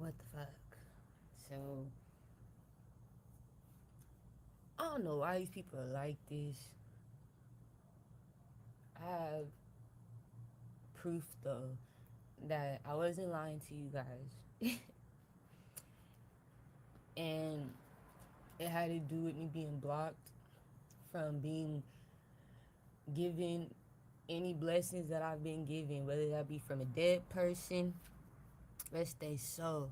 what the fuck? So, I don't know why these people are like this. I have proof, though, that I wasn't lying to you guys. And it had to do with me being blocked from being given any blessings that I've been given, whether that be from a dead person, rest they soul,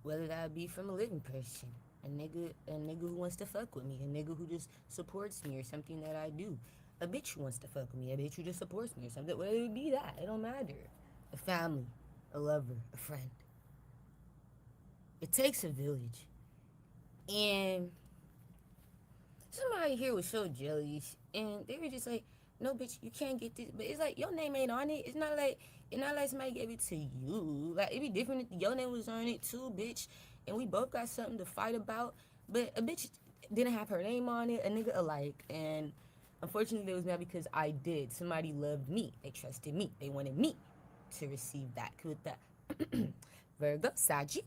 whether that be from a living person, a nigga who wants to fuck with me, a nigga who just supports me or something that I do, a bitch who wants to fuck with me, a bitch who just supports me or something, whether it be that, it don't matter. A family, a lover, a friend. It takes a village. And somebody here was so jealous, and they were just like, "No, bitch, you can't get this." But it's like your name ain't on it. It's not like somebody gave it to you. Like it'd be different if your name was on it too, bitch. And we both got something to fight about. But a bitch didn't have her name on it. A nigga alike, and unfortunately, it was mad because I did. Somebody loved me. They trusted me. They wanted me to receive that. With that, Virgo, Saggy,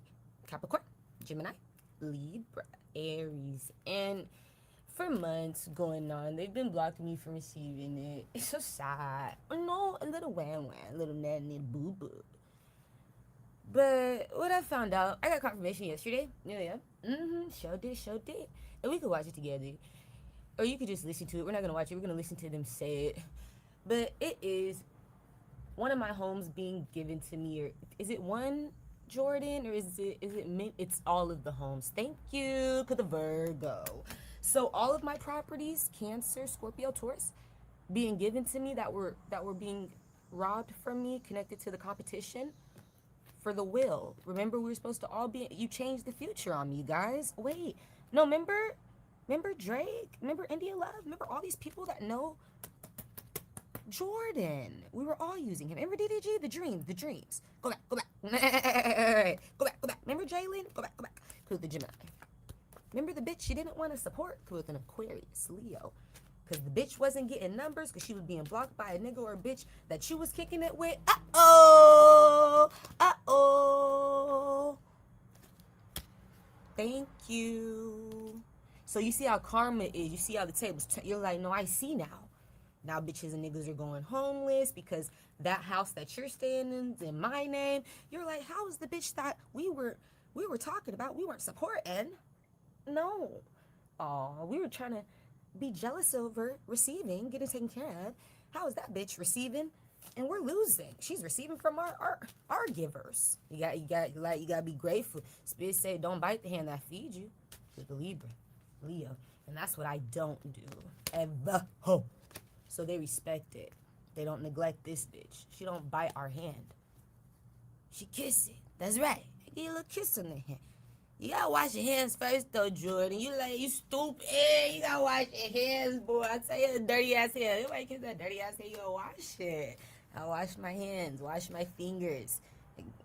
Capricorn, Gemini, Libra, Aries, and for months going on, they've been blocking me from receiving it. It's so sad. No, a little wham wham, a little nanny boo boo. But what I found out, I got confirmation yesterday. Yeah. Show did. And we could watch it together. Or you could just listen to it. We're not gonna watch it, we're gonna listen to them say it. But it is one of my homes being given to me, or is it one Jordan, or it's all of the homes. Thank you to the Virgo. So all of my properties, Cancer, Scorpio, Taurus, being given to me that were being robbed from me, connected to the competition for the will. Remember, we were supposed to all be. You changed the future on me, guys. Wait, no, remember Drake, remember India Love, remember all these people that know Jordan. We were all using him. Remember DDG? The dreams. Go back, go back. Go back, go back. Remember Jalen? Go back, go back. With the Gemini. Remember the bitch she didn't want to support? With an Aquarius, Leo. Because the bitch wasn't getting numbers because she was being blocked by a nigga or a bitch that you was kicking it with. Uh-oh. Uh-oh. Thank you. So you see how karma is. You see how the tables turn. You're like, no, I see now. Now bitches and niggas are going homeless because that house that you're staying in is in my name. You're like, how is the bitch that we were talking about, we weren't supporting? No. Aw, we were trying to be jealous over receiving, getting taken care of. How is that bitch receiving and we're losing? She's receiving from our givers. You gotta be grateful. Spirit said, don't bite the hand that feeds you. With the Leo. And that's what I don't do. Ever. So they respect it. They don't neglect this bitch. She don't bite our hand. She kiss it. That's right. Give you a little kiss on the hand. You gotta wash your hands first though, Jordan. You stupid. You gotta wash your hands, boy. I tell you, dirty ass hand. Everybody kiss that dirty ass hand. You gotta wash it. I wash my hands. Wash my fingers.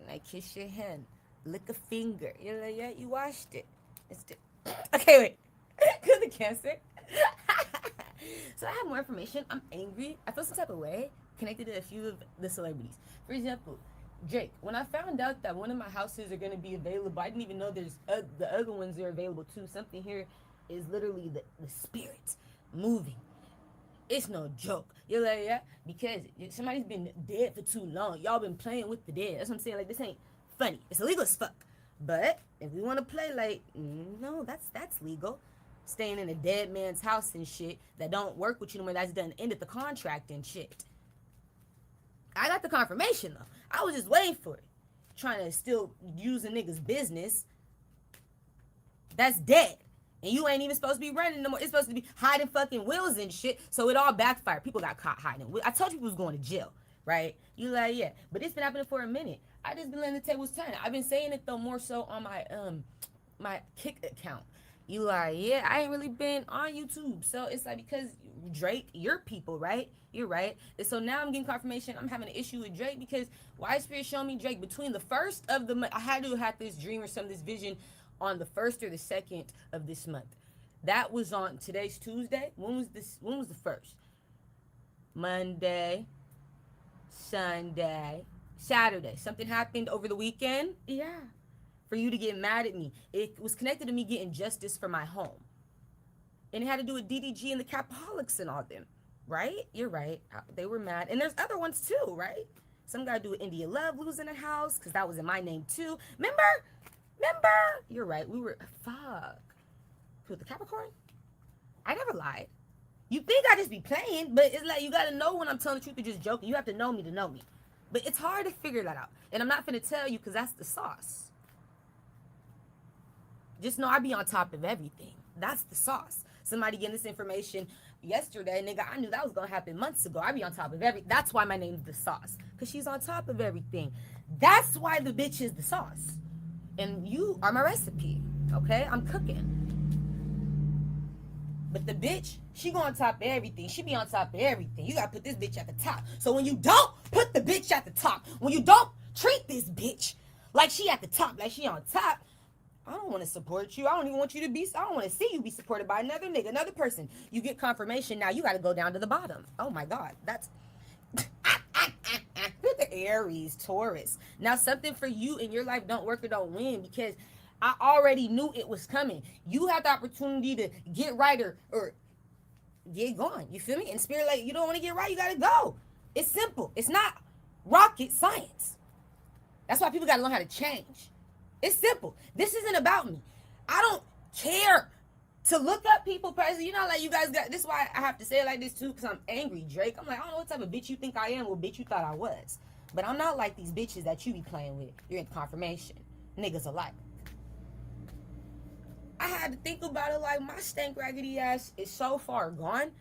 I kiss your hand. Lick a finger. You're like, yeah, you washed it. Okay, wait. Cause the Cancer. So I have more information. I'm angry. I feel some type of way connected to a few of the celebrities. For example, Drake. When I found out that one of my houses are gonna be available, I didn't even know there's the other ones are available too. Something here is literally the spirit moving. It's no joke. You're like, yeah, because somebody's been dead for too long. Y'all been playing with the dead. That's what I'm saying. Like this ain't funny. It's illegal as fuck. But if we want to play like, no, that's legal. Staying in a dead man's house and shit that don't work with you no more. That's done ended the contract and shit. I got the confirmation though. I was just waiting for it. Trying to still use a nigga's business. That's dead. And you ain't even supposed to be running no more. It's supposed to be hiding fucking wills and shit. So it all backfired. People got caught hiding. I told you people was going to jail, right? You like, yeah. But it's been happening for a minute. I just been letting the tables turn. I've been saying it though more so on my Kick account. You like, yeah, I ain't really been on YouTube. So it's like, because Drake, your people, right? You're right. And so now I'm getting confirmation I'm having an issue with Drake because why Spirit showing me Drake between the first of the month. I had to have this dream or this vision on the first or the second of this month. That was on today's Tuesday. When was the first? Monday, Sunday, Saturday. Something happened over the weekend. Yeah. for you to get mad at me. It was connected to me getting justice for my home. And it had to do with DDG and the Capaholics and all them, right? You're right. They were mad. And there's other ones too, right? Some got to do with India Love losing a house, because that was in my name too. Remember? You're right. We were, fuck. With the Capricorn? I never lied. You think I just be playing, but it's like you got to know when I'm telling the truth or just joking. You have to know me to know me. But it's hard to figure that out. And I'm not going to tell you because that's the sauce. Just know I be on top of everything. That's the sauce. Somebody getting this information yesterday, nigga, I knew that was going to happen months ago. I be on top of everything. That's why my name's the sauce. Because she's on top of everything. That's why the bitch is the sauce. And you are my recipe. Okay? I'm cooking. But the bitch, she go on top of everything. She be on top of everything. You got to put this bitch at the top. So when you don't put the bitch at the top, when you don't treat this bitch like she at the top, like she on top, I don't want to support you. I don't even want you to be, I don't want to see you be supported by another nigga, another person. You get confirmation, now you got to go down to the bottom. Oh my God, that's, the Aries, Taurus. Now something for you in your life don't work or don't win because I already knew it was coming. You have the opportunity to get right or get going. You feel me? And spirit, like, you don't want to get right, you got to go. It's simple. It's not rocket science. That's why people got to learn how to change. It's simple. This isn't about me. I don't care to look up people personally. You know, like you guys got, this is why I have to say it like this too, because I'm angry, Drake. I'm like, I don't know what type of bitch you think I am or bitch you thought I was. But I'm not like these bitches that you be playing with. You're in confirmation. Niggas alike. I had to think about it like my stank raggedy ass is so far gone.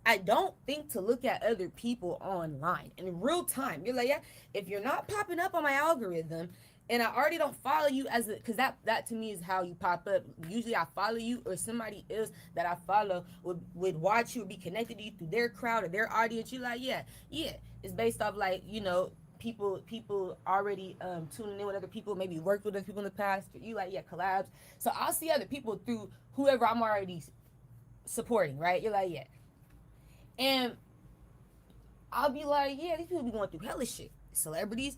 I don't think to look at other people online in real time. You're like, yeah, if you're not popping up on my algorithm, and I already don't follow you as a, because that to me is how you pop up. Usually I follow you or somebody else that I follow would watch you or be connected to you through their crowd or their audience. You're like, yeah. It's based off like, you know, people already tuning in with other people, maybe worked with other people in the past. You like, yeah, collabs. So I'll see other people through whoever I'm already supporting, right? You're like, yeah. And I'll be like, yeah, these people be going through hella shit. Celebrities,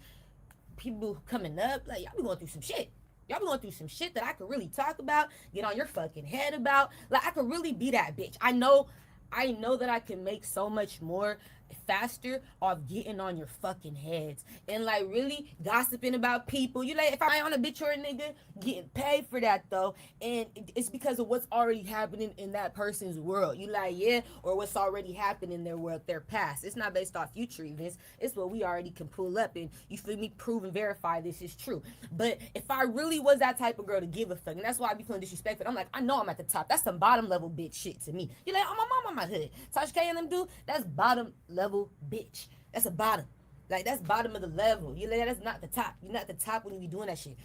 people coming up, like, y'all be going through some shit. Y'all be going through some shit that I could really talk about, get on your fucking head about. Like, I could really be that bitch. I know that I can make so much more faster off getting on your fucking heads and like really gossiping about people. You like, if I on a bitch or a nigga, getting paid for that though, and it's because of what's already happening in that person's world. You like, yeah, or what's already happened in their world, their past. It's not based off future events. It's what we already can pull up and, you feel me, prove and verify this is true. But if I really was that type of girl to give a fuck, and that's why I be feeling disrespectful, I'm like, I know I'm at the top. That's some bottom level bitch shit to me. You like, oh, my mom on my hood. Tasha K and them do, that's bottom level bitch. That's a bottom. Like, that's bottom of the level. You like, that's not the top. You're not the top when you be doing that shit.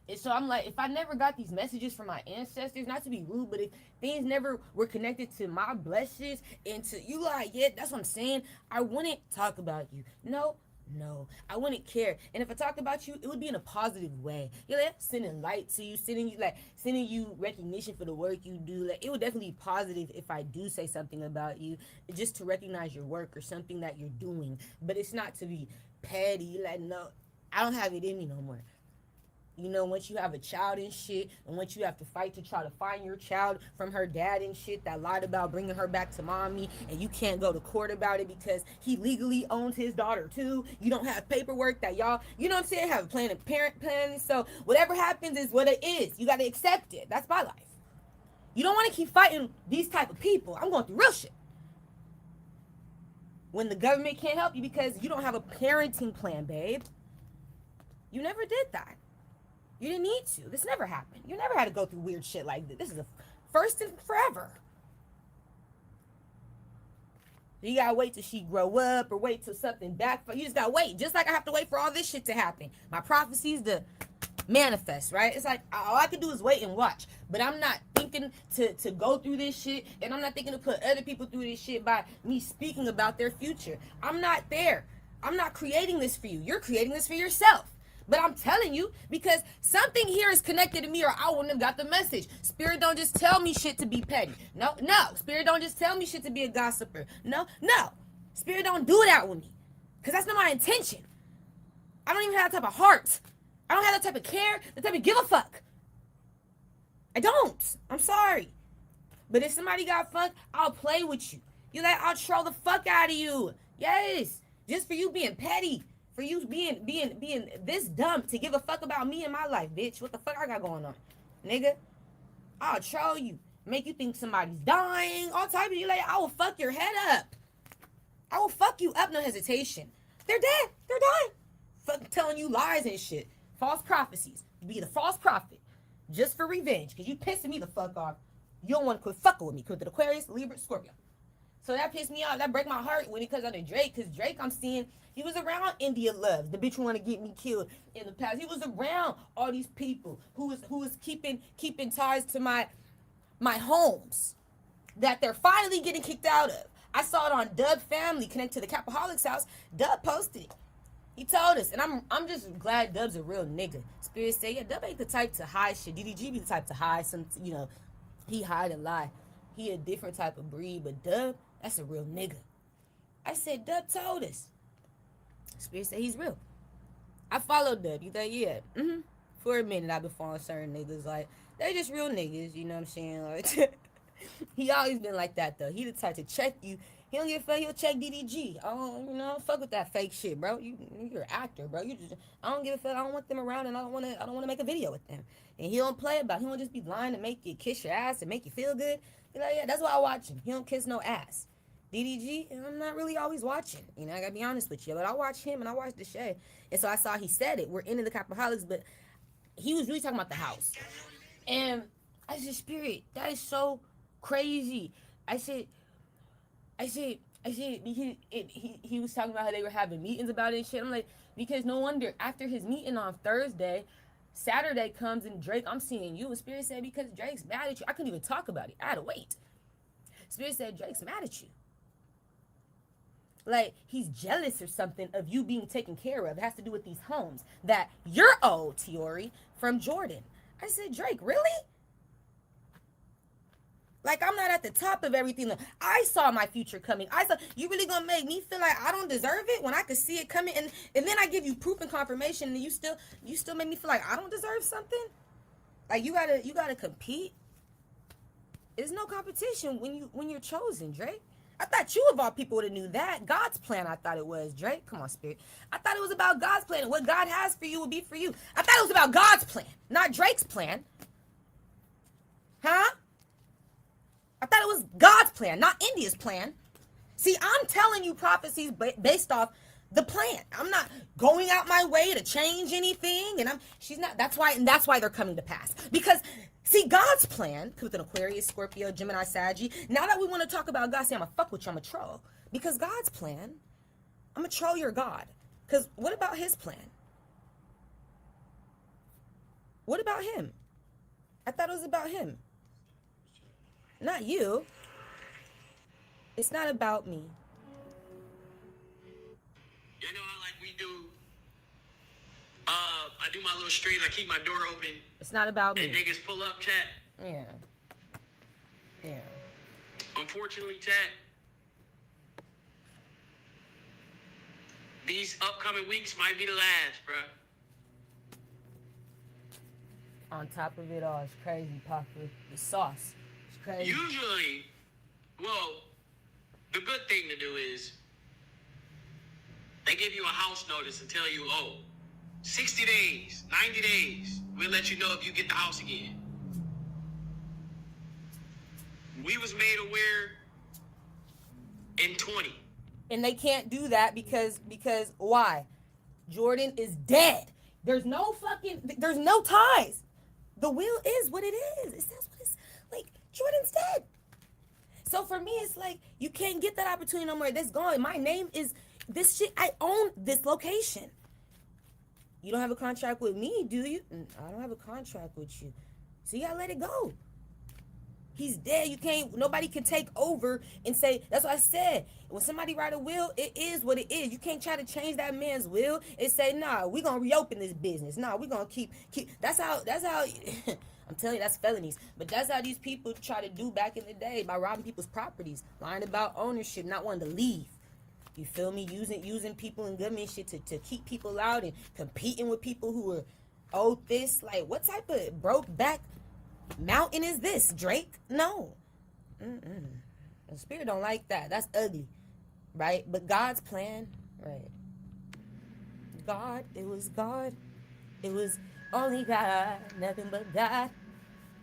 And so I'm like, if I never got these messages from my ancestors, not to be rude, but if things never were connected to my blessings and to you, like, yeah, that's what I'm saying, I wouldn't talk about you. No, I wouldn't care. And if I talked about you, it would be in a positive way. You know, like, sending light to you, sending you recognition for the work you do. Like, it would definitely be positive if I do say something about you, just to recognize your work or something that you're doing. But it's not to be petty. Like, no, I don't have it in me no more. You know, once you have a child and shit, and once you have to fight to try to find your child from her dad and shit that lied about bringing her back to mommy, and you can't go to court about it because he legally owns his daughter too. You don't have paperwork that y'all, you know what I'm saying, have a plan of parent plan. So whatever happens is what it is. You got to accept it. That's my life. You don't want to keep fighting these type of people. I'm going through real shit. When the government can't help you because you don't have a parenting plan, babe. You never did that. You didn't need to. This never happened. You never had to go through weird shit like this. This is a first and forever. You gotta wait till she grow up or wait till something backfire. You just gotta wait. Just like I have to wait for all this shit to happen. My prophecies to manifest, right? It's like all I can do is wait and watch. But I'm not thinking to go through this shit, and I'm not thinking to put other people through this shit by me speaking about their future. I'm not there. I'm not creating this for you. You're creating this for yourself. But I'm telling you, because something here is connected to me or I wouldn't have got the message. Spirit don't just tell me shit to be petty. No. Spirit don't just tell me shit to be a gossiper. No. Spirit don't do that with me. Because that's not my intention. I don't even have that type of heart. I don't have that type of care, the type of give a fuck. I don't. I'm sorry. But if somebody got fucked, I'll play with you. You like, I'll troll the fuck out of you. Yes. Just for you being petty. For you being this dumb to give a fuck about me and my life, bitch. What the fuck I got going on? Nigga. I'll troll you. Make you think somebody's dying. All type of you like, I will fuck your head up. I will fuck you up, no hesitation. They're dead. They're dying. Fuck telling you lies and shit. False prophecies. Be the false prophet. Just for revenge. Because you pissing me the fuck off. You don't want to quit fucking with me. Because the Aquarius, Libra, Scorpio. So that pissed me off. That break my heart when it comes under Drake. Because Drake, I'm seeing, he was around India Love, the bitch who want to get me killed in the past. He was around all these people who was keeping ties to my homes that they're finally getting kicked out of. I saw it on Dub Family, connected to the Capaholics house. Dub posted it. He told us, and I'm just glad Dub's a real nigga. Spirit say, yeah, Dub ain't the type to hide shit. DDG be the type to hide some, he hide and lie. He a different type of breed, but Dub, that's a real nigga. I said, Dub told us. Spirit said he's real. I followed Dub. You think, yeah. For a minute, I've been following certain niggas. Like, they just real niggas, you know what I'm saying? Like, he always been like that, though. He the type to check you. He don't give a fuck. He'll check DDG. I don't, fuck with that fake shit, bro. You're an actor, bro. I don't give a fuck. I don't want them around, and I don't want to make a video with them. And he don't play about it. He don't just be lying to make you kiss your ass and make you feel good. Be like, yeah, that's why I watch him. He don't kiss no ass. DDG, I'm not really always watching. I gotta be honest with you. But I watch him and I watch the Shay. And so I saw he said it. We're into the Capaholics, but he was really talking about the house. And I said, Spirit, that is so crazy. I said, he was talking about how they were having meetings about it and shit. I'm like, because no wonder after his meeting on Thursday, Saturday comes and Drake, I'm seeing you. And Spirit said, because Drake's mad at you. I couldn't even talk about it. I had to wait. Spirit said, Drake's mad at you. Like, he's jealous or something of you being taken care of. It has to do with these homes that you're owed, Tiori, from Jordan. I said, Drake, really? Like, I'm not at the top of everything. I saw my future coming. I saw, you really gonna make me feel like I don't deserve it when I could see it coming, and then I give you proof and confirmation, and you still make me feel like I don't deserve something? Like, you gotta compete. There's no competition when you're chosen, Drake. I thought you of all people would have knew that. God's plan, I thought it was, Drake. Come on, Spirit. I thought it was about God's plan. What God has for you will be for you. I thought it was about God's plan, not Drake's plan. Huh? I thought it was God's plan, not India's plan. See, I'm telling you prophecies based off the plan. I'm not going out my way to change anything, and she's not. That's why they're coming to pass. Because see, God's plan with an Aquarius, Scorpio, Gemini, Saggy. Now that we want to talk about God, see, I'm gonna fuck with you. I'm a troll. Because God's plan, I'm gonna troll your God. Because what about his plan? What about him? I thought it was about him. Not you. It's not about me. You know, like we do, I do my little stream, I keep my door open. It's not about me. And niggas pull up, chat. Yeah. Unfortunately, chat, these upcoming weeks might be the last, bruh. On top of it all, it's crazy, Papa. The sauce. Crazy. Usually, well, the good thing to do is they give you a house notice and tell you, 60 days, 90 days, we'll let you know if you get the house again. We was made aware in 20. And they can't do that because why? Jordan is dead. There's no ties. The will is what it is. It says what it's like. Jordan's dead. So for me, it's like, you can't get that opportunity no more. That's gone. My name is this shit. I own this location. You don't have a contract with me, do you? I don't have a contract with you. So you gotta let it go. He's dead. Nobody can take over and say, that's what I said. When somebody write a will, it is what it is. You can't try to change that man's will and say, nah, we're gonna reopen this business. Nah, we're gonna keep that's how I'm telling you, that's felonies. But that's how these people try to do back in the day, by robbing people's properties, lying about ownership, not wanting to leave. You feel me? Using people and government shit to keep people out and competing with people who are Oh, this, like, what type of broke back mountain is this, Drake? No. The spirit don't like that. That's ugly, right? But God's plan, right? God, it was God. It was only God, nothing but God.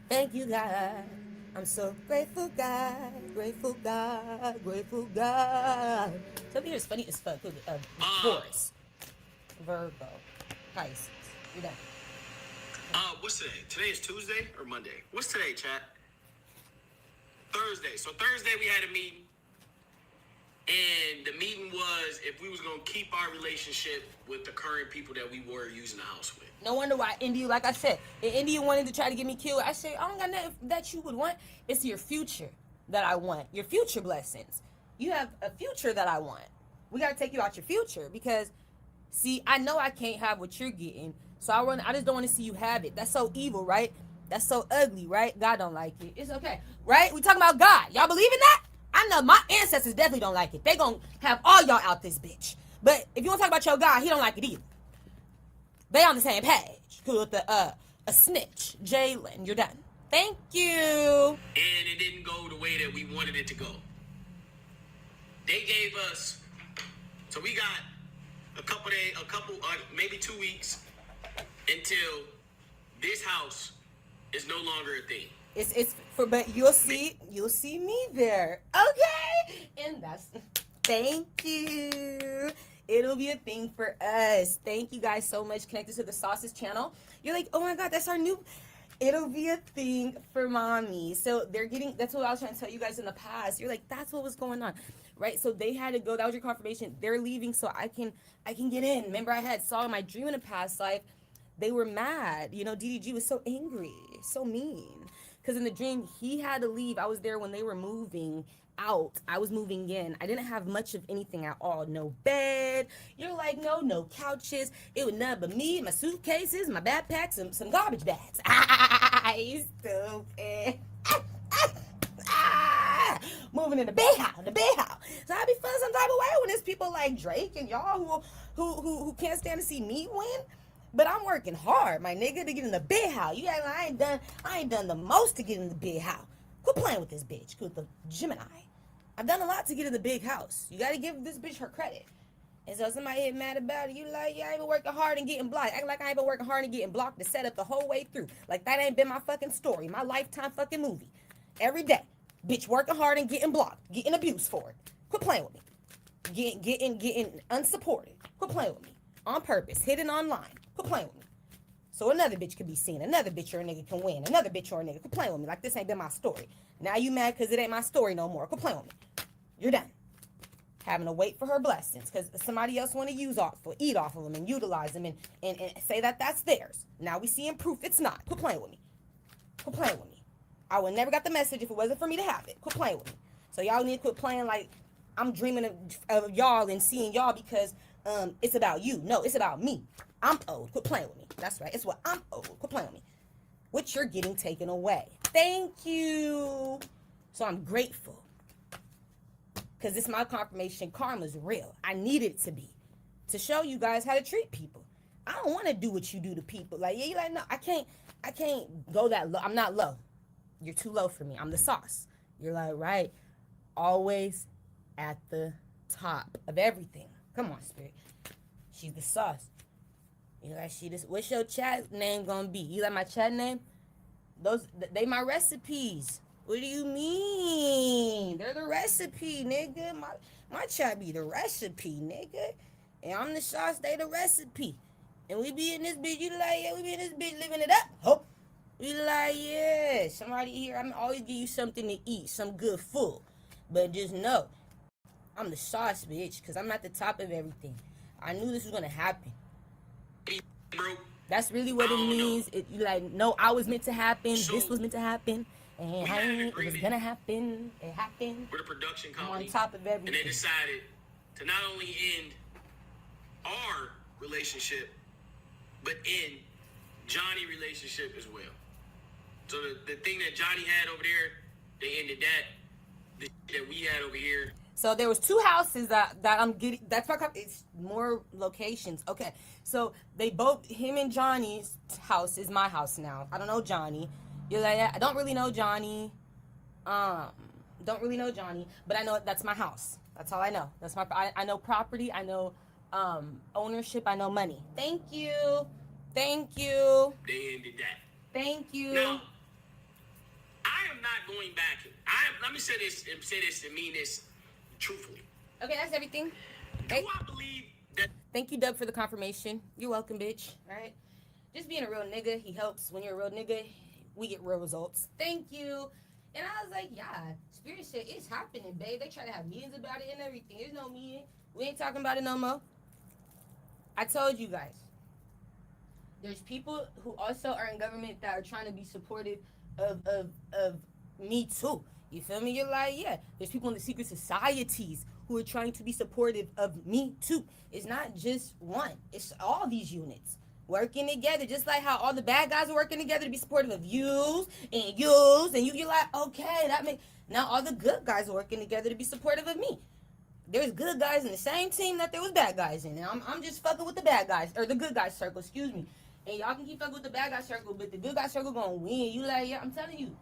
Thank you, God. I'm so grateful, God. Grateful, God. Grateful, God. Something here is funny as fuck. Taurus, Virgo, Pisces. You're done. What's today? Today is Tuesday or Monday? What's today, chat? Thursday. So Thursday we had a meeting, and the meeting was if we was gonna keep our relationship with the current people that we were using the house with. No wonder why India, like I said, if India wanted to try to get me killed, I say, I don't got nothing that you would want. It's your future that I want. Your future blessings. You have a future that I want. We got to take you out your future because, see, I know I can't have what you're getting. So I just don't want to see you have it. That's so evil, right? That's so ugly, right? God don't like it. It's okay, right? We talking about God. Y'all believe in that? I know my ancestors definitely don't like it. They gonna have all y'all out this bitch. But if you want to talk about your God, he don't like it either. They on the same page. With a snitch. Jalen, you're done. Thank you. And it didn't go the way that we wanted it to go. They gave us, so we got a couple days, maybe 2 weeks until this house is no longer a thing. But you'll see me there. Okay? And that's, thank you. It'll be a thing for us. Thank you guys so much. Connected to the Sauces channel. You're like, oh my God, that's our new. It'll be a thing for mommy. So that's what I was trying to tell you guys in the past. You're like, that's what was going on, right? So they had to go. That was your confirmation. They're leaving so I can get in. Remember, I had saw my dream in a past life. They were mad. You know, DDG was so angry, so mean. Because in the dream, he had to leave. I was there when they were moving out. I was moving in. I didn't have much of anything at all. No bed. You're like, no couches. It was none but me, my suitcases, my backpacks, and some garbage bags. You stupid. Moving in the big house, So I be feeling some type of way when there's people like Drake and y'all who can't stand to see me win. But I'm working hard, my nigga, to get in the big house. You I ain't done the most to get in the big house. Quit playing with this bitch, with the Gemini. I've done a lot to get in the big house. You gotta give this bitch her credit. And so somebody get mad about it. You like, yeah, I ain't been working hard and getting blocked. Act like I ain't been working hard and getting blocked to set up the whole way through. Like that ain't been my fucking story, my lifetime fucking movie. Every day, bitch working hard and getting blocked, getting abused for it. Quit playing with me. Getting unsupported. Quit playing with me. On purpose, hidden online. Quit playing with me. So another bitch could be seen. Another bitch or a nigga can win. Another bitch or a nigga. Quit playing with me. Like this ain't been my story. Now you mad because it ain't my story no more. Quit playing with me. You're done. Having to wait for her blessings because somebody else want to eat off of them and utilize them and say that that's theirs. Now we seeing proof it's not. Quit playing with me. Quit playing with me. I would never got the message if it wasn't for me to have it. Quit playing with me. So y'all need to quit playing like I'm dreaming of y'all and seeing y'all because it's about you. No, it's about me. I'm owed. Quit playing with me. That's right. It's what I'm owed. Quit playing with me. What you're getting taken away. Thank you. So I'm grateful. Because this is my confirmation. Karma's real. I need it to be. To show you guys how to treat people. I don't want to do what you do to people. Like, yeah, you're like, no, I can't go that low. I'm not low. You're too low for me. I'm the sauce. You're like, right. Always at the top of everything. Come on, Spirit. She's the sauce. You like what's your chat name gonna be? You like my chat name? They my recipes. What do you mean? They're the recipe, nigga. My chat be the recipe, nigga. And I'm the sauce, they the recipe. And we be in this bitch, you like, yeah, we be in this bitch living it up. Hope. We like, yeah, somebody here, I'm always give you something to eat, some good food. But just know, I'm the sauce, bitch, because I'm at the top of everything. I knew this was gonna happen. That's really what it means. You like, no, I was meant to happen. So, this was meant to happen. And it was gonna happen. It happened. We're the production company. I'm on top of everything. And they decided to not only end our relationship, but end Johnny's relationship as well. So the thing that Johnny had over there, they ended that. The that we had over here, So there was two houses that I'm getting. That's my. It's more locations. Okay. So they both, him and Johnny's house is my house now. I don't know Johnny. You're like, I don't really know Johnny. Um, don't really know Johnny, but I know that's my house. That's all I know. That's my. I know property. I know ownership. I know money. Thank you. Thank you. They ended that. Thank you. Now, I am not going back. Let me say this and mean this truthfully. Okay, that's everything. Do I believe that? Thank you, Doug, for the confirmation. You're welcome, bitch. All right. Just being a real nigga, he helps. When you're a real nigga, we get real results. Thank you. And I was like, yeah, spirit shit, it's happening, babe. They try to have meetings about it and everything. There's no meeting. We ain't talking about it no more. I told you guys. There's people who also are in government that are trying to be supportive of me too. You feel me? You're like, yeah. There's people in the secret societies who are trying to be supportive of me too. It's not just one. It's all these units working together, just like how all the bad guys are working together to be supportive of yous and yous, and you're like, okay, that makes, now all the good guys are working together to be supportive of me. There's good guys in the same team that there was bad guys in, and I'm just fucking with the bad guys, or the good guys circle, excuse me. And y'all can keep fucking with the bad guy circle, but the good guy circle gonna win. You like, yeah, I'm telling you.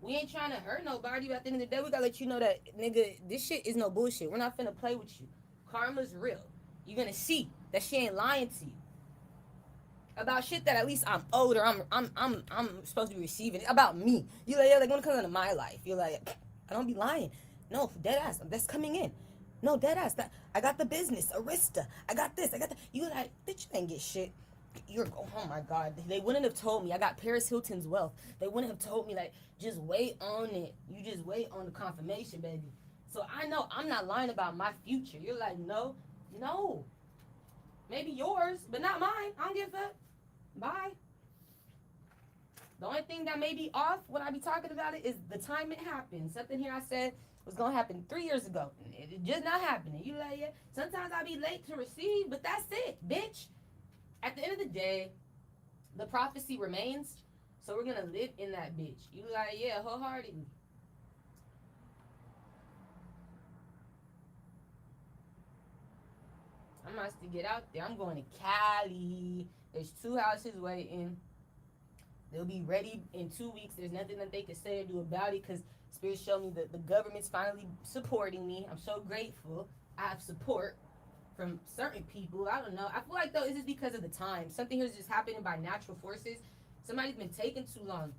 We ain't trying to hurt nobody, but at the end of the day, we gotta let you know that, nigga, this shit is no bullshit. We're not finna play with you. Karma's real. You're gonna see that she ain't lying to you about shit that at least I'm older. I'm supposed to be receiving it about me. You like, yeah, like when it comes into my life, you're like, I don't be lying. No, dead ass. That's coming in. No, dead ass. That I got the business, Arista. I got this. I got that. You like, bitch, you ain't get shit. Oh my God, they wouldn't have told me. I got Paris Hilton's wealth. They wouldn't have told me, like, just wait on it. You just wait on the confirmation, baby. So I know I'm not lying about my future. You're like, no. Maybe yours, but not mine. I don't give a fuck. Bye. The only thing that may be off when I be talking about it is the time it happened. Something here I said was gonna happen 3 years ago. It just not happening. You like, yeah. Sometimes I be late to receive, but that's it, bitch. At the end of the day, the prophecy remains, so we're gonna live in that bitch. You like, yeah, wholeheartedly. I'm about to get out there. I'm going to Cali. There's 2 houses waiting. They'll be ready in 2 weeks. There's nothing that they can say or do about it because Spirit showed me that the government's finally supporting me. I'm so grateful. I have support from certain people. I don't know. I feel like, though, it's just because of the time. Something here is just happening by natural forces. Somebody's been taking too long.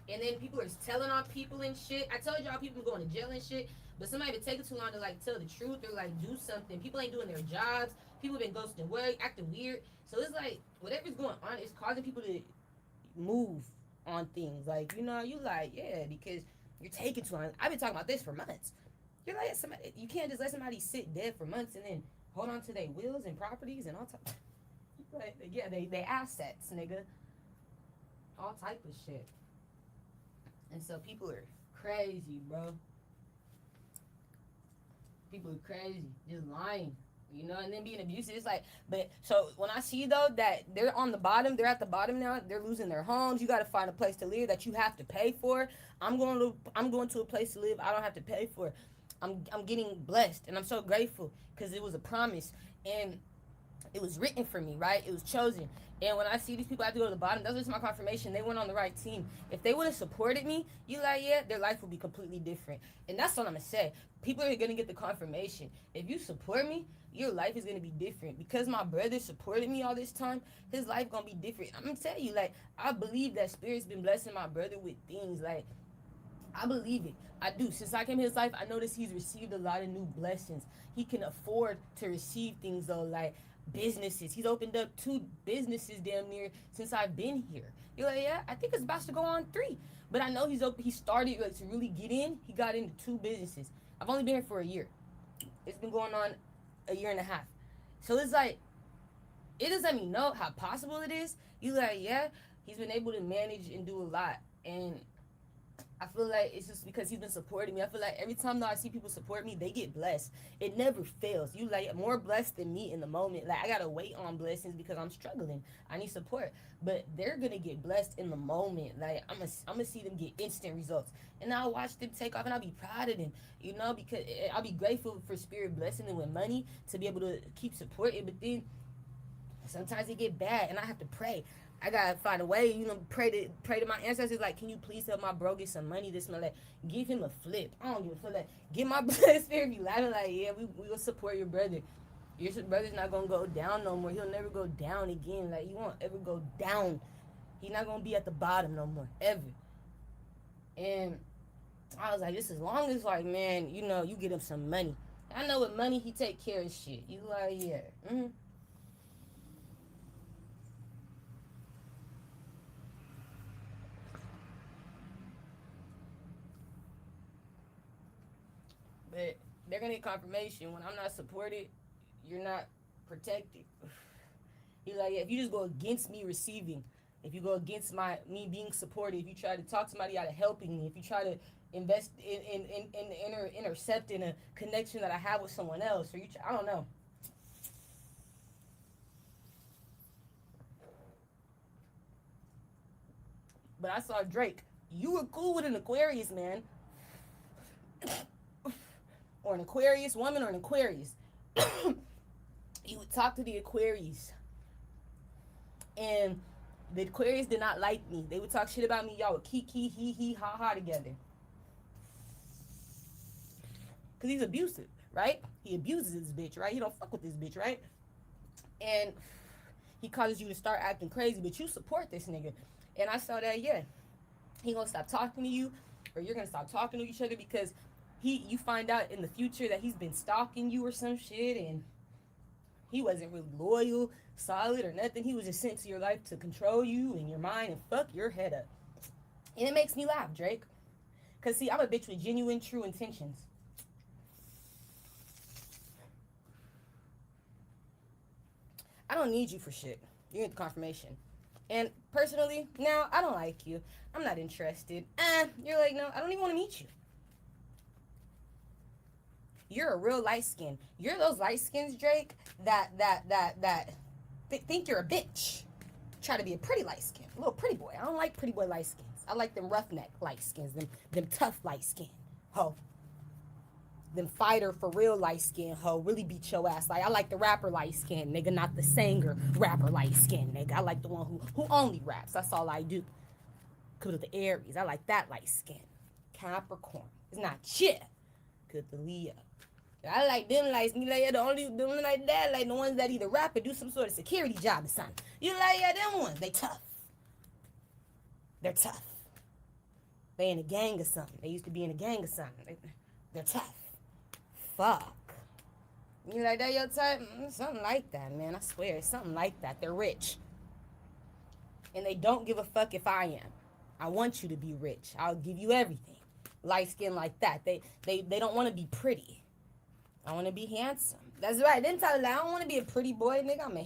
And then people are telling on people and shit. I told y'all people going to jail and shit. But somebody been taking too long to, like, tell the truth or, like, do something. People ain't doing their jobs. People been ghosting work, acting weird. So it's like, whatever's going on, it's causing people to move on things. Like, you know, you like, yeah, because you're taking too long. I've been talking about this for months. You're like, somebody, you can't just let somebody sit dead for months and then hold on to their wills and properties and all type. Like, yeah, they assets, nigga. All type of shit. And so people are crazy, bro. People are crazy, just lying, you know, and then being abusive. It's like, but so when I see though that they're on the bottom, they're at the bottom now. They're losing their homes. You got to find a place to live that you have to pay for. I'm going to a place to live I don't have to pay for. I'm getting blessed, and I'm so grateful because it was a promise and it was written for me, right? It was chosen. And when I see these people have to go to the bottom, that's just my confirmation. They went on the right team. If they would have supported me, you like, yeah, their life would be completely different. And that's what I'm going to say. People are going to get the confirmation. If you support me, your life is going to be different. Because my brother supported me all this time, his life going to be different. I'm going to tell you, like, I believe that Spirit's been blessing my brother with things. Like, I believe it. I do. Since I came in his life, I noticed he's received a lot of new blessings. He can afford to receive things, though, like businesses. He's opened up 2 businesses damn near since I've been here. You're like, yeah, I think it's about to go on 3. But I know he started like, to really get in. He got into 2 businesses. I've only been here for a year. It's been going on a year and a half. So it's like, it does let me know how possible it is. You're like, yeah, he's been able to manage and do a lot. And I feel like it's just because he's been supporting me. I feel like every time that I see people support me, they get blessed. It never fails. You like more blessed than me in the moment. Like I gotta wait on blessings because I'm struggling. I need support, but they're gonna get blessed in the moment. Like I'm gonna see them get instant results, and I'll watch them take off, and I'll be proud of them. You know, because I'll be grateful for spirit blessing them with money to be able to keep supporting. But then sometimes it get bad, and I have to pray. I gotta find a way, pray to my ancestors. Like, can you please help my bro get some money? This and that. Give him a flip. I don't give a flip. Like, get my brother spirit be laughing. Like, yeah, we will support your brother. Your brother's not gonna go down no more. He'll never go down again. Like, he won't ever go down. He's not gonna be at the bottom no more ever. And I was like, just as long as like, man, you get him some money. I know with money he take care of shit. You like, yeah. Mm-hmm. But they're gonna get confirmation when I'm not supported. You're not protected. He's like, yeah, if you just go against me receiving, if you go against me being supported, if you try to talk somebody out of helping me, if you try to invest in intercepting a connection that I have with someone else, or I don't know. But I saw Drake. You were cool with an Aquarius man, or an Aquarius woman, or an Aquarius. You would talk to the Aquarius, and the Aquarius did not like me. They would talk shit about me. Y'all would kiki, hee hee, ha ha together. Cause he's abusive, right? He abuses this bitch, right? He don't fuck with this bitch, right? And he causes you to start acting crazy, but you support this nigga. And I saw that, yeah, he gonna stop talking to you, or you're gonna stop talking to each other because you find out in the future that he's been stalking you or some shit, and he wasn't really loyal, solid, or nothing. He was just sent to your life to control you and your mind and fuck your head up. And it makes me laugh, Drake. Cause see, I'm a bitch with genuine, true intentions. I don't need you for shit. You get the confirmation. And personally, now I don't like you. I'm not interested. You're like, no, I don't even want to meet you. You're a real light skin. You're those light skins, Drake, that think you're a bitch. Try to be a pretty light skin, a little pretty boy. I don't like pretty boy light skins. I like them roughneck light skins, them tough light skin. Ho. Them fighter for real light skin, ho. Really beat your ass. Like I like the rapper light skin, nigga, not the singer rapper light skin, nigga. I like the one who only raps. That's all I do. Cause of the Aries, I like that light skin. Capricorn, it's not shit. Cause the Leo. I like them lights. You like, yeah, the only them like that, like the ones that either rap or do some sort of security job or something. You like, yeah, them ones. They tough. They're tough. They in a gang or something. They used to be in a gang or something. They're tough. Fuck. You like that your type? Something like that, man. I swear, it's something like that. They're rich. And they don't give a fuck if I am. I want you to be rich. I'll give you everything. Light skin like that. They don't want to be pretty. I want to be handsome. That's right. Then tell you, I don't want to be a pretty boy, nigga. I'm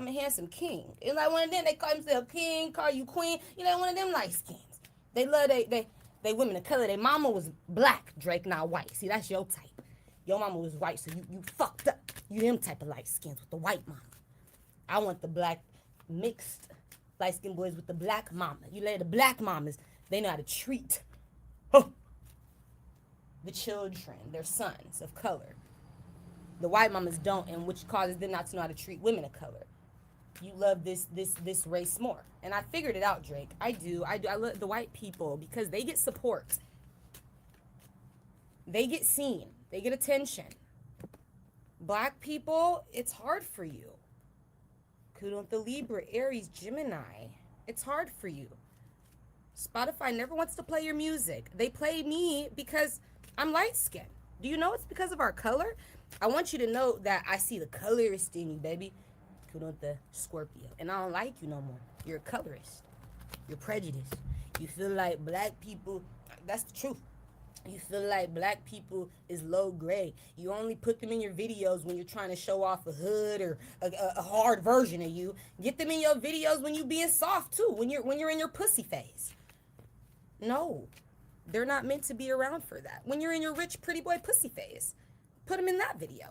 a handsome king. It's like one of them, they call themselves king, call you queen. You know, one of them light skins. They love they women of color. Their mama was black, Drake, not white. See, that's your type. Your mama was white, so you fucked up. You them type of light skins with the white mama. I want the black mixed light skin boys with the black mama. You lay the black mamas, they know how to treat the children, their sons of color. The white mamas don't, and which causes them not to know how to treat women of color. You love this race more. And I figured it out, Drake. I do. I love the white people because they get support. They get seen. They get attention. Black people, it's hard for you. Kudos the Libra, Aries, Gemini. It's hard for you. Spotify never wants to play your music. They play me because I'm light skinned. Do you know it's because of our color? I want you to know that I see the colorist in you, baby. Kudos the Scorpio. And I don't like you no more. You're a colorist. You're prejudiced. You feel like black people, that's the truth. You feel like black people is low grade. You only put them in your videos when you're trying to show off a hood or a hard version of you. Get them in your videos when you being soft too, when you're in your pussy phase. No. They're not meant to be around for that. When you're in your rich, pretty boy pussy phase, put them in that video.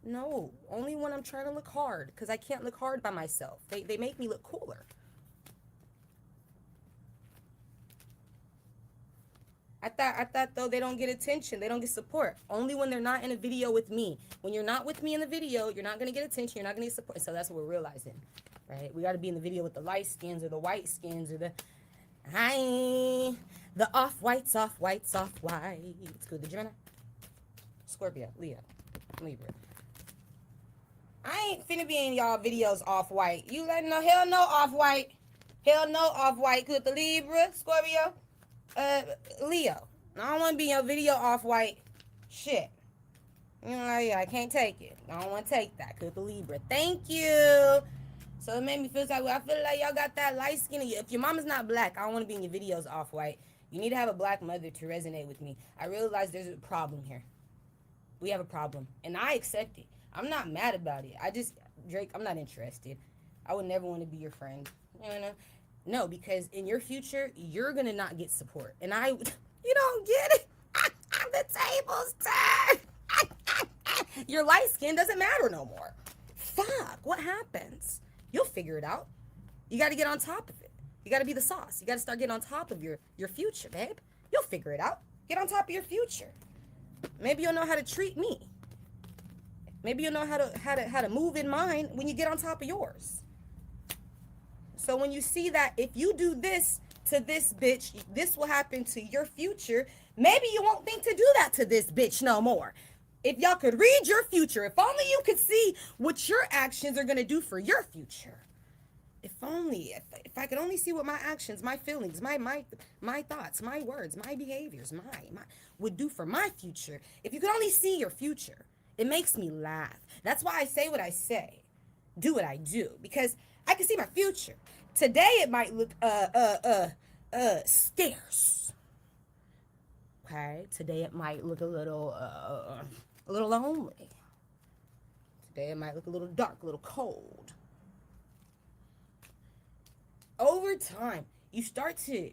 No, only when I'm trying to look hard, because I can't look hard by myself. They make me look cooler. I thought though they don't get attention, they don't get support. Only when they're not in a video with me. When you're not with me in the video, you're not gonna get attention, you're not gonna get support. So that's what we're realizing, right? We gotta be in the video with the light skins or the white skins or the off-whites, off-whites, off-whites. Good, the Gemini? Scorpio, Leo, Libra. I ain't finna be in y'all videos off-white. You let no, hell no off-white. Hell no off-white. Good, the Libra, Scorpio. Leo, I don't want to be in your video off-white. Shit. You know, I can't take it. I don't want to take that. Good, the Libra. Thank you. So it made me feel like, I feel like y'all got that light skin. If your mama's not black, I don't want to be in your videos off-white. You need to have a black mother to resonate with me. I realize there's a problem here. We have a problem. And I accept it. I'm not mad about it. Drake, I'm not interested. I would never want to be your friend. You know? No, because in your future, you're going to not get support. And you don't get it. The tables turn. Your light skin doesn't matter no more. Fuck, what happens? You'll figure it out. You got to get on top of it. You got to be the sauce. You got to start getting on top of your future, babe. You'll figure it out. Get on top of your future. Maybe you'll know how to treat me. Maybe you'll know how to move in mine when you get on top of yours. So when you see that if you do this to this bitch, this will happen to your future, maybe you won't think to do that to this bitch no more. If y'all could read your future, if only you could see what your actions are going to do for your future. If if I could only see what my actions, my feelings, my thoughts, my words, my behaviors, my would do for my future. If you could only see your future, it makes me laugh. That's why I say what I say, do what I do, because I can see my future. Today it might look scarce. Okay, today it might look a little lonely. Today it might look a little dark, a little cold. Over time, you start to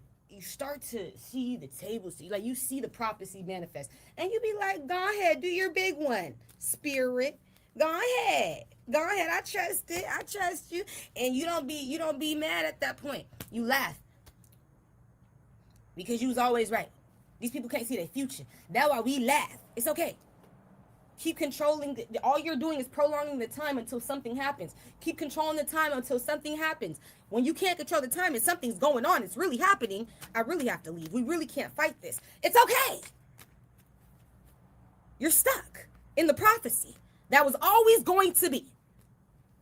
see the tables, like you see the prophecy manifest, and you be like, go ahead, do your big one, spirit. Go ahead. I trust it. I trust you. And you don't be mad at that point. You laugh. Because you was always right. These people can't see their future. That's why we laugh. It's okay. Keep controlling. All you're doing is prolonging the time until something happens. Keep controlling the time until something happens. When you can't control the time and something's going on, it's really happening, I really have to leave. We really can't fight this. It's okay. You're stuck in the prophecy that was always going to be.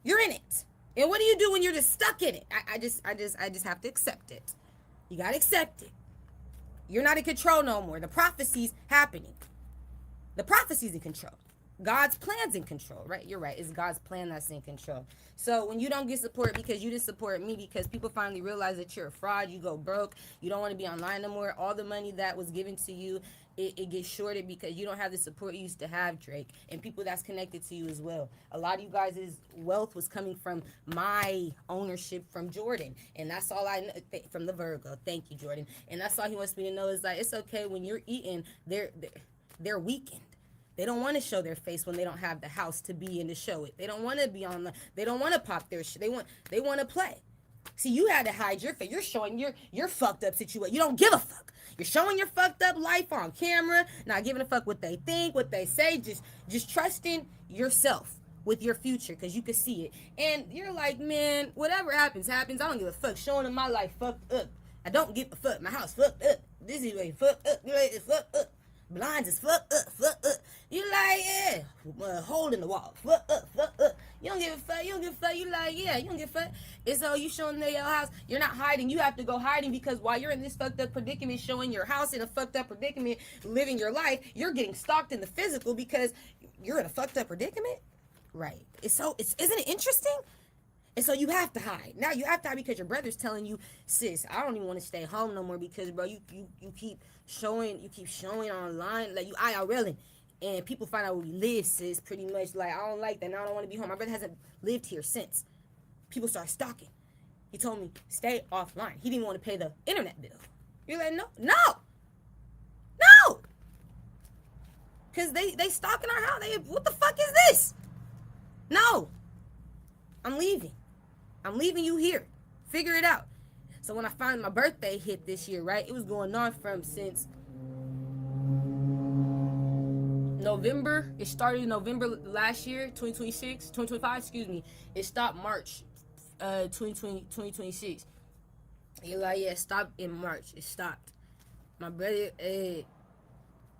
You're in it. And what do you do when you're just stuck in it? I just have to accept it. You got to accept it. You're not in control no more. The prophecy's happening. The prophecy's in control. God's plan's in control, right? You're right. It's God's plan that's in control. So when you don't get support because you didn't support me, because people finally realize that you're a fraud, you go broke, you don't want to be online no more, all the money that was given to you, it gets shorted because you don't have the support you used to have, Drake, and people that's connected to you as well. A lot of you guys' wealth was coming from my ownership from Jordan, and that's all I know from the Virgo. Thank you, Jordan. And that's all he wants me to know is like, it's okay when you're eating, they're weakened. They don't want to show their face when they don't have the house to be in to show it. They don't want to be on the, they don't want to pop their shit. They want to play. See, you had to hide your face. You're showing your fucked up situation. You don't give a fuck. You're showing your fucked up life on camera, not giving a fuck what they think, what they say, just trusting yourself with your future because you can see it. And you're like, man, whatever happens, happens. I don't give a fuck. Showing them my life fucked up. I don't give a fuck. My house fucked up. This is way fucked up. It's fucked up. Blinds is fucked up, fucked up. You like, yeah, hole in the wall, fucked up, fucked up. You don't give a fuck, you don't give a fuck. You like, yeah, you don't give a fuck. It's all you showing their house. You're not hiding. You have to go hiding because while you're in this fucked up predicament, showing your house in a fucked up predicament, living your life, you're getting stalked in the physical because you're in a fucked up predicament. Right. Isn't it interesting? And so you have to hide. Now you have to hide because your brother's telling you, sis, I don't even want to stay home no more because, bro, you keep showing online, like you IRLing, and people find out where we live, sis, pretty much like, I don't like that. Now I don't want to be home. My brother hasn't lived here since. People start stalking. He told me, stay offline. He didn't want to pay the internet bill. You're like, no. Because they stalking our house. What the fuck is this? No. I'm leaving. I'm leaving you here. Figure it out. So when I finally, my birthday hit this year, right? It was going on since November. It started in November last year, 2025, excuse me. It stopped March 2026. You're like, yeah, it stopped in March. It stopped. My brother,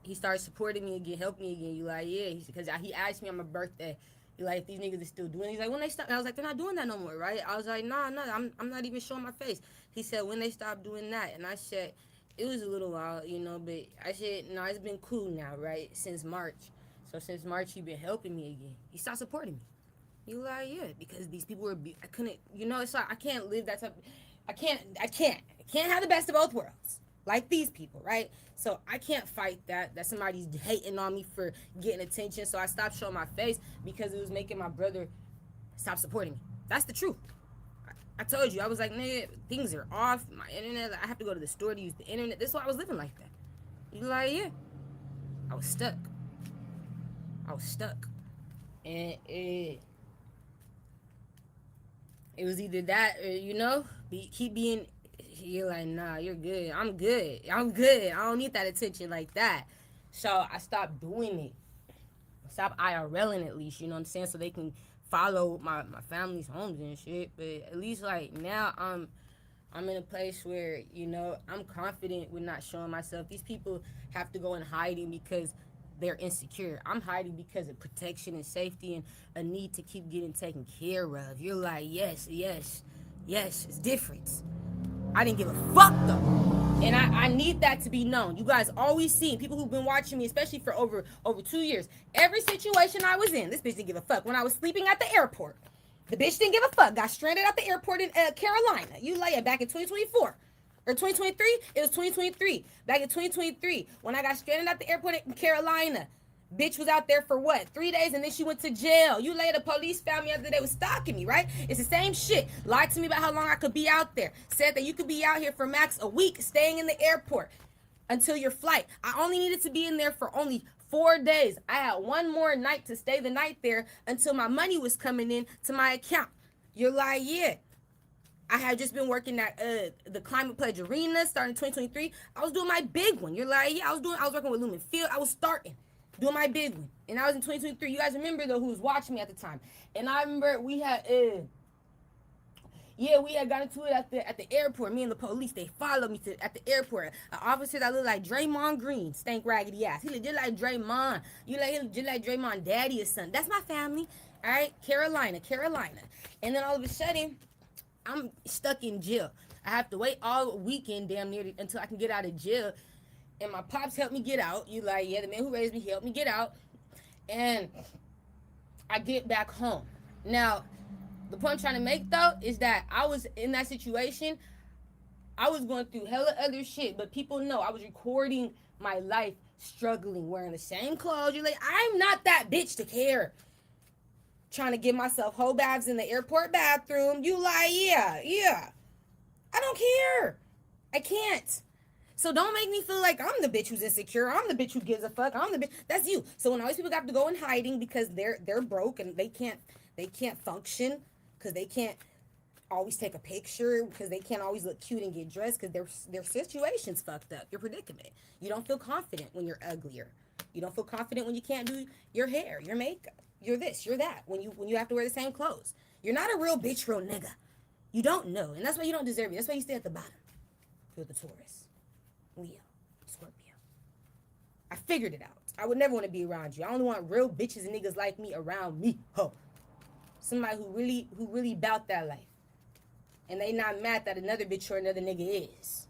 he started supporting me again, helping me again. You like, yeah, because he asked me on my birthday. He like, if these niggas are still doing it. He's like, when they stop? I was like, they're not doing that no more, right? I was like, nah, I'm not even showing my face. He said, when they stop doing that, and I said, it was a little while, but I said, no, it's been cool now, right? Since March. So since March, he been helping me again. He stopped supporting me. You like, yeah, because these people were, I couldn't, it's like, I can't live that type, I can't have the best of both worlds. Like these people, right? So I can't fight that somebody's hating on me for getting attention. So I stopped showing my face because it was making my brother stop supporting me. That's the truth. I told you, I was like, nigga, things are off. My internet, I have to go to the store to use the internet. This is why I was living like that. You like, yeah. I was stuck. And it was either that or, keep being, you're like, nah, you're good. I'm good. I don't need that attention like that. So I stopped doing it. Stop IRLing at least, you know what I'm saying? So they can follow my family's homes and shit. But at least like now I'm in a place where, I'm confident with not showing myself. These people have to go in hiding because they're insecure. I'm hiding because of protection and safety and a need to keep getting taken care of. You're like, yes, it's different. I didn't give a fuck though. And I need that to be known. You guys always seen people who've been watching me, especially for over 2 years. Every situation I was in, this bitch didn't give a fuck. When I was sleeping at the airport, the bitch didn't give a fuck. Got stranded at the airport in Carolina. You lay it back in 2024. Or 2023? It was 2023. Back in 2023, when I got stranded at the airport in Carolina. Bitch was out there for what? 3 days and then she went to jail. You later, police found me after they was stalking me, right? It's the same shit. Lied to me about how long I could be out there. Said that you could be out here for max a week staying in the airport until your flight. I only needed to be in there for only 4 days. I had one more night to stay the night there until my money was coming in to my account. You're like, yeah. I had just been working at the Climate Pledge Arena starting in 2023. I was doing my big one. You're like, yeah, I was working with Lumen Field. I was starting. Doing my big one. And I was in 2023. You guys remember, though, who was watching me at the time. And I remember we had got into it at the airport. Me and the police, they followed me at the airport. An officer that looked like Draymond Green, stank raggedy ass. He looked just like Draymond. He looked just like Draymond daddy or son. That's my family. All right? Carolina. And then all of a sudden, I'm stuck in jail. I have to wait all weekend damn near until I can get out of jail. And my pops helped me get out. You like, yeah, the man who raised me helped me get out. And I get back home. Now, the point I'm trying to make, though, is that I was in that situation. I was going through hella other shit. But people know I was recording my life struggling, wearing the same clothes. You're like, I'm not that bitch to care. Trying to give myself whole baths in the airport bathroom. You like, yeah. I don't care. I can't. So don't make me feel like I'm the bitch who's insecure. I'm the bitch who gives a fuck. I'm the bitch. That's you. So when all these people got to go in hiding because they're broke and they can't function because they can't always take a picture because they can't always look cute and get dressed because their situation's fucked up. Your predicament. You don't feel confident when you're uglier. You don't feel confident when you can't do your hair, your makeup. You're this, you're that. When you have to wear the same clothes. You're not a real bitch, real nigga. You don't know. And that's why you don't deserve it. That's why you stay at the bottom. You're the Taurus. Leo, Scorpio. I figured it out. I would never want to be around you. I only want real bitches and niggas like me around me. Ho. Somebody who really bout that life. And they not mad that another bitch or another nigga is.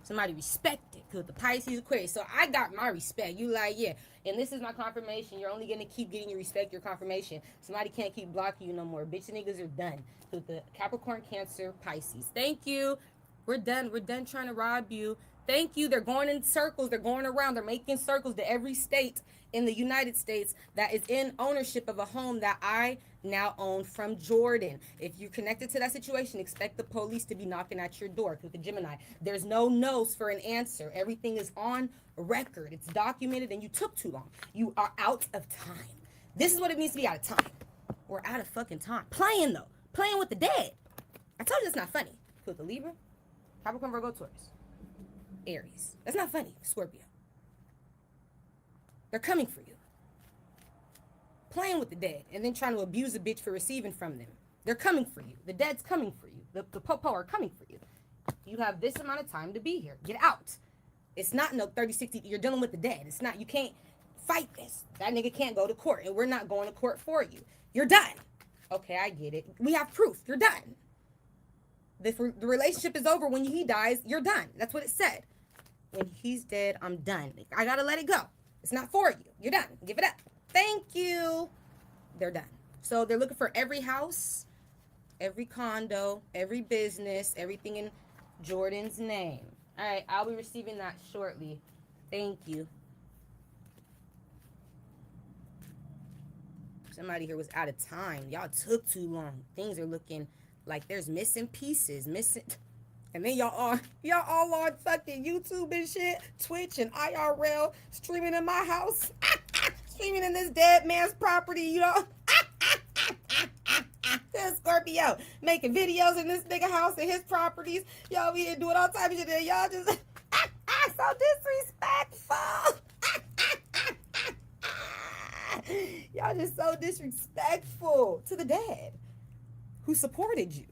Somebody respect it. Because the Pisces Aquarius. So I got my respect. You like, yeah. And this is my confirmation. You're only going to keep getting your respect, your confirmation. Somebody can't keep blocking you no more. Bitch and niggas are done. With the Capricorn, Cancer, Pisces. Thank you. We're done. We're done trying to rob you. Thank you. They're going in circles. They're going around. They're making circles to every state in the United States that is in ownership of a home that I now own from Jordan. If you're connected to that situation, expect the police to be knocking at your door. With the Gemini, there's no no's for an answer. Everything is on record. It's documented, and you took too long. You are out of time. This is what it means to be out of time. We're out of fucking time. Playing though. Playing with the dead. I told you it's not funny. With the Libra, Capricorn, Virgo, Taurus, Aries. That's not funny. Scorpio. They're coming for you. Playing with the dead and then trying to abuse a bitch for receiving from them. They're coming for you. The dead's coming for you. The popo are coming for you. You have this amount of time to be here. Get out. It's not no 30, 60. You're dealing with the dead. It's not. You can't fight this. That nigga can't go to court, and we're not going to court for you. You're done. Okay, I get it. We have proof. You're done. The relationship is over when he dies. You're done. That's what it said. When he's dead, I'm done. I gotta let it go. It's not for you. You're done. Give it up. Thank you. They're done. So they're looking for every house, every condo, every business, everything in Jordan's name. All right, I'll be receiving that shortly. Thank you. Somebody here was out of time. Y'all took too long. Things are looking like there's missing pieces, and then y'all all on fucking YouTube and shit, Twitch and IRL, streaming in my house, streaming in this dead man's property, you know. This Scorpio making videos in this nigga house and his properties. Y'all be here doing all type of shit, and y'all just so disrespectful. Y'all just so disrespectful to the dead who supported you.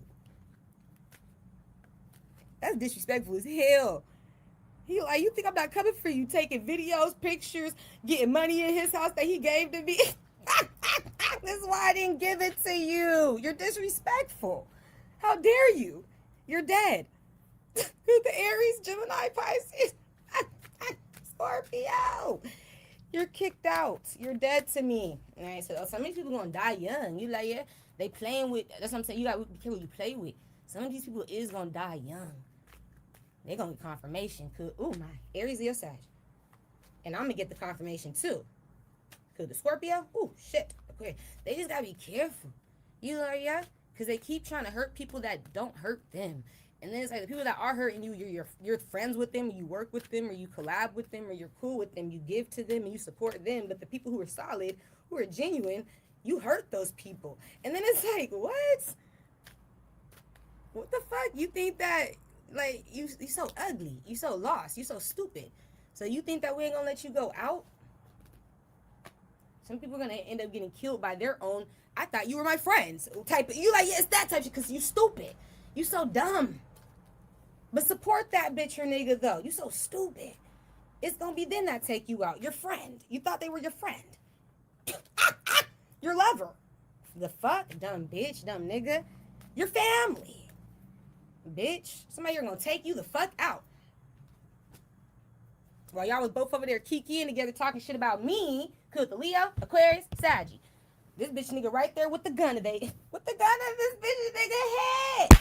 That's disrespectful as hell. He like, you think I'm not coming for you, taking videos, pictures, getting money in his house that he gave to me? This is why I didn't give it to you. You're disrespectful. How dare you? You're dead. The Aries, Gemini, Pisces, Scorpio. You're kicked out. You're dead to me. And I said, oh, some of these people gonna die young. You like, yeah, they playing with, that's what I'm saying. You gotta be careful who you play with. Some of these people is gonna die young. They gonna get confirmation. Ooh, my Aries, Leo, Sag. And I'm gonna get the confirmation too. The Scorpio, ooh, shit. Okay, they just gotta be careful. You know, yeah? Because they keep trying to hurt people that don't hurt them. And then it's like the people that are hurting you, you're friends with them, you work with them, or you collab with them, or you're cool with them, you give to them, and you support them. But the people who are solid, who are genuine, you hurt those people. And then it's like, what? What the fuck? You think that, like, you so ugly, you so lost, you so stupid. So you think that we ain't gonna let you go out? Some people are gonna end up getting killed by their own, I thought you were my friends type of, you like, yeah, it's that type of shit, because you stupid. You so dumb. But support that bitch or nigga though. You so stupid. It's gonna be them that take you out. Your friend. You thought they were your friend. Your lover. The fuck? Dumb bitch, dumb nigga. Your family. Bitch. Somebody here gonna take you the fuck out. While y'all was both over there kikiing together talking shit about me, cause the Leo, Aquarius, Saggy. This bitch nigga right there with the gun today. With the gun in this bitch nigga head.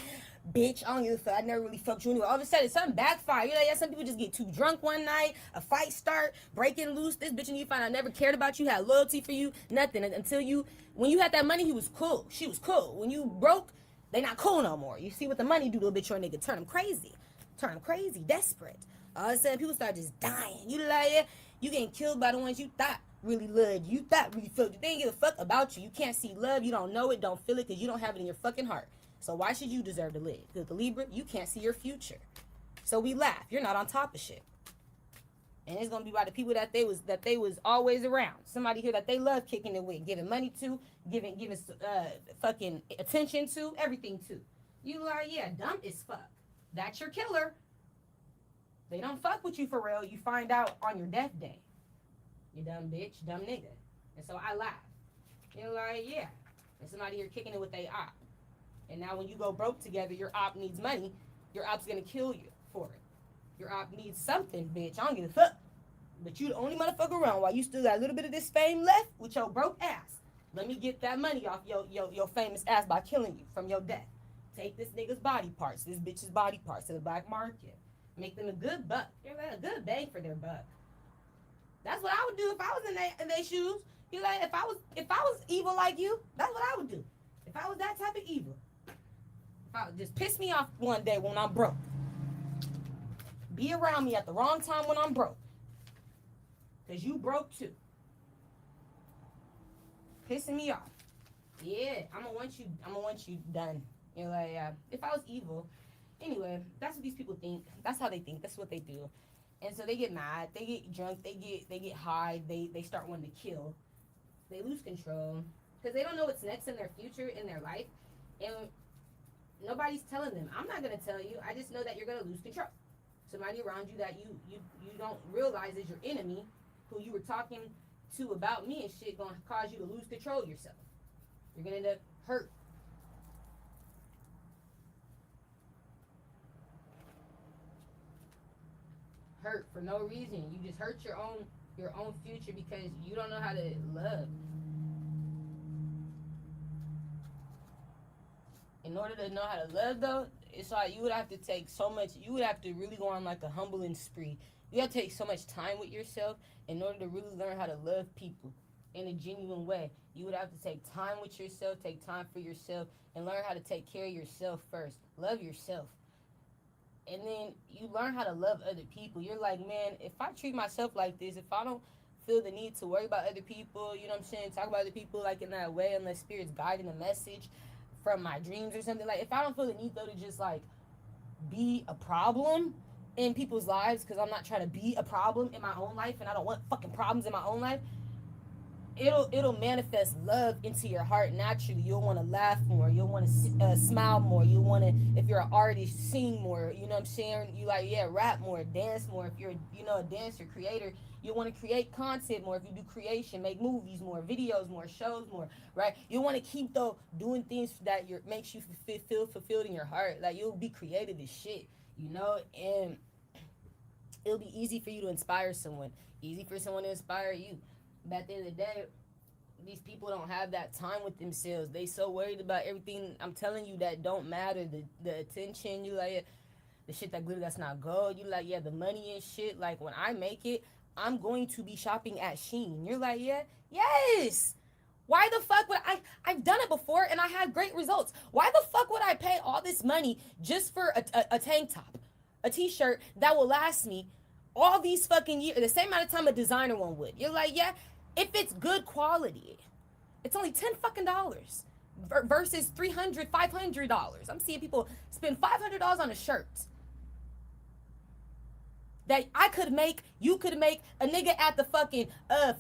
Bitch, I don't give a fuck. I never really fucked you anyway. All of a sudden, something backfire. You know, yeah, some people just get too drunk one night, a fight start, breaking loose. This bitch and you find out never cared about you, had loyalty for you, nothing. Until you, when you had that money, he was cool. She was cool. When you broke, they not cool no more. You see what the money do to a bitch or a nigga. Turn them crazy. Turn them crazy. Desperate. All of a sudden, people start just dying. You like, yeah, you getting killed by the ones you thought really loved you, thought really felt you. They ain't give a fuck about you. You can't see love. You don't know it. Don't feel it because you don't have it in your fucking heart. So why should you deserve to live? Because the Libra, you can't see your future. So we laugh. You're not on top of shit. And it's gonna be by the people that they was always around. Somebody here that they love kicking it with, giving money to, giving fucking attention to, everything to. You like, yeah, dumb as fuck. That's your killer. They don't fuck with you for real. You find out on your death day. You dumb bitch, dumb nigga. And so I laugh. You're like, yeah. And somebody here kicking it with they op. And now when you go broke together, your op needs money. Your op's gonna kill you for it. Your op needs something, bitch. I don't give a fuck. But you the only motherfucker around while you still got a little bit of this fame left with your broke ass. Let me get that money off your famous ass by killing you from your death. Take this nigga's body parts, this bitch's body parts to the black market. Make them a good buck. They're like a good bang for their buck. That's what I would do if I was in their shoes. You like if I was evil like you, that's what I would do. If I was that type of evil. If I would just piss me off one day when I'm broke. Be around me at the wrong time when I'm broke. Cause you broke too. Pissing me off. Yeah, I'm gonna want you done. You're like, if I was evil. Anyway, that's what these people think. That's how they think. That's what they do. And so they get mad, they get drunk, they get high, they start wanting to kill. They lose control. Because they don't know what's next in their future, in their life. And nobody's telling them. I'm not gonna tell you. I just know that you're gonna lose control. Somebody around you that you don't realize is your enemy, who you were talking to about me and shit, gonna cause you to lose control of yourself. You're gonna end up hurt. Hurt for no reason. You just hurt your own future because you don't know how to love. In order to know how to love, though, it's like you would have to take so much. You would have to really go on like a humbling spree. You have to take so much time with yourself in order to really learn how to love people in a genuine way. You would have to take time with yourself, take time for yourself, and learn how to take care of yourself first. Love yourself. And then you learn how to love other people. You're like, man, if I treat myself like this, if I don't feel the need to worry about other people, you know what I'm saying, talk about other people like in that way, unless Spirit's guiding a message from my dreams or something, like if I don't feel the need though to just like be a problem in people's lives, because I'm not trying to be a problem in my own life, and I don't want fucking problems in my own life, it'll manifest love into your heart naturally. You'll want to laugh more. You'll want to smile more. You'll want to, if you're an artist, sing more. You know what I'm saying? You like, yeah, rap more, dance more. If you're, a dancer, creator, you want to create content more. If you do creation, make movies more, videos more, shows more, right? You want to keep though doing things that makes you feel fulfilled in your heart. Like you'll be creative as shit, and it'll be easy for you to inspire someone. Easy for someone to inspire you. But at the end of the day, these people don't have that time with themselves. They so worried about everything, I'm telling you, that don't matter. The attention, you like, the shit that glitter that's not gold. You like, yeah, the money and shit. Like, when I make it, I'm going to be shopping at Shein. You're like, yeah? Yes! Why the fuck would I've done it before and I had great results. Why the fuck would I pay all this money just for a tank top, a t-shirt that will last me all these fucking years, the same amount of time a designer one would? You're like, yeah? If it's good quality, it's only $10 fucking versus $300, $500. I'm seeing people spend $500 on a shirt that I could make, you could make, a nigga at the fucking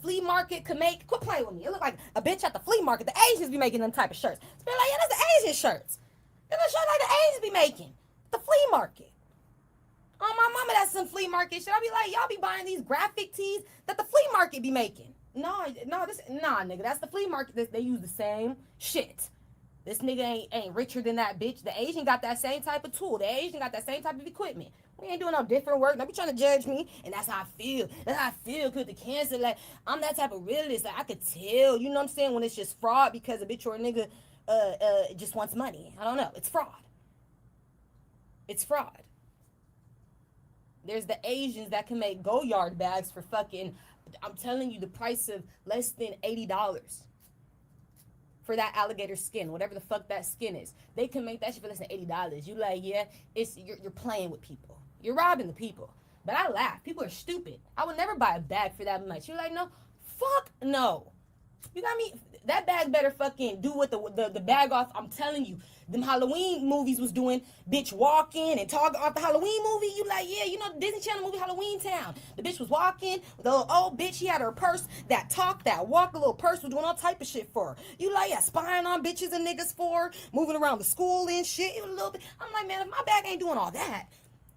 flea market could make. Quit playing with me. It look like a bitch at the flea market. The Asians be making them type of shirts. It's been like, yeah, that's the Asian shirts. That's a shirt like the Asians be making. The flea market. Oh, my mama, that's some flea market shit. I be like, y'all be buying these graphic tees that the flea market be making. Nah, nigga, that's the flea market. They use the same shit. This nigga ain't richer than that bitch. The Asian got that same type of tool. The Asian got that same type of equipment. We ain't doing no different work. Don't be trying to judge me. And that's how I feel. That's how I feel because the cancer, like, I'm that type of realist. Like, I could tell, you know what I'm saying, when it's just fraud because a bitch or a nigga just wants money. I don't know. It's fraud. It's fraud. There's the Asians that can make Goyard bags for fucking, I'm telling you, the price of less than $80 for that alligator skin, whatever the fuck that skin is. They can make that shit for less than $80. You like, yeah, you're playing with people. You're robbing the people. But I laugh. People are stupid. I would never buy a bag for that much. You're like, no, fuck no. You got me? That bag better fucking do what the bag off. I'm telling you, them Halloween movies was doing. Bitch walking and talking off the Halloween movie. You like, yeah, you know the Disney Channel movie Halloween Town. The bitch was walking. The little old bitch, she had her purse that talked, that walked. The little purse was doing all type of shit for her. You like, yeah, spying on bitches and niggas for her, moving around the school and shit. It was a little bit. I'm like, man, if my bag ain't doing all that,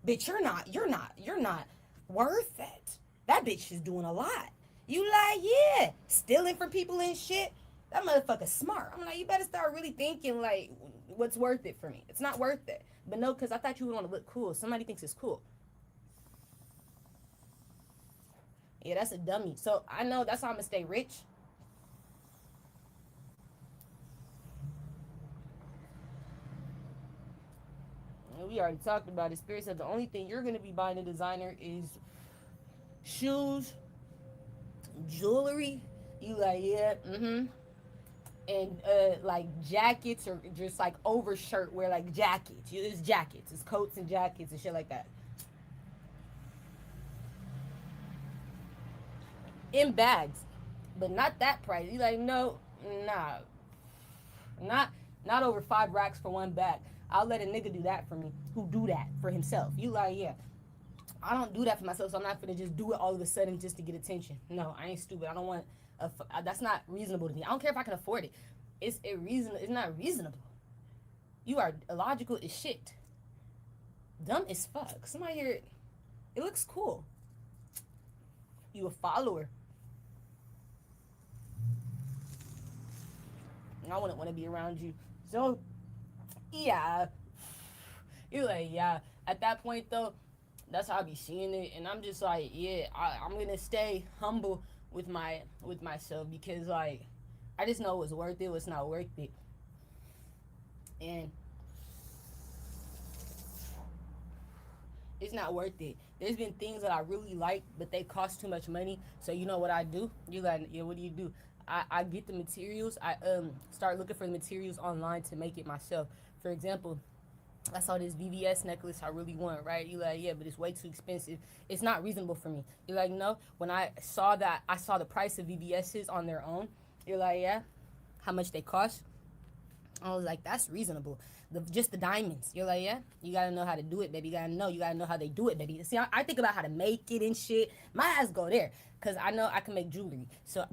bitch, you're not worth it. That bitch is doing a lot. You like, yeah, stealing from people and shit. That motherfucker's smart. I'm like, you better start really thinking, like, what's worth it for me? It's not worth it. But no, because I thought you would want to look cool. Somebody thinks it's cool. Yeah, that's a dummy. So I know that's how I'm going to stay rich. we already talked about it. Spirit said the only thing you're gonna be buying a designer is shoes, jewelry. You like, yeah, and like jackets or just like overshirt wear, like jackets. It's jackets, it's coats and jackets and shit like that. In bags, but not that price. You like, no, nah, not not over 5 racks for one bag. I'll let a nigga do that for me who do that for himself. You like, yeah, I don't do that for myself, so I'm not gonna just do it all of a sudden just to get attention. No, I ain't stupid. I don't want that's not reasonable to me. I don't care if I can afford it. It's irreasonable. It's not reasonable. You are illogical as shit. Dumb as fuck. Somebody here, it looks cool. You a follower. And I wouldn't want to be around you. So, yeah. You're like, yeah. At that point, though, that's how I be seeing it. And I'm just like, yeah, I'm going to stay humble with myself because, like, I just know what's worth it, what's not worth it. And it's not worth it. There's been things that I really like, but they cost too much money. So you know what I do? You like, yeah, what do you do? I get the materials. I start looking for the materials online to make it myself. For example, I saw this VVS necklace I really want, right? You like, yeah, but it's way too expensive. It's not reasonable for me. You're like, no. When I saw that, I saw the price of VVS's on their own. You're like, yeah, how much they cost? I was like, that's reasonable. Just the diamonds. You're like, yeah, you gotta know how to do it, baby. You gotta know how they do it, baby. See, I think about how to make it and shit. My ass go there, cause I know I can make jewelry. So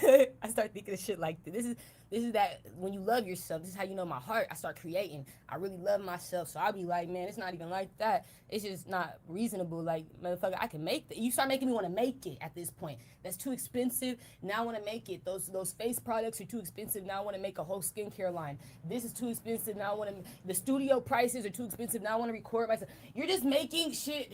I start thinking of shit like this. This is that when you love yourself, this is how you know my heart. I start creating. I really love myself. So I'll be like, man, it's not even like that. It's just not reasonable. Like, motherfucker, I can make that. You start making me want to make it at this point. That's too expensive. Now I want to make it. Those face products are too expensive. Now I want to make a whole skincare line. This is too expensive. Now I want to, the studio prices are too expensive. Now I want to record myself. You're just making shit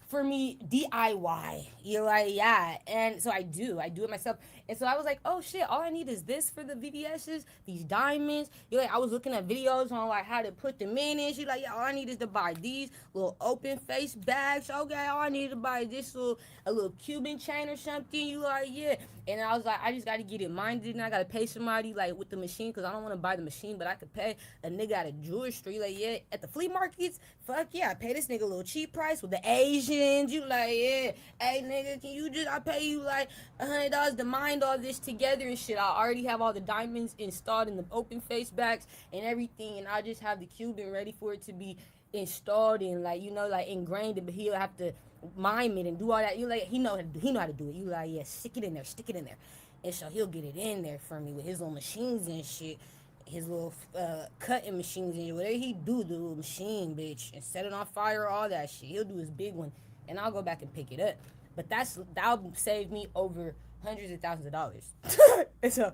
for me DIY. You're like, yeah. And so I do it myself. And so I was like, oh shit, all I need is this for the VVS's, these diamonds. You're like, I was looking at videos on like how to put them in and she's like, yeah, all I need is to buy these little open face bags. Okay, all I need to buy is this a little Cuban chain or something. You like, yeah. And I was like, I just gotta get it minded and I gotta pay somebody like with the machine because I don't want to buy the machine, but I could pay a nigga at a jewelry store. You like, yeah, at the flea markets, fuck yeah, I pay this nigga a little cheap price with the Asians. You like, yeah, hey nigga, can you just, I pay you like $100 to mind all this together and shit. I already have all the diamonds installed in the open face bags and everything, and I just have the Cuban ready for it to be installed and like, you know, like ingrained, but he'll have to mime it and do all that. You like, he know how to do it. You like, yeah, stick it in there. And so he'll get it in there for me with his little machines and shit, his little cutting machines and whatever he do, the little machine, bitch, and set it on fire, all that shit. He'll do his big one, and I'll go back and pick it up. But that'll save me over hundreds of thousands of dollars. And so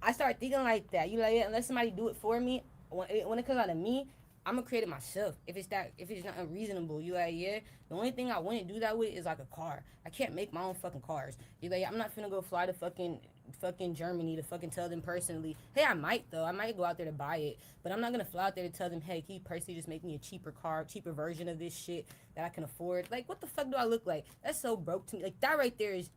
I start thinking like that. You like, yeah, unless somebody do it for me, when it comes out of me, I'm gonna create it myself. If it's not unreasonable, you like, yeah. The only thing I wouldn't do that with is like a car. I can't make my own fucking cars. You like, I'm not finna go fly to fucking Germany to fucking tell them personally. Hey, I might though. I might go out there to buy it, but I'm not gonna fly out there to tell them, hey, can you personally just make me a cheaper version of this shit that I can afford? Like, what the fuck do I look like? That's so broke to me. Like, that right there is,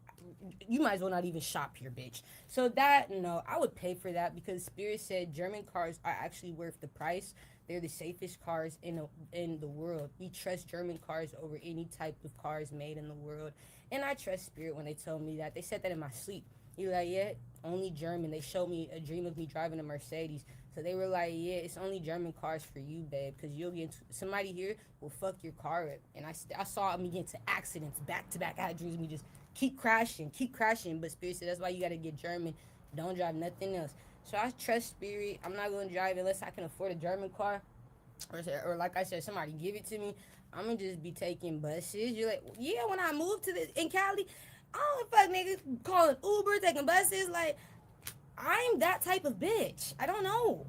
you might as well not even shop here, bitch. So that, no, I would pay for that because Spirit said German cars are actually worth the price. They're the safest cars in the world. We trust German cars over any type of cars made in the world. And I trust Spirit when they told me that. They said that in my sleep. You like, yeah, only German. They showed me a dream of me driving a Mercedes. So they were like, yeah, it's only German cars for you, babe, because you'll get into, somebody here will fuck your car up. And I saw me get into accidents back to back. I had dreams of me just keep crashing. But Spirit said that's why you got to get German. Don't drive nothing else. So I trust Spirit. I'm not going to drive unless I can afford a German car. Or like I said, somebody give it to me. I'm going to just be taking buses. You're like, yeah, when I moved in Cali, I don't fuck niggas calling Uber, taking buses. Like, I'm that type of bitch. I don't know.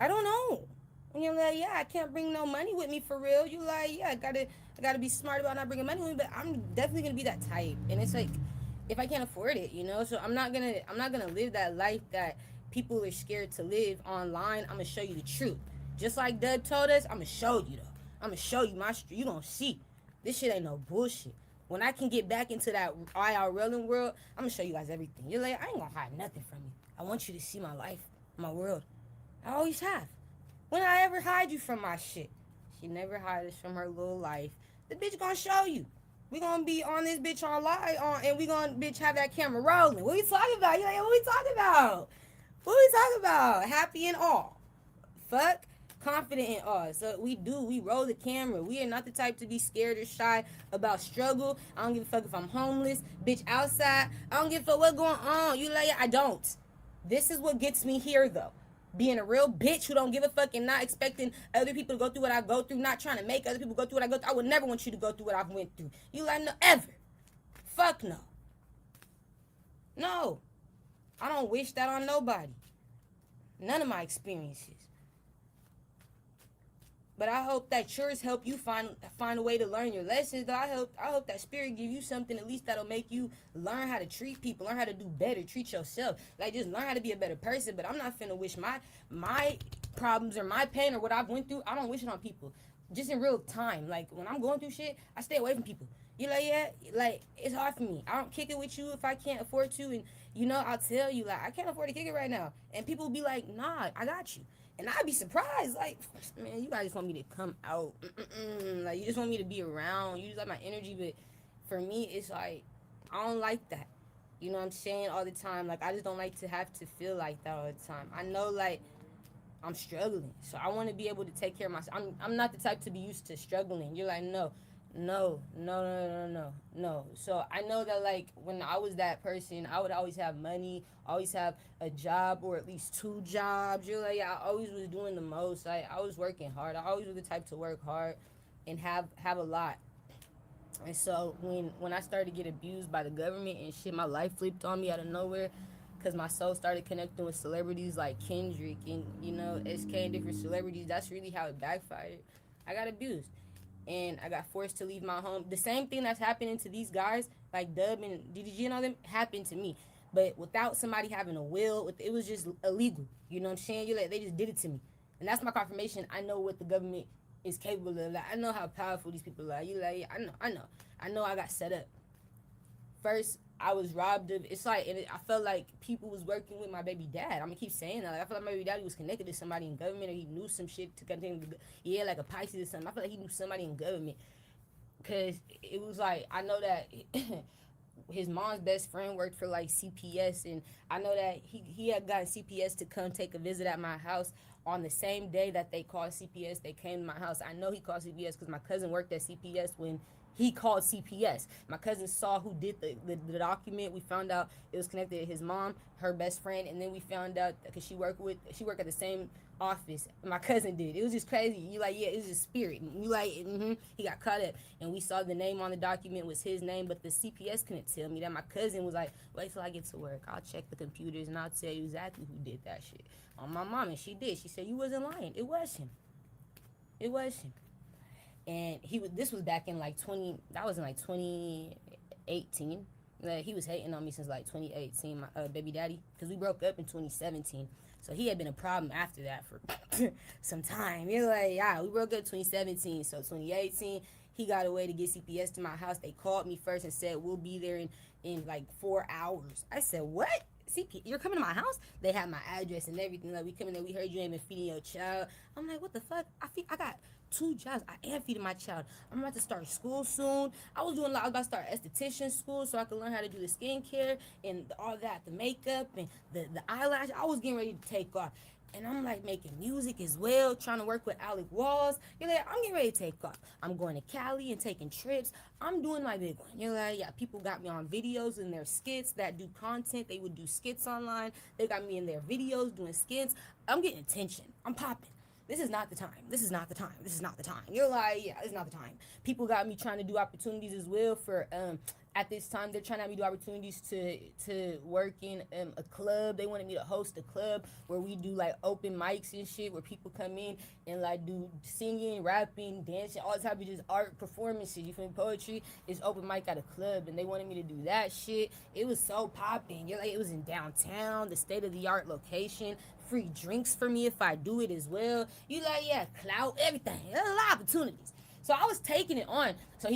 And you're like, yeah, I can't bring no money with me for real. You like, yeah, I gotta be smart about not bringing money with me, but I'm definitely gonna be that type. And it's like, if I can't afford it, you know, so I'm not gonna live that life that people are scared to live online. I'm gonna show you the truth. Just like Dub told us, I'm going to show you, though. I'm going to show you my street. You going to see. This shit ain't no bullshit. When I can get back into that IRL world, I'm going to show you guys everything. You're like, I ain't going to hide nothing from you. I want you to see my life, my world. I always have. When I ever hide you from my shit? She never hide us from her little life. The bitch gonna show you. We gonna be on this bitch on live and we gonna bitch have that camera rolling. What we talking about? You like, what we talking about? What we talking about? Happy and all. Fuck. Confident in all. So we roll the camera. We are not the type to be scared or shy about struggle. I don't give a fuck if I'm homeless, bitch outside. I don't give a fuck what going on. You like, I don't. This is what gets me here though. Being a real bitch who don't give a fuck and not expecting other people to go through what I go through, not trying to make other people go through what I go through. I would never want you to go through what I've went through. You like, no, ever. Fuck no. No. I don't wish that on nobody. None of my experiences. But I hope that yours help you find a way to learn your lessons. I hope that spirit give you something at least that'll make you learn how to treat people, learn how to do better, treat yourself. Like just learn how to be a better person. But I'm not finna wish my problems or my pain or what I've went through. I don't wish it on people. Just in real time. Like when I'm going through shit, I stay away from people. You like, yeah, like it's hard for me. I don't kick it with you if I can't afford to, and you know I'll tell you like I can't afford to kick it right now, and people will be like, nah, I got you. And I'd be surprised, like, man, you guys just want me to come out. Like, you just want me to be around. You just like my energy, but for me, it's like, I don't like that. You know what I'm saying? All the time. Like, I just don't like to have to feel like that all the time. I know, like, I'm struggling. So I want to be able to take care of myself. I'm not the type to be used to struggling. You're like, no. So I know that like when I was that person, I would always have money, always have a job or at least 2 jobs. You're like, I always was doing the most. I was working hard. I always was the type to work hard and have a lot. And so when I started to get abused by the government and shit, my life flipped on me out of nowhere. Because my soul started connecting with celebrities like Kendrick and, you know, SK and different celebrities. That's really how it backfired. I got abused. And I got forced to leave my home. The same thing that's happening to these guys, like Dub and DDG and all them, happened to me. But without somebody having a will, it was just illegal. You know what I'm saying? You're like, they just did it to me. And that's my confirmation. I know what the government is capable of. Like, I know how powerful these people are. You like, yeah, I know I got set up. First, I was robbed of, it's like, and I felt like people was working with my baby dad. I'm gonna keep saying that. Like, I felt like my baby daddy was connected to somebody in government, or he knew some shit to continue to, yeah, like a Pisces or something. I felt like he knew somebody in government. Cause it was like, I know that his mom's best friend worked for like CPS, and I know that he had gotten CPS to come take a visit at my house on the same day that they called CPS. They came to my house. I know he called CPS because my cousin worked at CPS when he called CPS. My cousin saw who did the document. We found out it was connected to his mom, her best friend, and then we found out because she worked at the same office my cousin did. It was just crazy. You like, yeah, it was just spirit. You like, he got caught up, and we saw the name on the document was his name, but the CPS couldn't tell me that. My cousin was like, wait till I get to work. I'll check the computers and I'll tell you exactly who did that shit. On my mom, and she did. She said you wasn't lying. It was him. It was him. And this was back in like 2018. Like, he was hating on me since like 2018, my baby daddy, because we broke up in 2017. So he had been a problem after that for some time. You're like, yeah, we broke up in 2017. So 2018, he got a way to get CPS to my house. They called me first and said, we'll be there in like 4 hours. I said, what? CP, you're coming to my house? They had my address and everything. Like, we come in there, we heard you ain't been feeding your child. I'm like, what the fuck? I got 2 jobs. I am feeding my child. I'm about to start school soon. I was about to start esthetician school so I could learn how to do the skincare and all that, the makeup and the eyelash. I was getting ready to take off. And I'm like making music as well, trying to work with Alec Walls. You're like, I'm getting ready to take off. I'm going to Cali and taking trips. I'm doing my big one. You're like, yeah, people got me on videos and their skits that do content. They would do skits online. They got me in their videos doing skits. I'm getting attention. I'm popping. This is not the time. This is not the time. This is not the time. You're like, yeah, it's not the time. People got me trying to do opportunities as well for At this time, they're trying to have me do opportunities to work in a club. They wanted me to host a club where we do like open mics and shit, where people come in and like do singing, rapping, dancing, all type of just art performances. You feel me? Poetry is open mic at a club, and they wanted me to do that shit. It was so popping. You're like, it was in downtown, the state of the art location. Free drinks for me if I do it as well. You like, yeah, clout, everything. There's a lot of opportunities. So I was taking it on. So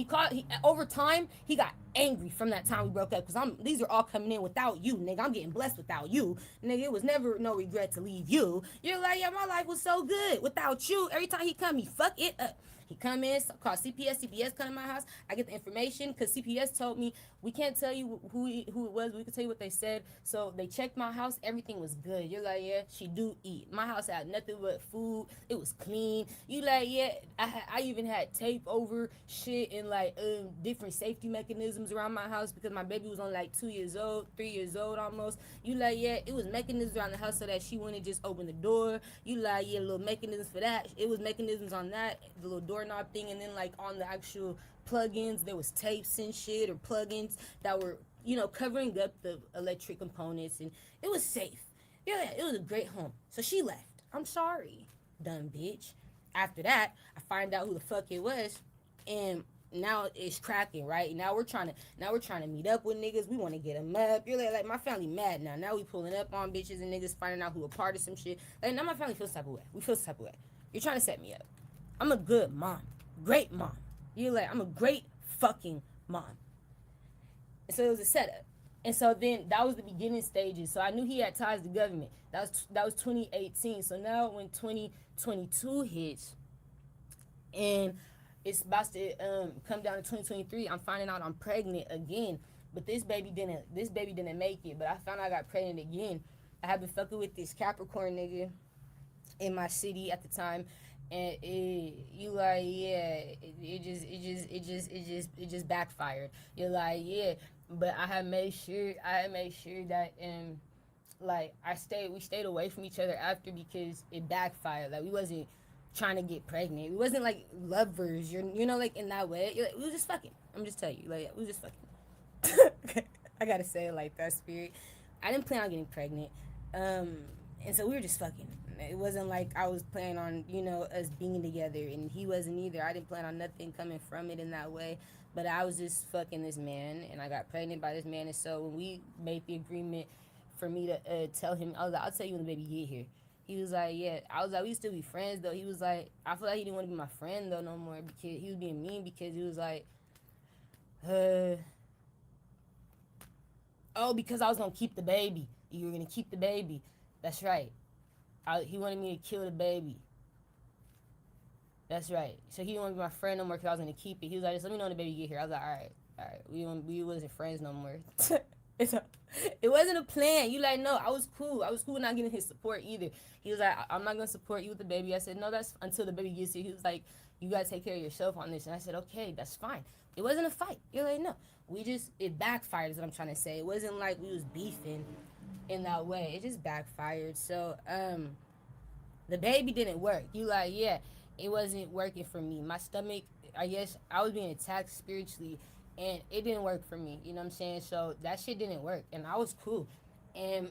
over time, he got angry from that time we broke up, because these are all coming in without you, nigga. I'm getting blessed without you. Nigga, it was never no regret to leave you. You're like, yeah, my life was so good without you. Every time he come, he fuck it up. He come in, call CPS come to my house. I get the information because CPS told me we can't tell you who it was, but we can tell you what they said. So they checked my house. Everything was good. You're like, yeah, she do eat. My house had nothing but food. It was clean. You like, yeah, I even had tape over shit and like different safety mechanisms around my house because my baby was only like 2 years old, 3 years old almost. You like, yeah, it was mechanisms around the house so that she wouldn't just open the door. You like, yeah, little mechanisms for that. It was mechanisms on that, the little doorknob thing, and then like on the actual plugins there was tapes and shit, or plugins that were, covering up the electric components, and it was safe. Yeah, it was a great home. So she left. I'm sorry, dumb bitch. After that, I find out who the fuck it was, and now it's cracking, right? Now we're trying to meet up with niggas. We want to get them up. You're like my family mad now. Now we pulling up on bitches and niggas, finding out who a part of some shit. Like, now my family feels type of way. We feel type of way. You're trying to set me up. I'm a good mom. Great mom. You're like, I'm a great fucking mom. And so it was a setup. And so then that was the beginning stages. So I knew he had ties to government. That was 2018. So now when 2022 hits and it's about to come down to 2023, I'm finding out I'm pregnant again. But this baby didn't make it. But I found out I got pregnant again. I had been fucking with this Capricorn nigga in my city at the time, and it just backfired. You're like, yeah, but I had made sure that we stayed away from each other after, because it backfired. Like, we wasn't trying to get pregnant. We wasn't like lovers. Like in that way. Like, we was just fucking. I'm just telling you, like, we was just fucking. I gotta say it like that, Spirit. I didn't plan on getting pregnant. And so we were just fucking. It wasn't like I was planning on, us being together, and he wasn't either. I didn't plan on nothing coming from it in that way. But I was just fucking this man, and I got pregnant by this man. And so when we made the agreement for me to tell him, I was like, I'll tell you when the baby get here. He was like, yeah. I was like, we still be friends, though. He was like, I feel like he didn't want to be my friend, though, no more, because he was being mean, because he was like, because I was going to keep the baby. You were going to keep the baby. That's right. He wanted me to kill the baby. That's right. So he didn't want to be my friend no more because I was going to keep it. He was like, just let me know when the baby get here. I was like, all right. We wasn't friends no more. It wasn't a plan. You like, no, I was cool. I was cool not getting his support either. He was like, I'm not going to support you with the baby. I said, no, that's until the baby gets here. He was like, you got to take care of yourself on this. And I said, okay, that's fine. It wasn't a fight. You're like, no. It backfired is what I'm trying to say. It wasn't like we was beefing in that way. It just backfired. So, the baby didn't work. You like, yeah, it wasn't working for me. My stomach, I guess I was being attacked spiritually, and it didn't work for me. You know what I'm saying? So that shit didn't work, and I was cool. And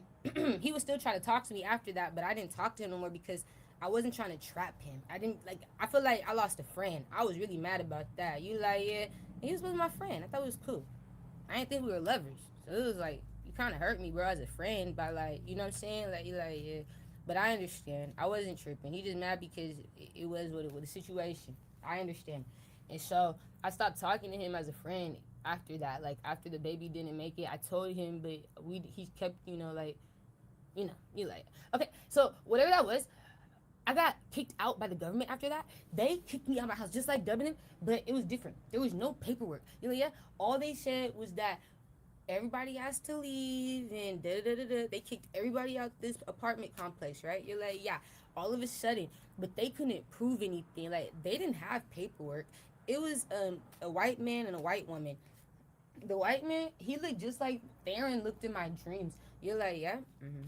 he was still trying to talk to me after that, but I didn't talk to him no more because I wasn't trying to trap him. I feel like I lost a friend. I was really mad about that. You like, yeah, he was with my friend. I thought it was cool. I didn't think we were lovers. So it was like, you kind of hurt me, bro, as a friend, by like, you know what I'm saying? Like, you like, yeah. But I understand. I wasn't tripping. He just mad because it was what it was, the situation. I understand. And so I stopped talking to him as a friend after that. Like, after the baby didn't make it, I told him, but he kept, you like, okay. So whatever that was, I got kicked out by the government after that. They kicked me out of my house, just like Dublin, but it was different. There was no paperwork. Yeah. All they said was that everybody has to leave, and da-da-da-da-da. They kicked everybody out this apartment complex, right? You're like, yeah, all of a sudden. But they couldn't prove anything. Like, they didn't have paperwork. It was a white man and a white woman. The white man, he looked just like Theron looked in my dreams. You're like, yeah? Mm-hmm.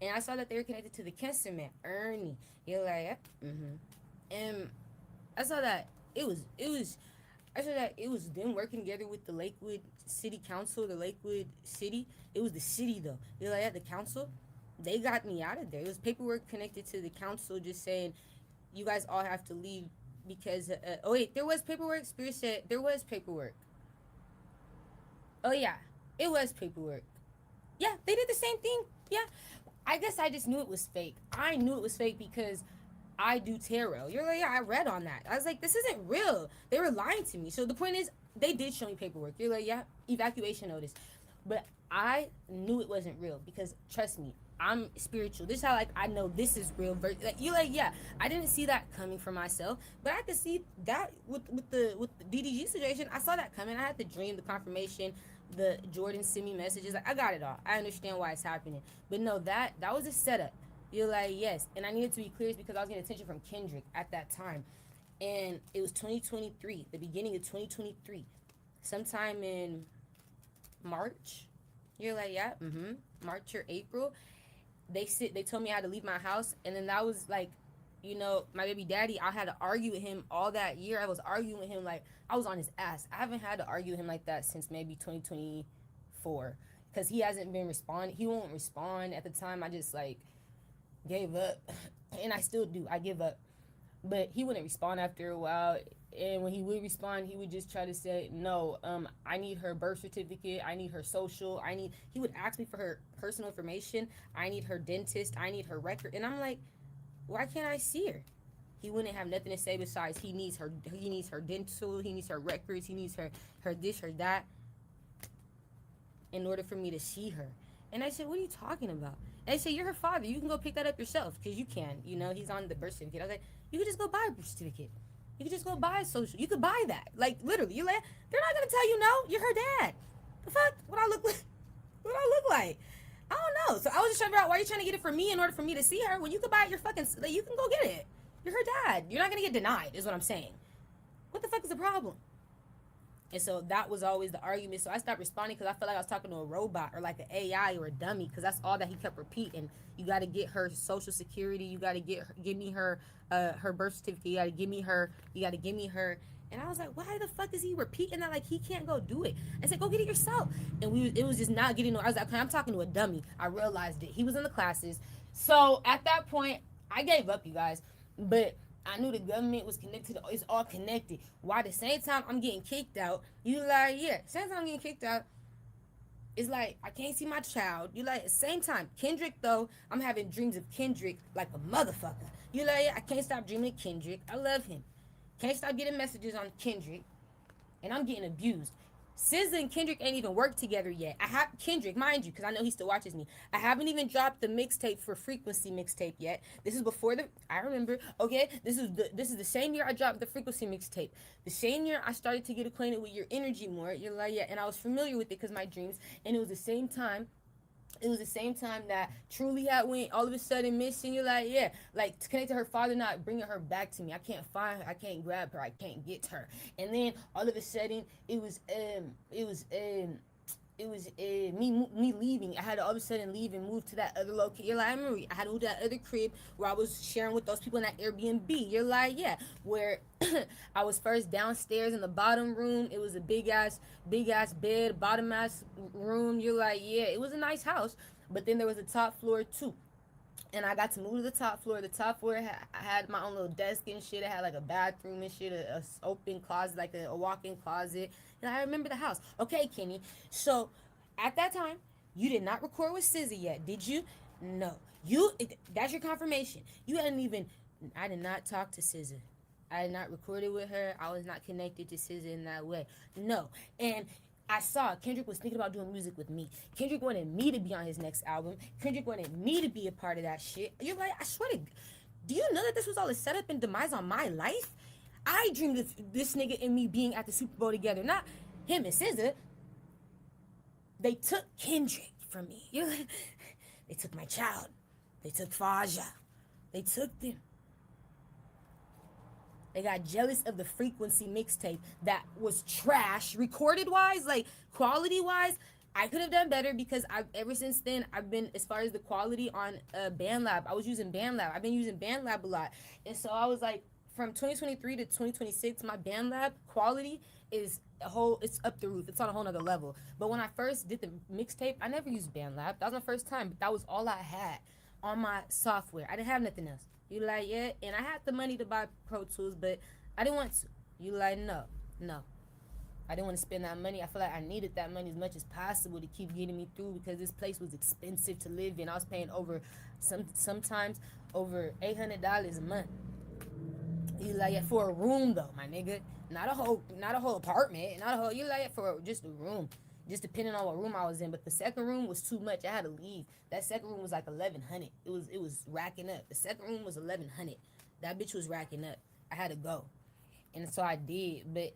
And I saw that they were connected to the cancer man, Ernie. You're like, yeah? Mm-hmm. And I saw that it was I said that it was them working together with the Lakewood City Council, the Lakewood City. It was the city though. They're like at the council. They got me out of there. It was paperwork connected to the council just saying you guys all have to leave because oh wait, there was paperwork. Spirit said there was paperwork. Oh yeah, it was paperwork. Yeah, they did the same thing. Yeah, I guess I just knew it was fake. I knew it was fake because I do tarot. You're like, yeah, I read on that. I was like, this isn't real. They were lying to me. So the point is, they did show me paperwork. You're like, yeah, evacuation notice. But I knew it wasn't real because trust me, I'm spiritual. This is how like I know this is real. Like you're like, yeah, I didn't see that coming for myself, but I could see that with the DDG situation. I saw that coming. I had the dream, the confirmation, the Jordan send me messages. Like, I got it all. I understand why it's happening. But no, that was a setup. You're like, yes. And I needed to be clear because I was getting attention from Kendrick at that time. And it was 2023, the beginning of 2023. Sometime in March. You're like, yeah, March or April. They told me I had to leave my house. And then that was like, my baby daddy, I had to argue with him all that year. I was arguing with him like I was on his ass. I haven't had to argue with him like that since maybe 2024. Because he hasn't been responding. He won't respond. At the time, I just like gave up. And I still do. I give up. But he wouldn't respond after a while. And when he would respond, he would just try to say, no, I need her birth certificate. I need her social. He would ask me for her personal information. I need her dentist. I need her record. And I'm like, why can't I see her? He wouldn't have nothing to say besides he needs her dental, he needs her records, he needs her this, her that in order for me to see her. And I said, what are you talking about? And they said, you're her father. You can go pick that up yourself because you can. He's on the birth certificate. I was like, you could just go buy a birth certificate. You could just go buy a social. You could buy that. Like, literally. You're like, they're not going to tell you no. You're her dad. The fuck? What I look like? What I look like? I don't know. So I was just trying to figure out why you're trying to get it from me in order for me to see her when you could buy it your fucking, like, you can go get it. You're her dad. You're not going to get denied is what I'm saying. What the fuck is the problem? And so that was always the argument. So I stopped responding because I felt like I was talking to a robot or like an AI or a dummy because that's all that he kept repeating. You got to get her social security. You got to give me her birth certificate. You got to give me her. You got to give me her. And I was like, why the fuck is he repeating that? Like, he can't go do it. I said, go get it yourself. And it was just not getting. I was like, okay, I'm talking to a dummy. I realized it. He was in the classes. So at that point, I gave up, you guys. But I knew the government was connected. It's all connected. Why the same time I'm getting kicked out, you like, yeah, same time I'm getting kicked out, it's like, I can't see my child. You like, at the same time, Kendrick, though, I'm having dreams of Kendrick like a motherfucker. You like, yeah, I can't stop dreaming of Kendrick. I love him. Can't stop getting messages on Kendrick. And I'm getting abused. SZA and Kendrick ain't even worked together yet. I have Kendrick, mind you, because I know he still watches me. I haven't even dropped the mixtape for Frequency mixtape yet. This is before I remember. Okay, this is the same year I dropped the Frequency mixtape. The same year I started to get acquainted with your energy more. You're like, yeah, and I was familiar with it because my dreams. And it was the same time. It was the same time that Truly had went all of a sudden missing. You're like, yeah, like to connect to her father, not bringing her back to me. I can't find her. I can't grab her. I can't get her. And then all of a sudden, it was me leaving. I had to all of a sudden leave and move to that other location. You're like, I remember I had to move to that other crib where I was sharing with those people in that Airbnb. You're like, yeah, where I was first downstairs in the bottom room. It was a big ass bed, bottom ass room. You're like, yeah, it was a nice house. But then there was a top floor too. And I got to move to the top floor. The top floor I had my own little desk and shit. It had like a bathroom and shit, a open closet, like a walk-in closet. And I remember the house. Okay, Kenny. So at that time, you did not record with SZA yet, did you? No. That's your confirmation. You hadn't even. I did not talk to SZA. I did not record it with her. I was not connected to SZA in that way. No. And I saw Kendrick was thinking about doing music with me. Kendrick wanted me to be on his next album. Kendrick wanted me to be a part of that shit. You're like, I swear to, do you know that this was all a setup and demise on my life? I dreamed of this nigga and me being at the Super Bowl together, not him and SZA. They took Kendrick from me. You're like, they took my child. They took Faja. They took them. They got jealous of the Frequency mixtape that was trash, recorded-wise, like quality-wise. I could have done better because ever since then, I've been, as far as the quality on BandLab, I was using BandLab. I've been using BandLab a lot. And so I was like, from 2023 to 2026, my BandLab quality is it's up the roof. It's on a whole nother level. But when I first did the mixtape, I never used BandLab. That was my first time, but that was all I had on my software. I didn't have nothing else. You like, yeah, and I had the money to buy Pro Tools, but I didn't want to. You like, no. I didn't want to spend that money. I feel like I needed that money as much as possible to keep getting me through, because this place was expensive to live in. I was paying over sometimes over $800 a month. You like it for a room though, my nigga. Not a whole apartment. Not a whole. You like it for just a room. Just depending on what room I was in. But the second room was too much. I had to leave. That second room was like 1,100. It was racking up. The second room was 1,100. That bitch was racking up. I had to go, and so I did. But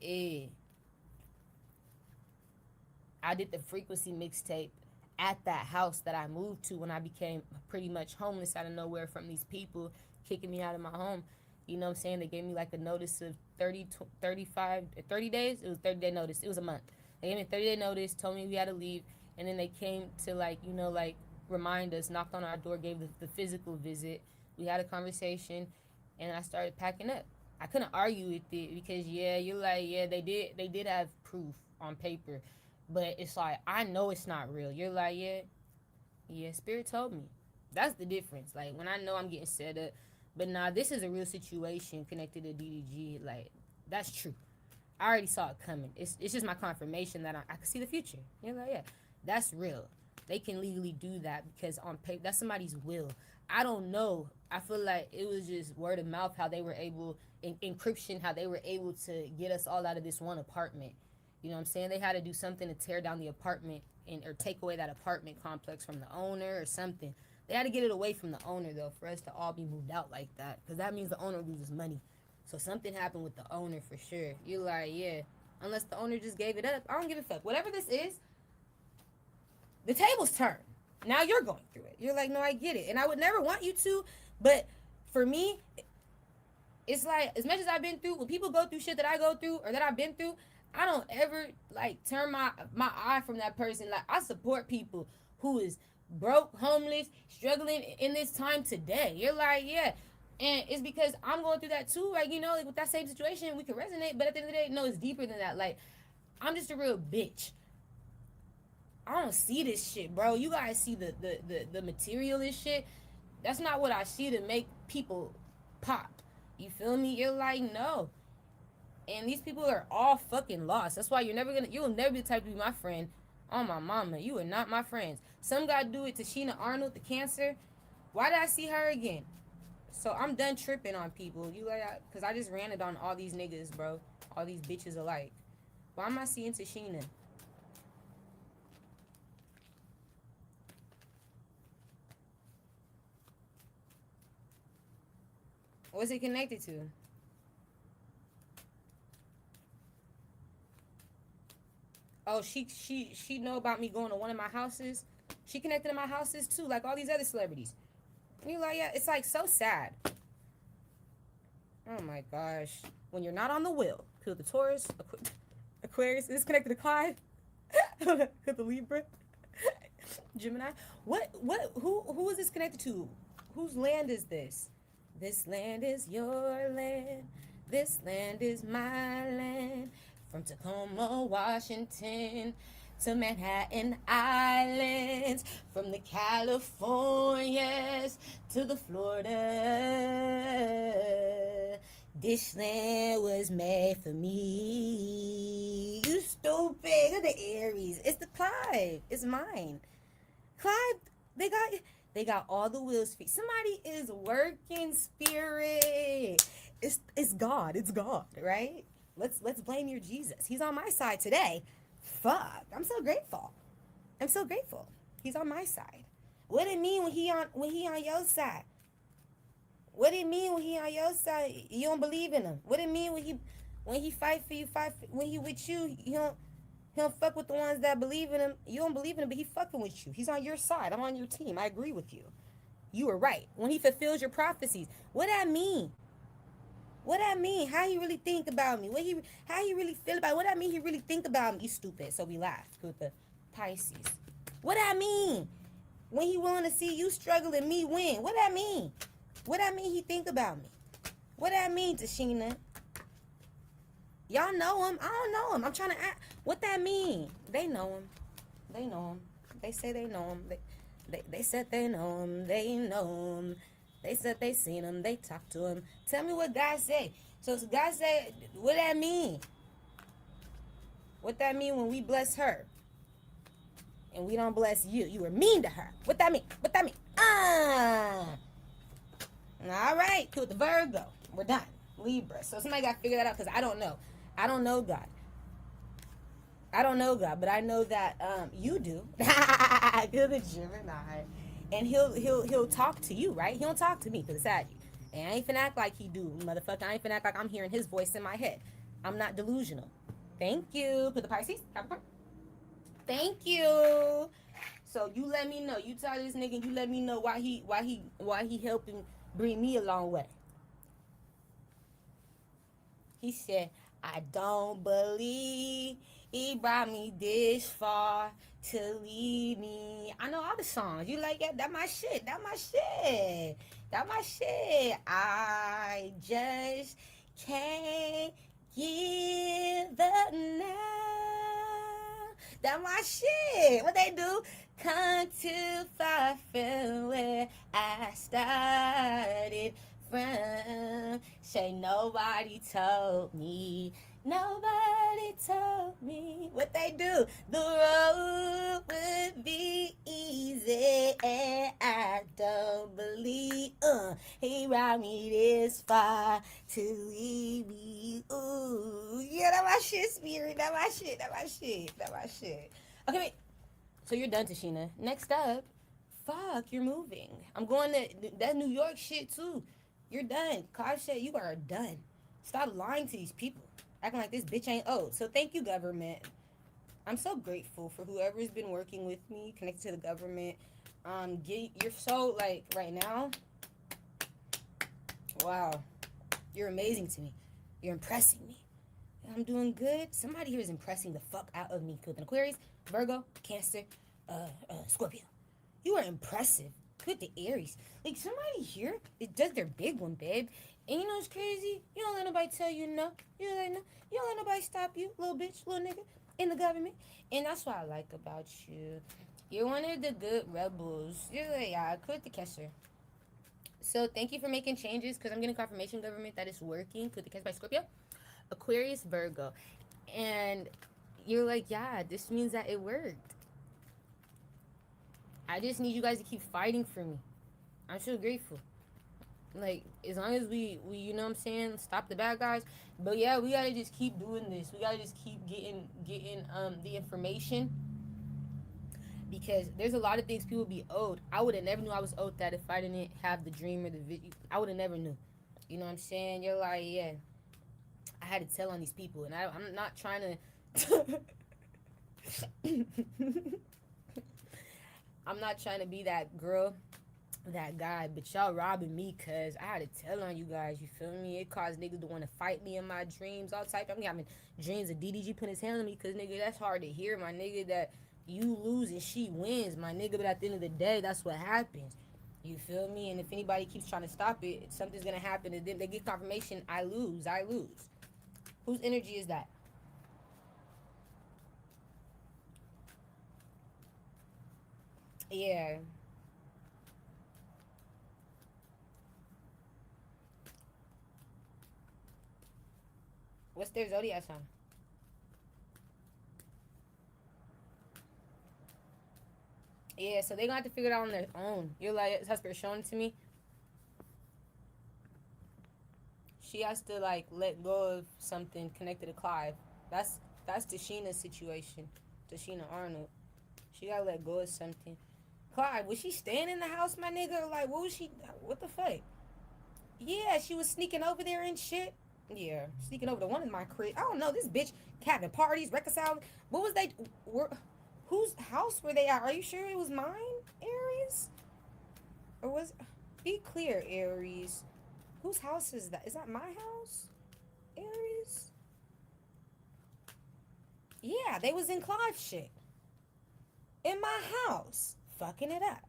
I did the frequency mixtape at that house that I moved to when I became pretty much homeless out of nowhere from these people kicking me out of my home. You know what I'm saying? They gave me like a notice of 30 days. It was 30-day notice. It was a month. They gave me a 30-day notice, told me we had to leave, and then they came to like, you know, like remind us, knocked on our door, gave the physical visit. We had a conversation, and I started packing up. I couldn't argue with it because, yeah, you're like, yeah, they did have proof on paper. But it's like, I know it's not real. You're like, yeah, Spirit told me. That's the difference. Like, when I know I'm getting set up, but nah, this is a real situation connected to DDG. Like, that's true. I already saw it coming. It's just my confirmation that I can see the future. You're like, yeah, that's real. They can legally do that because on paper, that's somebody's will. I don't know. I feel like it was just word of mouth how they were able, encryption, how they were able to get us all out of this one apartment. You know what I'm saying? They had to do something to tear down the apartment or take away that apartment complex from the owner or something. They had to get it away from the owner, though, for us to all be moved out like that. Because that means the owner loses money. So something happened with the owner for sure. You're like, yeah. Unless the owner just gave it up. I don't give a fuck. Whatever this is, the table's turned. Now you're going through it. You're like, no, I get it. And I would never want you to. But for me, it's like, as much as I've been through, when people go through shit that I go through or that I've been through, I don't ever like turn my eye from that person. Like, I support people who is broke, homeless, struggling in this time today. You're like, yeah. And it's because I'm going through that too. Like, you know, like with that same situation, we can resonate. But at the end of the day, no, it's deeper than that. Like, I'm just a real bitch. I don't see this shit, bro. You guys see the materialist shit. That's not what I see to make people pop. You feel me? You're like, no. And these people are all fucking lost. That's why you'll never be the type to be my friend. Oh, my mama. You are not my friends. Some guy do it to Sheena Arnold, the cancer. Why did I see her again? So I'm done tripping on people. You like, because I just ranted on all these niggas, bro. All these bitches alike. Why am I seeing Tashina? What's it connected to? Oh, she know about me going to one of my houses. She connected to my houses too, like all these other celebrities. And you like, yeah, it's like so sad. Oh my gosh. When you're not on the wheel. Because the Taurus, Aquarius, is this connected to Clyde? The Libra? Gemini? Who is this connected to? Whose land is this? This land is your land. This land is my land. From Tacoma, Washington to Manhattan Islands, from the Californias to the Florida. This land was made for me. You stupid. Look at the Aries. It's the Clyde. It's mine. Clyde, they got all the wheels feet. Somebody is working, Spirit. It's God. It's God, right? Let's blame your Jesus. He's on my side today. Fuck. I'm so grateful. He's on my side. What it mean when he on your side? What it mean when he on your side? You don't believe in him. What it mean when he fight for you, when he with you, he don't fuck with the ones that believe in him. You don't believe in him, but he fucking with you. He's on your side. I'm on your team. I agree with you. You were right. When he fulfills your prophecies. What that mean? What that mean? How he really think about me? How he really feel about me? What that mean he really think about me? You stupid. So we laugh with the Pisces. What that mean? When he willing to see you struggle and me win. What that mean? What that mean he think about me? What that mean, Tashina? Y'all know him. I don't know him. I'm trying to ask. What that mean? They know him. They know him. They say they know him. They said they know him. They know him. They said they seen him. They talked to him. Tell me what God say. So God say, what that mean? What that mean when we bless her and we don't bless you? You were mean to her. What that mean? What that mean? All right. Cool. The Virgo. We're done. Libra. So somebody got to figure that out because I don't know. I don't know God. I don't know God, but I know that you do. You're the Gemini, and he'll talk to you, right? He don't talk to me because it's at you. And I ain't finna act like he do, motherfucker. I ain't finna act like I'm hearing his voice in my head. I'm not delusional. Thank you. Put the Pisces. Capricorn. Thank you. So you let me know. You tell this nigga. You let me know why he helping bring me a long way. He said, I don't believe he brought me this far to leave me. I know all the songs. You like that? That my shit. That my shit. That my shit. I just can't give up now. That my shit. What they do? Come too far from where I started from. Say nobody told me. Nobody told me what they do. The road would be easy, and I don't believe he brought me this far to leave me. Ooh, yeah, that my shit, Spirit. That my shit. That my shit. That my shit. Okay, wait. So you're done, Tashina. Next up, fuck, you're moving. I'm going to that New York shit too. You're done. Clive said you are done. Stop lying to these people. Acting like this bitch ain't old. So thank you, government. I'm so grateful for whoever's been working with me, connected to the government. You're so, like, right now, wow. You're amazing to me. You're impressing me. I'm doing good. Somebody here is impressing the fuck out of me. With an Aquarius, Virgo, Cancer, Scorpio. You are impressive. Good to Aries. Like, somebody here, it does their big one, babe. And you know what's crazy? You don't let nobody tell you no. You don't let nobody stop you, little bitch, little nigga, in the government. And that's what I like about you. You're one of the good rebels. You're like, yeah, quit the Kesher. So thank you for making changes, because I'm getting confirmation, government, that it's working. Quit the Kesher by Scorpio. Aquarius, Virgo. And you're like, yeah, this means that it worked. I just need you guys to keep fighting for me. I'm so grateful. Like, as long as we you know what I'm saying, stop the bad guys. But yeah, we gotta just keep doing this. We gotta just keep getting the information, because there's a lot of things people be owed. I would have never knew I was owed that if I didn't have the dream or the video. I would have never knew. You know what I'm saying? You're like, yeah, I had to tell on these people, and I'm not trying to. I'm not trying to be that girl, that guy, but y'all robbing me, because I had to tell on you guys, you feel me? It caused niggas to want to fight me in my dreams, all type. I'm having dreams of DDG putting his hand on me, because, nigga, that's hard to hear, my nigga, that you lose and she wins, my nigga, but at the end of the day, that's what happens. You feel me? And if anybody keeps trying to stop it, something's going to happen, and then they get confirmation, I lose. Whose energy is that? Yeah. What's their zodiac sign? Yeah, so they're gonna have to figure it out on their own. You're like, it's how Spirit showing it to me. She has to, like, let go of something connected to Clive. That's Tashina's situation. Tashina Arnold. She gotta let go of something. Clive, was she staying in the house, my nigga? Like, what was she? What the fuck? Yeah, she was sneaking over there and shit. Yeah, sneaking over to one of my crib. I don't know, this bitch having parties, reconciling. What was they? Whose house were they at? Are you sure it was mine, Aries? Or was? Be clear, Aries. Whose house is that? Is that my house, Aries? Yeah, they was in Clive shit. In my house. Fucking it up.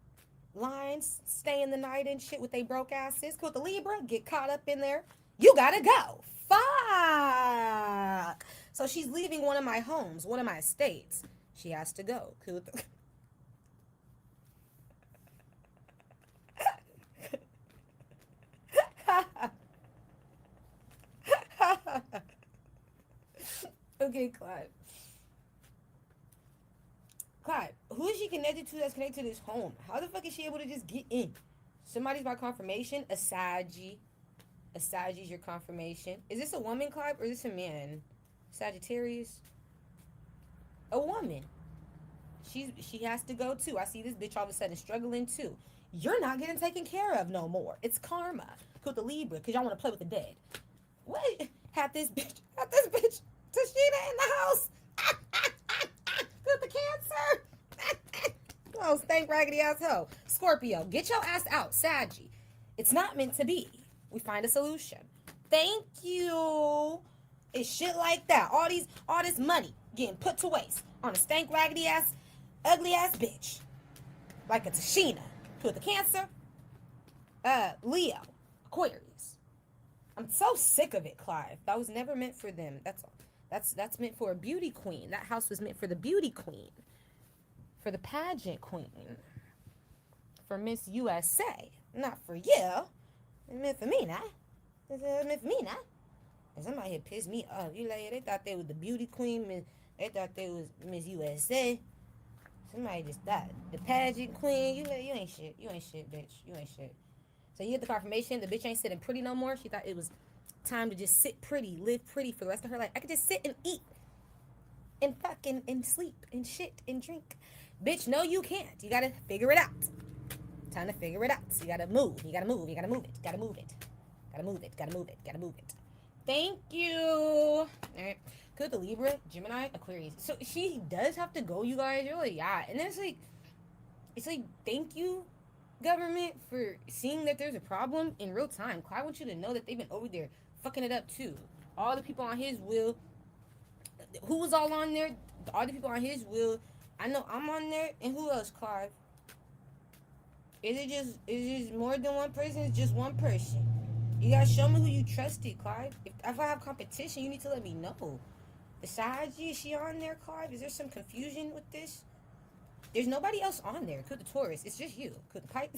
Lines, staying the night and shit with they broke asses. Could the Libra get caught up in there? You gotta go. Fuck. So she's leaving one of my homes, one of my estates. She has to go. Okay, Clyde. Clyde, who is she connected to that's connected to this home? How the fuck is she able to just get in? Somebody's by confirmation. Asagi. Asagi's your confirmation. Is this a woman, Clyde, or is this a man? Sagittarius. A woman. She has to go too. I see this bitch all of a sudden struggling too. You're not getting taken care of no more. It's karma. With the Libra, because y'all want to play with the dead. What? Have this bitch Tashina in the house. With the Cancer. Oh, stank raggedy asshole. Scorpio, get your ass out. Saggy. It's not meant to be. We find a solution. Thank you. It's shit like that. All this money getting put to waste on a stank raggedy ass, ugly ass bitch. Like a Tashina. With the Cancer. Leo. Aquarius. I'm so sick of it, Clive. That was never meant for them. That's all. That's meant for a beauty queen. That house was meant for the beauty queen. For the pageant queen. For Miss USA. Not for you. It's meant for me now. It's meant for me now. And somebody had pissed me off. You like, they thought they was the beauty queen. They thought they was Miss USA. Somebody just thought the pageant queen. You ain't shit. You ain't shit, bitch. You ain't shit. So you get the confirmation. The bitch ain't sitting pretty no more. She thought it was time to just sit pretty, live pretty for the rest of her life. I could just sit and eat and fucking and sleep and shit and drink. Bitch, no, you can't. You gotta figure it out. Time to figure it out. So you gotta move. You gotta move. You gotta move it. Gotta move it. Gotta move it. Gotta move it. Gotta move it. Thank you. All right. Could the Libra, Gemini, Aquarius. So she does have to go, you guys. You're like, yeah. And then it's like, thank you, government, for seeing that there's a problem in real time. I want you to know that they've been over there fucking it up too. All the people on his will. Who was all on there? All the people on his will. I know I'm on there. And who else, Clive? Is it just more than one person? It's just one person. You gotta show me who you trusted, Clive. If I have competition, you need to let me know. Besides you, is she on there, Clive? Is there some confusion with this? There's nobody else on there. Could the Taurus? It's just you. Could the Pipe?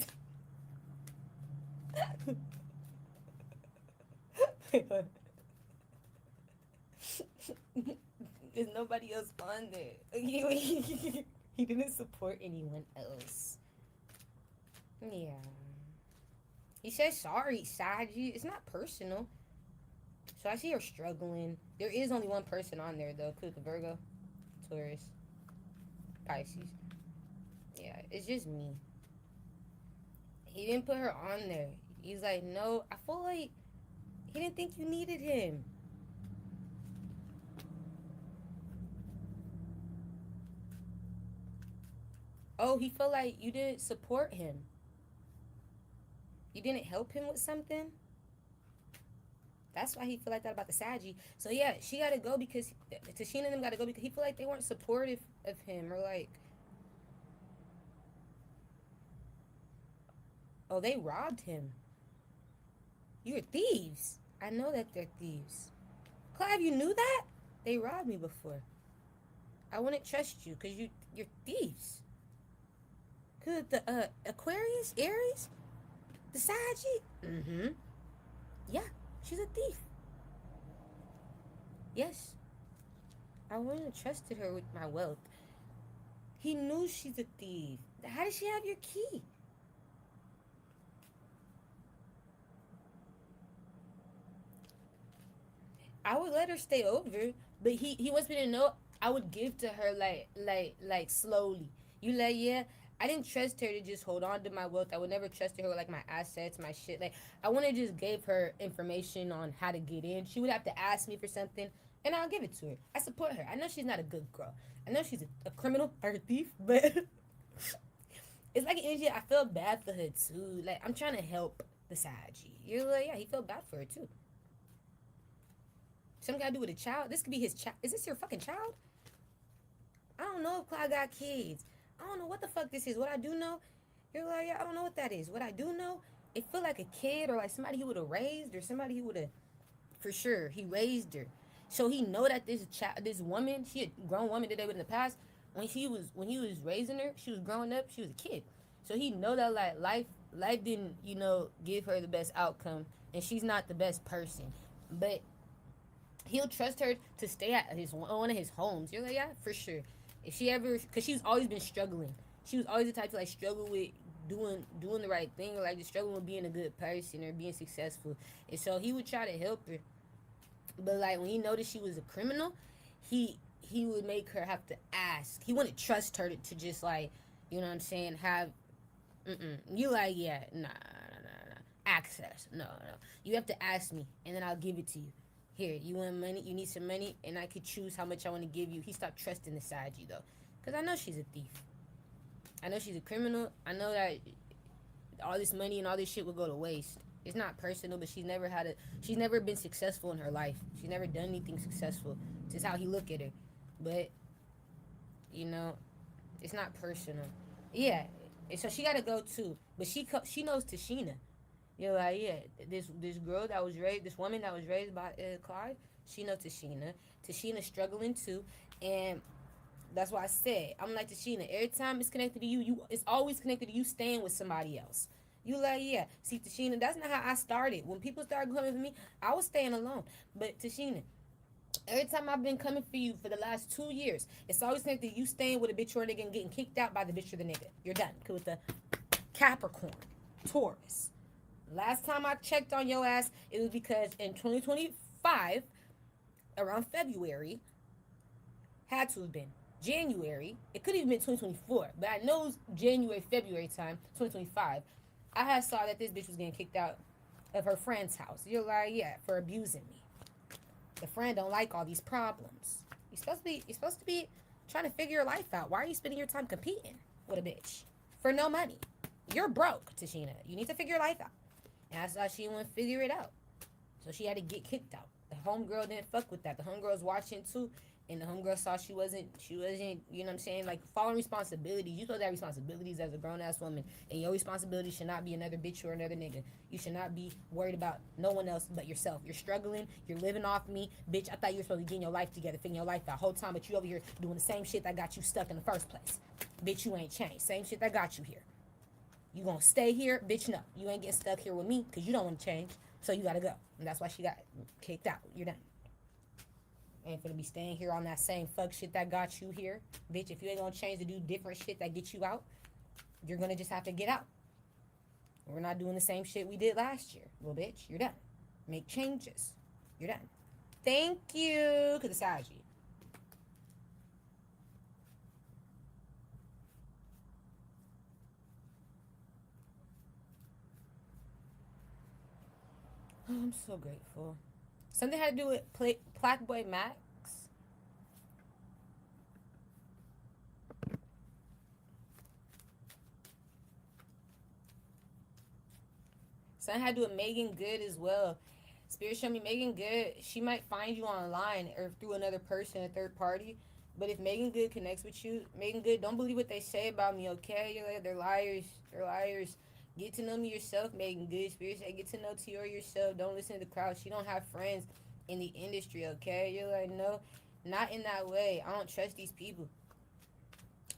There's nobody else on there. He didn't support anyone else. Yeah. He says sorry, Saji. It's not personal. So I see her struggling. There is only one person on there, though. Could the Virgo, Taurus, Pisces. Yeah, it's just me. He didn't put her on there. He's like, no. I feel like he didn't think you needed him. Oh, he felt like you didn't support him. You didn't help him with something. That's why he feel like that about the Saggy. So yeah, she gotta go because Tashina and them gotta go because he feel like they weren't supportive of him or like. Oh, they robbed him. You're thieves. I know that they're thieves. Clive, you knew that? They robbed me before. I wouldn't trust you because you're thieves. Could the Aquarius, Aries, the Saggy? Mm-hmm. Yeah, she's a thief. Yes. I wouldn't have trusted her with my wealth. He knew she's a thief. How did she have your key? I would let her stay over, but he wants me to know I would give to her like slowly. You like, yeah, I didn't trust her to just hold on to my wealth. I would never trust her with like my assets, my shit. Like I wouldn't just give her information on how to get in. She would have to ask me for something, and I'll give it to her. I support her. I know she's not a good girl. I know she's a criminal or a thief, but it's like an energy. I feel bad for her too. Like I'm trying to help the Saji. You're like, yeah, he felt bad for her too. Something got to do with a child. This could be his child. Is this your fucking child? I don't know if Clyde got kids. I don't know what the fuck this is. What I do know, you're like, yeah, I don't know what that is. What I do know, it feel like a kid or like somebody he would have raised or somebody he would have For sure. He raised her. So he know that this woman, she a grown woman that they was in the past, when he was raising her, she was growing up, she was a kid. So he know that like life didn't, give her the best outcome, and she's not the best person. But he'll trust her to stay at one of his homes. You're like, yeah, for sure. If she ever, because she's always been struggling. She was always the type to like struggle with doing the right thing, or like just struggling with being a good person or being successful. And so he would try to help her. But like when he noticed she was a criminal, he would make her have to ask. He wouldn't trust her to just like, you know what I'm saying, have you like, yeah, nah. Access. No. You have to ask me and then I'll give it to you. Here, you want money? You need some money, and I could choose how much I want to give you. He stopped trusting the side you though, cause I know she's a thief. I know she's a criminal. I know that all this money and all this shit will go to waste. It's not personal, but she's never been successful in her life. She's never done anything successful. This is how he look at her. But, you know, it's not personal. Yeah, and so she got to go too. But she knows Tashina. You're like, yeah, this girl that was raised, this woman that was raised by Clyde, she knows Tashina. Tashina's struggling too. And that's why I said, I'm like Tashina. Every time it's connected to you, it's always connected to you staying with somebody else. You like, yeah. See, Tashina, that's not how I started. When people started coming for me, I was staying alone. But Tashina, every time I've been coming for you for the last 2 years, it's always connected to you staying with a bitch or a nigga and getting kicked out by the bitch or the nigga. You're done. With the Capricorn, Taurus. Last time I checked on your ass, it was because in 2025, around February, had to have been January. It could have even been 2024, but I know it was January, February time, 2025. I had saw that this bitch was getting kicked out of her friend's house. You're like, yeah, for abusing me. The friend don't like all these problems. You're supposed to be trying to figure your life out. Why are you spending your time competing with a bitch for no money? You're broke, Tashina. You need to figure your life out. And that's why she didn't want to figure it out. So she had to get kicked out. The homegirl didn't fuck with that. The homegirl was watching too. And the homegirl saw she wasn't, you know what I'm saying, like following responsibilities. You supposed to have responsibilities as a grown-ass woman. And your responsibility should not be another bitch or another nigga. You should not be worried about no one else but yourself. You're struggling. You're living off me. Bitch, I thought you were supposed to be getting your life together, figuring your life out. Whole time, but you over here doing the same shit that got you stuck in the first place. Bitch, you ain't changed. Same shit that got you here. You gonna stay here? Bitch, no. You ain't getting stuck here with me because you don't want to change. So you gotta go. And that's why she got kicked out. You're done. Ain't gonna be staying here on that same fuck shit that got you here. Bitch, if you ain't gonna change to do different shit that get you out, you're gonna just have to get out. We're not doing the same shit we did last year. Well, bitch, you're done. Make changes. You're done. Thank you. Kudasaji. Oh, I'm so grateful. Something had to do with Black Boy Max. Something had to do with Megan Good as well. Spirit showed me Megan Good. She might find you online or through another person, a third party. But if Megan Good connects with you, Megan Good, don't believe what they say about me, okay? You're like, they're liars. They're liars. Get to know me yourself, Megan Good. Spirit said, get to know Tiora yourself. Don't listen to the crowd. She don't have friends in the industry, okay? You're like, no, not in that way. I don't trust these people.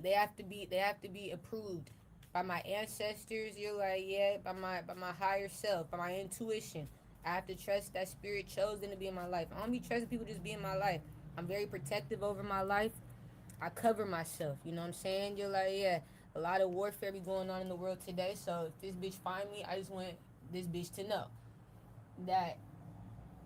They have to be approved by my ancestors. You're like, yeah, by my higher self, by my intuition. I have to trust that spirit chose them to be in my life. I don't be trusting people just be in my life. I'm very protective over my life. I cover myself. You know what I'm saying? You're like, yeah, a lot of warfare be going on in the world today. So if this bitch find me, I just want this bitch to know that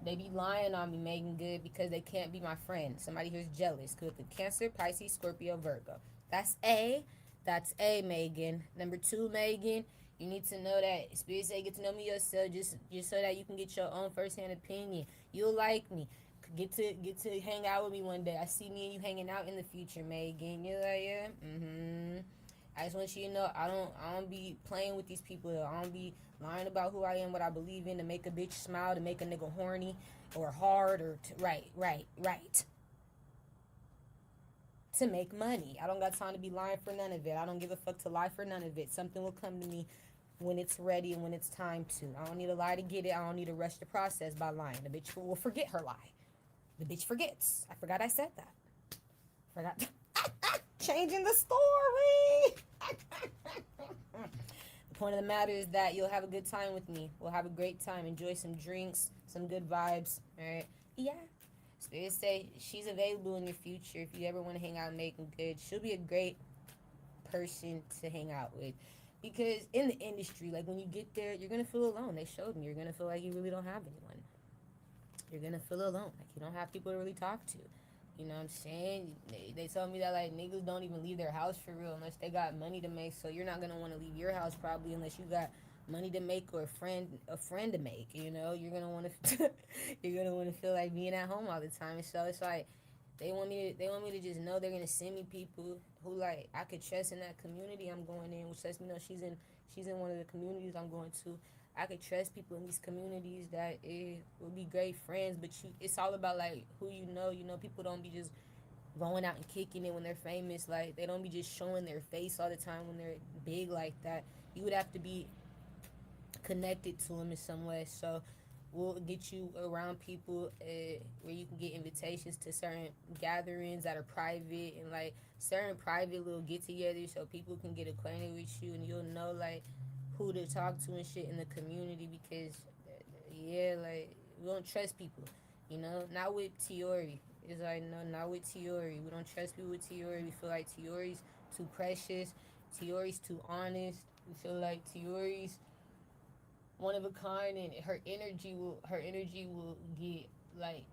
they be lying on me, Megan Good, because they can't be my friend. Somebody here's jealous. Because the Cancer, Pisces, Scorpio, Virgo. That's A. That's A, Megan. Number 2, Megan, you need to know that Spirit say get to know me yourself just so that you can get your own first-hand opinion. You'll like me. Get to hang out with me one day. I see me and you hanging out in the future, Megan. You're like, yeah? I just want you to know I don't be playing with these people. I don't be lying about who I am, what I believe in, to make a bitch smile, to make a nigga horny or hard or right. To make money. I don't got time to be lying for none of it. I don't give a fuck to lie for none of it. Something will come to me when it's ready and when it's time to. I don't need to lie to get it. I don't need to rush the process by lying. The bitch will forget her lie. The bitch forgets. I forgot I said that. Forgot. Changing the story. The point of the matter is that you'll have a good time with me. We'll have a great time. Enjoy some drinks, some good vibes. All right. Yeah. Spirit say she's available in your future if you ever want to hang out and make them good. She'll be a great person to hang out with. Because in the industry, like when you get there, you're gonna feel alone. They showed me. You're gonna feel like you really don't have anyone. You're gonna feel alone. Like you don't have people to really talk to. You know what I'm saying? They told me that like niggas don't even leave their house for real unless they got money to make. So you're not gonna want to leave your house probably unless you got money to make or a friend to make. You know, you're gonna want to you're gonna want to feel like being at home all the time. And so it's like they want me to just know they're gonna send me people who like I could trust in that community I'm going in, which lets me know she's in one of the communities I'm going to. I could trust people in these communities that it will be great friends, but it's all about like who you know. You know, people don't be just going out and kicking it when they're famous. Like they don't be just showing their face all the time when they're big like that. You would have to be connected to them in some way. So we'll get you around people where you can get invitations to certain gatherings that are private and like certain private little get-togethers so people can get acquainted with you and you'll know like who to talk to and shit in the community because yeah, like we don't trust people, you know, not with Tiori. It's like no, not with Tiori. We don't trust people with Tiori. We feel like Tiori's too precious. Tiori's too honest. We feel like Tiori's one of a kind and her energy will get like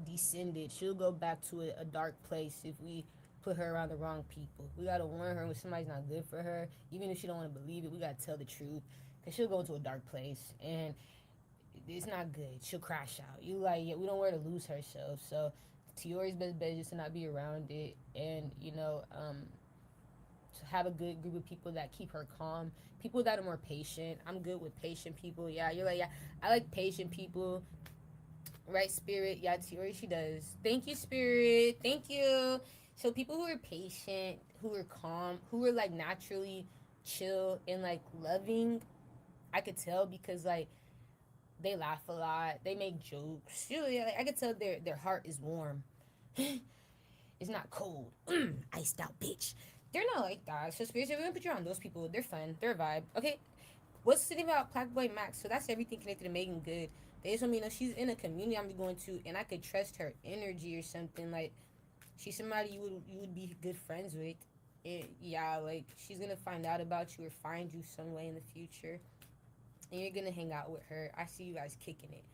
descended. She'll go back to a dark place if we put her around the wrong people. We gotta warn her when somebody's not good for her. Even if she don't want to believe it, we gotta tell the truth. Cause she'll go into a dark place and it's not good. She'll crash out. You like, yeah, we don't want her to lose herself. So Tiori's best bet is just to not be around it and, to have a good group of people that keep her calm. People that are more patient. I'm good with patient people. Yeah, you're like, yeah, I like patient people. Right, Spirit? Yeah, Tiori, she does. Thank you, Spirit. Thank you. So people who are patient, who are calm, who are like naturally chill and like loving, I could tell because like they laugh a lot, they make jokes. Yeah, like, I could tell their heart is warm. It's not cold. Iced out bitch. They're not like that. So Spirit, we're gonna put you on those people. They're fun. They're a vibe. Okay. What's the thing about Black Max? So that's everything connected to Megan Good. They just want me to know she's in a community I'm going to, and I could trust her energy or something. Like she's somebody you would be good friends with. Yeah, like she's gonna find out about you or find you some way in the future, and you're gonna hang out with her. I see you guys kicking it.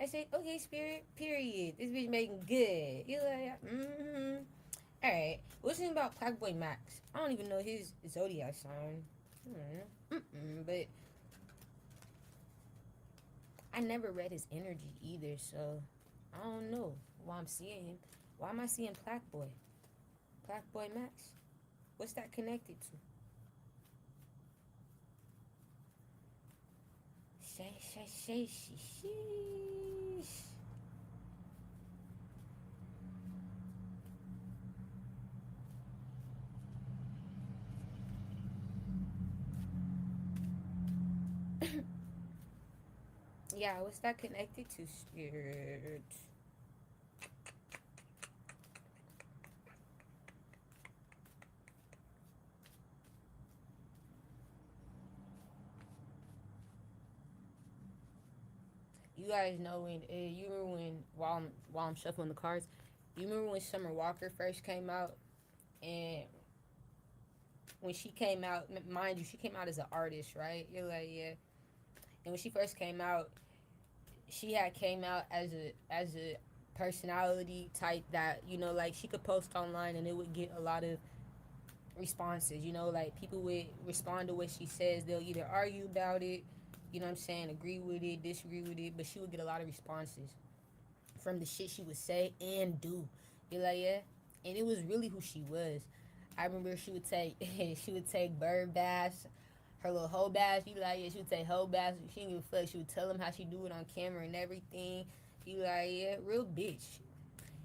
I say, okay, Spirit. Period. This bitch Megan Good. You're like, mm-hmm. All right. What's the thing about Black Max? I don't even know his zodiac sign. But I never read his energy either, so I don't know why I'm seeing him. Why am I seeing Black Boy? Black Boy Max? What's that connected to? Sheesh. Yeah, what's that connected to, Spirit? You guys know when you remember when while I'm shuffling the cards, you remember when Summer Walker first came out, and when she came out, mind you, she came out as an artist, right? You're like, yeah. And when she first came out, she had came out as a personality type that like she could post online and it would get a lot of responses. Like people would respond to what she says. They'll either argue about it, you know what I'm saying, agree with it, disagree with it, but she would get a lot of responses from the shit she would say and do. You're like, yeah, and it was really who she was. I remember she would take she would take bird baths, her little hoe baths. You like, yeah, she would take hoe baths. She didn't give a fuck. She would tell them how she do it on camera and everything. You like, yeah, real bitch.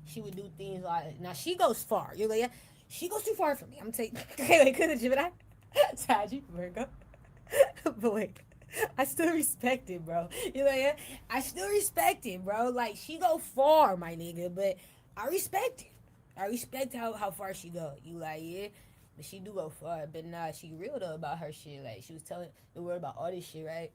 She would do things like, now she goes far. You're like, yeah, she goes too far for me. I'm gonna take okay, like, cause but I Sagitt, Virgo. But wait, I still respect it, bro. You know, yeah, I still respect it, bro. Like she go far, my nigga, but I respect it. I respect how far she go. You like, yeah, but she do go far. But nah, she real though about her shit. Like she was telling the world about all this shit, right?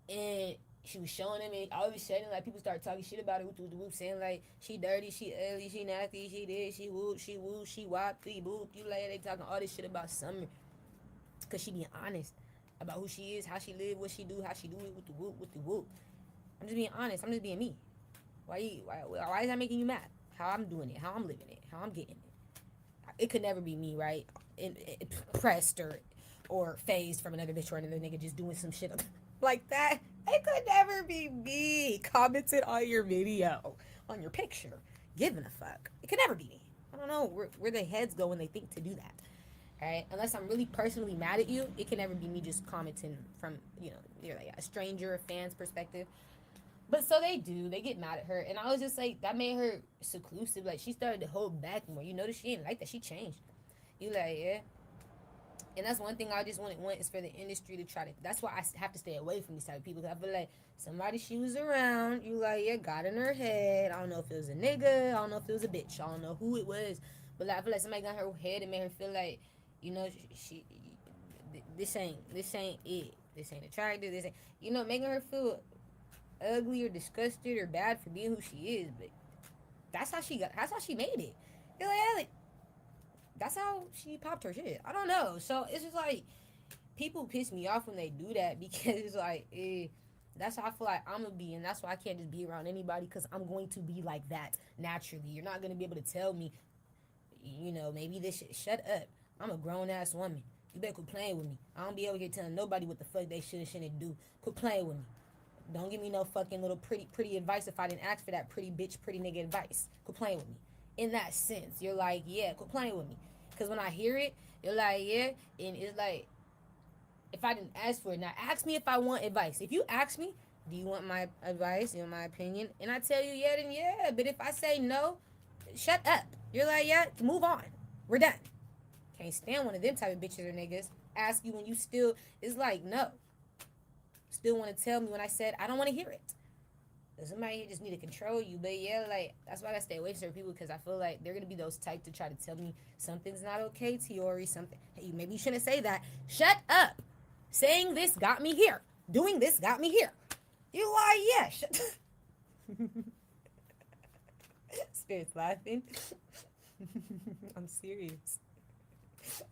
And she was showing him, and all of a sudden, like people start talking shit about her, whoop, saying like she dirty, she ugly, she nasty, she this, she whoop, she wop, she boop. You like they talking all this shit about Summer, cause she being honest about who she is, how she live, what she do, how she do it with the whoop. I'm just being honest. I'm just being me. Why is that making you mad? How I'm doing it, how I'm living it, how I'm getting it. It could never be me, right? Pressed or phased from another bitch or another nigga just doing some shit like that. It could never be me commenting on your video, on your picture, giving a fuck. It could never be me. I don't know where their heads go when they think to do that. Right? Unless I'm really personally mad at you, it can never be me just commenting from, you're like a stranger, a fan's perspective. But so they do. They get mad at her. And I was just like, that made her seclusive. Like, she started to hold back more. You notice she ain't like that. She changed. You like, yeah. And that's one thing I just want is for the industry to try to. That's why I have to stay away from these type of people. Cause I feel like somebody she was around, you like, yeah, got in her head. I don't know if it was a nigga. I don't know if it was a bitch. I don't know who it was. But like, I feel like somebody got in her head and made her feel like, she this ain't it. This ain't attractive. This ain't, making her feel ugly or disgusted or bad for being who she is. But that's how she got. That's how she made it. You're like, that's how she popped her shit. I don't know. So it's just like people piss me off when they do that because it's like, that's how I feel like I'm gonna be, and that's why I can't just be around anybody because I'm going to be like that naturally. You're not gonna be able to tell me, maybe this shit. Shut up. I'm a grown ass woman. You better quit playing with me. I don't be able to telling nobody what the fuck they should and shouldn't do. Quit playing with me. Don't give me no fucking little pretty advice if I didn't ask for that pretty bitch, pretty nigga advice. Quit playing with me. In that sense, you're like, yeah, quit playing with me. Because when I hear it, you're like, yeah, and it's like, if I didn't ask for it, now ask me if I want advice. If you ask me, do you want my advice, my opinion, and I tell you yeah, then yeah. But if I say no, shut up. You're like, yeah, move on. We're done. Can't stand one of them type of bitches or niggas. Ask you when you still, it's like, no. Still want to tell me when I said I don't want to hear it. Somebody just need to control you. But yeah, like, that's why I gotta stay away from certain people because I feel like they're gonna be those type to try to tell me something's not okay, Tiori. Something, hey, maybe you shouldn't say that. Shut up. Saying this got me here. Doing this got me here. You lie, yeah. Spirit's laughing. I'm serious.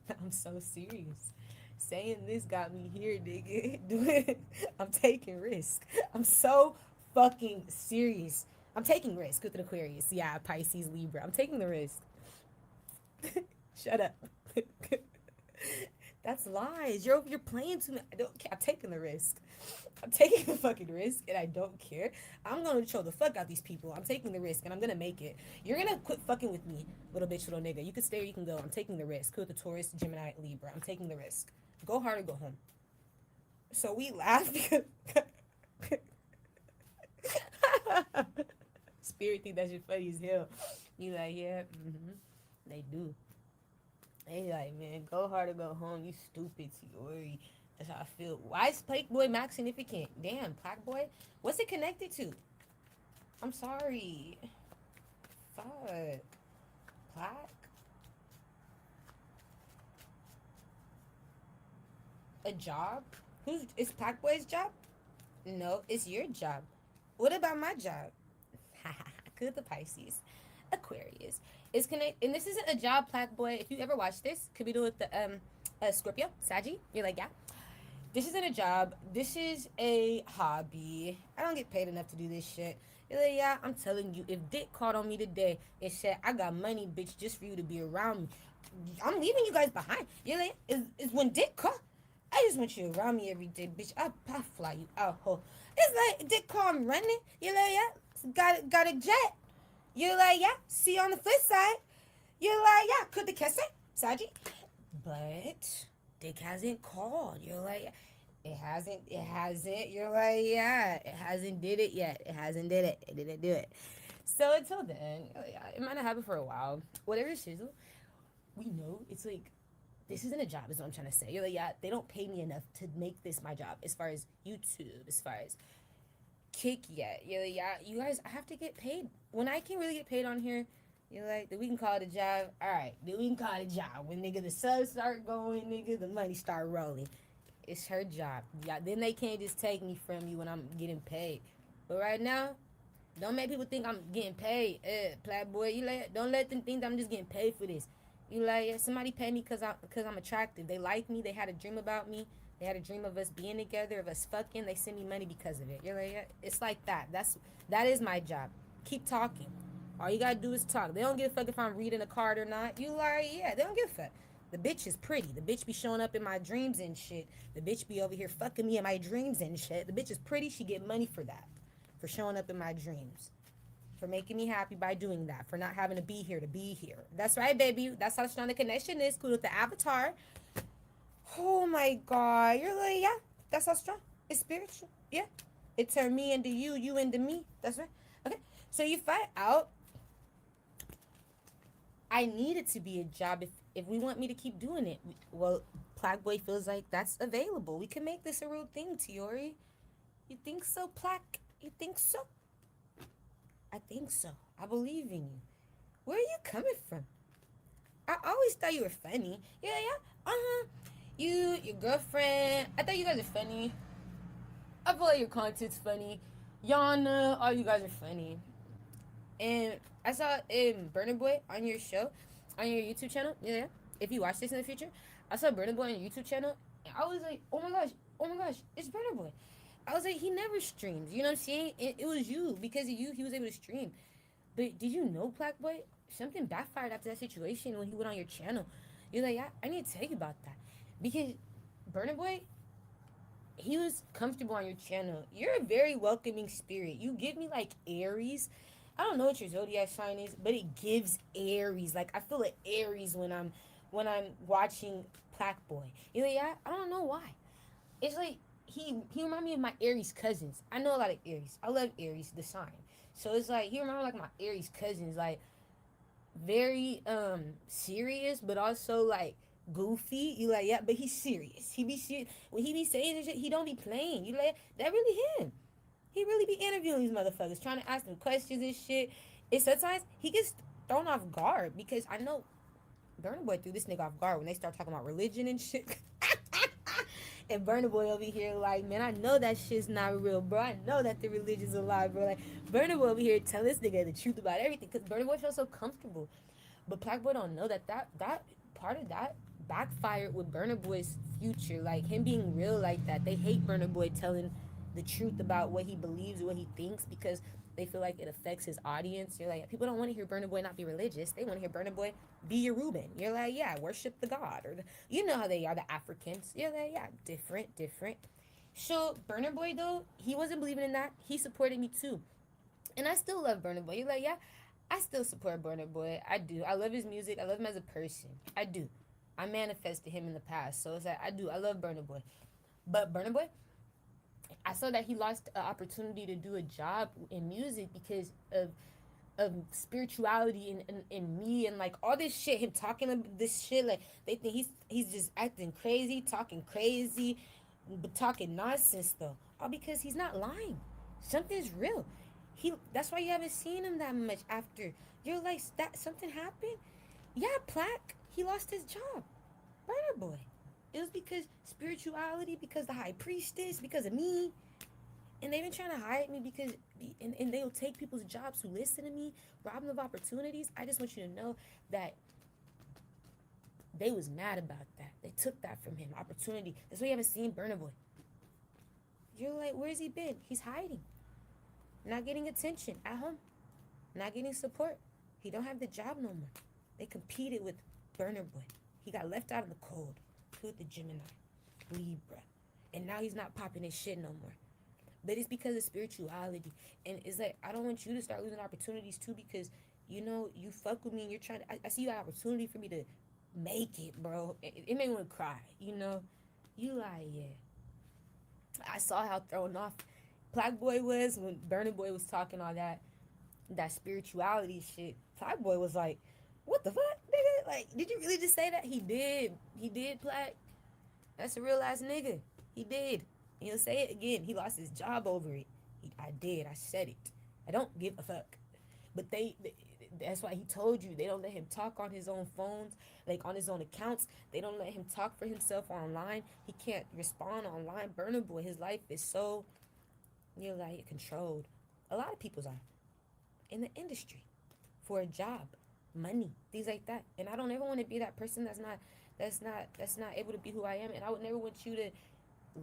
I'm so serious. Saying this got me here, nigga. I'm taking risk. I'm so fucking serious. I'm taking risk with an Aquarius. Yeah, Pisces, Libra. I'm taking the risk. Shut up. That's lies. You're playing to me. I don't care. I'm taking the risk. I'm taking the fucking risk, and I don't care. I'm gonna show the fuck out these people. I'm taking the risk, and I'm gonna make it. You're gonna quit fucking with me, little bitch, little nigga. You can stay or you can go. I'm taking the risk. With the Taurus, Gemini, Libra. I'm taking the risk. Go hard or go home. So we laugh because Spirit think that shit funny as hell. You like, yeah, they do. They like, man, go hard or go home. You stupid, Tiori. That's how I feel. Why is Playboy Max significant? Damn, Black Boy. What's it connected to? I'm sorry. Fuck. Black? A job? It's Black Boy's job? No, it's your job. What about my job? Good, the Pisces. Aquarius. It's connect, and this isn't a job, Black Boy. If you ever watch this, could be doing with the Scorpio, Saggy. You're like, yeah. This isn't a job. This is a hobby. I don't get paid enough to do this shit. You're like, yeah, I'm telling you, if Dick called on me today and said, I got money, bitch, just for you to be around me, I'm leaving you guys behind. You're like, is when Dick called, I just want you around me every day, bitch. I'll fly you out, ho. It's like, Dick called, I'm running. You're like, yeah, got a jet. You're like, yeah, see you on the flip side. You're like, yeah, could the kiss it, Saji? But Dick hasn't called. You're like, it hasn't. You're like, yeah, it hasn't did it yet. It hasn't did it. It didn't do it. So until then, it might not happen for a while. Whatever shizzle, we know it's like this isn't a job, is what I'm trying to say. You're like, yeah, they don't pay me enough to make this my job as far as YouTube, as far as kick yet. You're like, yeah, you guys, I have to get paid. When I can really get paid on here, you're like, then we can call it a job. All right, then we can call it a job. When nigga the subs start going, nigga, the money start rolling. It's her job. Yeah, then they can't just take me from you when I'm getting paid. But right now, don't make people think I'm getting paid. Black boy, you like, don't let them think that I'm just getting paid for this. You like, yeah, somebody pay me cause I'm attractive. They like me. They had a dream about me. They had a dream of us being together, of us fucking. They send me money because of it. You're like, yeah, it's like that. That is my job. Keep talking. All you gotta do is talk. They don't give a fuck if I'm reading a card or not. You like, yeah, they don't give a fuck. The bitch is pretty. The bitch be showing up in my dreams and shit. The bitch be over here fucking me in my dreams and shit. The bitch is pretty. She get money for that. For showing up in my dreams. For making me happy by doing that. For not having to be here to be here. That's right, baby. That's how strong the connection is. Cool with the avatar. Oh my God. You're like, yeah. That's how strong. It's spiritual. Yeah. It turned me into you. You into me. That's right. Okay. So you find out I need it to be a job if we want me to keep doing it. Well, Plaque Boy feels like that's available. We can make this a real thing, Tiori. You think so, Plaque? You think so? I think so. I believe in you. Where are you coming from? I always thought you were funny. Yeah, yeah. Uh-huh. You, your girlfriend. I thought you guys are funny. I feel like your content's funny. Yana, all you guys are funny. And I saw Burna Boy on your show, on your YouTube channel. Yeah, if you watch this in the future, I saw Burna Boy on your YouTube channel. And I was like, oh my gosh, it's Burna Boy. I was like, he never streams. You know what I'm saying? It was you. Because of you, he was able to stream. But did you know, Black Boy? Something backfired after that situation when he went on your channel. You're like, yeah, I need to tell you about that. Because Burna Boy, he was comfortable on your channel. You're a very welcoming spirit. You give me like Aries. I don't know what your zodiac sign is, but it gives Aries. Like I feel like Aries when I'm watching Black Boy. You know, yeah, I don't know why. It's like he remind me of my Aries cousins. I know a lot of Aries. I love Aries, the sign. So it's like he remind me like my Aries cousins, like very serious, but also like goofy. You like, yeah, but he's serious. He be serious when he be saying this shit. He don't be playing. You like that really him. He really be interviewing these motherfuckers, trying to ask them questions and shit. And sometimes he gets thrown off guard because I know Burna Boy threw this nigga off guard when they start talking about religion and shit. And Burna Boy over here like, man, I know that shit's not real, bro. I know that the religion's a lie, bro. Like, Burna Boy over here telling this nigga the truth about everything because Burna Boy feels so comfortable. But Black Boy don't know that part of that backfired with Burna Boy's future. Like, him being real like that. They hate Burna Boy telling the truth about what he believes, what he thinks, because they feel like it affects his audience. You're like, people don't want to hear Burna Boy not be religious. They want to hear Burna Boy be your Reuben. You're like, yeah, worship the God. Or you know how they are, the Africans. You're like, yeah, different. So Burna Boy, though, he wasn't believing in that. He supported me, too. And I still love Burna Boy. You're like, yeah, I still support Burna Boy. I do. I love his music. I love him as a person. I do. I manifested him in the past. So it's like, I do. I love Burna Boy. But Burna Boy, I saw that he lost an opportunity to do a job in music because of spirituality and me and like all this shit. Him talking this shit, like they think he's just acting crazy, talking crazy, but talking nonsense though. All because he's not lying. Something's real. That's why you haven't seen him that much after. You're like, that something happened? Yeah, Plaque. He lost his job. Burna Boy. It was because spirituality, because the high priestess, because of me. And they've been trying to hide me because, and they'll take people's jobs who listen to me, rob them of opportunities. I just want you to know that they was mad about that. They took that from him, opportunity. That's why you haven't seen Burna Boy. You're like, where's he been? He's hiding. Not getting attention at home. Not getting support. He don't have the job no more. They competed with Burna Boy. He got left out in the cold. With the Gemini, Libra, and now he's not popping his shit no more. But it's because of spirituality, and it's like I don't want you to start losing opportunities too because you know you fuck with me and you're trying to. I see you got opportunity for me to make it, bro. It made me want to cry, you know. You like yeah. I saw how thrown off Black Boy was when Burna Boy was talking all that spirituality shit. Black Boy was like, "What the fuck, nigga? Like, did you really just say that? He did. He did, Plaque. That's a real ass nigga. He did. And he'll say it again. He lost his job over it. I did. I said it. I don't give a fuck. But that's why he told you they don't let him talk on his own phones, like on his own accounts. They don't let him talk for himself online. He can't respond online. Burner Boy, his life is so, like controlled. A lot of people's are in the industry for a job, money, things like that. And I don't ever want to be that person that's not able to be who I am. And I would never want you to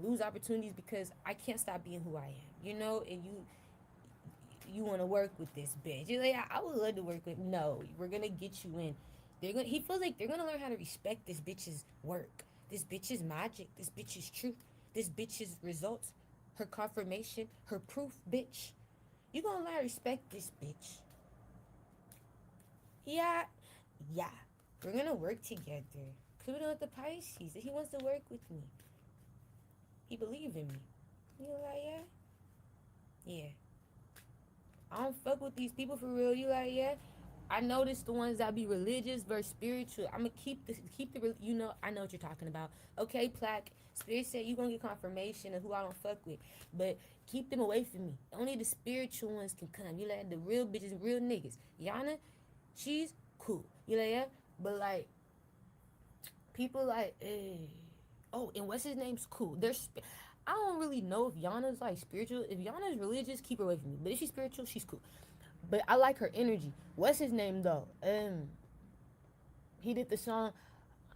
lose opportunities because I can't stop being who I am, and you want to work with this bitch. You're like, I would love to work with. No, we're gonna get you in. He feels like they're gonna learn how to respect this bitch's work, this bitch's magic, this bitch's truth, this bitch's results, her confirmation, her proof, bitch. You gonna learn how to respect this bitch. Yeah, we're gonna work together. Pluto with the Pisces. He wants to work with me. He believed in me. You're like, yeah. I don't fuck with these people for real. You like, yeah. I notice the ones that be religious versus spiritual. I'm gonna keep the I know what you're talking about. Okay, Plaque. Spirit said you gonna get confirmation of who I don't fuck with, but keep them away from me. Only the spiritual ones can come. You like the real bitches, real niggas. Yana, she's cool. You like, yeah, but like people like, oh, and what's his name's cool. I don't really know if Yana's like spiritual. If Yana's religious, keep her away from me. But if she's spiritual, she's cool. But I like her energy. What's his name though? He did the song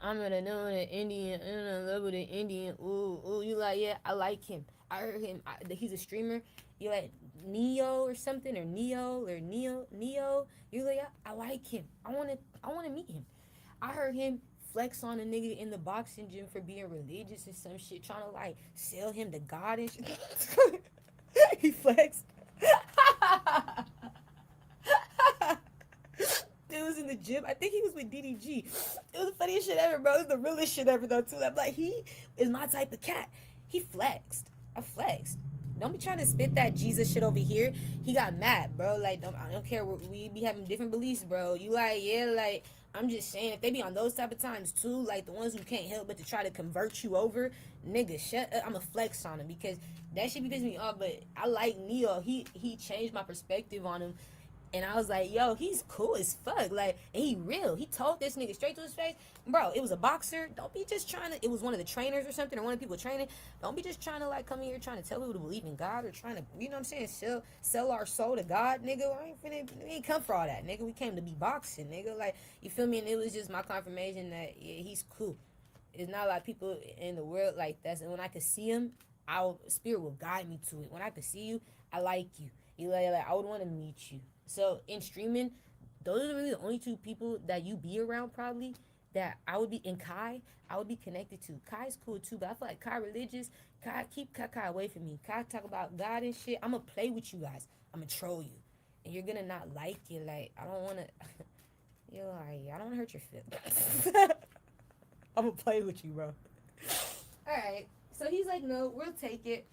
I'm gonna know an Indian, in love with an Indian. Ooh, you like, yeah, I like him. I heard him. He's a streamer. You like Neo or something, or Neo. You like, yeah, I like him. I wanna meet him. I heard him flex on a nigga in the boxing gym for being religious and some shit, trying to like sell him to God and shit. He flexed. It was in the gym. I think he was with DDG. It was the funniest shit ever, bro. It was the realest shit ever, though, too. I'm like, he is my type of cat. He flexed. I flexed. Don't be trying to spit that Jesus shit over here. He got mad, bro. Like, I don't care. We be having different beliefs, bro. You like, yeah, like, I'm just saying, if they be on those type of times, too, like, the ones who can't help but to try to convert you over, nigga, shut up. I'm a flex on him because that shit be pissing me off, but I like Neo. He changed my perspective on him. And I was like, yo, he's cool as fuck. Like, and he real. He told this nigga straight to his face, bro, it was a boxer. Don't be just trying to, it was one of the trainers or something, or one of the people training. Don't be just trying to, like, come here trying to tell people to believe in God or trying to, you know what I'm saying, sell our soul to God, nigga. We ain't come for all that, nigga. We came to be boxing, nigga. Like, you feel me? And it was just my confirmation that, yeah, he's cool. There's not a lot of people in the world like that. And when I could see him, spirit will guide me to it. When I could see you, I like you. You like I would want to meet you. So in streaming, those are really the only two people that you be around probably that I would be in Kai. I would be connected to. Kai's cool too, but I feel like Kai religious. Keep Kai away from me. Kai talk about God and shit. I'm gonna play with you guys. I'm gonna troll you, and you're gonna not like it. Like I don't wanna. You're like I don't wanna hurt your feelings. I'm gonna play with you, bro. All right. So he's like, no, we'll take it.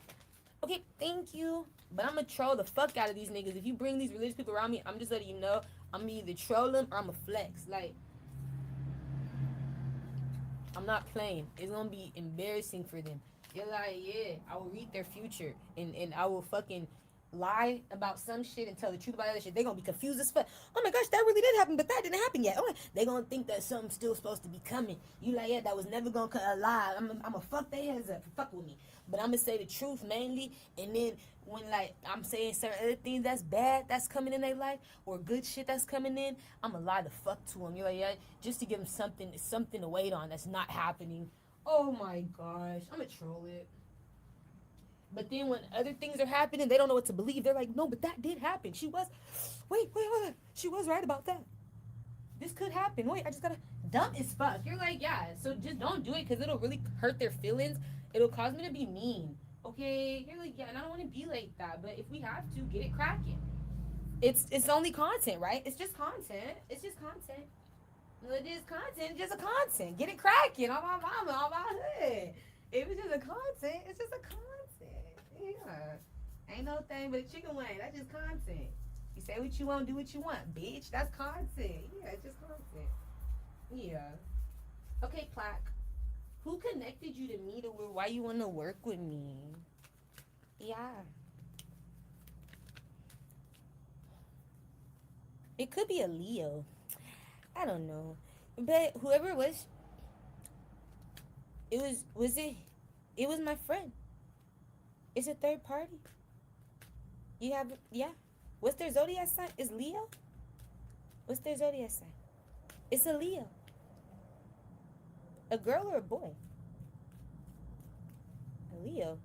Okay, thank you. But I'm going to troll the fuck out of these niggas. If you bring these religious people around me, I'm just letting you know I'm going to either troll them or I'm going to flex. Like, I'm not playing. It's going to be embarrassing for them. They're like, yeah, I will read their future. And I will fucking lie about some shit and tell the truth about other shit. They're going to be confused as fuck. Oh my gosh, that really did happen, but that didn't happen yet. Oh, they're going to think that something's still supposed to be coming. You like, yeah, that was never going to come alive. I'm going to fuck their heads up. Fuck with me. But I'm going to say the truth mainly. And then when, like, I'm saying certain other things that's bad that's coming in their life or good shit that's coming in, I'm going to lie the fuck to them. You're like, yeah, just to give them something to wait on that's not happening. Oh my gosh. I'm going to troll it. But then when other things are happening, they don't know what to believe. They're like, no, but that did happen. She was right about that. This could happen. Wait, I just gotta, dumb as fuck. You're like, yeah, so just don't do it because it'll really hurt their feelings. It'll cause me to be mean. Okay? You're like, yeah, and I don't want to be like that. But if we have to, get it cracking. It's only content, right? It's just content. It's just content. It is content. It's just a content. Get it cracking on my mama, on my hood. If it's just a content, it's just a content. Yeah. Ain't no thing but a chicken wing. That's just content. You say what you want, do what you want, bitch. That's content. Yeah, it's just content. Yeah. Okay, Plaque. Who connected you to me to why you want to work with me? Yeah. It could be a Leo. I don't know. But whoever it was it it was my friend. It's a third party. You have yeah. What's their zodiac sign? Is Leo? What's their zodiac sign? It's a Leo. A girl or a boy? A Leo.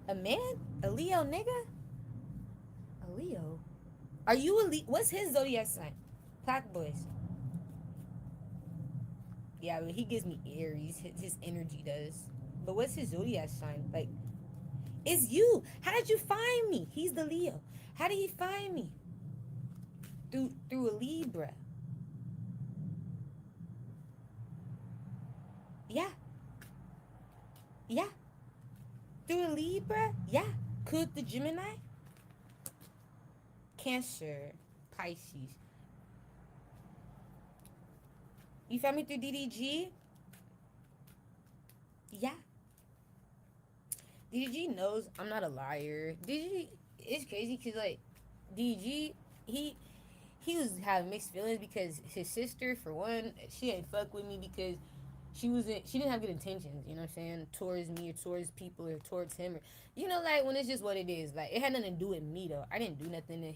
A man? A Leo nigga? A Leo. Are you a Leo? What's his zodiac sign? Black boys. Yeah, but he gives me Aries. His energy does. But what's his zodiac sign? Like, it's you. How did you find me? He's the Leo. How did he find me? Through a Libra. Yeah. Yeah. Through a Libra? Yeah. Could the Gemini? Cancer. Pisces. You found me through DDG? Yeah. DDG knows I'm not a liar. DDG, it's crazy because, like, DDG, he was having mixed feelings because his sister, for one, she didn't fuck with me because she didn't have good intentions, you know what I'm saying, towards me or towards people or towards him, or like, when it's just what it is. Like, it had nothing to do with me though. I didn't do nothing to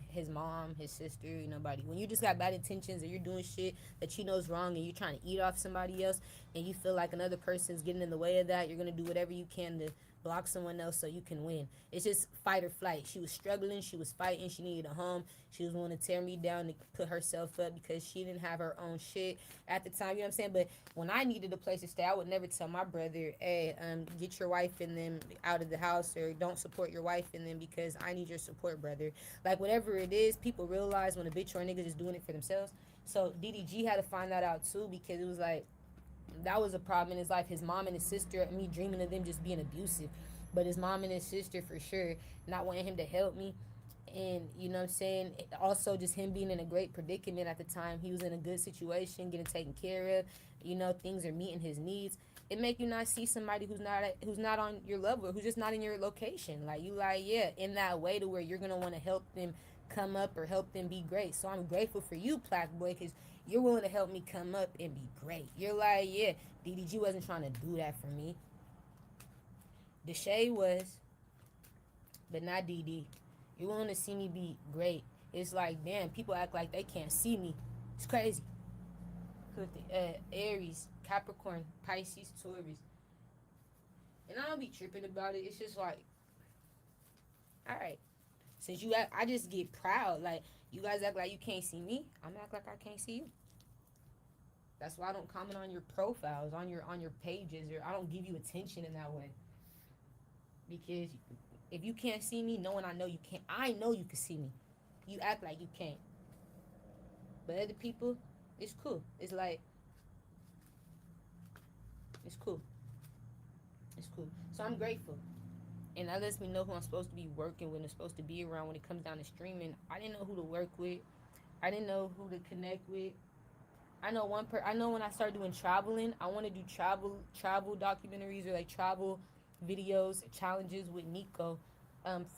his mom, his sister, nobody. When you just got bad intentions or you're doing shit that you know is wrong and you're trying to eat off somebody else and you feel like another person's getting in the way of that, you're gonna do whatever you can to block someone else so you can win. It's just fight or flight. She was struggling, she was fighting, she needed a home. She was wanting to tear me down to put herself up because she didn't have her own shit at the time, you know what I'm saying? But when I needed a place to stay, I would never tell my brother, hey, get your wife and them out of the house, or don't support your wife and them because I need your support, brother. Like, whatever it is, people realize when a bitch or a nigga just doing it for themselves. So DDG had to find that out too, because it was like, that was a problem in his life. His mom and his sister, me dreaming of them just being abusive, but his mom and his sister for sure not wanting him to help me. And you know what I'm saying, also just him being in a great predicament at the time. He was in a good situation, getting taken care of, things are meeting his needs. It make you not see somebody who's not on your level, who's just not in your location. Like, you like, yeah, in that way to where you're gonna want to help them come up or help them be great. So I'm grateful for you, Plaque Boy, because you're willing to help me come up and be great. You're like, yeah, DDG wasn't trying to do that for me. Deshay was, but not DD. You're willing to see me be great. It's like, damn, people act like they can't see me. It's crazy. With the Aries, Capricorn, Pisces, Taurus. And I don't be tripping about it. It's just like, all right. Since you act, I just get proud. Like, you guys act like you can't see me. I'm act like I can't see you. That's why I don't comment on your profiles, on your pages, or I don't give you attention in that way. Because if you can't see me, knowing I know you can't, I know you can see me. You act like you can't. But other people, it's cool. It's like, it's cool. It's cool. So I'm grateful. And that lets me know who I'm supposed to be working with and supposed to be around when it comes down to streaming. I didn't know who to work with. I didn't know who to connect with. I know when I started doing traveling, I want to do travel documentaries, or like travel videos, challenges with Nico,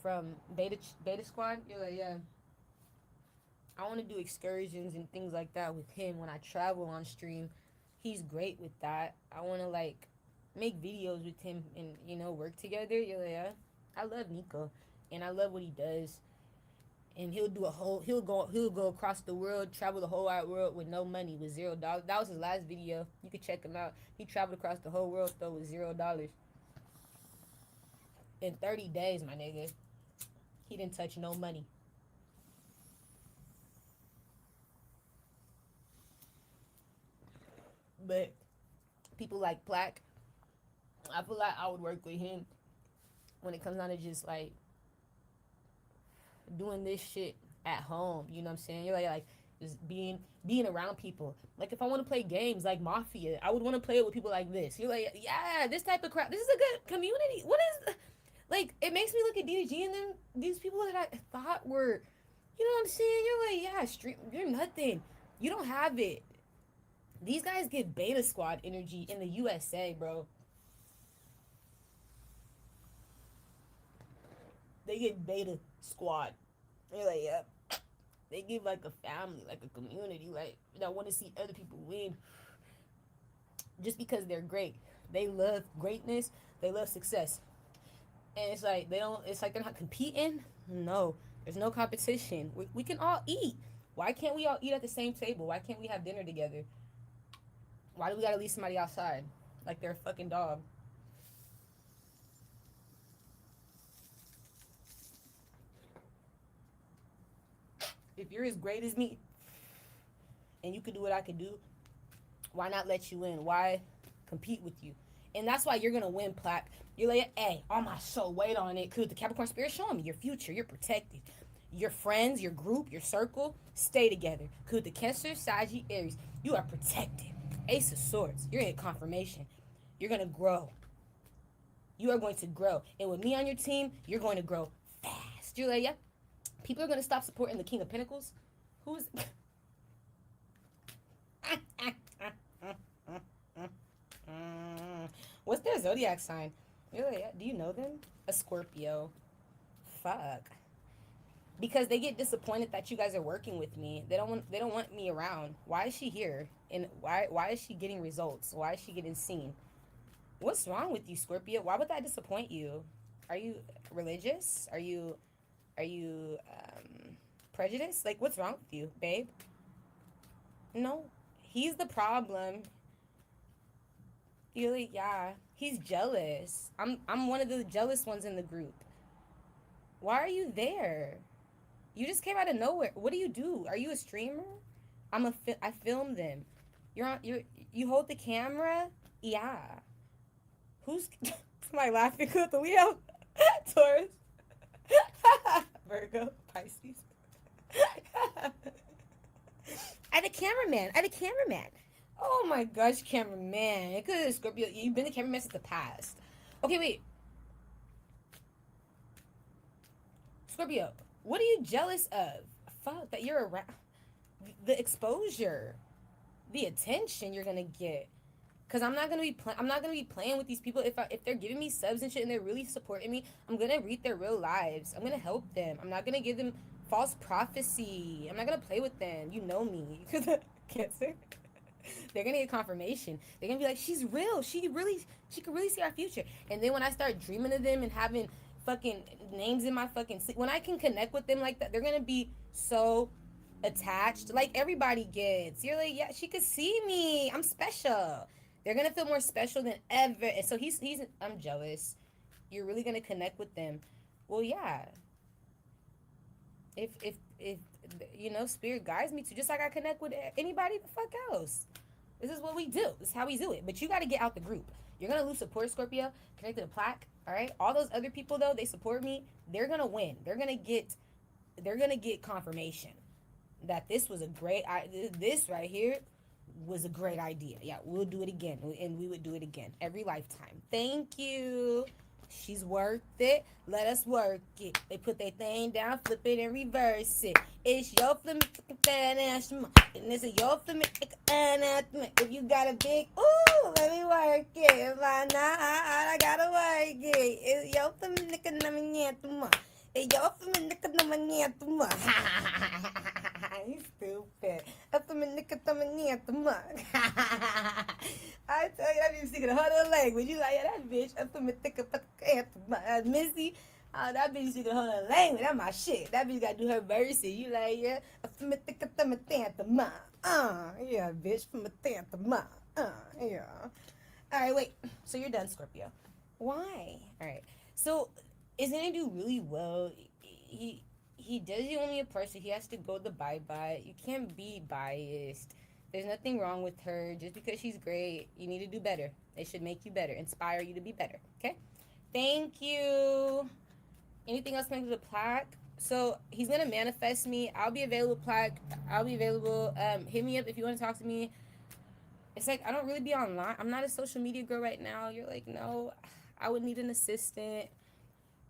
from Beta Squad. You're like, yeah. I want to do excursions and things like that with him when I travel on stream. He's great with that. I want to, like, make videos with him and work together. You're like, yeah. I love Nico, and I love what he does. And he'll go across the world, travel the whole wide world with no money, with $0. That was his last video. You can check him out. He traveled across the whole world though with $0 in 30 days, my nigga. He didn't touch no money. But people like Black, I feel like I would work with him when it comes down to just like doing this shit at home. You know what I'm saying? You're like just being around people. Like, if I want to play games like Mafia, I would want to play it with people like this. You're like, yeah, this type of crap. This is a good community. What is, like, it makes me look at DDG and then these people that I thought were You know what I'm saying? You're like, yeah, stream. You're nothing. You don't have it. These guys get beta squad energy in the USA, bro. They get beta squad. They're like, yeah. They give like a family, like a community, like that want to see other people win just because they're great. They love greatness. They love success. And it's like they don't. It's like they're not competing. No, there's no competition. We can all eat. Why can't we all eat at the same table? Why can't we have dinner together? Why do we gotta leave somebody outside like they're a fucking dog? If you're as great as me and you can do what I can do, why not let you in? Why compete with you? And that's why you're gonna win, Plaque. You're like, hey, on my soul, wait on it. Cause the Capricorn spirit showing me your future. You're protected. Your friends, your group, your circle, stay together. Cause the Cancer, Sagittarius, Aries, you are protected. Ace of Swords, you're in confirmation. You're gonna grow. You are going to grow. And with me on your team, you're going to grow fast. You're like, yeah. People are gonna stop supporting the King of Pentacles. Who's what's their zodiac sign? You're like, yeah, do you know them? A Scorpio. Fuck. Because they get disappointed that you guys are working with me. They don't want me around. Why is she here? And why is she getting results? Why is she getting seen? What's wrong with you, Scorpio? Why would that disappoint you? Are you religious? Are you prejudiced? Like, what's wrong with you, babe? No. He's the problem. You're like, yeah. He's jealous. I'm one of the jealous ones in the group. Why are you there? You just came out of nowhere. What do you do? Are you a streamer? I film them. You hold the camera? Yeah. Who's somebody laughing with the Leo? Taurus. Virgo. Pisces. I'm a cameraman. Oh my gosh, cameraman. It could Scorpio. You've been a cameraman since the past. Okay, wait. Scorpio, what are you jealous of? Fuck, that you're around. The exposure. The attention you're gonna get. Cause I'm not gonna be playing with these people if they're giving me subs and shit and they're really supporting me. I'm gonna read their real lives. I'm gonna help them. I'm not gonna give them false prophecy. I'm not gonna play with them. You know me, cause Cancer. They're gonna get confirmation. They're gonna be like, she's real. She can really see our future. And then when I start dreaming of them and having fucking names in my fucking sleep, when I can connect with them like that, they're gonna be so attached, like everybody gets. You're like, yeah, she could see me. I'm special. They're gonna feel more special than ever. And so he's I'm jealous. You're really gonna connect with them. Well, yeah. If spirit guides me to, just like I connect with anybody the fuck else. This is what we do. This is how we do it. But you got to get out the group. You're gonna lose support, Scorpio. Connect to the plaque. All right. All those other people though, they support me. They're gonna win. They're gonna get confirmation that this was a great. This right here was a great idea. Yeah, we'll do it again, and we would do it again every lifetime. Thank you. She's worth it. Let us work it. They put their thing down, flip it and reverse it. It's your financial, and it's your financial. If you got a big, ooh, let me work it. If I not, I gotta work it. It's your financial. It's your financial. You stupid. I tell you, that bitch singing a whole other language. You like, yeah, that bitch. Missy. Oh, that bitch singing a whole other language. That's my shit. That bitch gotta do her verses. You like, yeah. Yeah, bitch. Yeah. Alright, wait. So you're done, Scorpio. Why? Alright. So, is gonna do really well. He does the only a person. He has to go the bye-bye. You can't be biased. There's nothing wrong with her. Just because she's great, you need to do better. It should make you better. Inspire you to be better. Okay? Thank you. Anything else coming to the plaque? So he's gonna manifest me. I'll be available, plaque. I'll be available. Hit me up if you want to talk to me. It's like I don't really be online. I'm not a social media girl right now. You're like, no, I would need an assistant.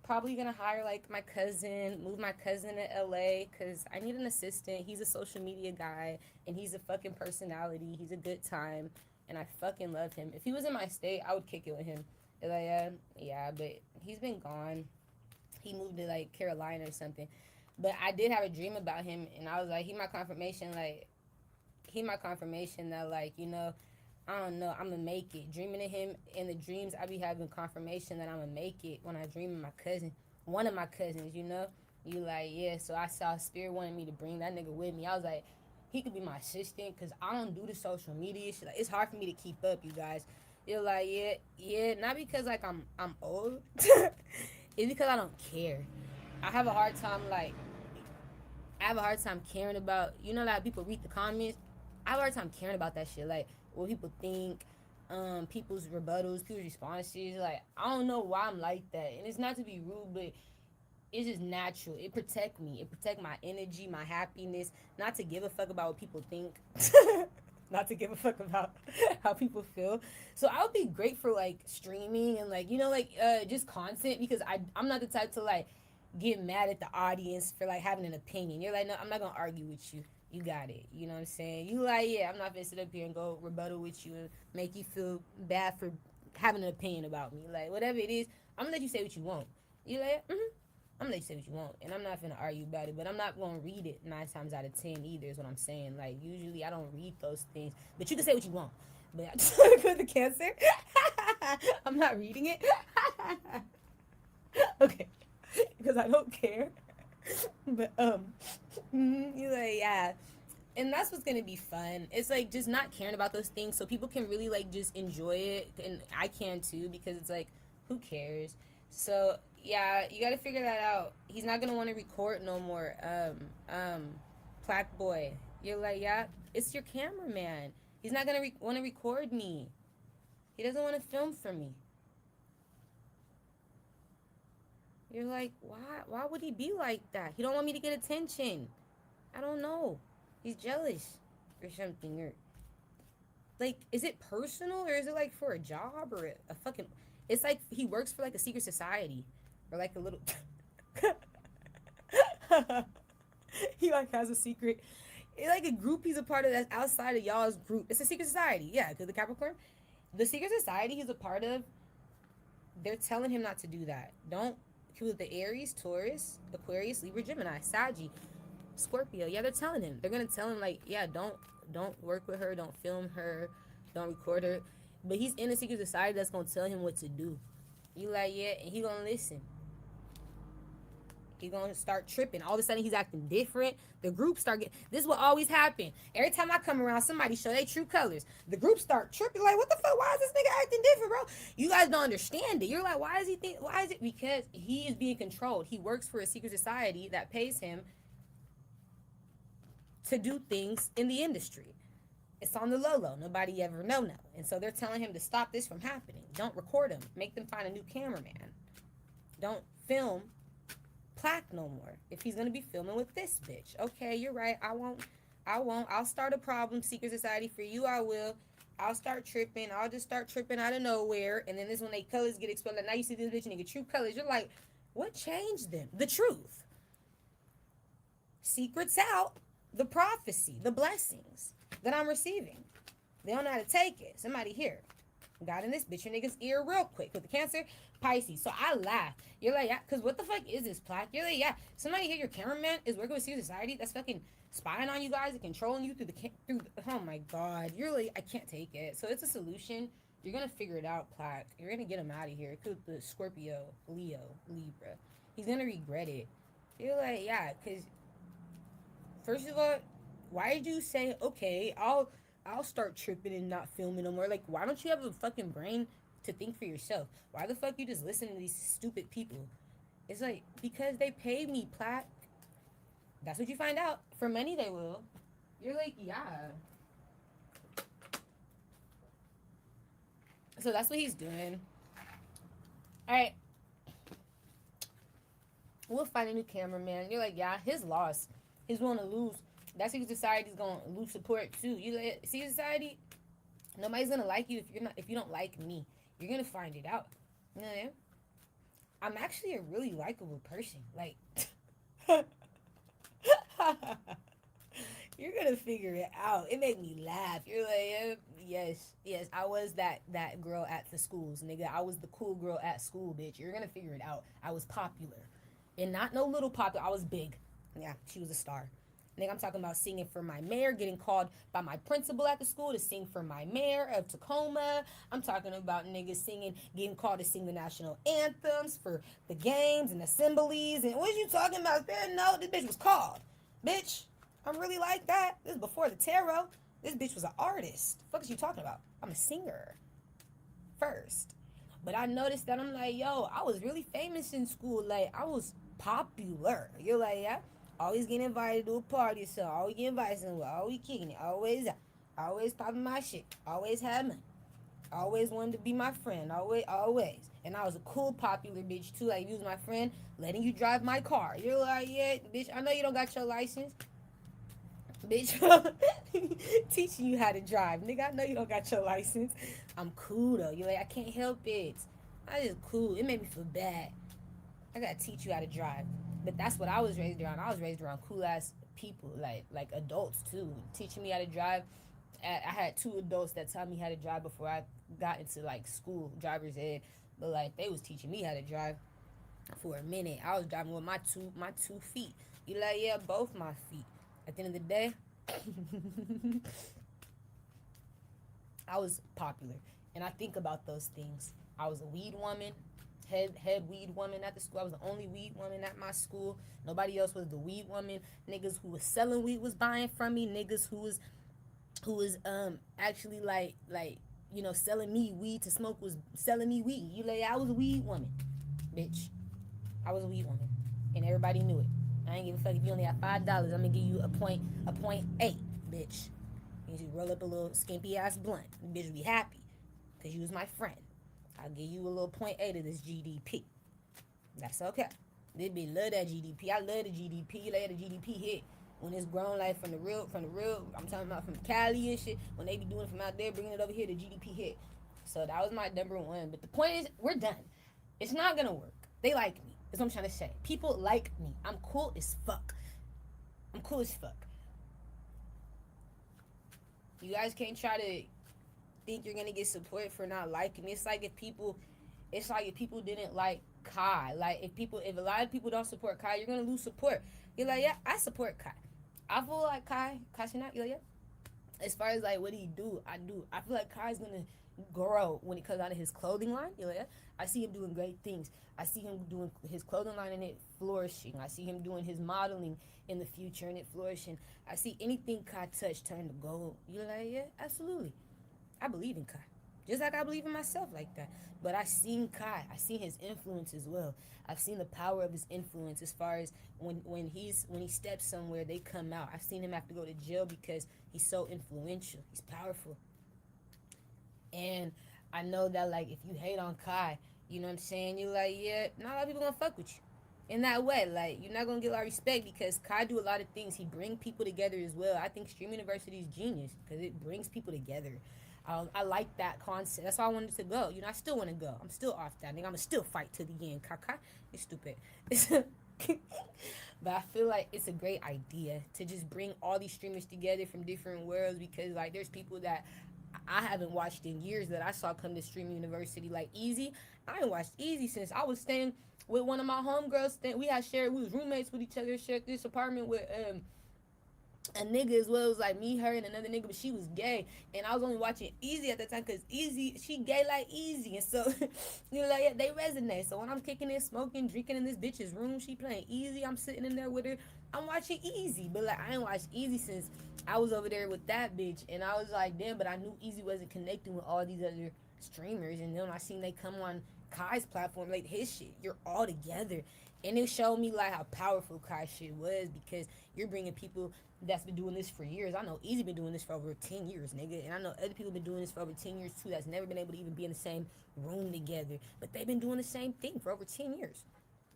Probably gonna hire like my cousin, move my cousin to LA because I need an assistant. He's a social media guy and he's a fucking personality. He's a good time and I fucking love him. If he was in my state, I would kick it with him. Like, yeah, but he's been gone. He moved to like Carolina or something. But I did have a dream about him and I was like, he my confirmation that like, you know, I don't know, I'm gonna make it. Dreaming of him in the dreams, I be having confirmation that I'm gonna make it when I dream of my cousin, one of my cousins, you know? You like, yeah, so I saw Spirit wanted me to bring that nigga with me. I was like, he could be my assistant because I don't do the social media shit. Like, it's hard for me to keep up, you guys. You're like, yeah, not because like I'm old. It's because I don't care. I have a hard time like I have a hard time caring about, you know, that people read the comments. I have a hard time caring about that shit. Like, what people think, people's rebuttals, people's responses. Like, I don't know why I'm like that. And it's not to be rude, but it's just natural. It protect me. It protect my energy, my happiness. Not to give a fuck about what people think. Not to give a fuck about how people feel. So I would be great for like streaming and like, you know, like just content because I'm not the type to like get mad at the audience for like having an opinion. You're like, no, I'm not gonna argue with you. You got it. You know what I'm saying? You like, yeah, I'm not gonna sit up here and go rebuttal with you and make you feel bad for having an opinion about me. Like, whatever it is, I'm gonna let you say what you want. You like, I'm gonna let you say what you want, and I'm not gonna argue about it. But I'm not gonna read it 9 times out of 10 either. Is what I'm saying. Like, usually I don't read those things, but you can say what you want. But I just want to go to cancer. I'm not reading it. Okay, because I don't care. But you like, yeah, and that's what's gonna be fun. It's like just not caring about those things, so people can really like just enjoy it, and I can too because it's like, who cares? So yeah, you gotta figure that out. He's not gonna want to record no more. Plaque boy, you're like, yeah, it's your cameraman. He's not gonna want to record me. He doesn't want to film for me. You're like, why? Why would he be like that? He don't want me to get attention. I don't know. He's jealous or something. Or like, is it personal or is it like for a job or a fucking? It's like he works for like a secret society or like a little. He like has a secret. It's like a group he's a part of that's outside of y'all's group. It's a secret society, yeah. Because the Capricorn, the secret society he's a part of, they're telling him not to do that. Don't. He was the Aries, Taurus, Aquarius, Libra, Gemini, Saggy, Scorpio. Yeah, they're telling him. They're gonna tell him like, yeah, don't work with her, don't film her, don't record her. But he's in a secret society that's gonna tell him what to do. You like, yeah, and he gonna listen. He gonna start tripping. All of a sudden, he's acting different. The group start getting. This is what always happen. Every time I come around, somebody show their true colors. The group start tripping. Like, what the fuck? Why is this nigga acting different, bro? You guys don't understand it. You're like, why is he think? Why is it? Because he is being controlled. He works for a secret society that pays him to do things in the industry. It's on the low. Nobody ever know. And so they're telling him to stop this from happening. Don't record him. Make them find a new cameraman. Don't film Plaque no more if he's gonna be filming with this bitch. Okay, you're right. I won't. I'll start a problem, secret society. For you, I will. I'll start tripping. I'll just start tripping out of nowhere. And then this when they colors get exposed. Like, now you see this bitch and they get true colors. You're like, what changed them? The truth. Secrets out. The prophecy. The blessings that I'm receiving. They don't know how to take it. Somebody here got in this bitch your nigga's ear real quick with the Cancer, Pisces. So I laugh. You're like, yeah, because what the fuck is this, Plaque? You're like, yeah, somebody here, your cameraman is working with secret society that's fucking spying on you guys and controlling you through oh my god. You're like, I can't take it. So it's a solution. You're gonna figure it out, Plaque. You're gonna get him out of here. Cause the Scorpio, Leo, Libra. He's gonna regret it. You're like, yeah, because first of all, why did you say, okay, I'll start tripping and not filming no more? Like, why don't you have a fucking brain to think for yourself? Why the fuck you just listen to these stupid people? It's like, because they pay me, Plaque. That's what you find out. For money, they will. You're like, yeah. So that's what he's doing. Alright. We'll find a new cameraman. You're like, yeah, his loss. He's going to lose. That secret society's gonna lose support too. You like, secret society, nobody's gonna like you if you don't like me. You're gonna find it out. You know what I mean? I'm actually a really likable person. Like, you're gonna figure it out. It made me laugh. You're like, yes, yes, I was that girl at the schools, nigga. I was the cool girl at school, bitch. You're gonna figure it out. I was popular, and not no little popular. I was big. Yeah, she was a star. Nigga, I'm talking about singing for my mayor, getting called by my principal at the school to sing for my mayor of Tacoma. I'm talking about niggas singing, getting called to sing the national anthems for the games and assemblies. And what you talking about there? No, this bitch was called. Bitch, I'm really like that. This is before the tarot. This bitch was an artist. The fuck is you talking about? I'm a singer first. But I noticed that I'm like, yo, I was really famous in school. Like, I was popular. You're like, yeah? Always getting invited to a party, so always getting invited somewhere, always kicking it, always popping my shit, always had money, always wanted to be my friend, always. And I was a cool, popular bitch too. Like, you was my friend, letting you drive my car. You're like, yeah, bitch, I know you don't got your license. Bitch, teaching you how to drive. Nigga, I know you don't got your license. I'm cool though. You're like, I can't help it. I just cool. It made me feel bad. I gotta teach you how to drive. But that's what I was raised around. I was raised around cool ass people, like adults too, teaching me how to drive. I had two adults that taught me how to drive before I got into like school, driver's ed. But like they was teaching me how to drive for a minute. I was driving with my two feet. You like, yeah, both my feet. At the end of the day, I was popular, and I think about those things. I was a weed woman, head weed woman at the school. I was the only weed woman at my school. Nobody else was the weed woman. Niggas who was selling weed was buying from me. Niggas who was actually like selling me weed to smoke was selling me weed. You like, I was a weed woman, bitch. I was a weed woman, and everybody knew it. I ain't give a fuck if you only have $5. I'm gonna give you a point 8, bitch. You just roll up a little skimpy ass blunt. Bitch be happy, cause you was my friend. I'll give you a little .8 of this GDP. That's okay. This bitch love that GDP. I love the GDP. Let the GDP hit. When it's grown, like from the real, I'm talking about from Cali and shit. When they be doing it from out there, bringing it over here, the GDP hit. So that was my number one. But the point is, we're done. It's not gonna work. They like me. That's what I'm trying to say. People like me. I'm cool as fuck. I'm cool as fuck. You guys can't try to think you're gonna get support for not liking me. It's like if people didn't like Kai. Like if a lot of people don't support Kai, you're gonna lose support. You're like, yeah, I support Kai. I feel like Kai Sinat, you're like, yeah. As far as like what do you do, I do. I feel like Kai's gonna grow when it comes out of his clothing line. You're like, yeah. I see him doing great things. I see him doing his clothing line and it flourishing. I see him doing his modeling in the future and it flourishing. I see anything Kai touch turn to gold. You're like, yeah, absolutely. I believe in Kai. Just like I believe in myself like that. But I seen Kai. I seen his influence as well. I've seen the power of his influence as far as when he steps somewhere, they come out. I've seen him have to go to jail because he's so influential. He's powerful. And I know that like if you hate on Kai, you know what I'm saying? You're like, yeah, not a lot of people gonna fuck with you. In that way, like you're not gonna get a lot of respect because Kai do a lot of things. He bring people together as well. I think Stream University is genius because it brings people together. I like that concept. That's why I wanted to go. I still want to go. I'm still off that. Nigga, I'ma still fight to the end. Kaka, it's stupid. But I feel like it's a great idea to just bring all these streamers together from different worlds because like there's people that I haven't watched in years that I saw come to Stream University. Like Easy, I ain't watched Easy since I was staying with one of my homegirls. We was roommates with each other, shared this apartment with a nigga as well. It was like me, her, and another nigga, but she was gay, and I was only watching Easy at the time because Easy, she gay like Easy, and so like yeah, they resonate. So when I'm kicking it, smoking, drinking in this bitch's room, she playing Easy, I'm sitting in there with her, I'm watching Easy. But like I ain't watched Easy since I was over there with that bitch, and I was like, damn, but I knew Easy wasn't connecting with all these other streamers, and then I seen they come on Kai's platform, like his shit, you're all together. And it showed me like how powerful Kai shit was because you're bringing people that's been doing this for years. I know Easy been doing this for over 10 years, nigga. And I know other people been doing this for over 10 years too that's never been able to even be in the same room together. But they've been doing the same thing for over 10 years.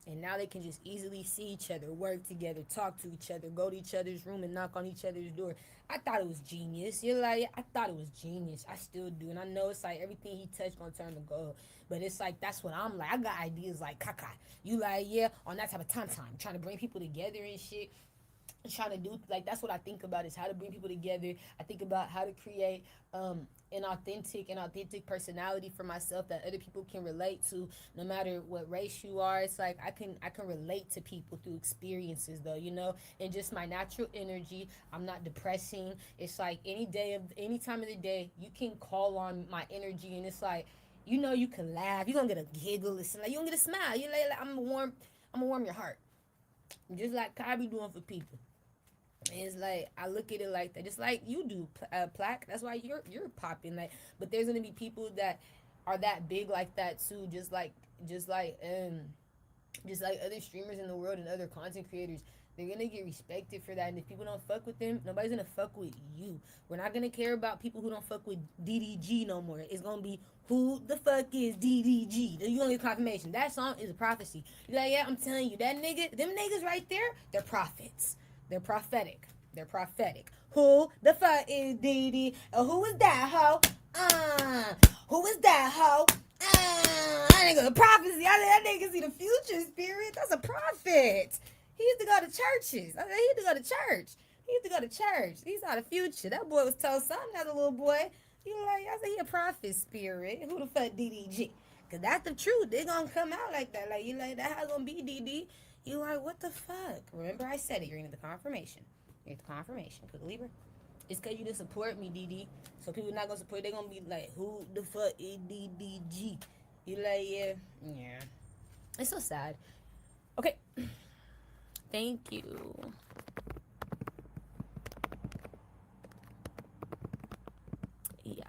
And now they can just easily see each other, work together, talk to each other, go to each other's room and knock on each other's door. I thought it was genius. You're like, I thought it was genius. I still do. And I know it's like everything he touched gonna turn to gold. But it's like, that's what I'm like. I got ideas like, Kaka. You like, yeah, on that type of time, trying to bring people together and shit, trying to do, like, that's what I think about, is how to bring people together. I think about how to create an authentic personality for myself that other people can relate to, no matter what race you are. It's like I can relate to people through experiences, though, and just my natural energy. I'm not depressing. It's like any time of the day you can call on my energy, and it's like, you can laugh, you're gonna get a giggle, it's like you're gonna get a smile. You like, I'm gonna warm your heart, just like I be doing for people. It's like I look at it like that, just like you do, Plaque. That's why you're popping. Like, but there's gonna be people that are that big like that too, just like other streamers in the world and other content creators. They're gonna get respected for that, and if people don't fuck with them, nobody's gonna fuck with you. We're not gonna care about people who don't fuck with DDG no more. It's gonna be, who the fuck is DDG? You gonna get confirmation. That song is a prophecy. You're like, yeah, I'm telling you, that nigga, them niggas right there, they're prophets. They're prophetic. They're prophetic. Who the fuck is DD? Who is that hoe? Who is that hoe? That nigga a prophecy. That nigga see the future, spirit. That's a prophet. He used to go to churches. He used to go to church. He used to go to church. He saw the future. That boy was told something as a little boy. He like, I said, he a prophet, spirit. Who the fuck DDG? Cause that's the truth. They gonna come out like that. Like, you like, that how gonna be DD. You like, what the fuck? Remember I said it. You're gonna get the confirmation. You get the confirmation. Cause Libra, it's cause you didn't support me, DD. So people not gonna support. They gonna be like, who the fuck is DDG? You like, yeah. It's so sad. Okay. Thank you. Yeah.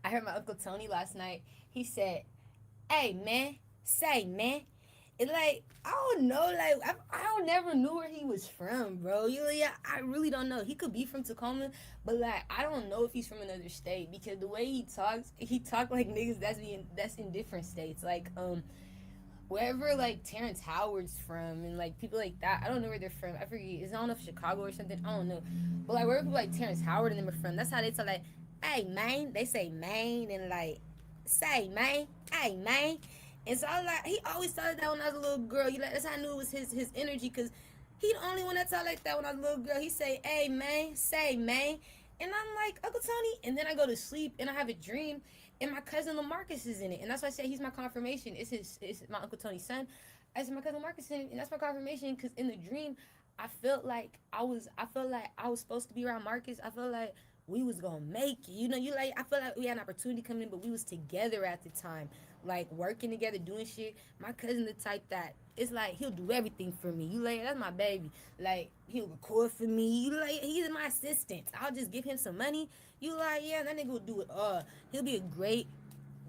I heard my Uncle Tony last night. He said, hey, man, say, man. It's like, I don't know, like, I don't never knew where he was from, bro. Yeah, I really don't know. He could be from Tacoma, but, like, I don't know if he's from another state, because the way he talk like niggas that's in different states. Like, wherever, like, Terrence Howard's from, and, like, people like that, I don't know where they're from. I forget. I don't know if Chicago or something. I don't know. But, like, wherever people like Terrence Howard and them are from, that's how they tell, like, hey, man. They say, man, and, like, say, man. Hey, man. And so I was like, he always started that when I was a little girl. You like, that's how I knew it was his energy, because he the only one that talked like that when I was a little girl. He say, hey, man, say, man. And I'm like, Uncle Tony. And then I go to sleep and I have a dream, and my cousin Lamarcus is in it. And that's why I say he's my confirmation. It's my Uncle Tony's son. I said my cousin Marcus in it, and that's my confirmation, because in the dream, I felt like I was supposed to be around Marcus. I felt like we was gonna make it. You like, I felt like we had an opportunity coming in, but we was together at the time, like working together, doing shit. My cousin the type that it's like he'll do everything for me. You like, that's my baby. Like, he'll record for me. You like, he's my assistant. I'll just give him some money. You like, yeah, that nigga will do it all. He'll be a great,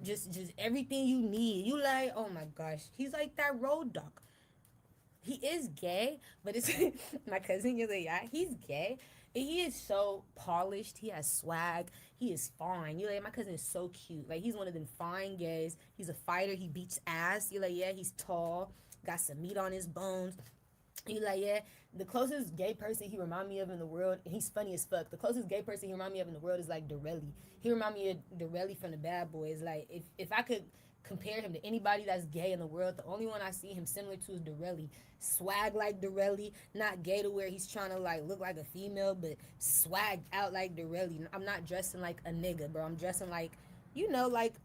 just everything you need. You like, oh my gosh, he's like that road dog. He is gay, but it's my cousin. You're like, yeah, he's gay. And he is so polished. He has swag. He is fine. You're like, my cousin is so cute. Like, he's one of them fine gays. He's a fighter. He beats ass. You're like, yeah, he's tall. Got some meat on his bones. You're like, yeah, the closest gay person he remind me of in the world, and he's funny as fuck. The closest gay person he remind me of in the world is like Dorelli. He remind me of Dorelli from the Bad Boys. Like, if I could compare him to anybody that's gay in the world, the only one I see him similar to is Dorelli. Swag like Dorelli, not gay to where he's trying to like look like a female, but swagged out like Dorelli. I'm not dressing like a nigga, bro. I'm dressing like,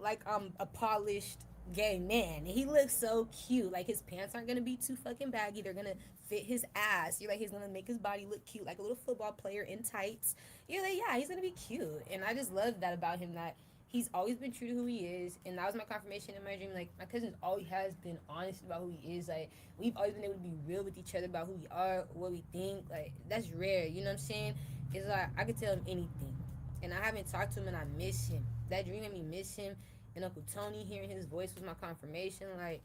like I'm a polished gay man. And he looks so cute. Like, his pants aren't gonna be too fucking baggy. They're gonna fit his ass. You're like, he's gonna make his body look cute, like a little football player in tights. You're like, yeah, he's gonna be cute. And I just love that about him, that he's always been true to who he is, and that was my confirmation in my dream. Like, my cousin always has been honest about who he is. Like, we've always been able to be real with each other about who we are, what we think. Like, that's rare, you know what I'm saying? It's like, I could tell him anything, and I haven't talked to him, and I miss him. That dream made me miss him, and Uncle Tony, hearing his voice was my confirmation. Like,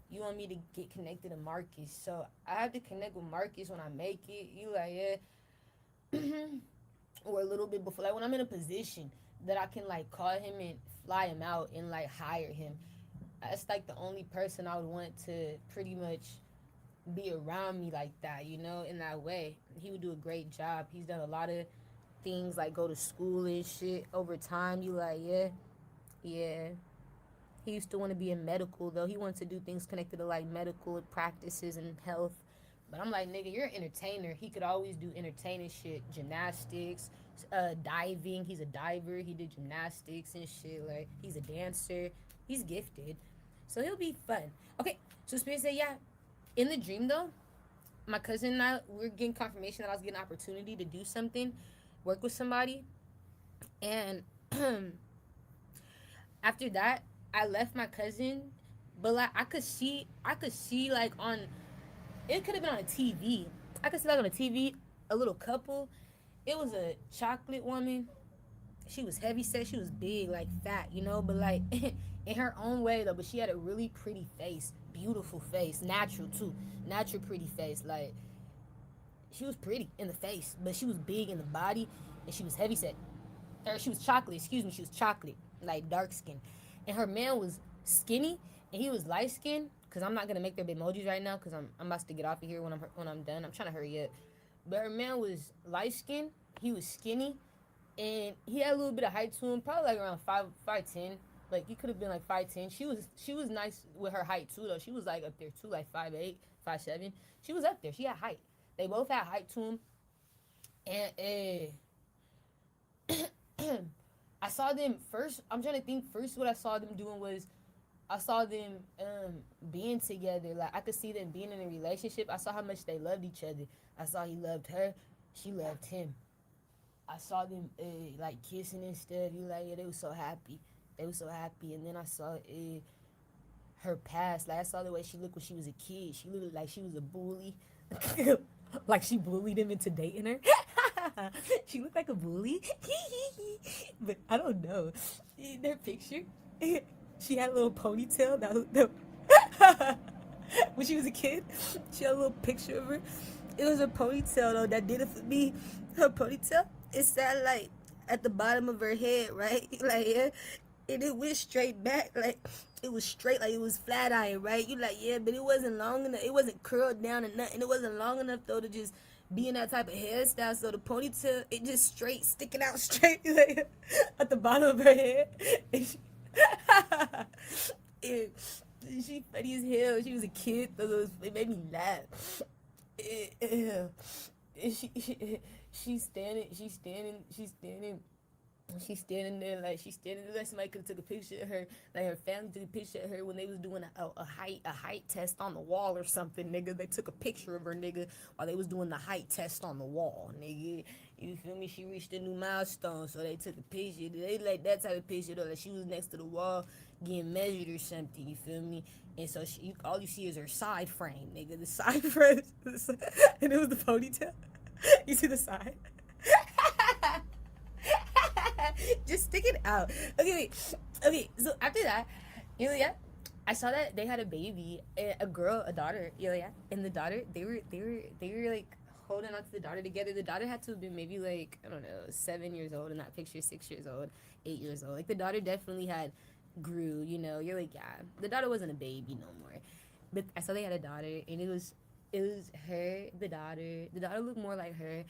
you want me to get connected to Marcus, so I have to connect with Marcus when I make it. You like, yeah. or a little bit before, like when I'm in a position that I can like call him and fly him out and like hire him. That's like the only person I would want to pretty much be around me like that, you know, in that way. He would do a great job. He's done a lot of things like go to school and shit over time. You like, yeah, yeah. He used to want to be in medical though. He wanted to do things connected to like medical practices and health. But I'm like, nigga, you're an entertainer. He could always do entertaining shit, gymnastics, diving. He's a diver. He did gymnastics and shit. Like he's a dancer. He's gifted, so he'll be fun. Okay, so Spirit said, yeah. In the dream though, my cousin and I we're getting confirmation that I was getting an opportunity to do something, work with somebody, and after that, I left my cousin, but like I could see like on, it could have been on a TV. I could see like on a TV, a little couple. It was a chocolate woman. She was heavy set. She was big, like fat, you know, but like in her own way though. But she had a really pretty face, beautiful face, natural too, natural pretty face. Like she was pretty in the face, but she was big in the body, and she was heavy set. Or she was chocolate. Excuse me, she was chocolate, like dark skin, and her man was skinny, and he was light skinned. Cause I'm not gonna make their emojis right now, cause I'm about to get off of here when I'm done. I'm trying to hurry up. But her man was light skinned. He was skinny, and he had a little bit of height to him, probably like around 5'10". Like he could have been like 5'10". She was nice with her height too though. She was like up there too, like 5'8", 5'7". She was up there. She had height. They both had height to him, and I saw them first. I'm trying to think. First, what I saw them doing was I saw them being together. Like I could see them being in a relationship. I saw how much they loved each other. I saw he loved her. She loved him. I saw them like kissing and stuff. You like, yeah, they were so happy. They were so happy. And then I saw her past. Like I saw the way she looked when she was a kid. She looked like she was a bully. Like she bullied him into dating her. She looked like a bully. But I don't know. In their picture, she had a little ponytail. When she was a kid, she had a little picture of her. It was a ponytail though that did it for me. Her ponytail, it sat like at the bottom of her head, right? Like yeah, and it went straight back, like it was straight, like it was flat iron, right? You like yeah, but it wasn't long enough. It wasn't curled down or nothing. It wasn't long enough though to just be in that type of hairstyle. So the ponytail, it just straight sticking out straight like at the bottom of her head. And and she funny as hell. She was a kid, so it made me laugh. And she's standing there like somebody could have took a picture of her, like her family took a picture of her when they was doing a height test on the wall or something, nigga. They took a picture of her, nigga, while they was doing the height test on the wall, nigga. You feel me? She reached a new milestone, so they took a picture. They like that type of picture though, like she was next to the wall getting measured or something. You feel me? And so all you see is her side frame, nigga. The side frame, and it was the ponytail. You see the side? Just stick it out. Okay, wait. Okay, so after that, you know, yeah, I saw that they had a baby, a girl, a daughter. You know, yeah, and the daughter, they were like holding on to the daughter together. The daughter had to have been maybe like I don't know, 7 years old in that picture, 6 years old, 8 years old. Like the daughter definitely had grew. You know, you're like yeah, the daughter wasn't a baby no more. But I saw they had a daughter, and it was her, the daughter. The daughter looked more like her.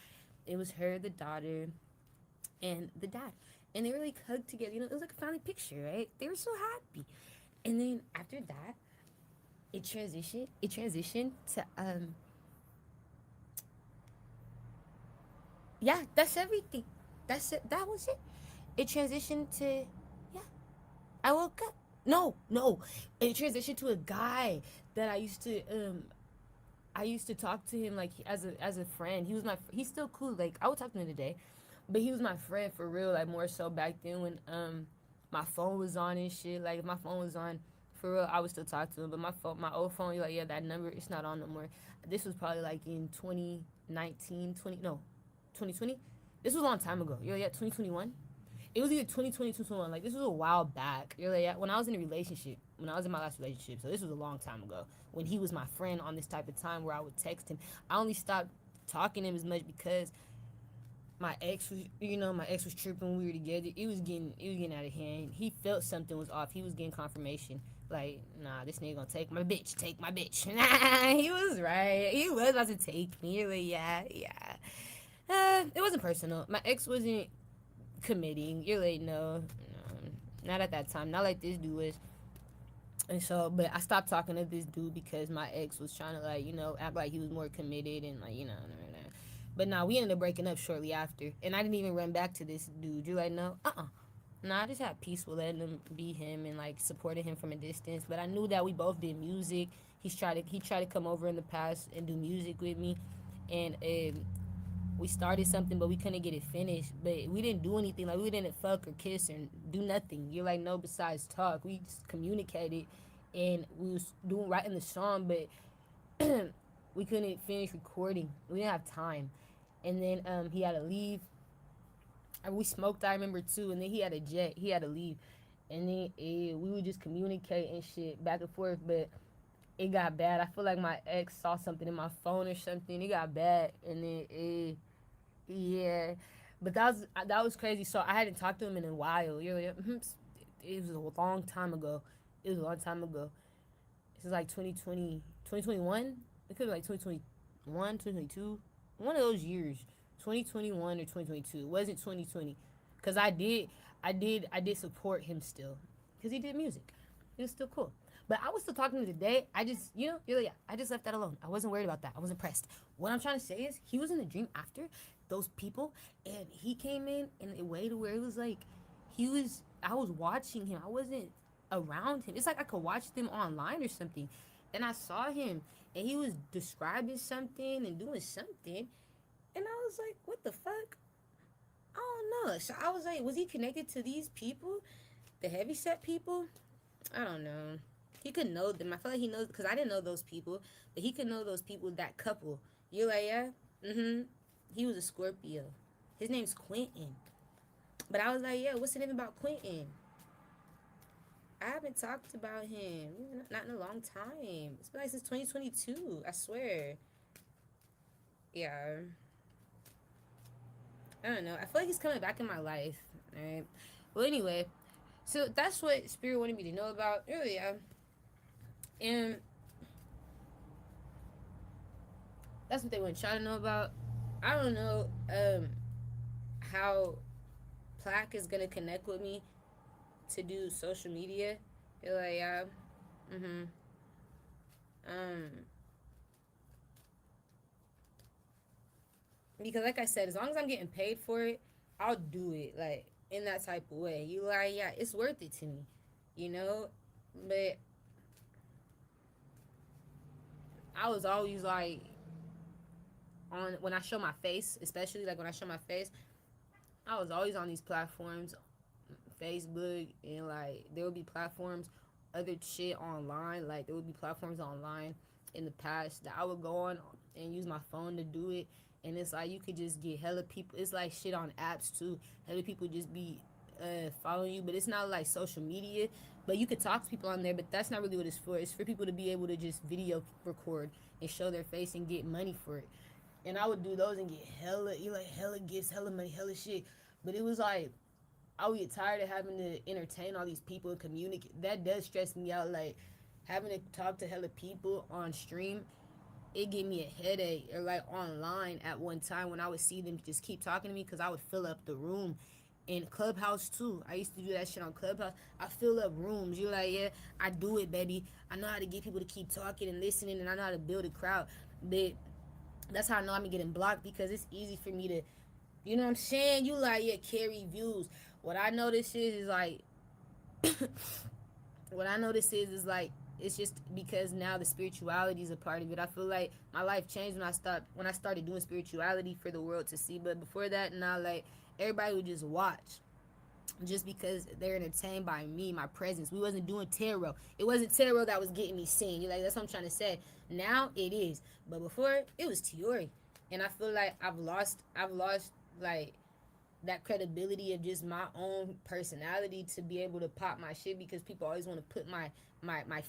It was her, the daughter, and the dad. And they were like hugged together. You know, it was like a family picture, right? They were so happy. And then after that, it transitioned to yeah, that's everything. That's it. That was it. It transitioned to yeah. I woke up. No. It transitioned to a guy that I used to talk to him like as a friend. He's still cool. Like I would talk to him today, but he was my friend for real. Like more so back then when my phone was on and shit. Like if my phone was on for real, I would still talk to him. But my old phone, like yeah, that number it's not on no more. This was probably like in 2020. This was a long time ago. Yeah, 2021. It was either 2020, 2021. Like this was a while back. You're like, yeah, when I was in a relationship, when I was in my last relationship. So this was a long time ago. When he was my friend on this type of time where I would text him. I only stopped talking to him as much because My ex was, my ex was tripping when we were together. It was getting out of hand. He felt something was off. He was getting confirmation. Like, nah, this nigga gonna take my bitch. Nah, he was right. He was about to take me. Like, yeah, yeah. It wasn't personal. My ex wasn't committing. You're like, no, not at that time. Not like this dude was. And so, but I stopped talking to this dude because my ex was trying to, like, act like he was more committed and, like, But nah, we ended up breaking up shortly after. And I didn't even run back to this dude. You're like, no, Nah, I just had peace with letting him be him and, like, supporting him from a distance. But I knew that we both did music. He tried to come over in the past and do music with me. And we started something, but we couldn't get it finished. But we didn't do anything. Like, we didn't fuck or kiss or do nothing. You're like, no, besides talk. We just communicated, and we was doing writing the song, but we couldn't finish recording. We didn't have time. And then he had to leave. And we smoked, I remember, too. And then he had a jet. He had to leave. And then we would just communicate and shit back and forth. But it got bad. I feel like my ex saw something in my phone or something. It got bad. And then yeah, but that was crazy. So I hadn't talked to him in a while. It was a long time ago. It was a long time ago. This is like 2020, 2021. It could be like 2021, 2022. One of those years, 2021 or 2022. It wasn't 2020, cause I did support him still, cause he did music. It was still cool. But I was still talking to him today. I just, yeah, I just left that alone. I wasn't worried about that. I wasn't pressed. What I'm trying to say is, he was in the dream after those people, and he came in a way to where it was like, I was watching him. I wasn't around him. It's like I could watch them online or something. And I saw him, and he was describing something and doing something. And I was like, what the fuck? I don't know. So I was like, was he connected to these people? The heavyset people? I don't know. He could know them. I feel like he knows, because I didn't know those people, but he could know those people, that couple. You're like, yeah? Mm-hmm. He was a Scorpio. His name's Quentin. But I was like, yeah, what's the name about Quentin? I haven't talked about him. Not in a long time. It's been like since 2022. I swear. Yeah. I don't know. I feel like he's coming back in my life. Alright. Well, anyway. So that's what Spirit wanted me to know about earlier. And that's what they want y'all to know about. I don't know how Plaque is gonna connect with me to do social media. You're like, yeah. Mm-hmm. Um because like I said, as long as I'm getting paid for it, I'll do it, like, in that type of way. You like, yeah, it's worth it to me. You know? But I was always like, on when I show my face, especially like when I show my face, I was always on these platforms, Facebook, and like there would be platforms, other shit online. Like there would be platforms online in the past that I would go on and use my phone to do it. And it's like you could just get hella people. It's like shit on apps too. Hella people just be following you, but it's not like social media. But you could talk to people on there, but that's not really what it's for. It's for people to be able to just video record and show their face and get money for it. And I would do those and get hella gifts, hella money, hella shit. But it was like I would get tired of having to entertain all these people and communicate. That does stress me out. Like having to talk to hella people on stream, it gave me a headache. Or like online at one time when I would see them just keep talking to me, because I would fill up the room. In Clubhouse too, I used to do that shit on Clubhouse. I fill up rooms. You're like, yeah, I do it, baby. I know how to get people to keep talking and listening, and I know how to build a crowd. But that's how I know I'm getting blocked, because it's easy for me to, you know what I'm saying? You like, yeah, carry views. What I notice is like, what I notice is like, it's just because now the spirituality is a part of it. I feel like my life changed when I started doing spirituality for the world to see. But before that, now like everybody would just watch, just because they're entertained by me, my presence. We wasn't doing tarot. It wasn't tarot that was getting me seen. You're like, that's what I'm trying to say. Now it is, but before it was Tiori, and I feel like I've lost like that credibility of just my own personality to be able to pop my shit, because people always want to put my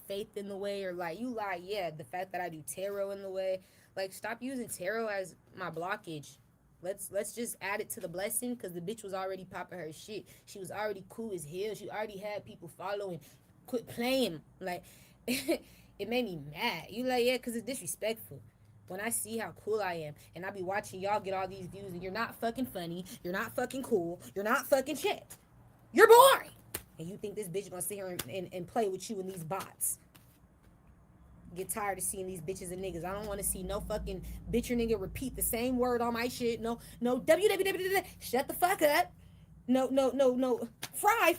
faith in the way, or like, you like, yeah, the fact that I do tarot in the way. Like, stop using tarot as my blockage. Let's just add it to the blessing because the bitch was already popping her shit. She was already cool as hell. She already had people following. Quit playing. Like, it made me mad. You like, yeah, because it's disrespectful. When I see how cool I am and I be watching y'all get all these views and you're not fucking funny, you're not fucking cool, you're not fucking shit. You're boring. And you think this bitch gonna sit here and play with you and these bots. Get tired of seeing these bitches and niggas. I don't want to see no fucking bitch or nigga repeat the same word on my shit. No, www. Shut the fuck up. No. Fry.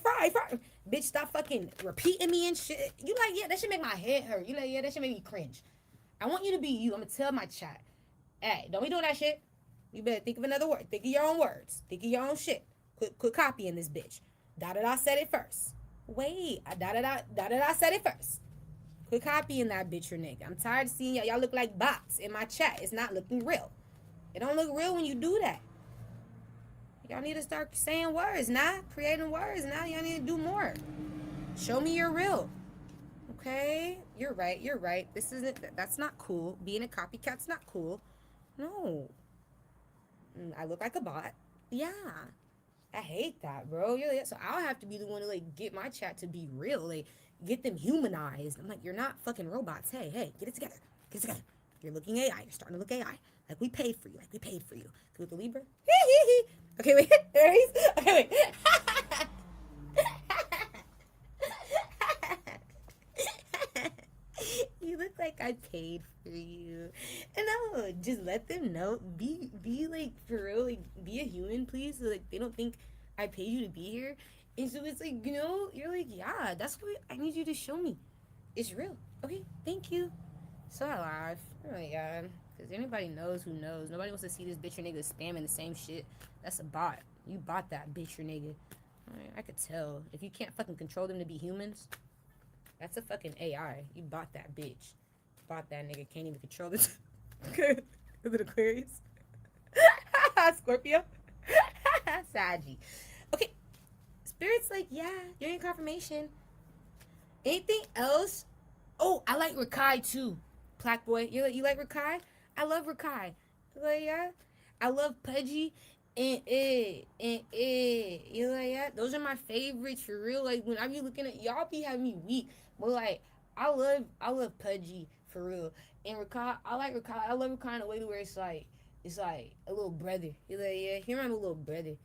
Bitch, stop fucking repeating me and shit. You like, yeah, that should make my head hurt. You like, yeah, that should make me cringe. I want you to be you. I'm gonna tell my chat. Hey, don't be doing that shit. You better think of another word. Think of your own words. Think of your own shit. Quit copying this bitch. Da said it first. Wait, da said it first. Quit copying that bitch or nigga. I'm tired of seeing y'all. Y'all look like bots in my chat. It's not looking real. It don't look real when you do that. Y'all need to start saying words, not creating words. Now y'all need to do more. Show me you're real. Okay? You're right. That's not cool. Being a copycat's not cool. No. I look like a bot. Yeah. I hate that, bro. So I'll have to be the one to, like, get my chat to be real. Like, get them humanized. I'm like, you're not fucking robots. Hey, get it together. You're looking AI. You're starting to look AI. Like, we paid for you. With the Libra? Okay, wait. There he is. Okay, wait. You look like I paid for you. And no, just let them know. Be like, for real, like, be a human, please. So, like, they don't think I paid you to be here. And so it's like, you're like, yeah, that's what I need you to show me. It's real. Okay, thank you. So I laugh. Oh my god. Because anybody knows who knows. Nobody wants to see this bitch or nigga spamming the same shit. That's a bot. You bought that bitch or nigga. I could tell. If you can't fucking control them to be humans, that's a fucking AI. You bought that bitch. Bought that nigga. Can't even control this. Is it Aquarius? Scorpio? Saggy. Okay. Spirit's like, yeah, you're in confirmation. Anything else? Oh, I like Rakai too. Black boy. You like Rakai? I love Rakai. Like, yeah. I love Pudgy and you like, yeah. Those are my favorites for real. Like, when I be looking at y'all be having me weak. But like, I love Pudgy for real. And Rakai, I like Rakai. I love Rakai in a way where it's like a little brother. You like, yeah, here I'm a little brother.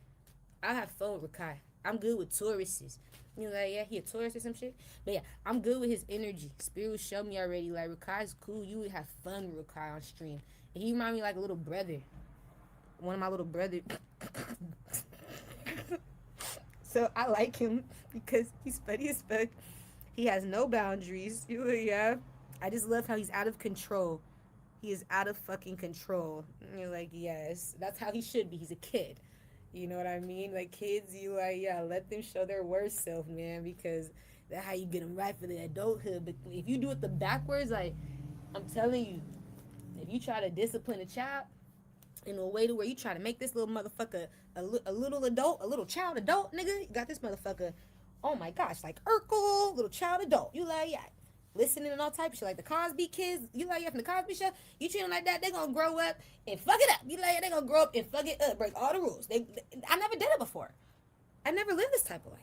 I have fun with Rakai. I'm good with Tauruses. You know, like, yeah, he a Taurus or some shit. But yeah, I'm good with his energy. Spirit will show me already, like, Rakai's cool. You would have fun with Rakai on stream. And he remind me like a little brother. One of my little brothers. So I like him because he's funny as fuck. He has no boundaries. You know, yeah. I just love how he's out of control. He is out of fucking control. And you're like, yes, that's how he should be. He's a kid. You know what I mean? Like, kids, you like, yeah, let them show their worst self, man, because that's how you get them right for the adulthood. But if you do it the backwards, like, I'm telling you, if you try to discipline a child in a way to where you try to make this little motherfucker a little adult, a little child adult, nigga, you got this motherfucker, oh my gosh, like Urkel, little child adult. You like, yeah, listening and all type of shit. Like the Cosby kids, you like, yeah, from the Cosby show, you treat them like that, they gonna grow up and fuck it up. You like, yeah, they gonna grow up and fuck it up, break all the rules. I never did it before. I never lived this type of life.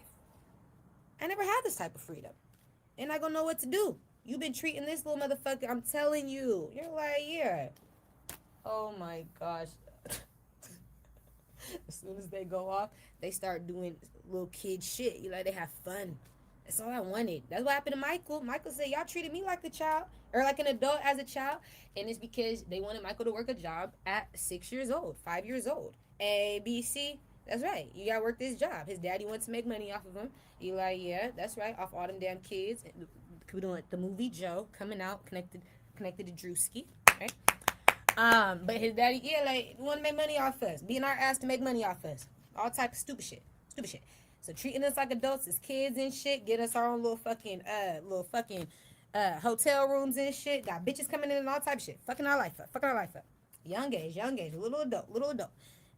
I never had this type of freedom. And I gonna know what to do. You've been treating this little motherfucker, I'm telling you. You're like, yeah. Oh my gosh. As soon as they go off, they start doing little kid shit. You like, they have fun. That's all I wanted. That's what happened to Michael. Michael said, y'all treated me like a child, or like an adult as a child. And it's because they wanted Michael to work a job at 6 years old, 5 years old. A, B, C. That's right. You gotta work this job. His daddy wants to make money off of him. You like, yeah, that's right. Off all them damn kids. We're doing the movie Joe coming out, connected to Drewski, right? But his daddy, yeah, like, want to make money off us, being our ass to make money off us, all type of stupid shit. So treating us like adults as kids and shit, get us our own little fucking hotel rooms and shit. Got bitches coming in and all type of shit, fucking our life up. Young age, little adult.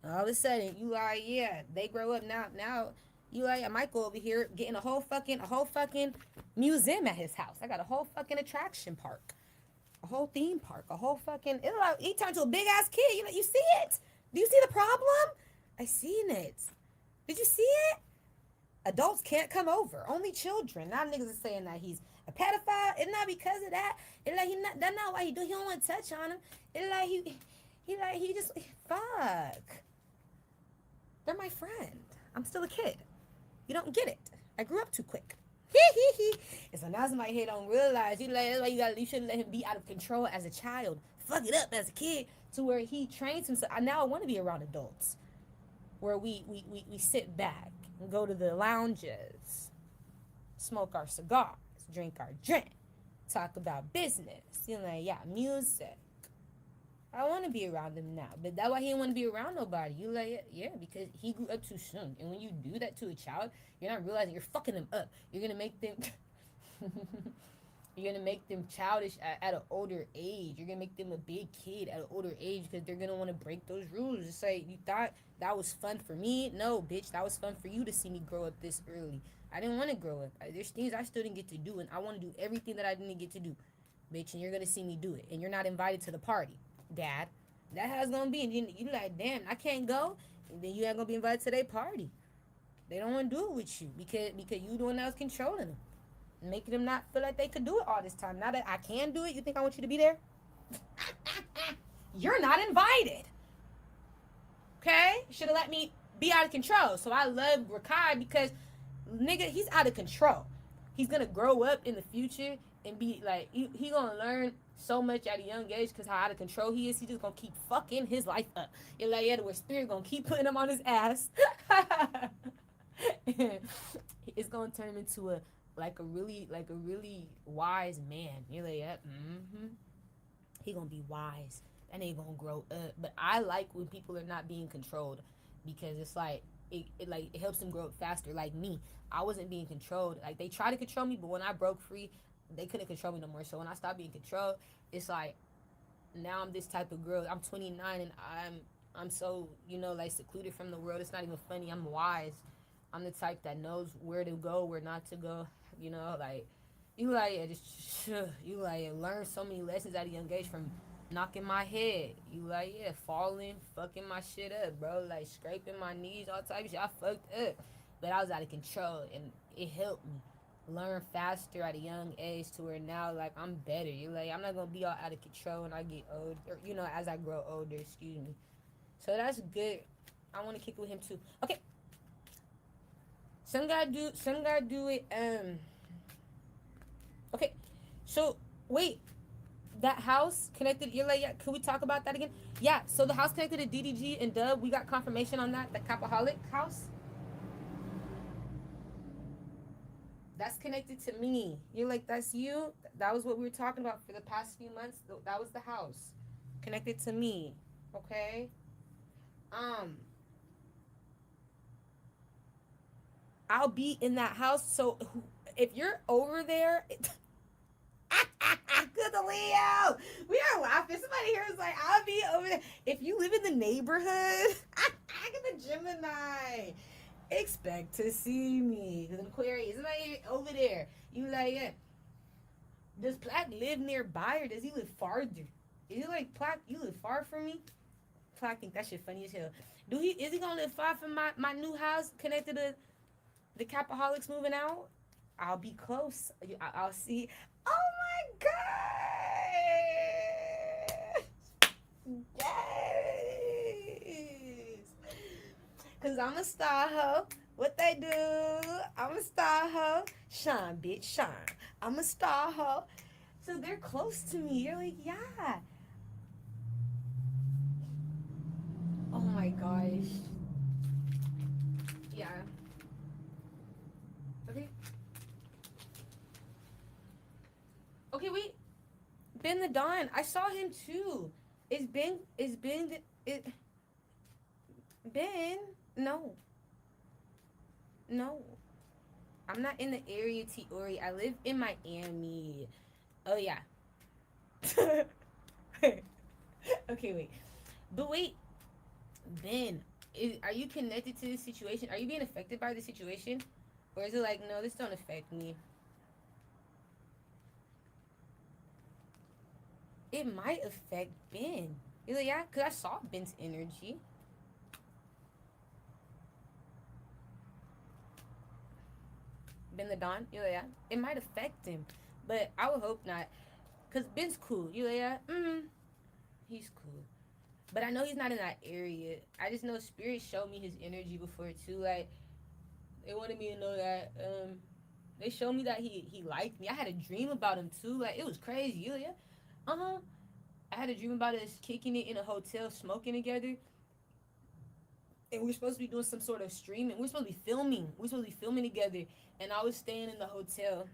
And all of a sudden, you like, yeah, they grow up now. You like, Michael over here getting a whole fucking museum at his house. I got a whole fucking attraction park. A whole theme park, a whole fucking, he turned to a big ass kid. You see it? Do you see the problem? I seen it. Did you see it? Adults can't come over. Only children. Now niggas are saying that he's a pedophile. It's not because of that. It's like that's not why he do. He don't want to touch on him. It's like he just fuck. They're my friend. I'm still a kid. You don't get it. I grew up too quick. And so now somebody here don't realize that's why you shouldn't let him be out of control as a child. Fuck it up as a kid to where he trains himself. Now I want to be around adults where we sit back and go to the lounges, smoke our cigars, drink our drink, talk about business, music. I want to be around him now, but that's why he didn't want to be around nobody. Because he grew up too soon, and when you do that to a child, you're not realizing you're fucking them up. You're gonna make them, you're gonna make them childish at an older age. You're gonna make them a big kid at an older age because they're gonna want to break those rules. It's like, you thought that was fun for me? No, bitch, that was fun for you to see me grow up this early. I didn't want to grow up. There's things I still didn't get to do, and I want to do everything that I didn't get to do, bitch. And you're gonna see me do it, and you're not invited to the party. Dad, that's how it's gonna be, and you like, damn, I can't go, and then you ain't gonna be invited to their party. They don't want to do it with you because you the one that was controlling them, making them not feel like they could do it all this time. Now that I can do it, you think I want you to be there? You're not invited. Okay, should have let me be out of control. So I love Rakai because, nigga, he's out of control. He's gonna grow up in the future and be like, he gonna learn so much at a young age because how out of control he is. He just gonna keep fucking his life up. You're like, yeah, the spirit gonna keep putting him on his ass. It's gonna turn him into a really wise man. You're like, yeah, he gonna be wise. That nigga gonna grow up. But I like when people are not being controlled because it's like it helps them grow up faster. Like me, I wasn't being controlled. Like they tried to control me, but when I broke free, they couldn't control me no more. So when I stopped being controlled, it's like now I'm this type of girl. I'm 29 and I'm so secluded from the world. It's not even funny. I'm wise. I'm the type that knows where to go, where not to go. You learn so many lessons at a young age from knocking my head. Falling, fucking my shit up, bro. Like scraping my knees, all types of shit. I fucked up, but I was out of control, and it helped me learn faster at a young age to where now I'm better. I'm not gonna be all out of control when I get old, or as I grow older. Excuse me. So that's good. I want to kick with him too. Okay. Some guy do it. Okay. So wait, that house connected. Yeah. Can we talk about that again? Yeah. So the house connected to DDG and Dub. We got confirmation on that. The Capaholic house. That's connected to me. You're like, that's you? That was what we were talking about for the past few months. That was the house. Connected to me. Okay? I'll be in that house. So if you're over there... Good to Leo. We are laughing. Somebody here is like, I'll be over there. If you live in the neighborhood... Look at the Gemini. Expect to see me. Because Aquarius, somebody over there. You like, yeah. Does Plaque live nearby or does he live farther? Is he like, Plaque, you live far from me? Plaque think that shit funny as hell. Is he gonna live far from my new house connected to the Capaholics moving out? I'll be close. I'll see. Oh my god! Yes! Cause I'm a star hoe. What they do? I'm a star hoe. Sean, bitch, Sean. I'm a star hoe. So they're close to me. You're like, yeah. Oh my gosh. Yeah. Okay. Okay, wait. Ben the Don. I saw him too. Ben? No. No. I'm not in the area, T-Ori. I live in Miami. Oh, yeah. Okay, wait. But wait. Ben, are you connected to this situation? Are you being affected by the situation? Or is it like, no, this don't affect me? It might affect Ben. You're like, yeah, because I saw Ben's energy. Ben the Don, yeah, it might affect him, but I would hope not, cause Ben's cool, yeah, he's cool, but I know he's not in that area. I just know Spirit showed me his energy before too. Like they wanted me to know that. They showed me that he liked me. I had a dream about him too. Like it was crazy, yeah. Uh huh. I had a dream about us kicking it in a hotel, smoking together, and we're supposed to be doing some sort of streaming. We're supposed to be filming. We're supposed to be filming together. And I was staying in the hotel.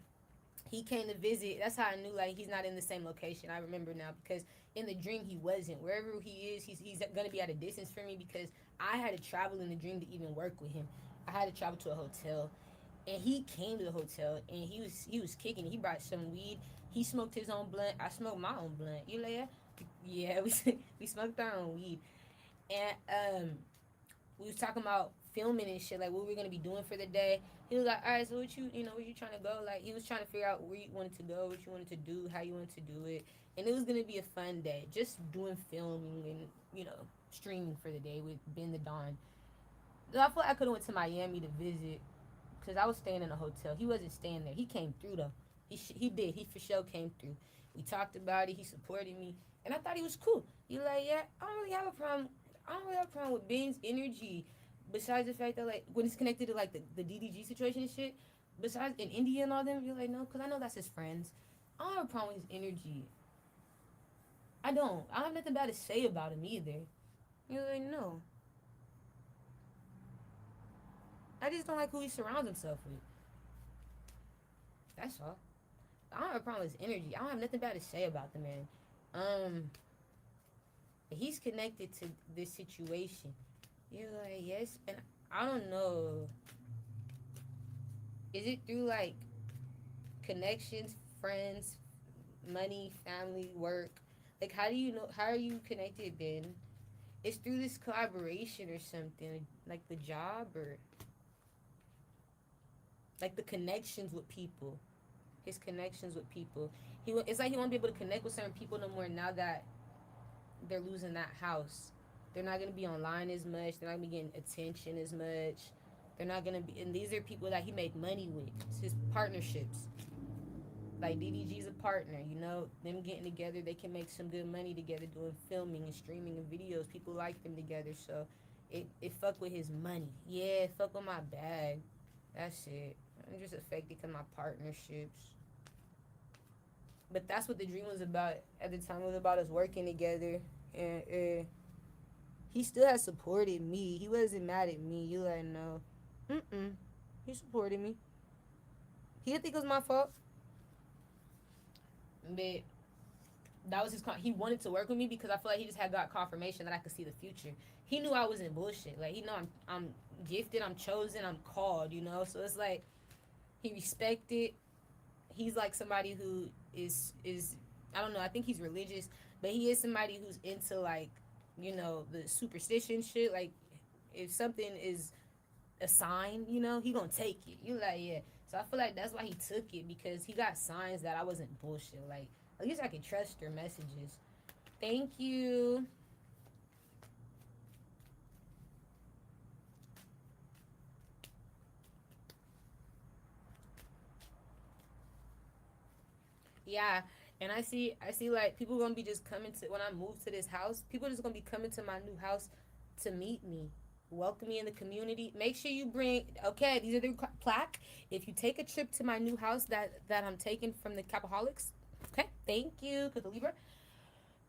He came to visit. That's how I knew like he's not in the same location. I remember now because in the dream he wasn't. Wherever he is, he's gonna be at a distance from me because I had to travel in the dream to even work with him. I had to travel to a hotel, and he came to the hotel and he was kicking. He brought some weed. He smoked his own blunt. I smoked my own blunt. You know, yeah, we smoked our own weed, and we was talking about filming and shit, like what we were gonna be doing for the day. He was like, all right, so where you trying to go? Like he was trying to figure out where you wanted to go, what you wanted to do, how you wanted to do it, and it was gonna be a fun day, just doing filming and streaming for the day with Ben the Don. So I feel like I could have went to Miami to visit because I was staying in a hotel. He wasn't staying there. He came through though. He did. He for sure came through. We talked about it. He supported me, and I thought he was cool. He like, yeah, I don't really have a problem. I don't really have a problem with Ben's energy. Besides the fact that like when it's connected to like the DDG situation and shit. Besides in India and all them, you're like no, because I know that's his friends. I don't have a problem with his energy. I don't. I don't have nothing bad to say about him either. You're like no. I just don't like who he surrounds himself with. That's all. I don't have a problem with his energy. I don't have nothing bad to say about the man. Um, he's connected to this situation. You're like, yes, and I don't know. Is it through like connections, friends, money, family, work? Like, how do you know? How are you connected, Ben? It's through this collaboration or something, like the job or like the connections with people. His connections with people. It's like he won't be able to connect with certain people no more now that they're losing that house. They're not gonna be online as much. They're not gonna be getting attention as much. They're not gonna be, and these are people that he made money with. It's his partnerships. Like DDG's a partner, them getting together, they can make some good money together doing filming and streaming and videos. People like them together, so it fuck with his money. Yeah, it fuck with my bag. That's it. I'm just affected to my partnerships. But that's what the dream was about at the time. It was about us working together, and he still has supported me. He wasn't mad at me. You like no, he supported me. He didn't think it was my fault, but that was his. He wanted to work with me because I feel like he just had got confirmation that I could see the future. He knew I wasn't bullshit. Like he know I'm gifted. I'm chosen. I'm called. So it's like he respected. He's like somebody who is I don't know. I think he's religious, but he is somebody who's into like the superstition shit. Like if something is a sign, he gonna take it. You like yeah. So I feel like that's why he took it because he got signs that I wasn't bullshit. Like at least I can trust their messages. Thank you. Yeah, and I see like people gonna be just coming to when I move to this house. People just gonna be coming to my new house to meet me, welcome me in the community. Make sure you bring. Okay, these are the plaque. If you take a trip to my new house that I'm taking from the Capaholics, okay, thank you, cause the Libra.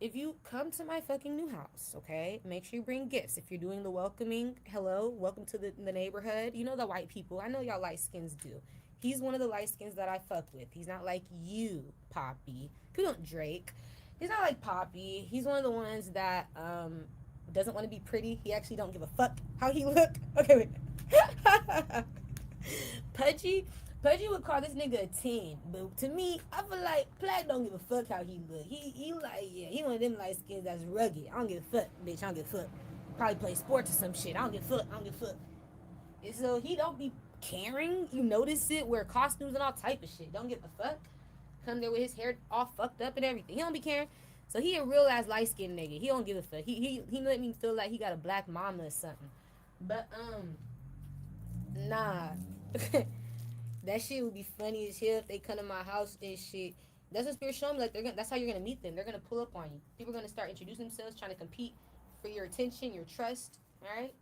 If you come to my fucking new house, okay, make sure you bring gifts. If you're doing the welcoming, hello, welcome to the neighborhood. The white people. I know y'all light skins do. He's one of the light skins that I fuck with. He's not like you, Poppy. You don't Drake. He's not like Poppy. He's one of the ones that doesn't want to be pretty. He actually don't give a fuck how he look. Okay, wait. Pudgy. Pudgy would call this nigga a 10, but to me, I feel like Platt don't give a fuck how he look. He like, yeah, he one of them light skins that's rugged. I don't give a fuck, bitch. I don't give a fuck. Probably play sports or some shit. I don't give a fuck. I don't give a fuck. And so he don't be caring. You notice it, wear costumes and all type of shit. Don't give a fuck. Come there with his hair all fucked up and everything. He don't be caring. So he a real ass light skinned nigga. He don't give a fuck. He let me feel like he got a black mama or something. But nah. That shit would be funny as hell if they come to my house and shit. That's what Spirit showing me. Like, that's how you're gonna meet them. They're gonna pull up on you. People are gonna start introducing themselves, trying to compete for your attention, your trust. All right.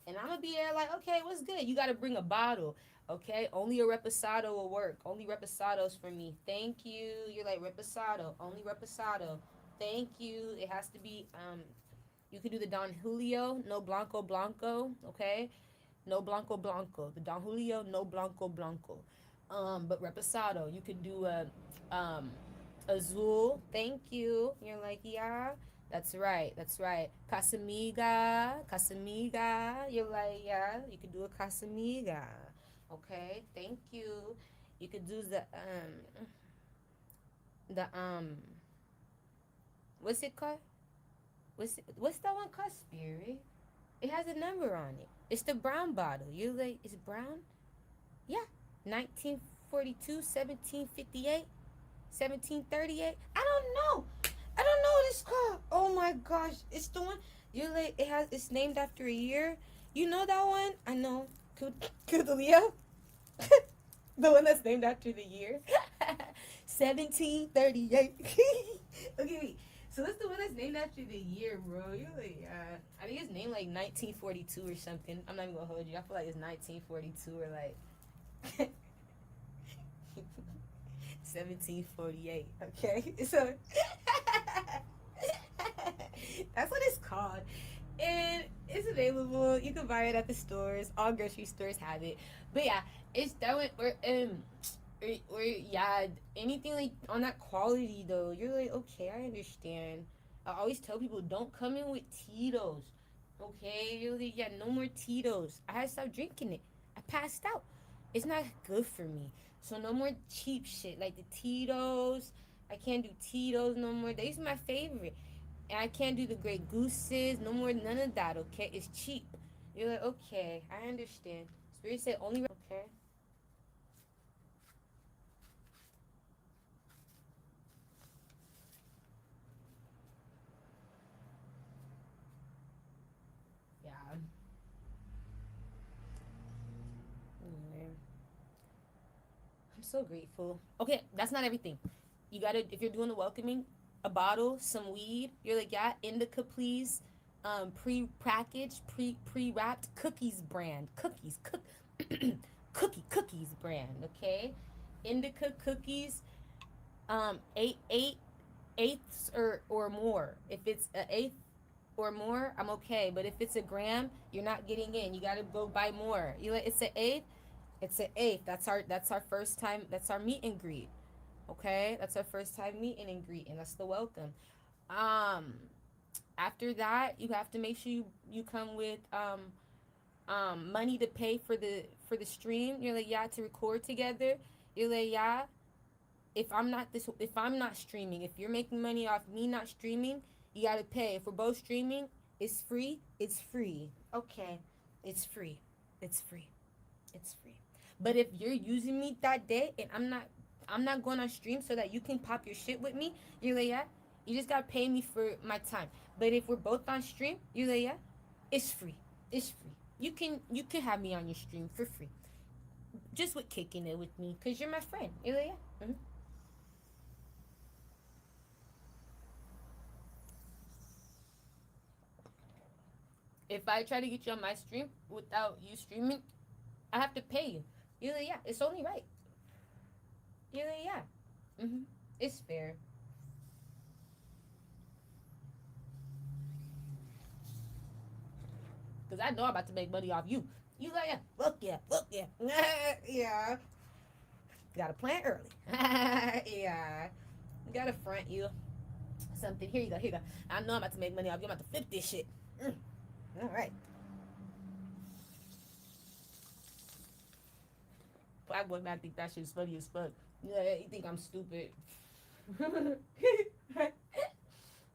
And I'm gonna be there like, okay, what's good? You gotta bring a bottle. Okay, only a reposado will work. Only reposados for me. Thank you. You're like reposado. Only reposado. Thank you. It has to be. You can do the Don Julio, no Blanco Blanco. Okay, no Blanco Blanco. The Don Julio, no Blanco Blanco. But reposado, you could do a azul. Thank you. You're like, yeah, that's right. That's right. Casamiga, Casamiga. You're like, yeah, you could do a Casamiga. Okay, thank you. You could do the what's it called? What's that one called? Spirit. It has a number on it. It's the brown bottle. You're like, it's brown? Yeah. 1942, 1758, 1738. I don't know. I don't know what it's called. Oh my gosh. It's the one. You're like, it's named after a year. You know that one? I know. Kudalia. The one that's named after the year. 1738. Okay, wait. So it's the one that's named after the year, bro. You're like, I think it's named like 1942 or something. I'm not even gonna hold you. I feel like it's 1942 or like 1748. Okay, so that's what it's called, and it's available. You can buy it at the stores. All grocery stores have it. But yeah, it's that one. Or yeah, anything like on that quality though. You're like, okay, I understand. I always tell people don't come in with Tito's. Okay, you're like, yeah, no more Tito's. I had to stop drinking it. I passed out. It's not good for me. So no more cheap shit like the Tito's. I can't do Tito's no more. These are my favorite. And I can't do the Grey Gooses. No more none of that. Okay, it's cheap. You're like, okay, I understand. Spirit said only. Okay. Yeah. I'm so grateful. Okay, that's not everything. You gotta, if you're doing the welcoming, a bottle, some weed. You're like, yeah, indica, please. Pre-packaged, pre-wrapped cookies brand. Cookies brand. Okay, indica cookies. Eighths or more. If it's an eighth or more, I'm okay. But if it's a gram, you're not getting in. You gotta go buy more. You like, it's an eighth. It's an eighth. That's our first time. That's our meet and greet. Okay, that's our first time meeting and greeting. That's the welcome. Um, After that, you have to make sure you come with money to pay for the stream. You're like, yeah, to record together. You're like, yeah. If I'm not streaming, if you're making money off me not streaming, you gotta pay. If we're both streaming, it's free. It's free. Okay, it's free. It's free. It's free. But if you're using me that day and I'm not going on stream so that you can pop your shit with me, you're like, yeah, you just gotta pay me for my time. But if we're both on stream, you're like, yeah, it's free. It's free. You can have me on your stream for free. Just with kicking it with me, cause you're my friend. You're like, yeah. If I try to get you on my stream without you streaming, I have to pay you. You're like, yeah, it's only right. You're like, yeah. It's fair. Because I know I'm about to make money off you. You like, yeah, fuck yeah, fuck yeah. Yeah. Gotta plant early. Yeah. Gotta front you. Something. Here you go, here you go. I know I'm about to make money off you. I'm about to flip this shit. All right. Black boy man think that shit's funny as fuck. Yeah, you think I'm stupid. But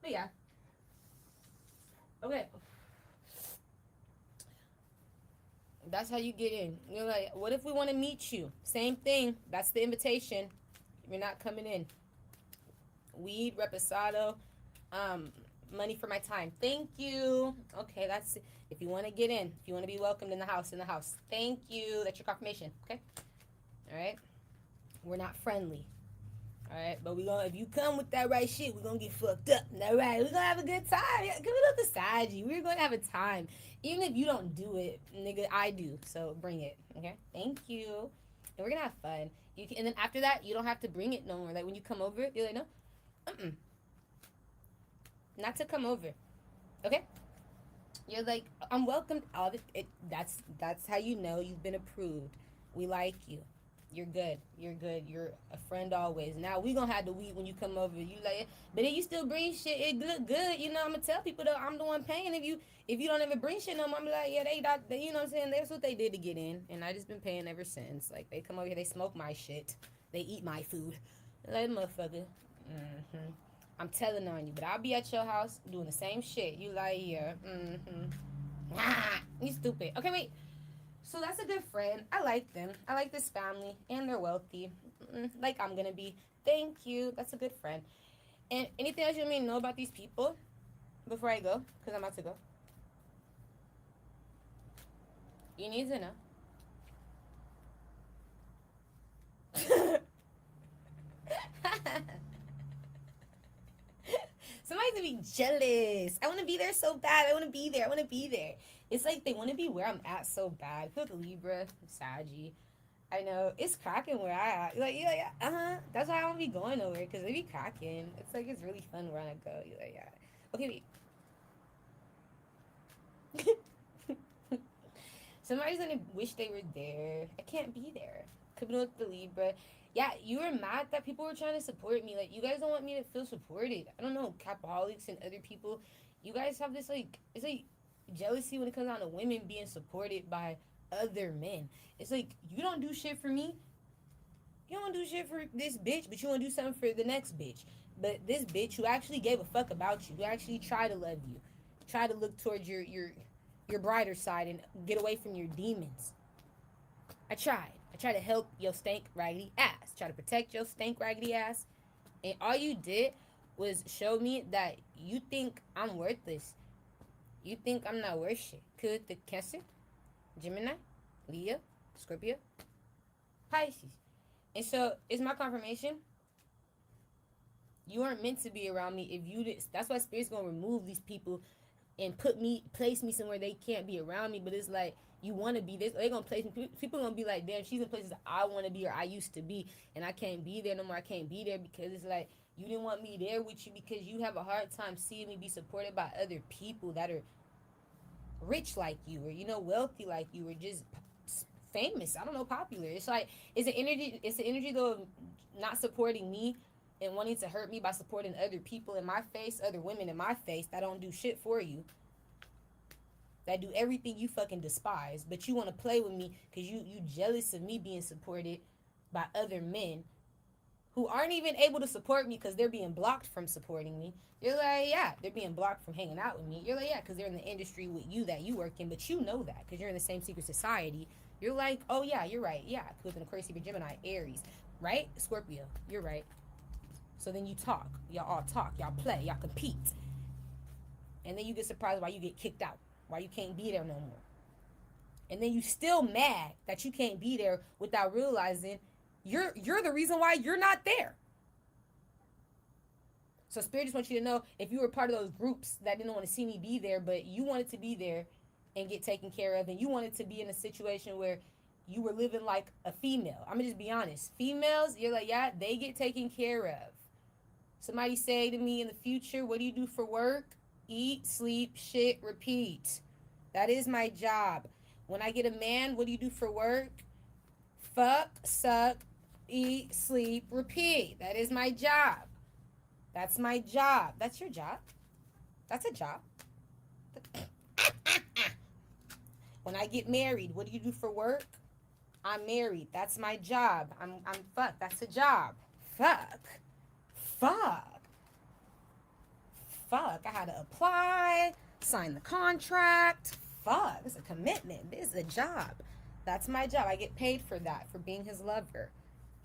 yeah. Okay. That's how you get in. You're like, what if we want to meet you? Same thing. That's the invitation. You're not coming in. Weed, reposado, money for my time. Thank you. Okay, that's it. If you want to get in, if you want to be welcomed in the house, in the house. Thank you. That's your confirmation. Okay. All right, we're not friendly. All right, but we gonna if you come with that right shit, we're gonna get fucked up. All right, we're gonna have a good time. Give it up beside you. We're gonna have a time, even if you don't do it, nigga. I do, so bring it. Okay, thank you, and we're gonna have fun. You can, and then after that, you don't have to bring it no more. Like when you come over, you're like, no, not to come over. Okay, you're like, I'm welcome. All the, that's how you know you've been approved. We like you. You're good. You're good. You're a friend always. Now we gonna have to weed when you come over. You like, but if you still bring shit, it look good. You know, I'm gonna tell people that I'm the one paying. If you don't ever bring shit no more, I'm like, yeah, they you know what I'm saying. That's what they did to get in, and I just been paying ever since. Like they come over here, they smoke my shit, they eat my food, like motherfucker. Mm-hmm. I'm telling on you, but I'll be at your house doing the same shit. You like, yeah, ah, you stupid. Okay, wait. So that's a good friend. I like them. I like this family, and they're wealthy, like I'm gonna be. Thank you. That's a good friend. And anything else you want me to know about these people before I go? Because I'm about to go. You need to know. Somebody's gonna be jealous. I want to be there so bad. I want to be there. I want to be there. It's like they want to be where I'm at so bad. Feel the Libra, Saggy. I know it's cracking where I at. You're like, That's why I don't be going nowhere because they be cracking. It's like it's really fun where I go. You're like, yeah. Okay, wait. Somebody's gonna wish they were there. I can't be there. Could be with the Libra. Yeah, you were mad that people were trying to support me. Like, you guys don't want me to feel supported. I don't know, Capaholics and other people. You guys have this, like, it's like jealousy when it comes down to women being supported by other men. It's like, you don't do shit for me. You don't do shit for this bitch, but you want to do something for the next bitch. But this bitch who actually gave a fuck about you, who actually tried to love you, try to look towards your brighter side and get away from your demons. I tried. I tried to help your stank raggedy ass. Try to protect your stank raggedy ass. And all you did was show me that you think I'm worthless. You think I'm not worth shit. Could the Cancer, Gemini, Leo, Scorpio, Pisces. And so it's my confirmation. You aren't meant to be around me if you did. That's why Spirit's gonna remove these people and place me somewhere they can't be around me. But it's like you want to be this. They're gonna place me. People gonna be like, damn, she's in places that I want to be or I used to be, and I can't be there no more. I can't be there because it's like you didn't want me there with you because you have a hard time seeing me be supported by other people that are rich like you or wealthy like you or just famous. I don't know, popular. It's like it's an energy. It's the energy though of not supporting me and wanting to hurt me by supporting other people in my face, other women in my face that don't do shit for you, that do everything you fucking despise, but you want to play with me because you jealous of me being supported by other men who aren't even able to support me because they're being blocked from supporting me. You're like, yeah, they're being blocked from hanging out with me. You're like, yeah, because they're in the industry with you that you work in, but you know that because you're in the same secret society. You're like, oh yeah, you're right. Yeah, with an Aquarius, Gemini, Aries, right? Scorpio, you're right. So then you talk. Y'all all talk. Y'all play. Y'all compete. And then you get surprised why you get kicked out. Why you can't be there no more. And then you still mad that you can't be there without realizing you're the reason why you're not there. So Spirit just wants you to know if you were part of those groups that didn't want to see me be there, but you wanted to be there and get taken care of, and you wanted to be in a situation where you were living like a female. I'm gonna just be honest. Females, you're like, yeah, they get taken care of. Somebody say to me in the future, what do you do for work? Eat, sleep, shit, repeat. That is my job. When I get a man, what do you do for work? Fuck, suck, eat, sleep, repeat. That is my job. That's my job. That's your job. That's a job. When I get married, what do you do for work? I'm married. That's my job. I'm fuck. That's a job. Fuck. Fuck. I had to apply, sign the contract. Fuck. It's a commitment. This is a job. That's my job. I get paid for that, for being his lover.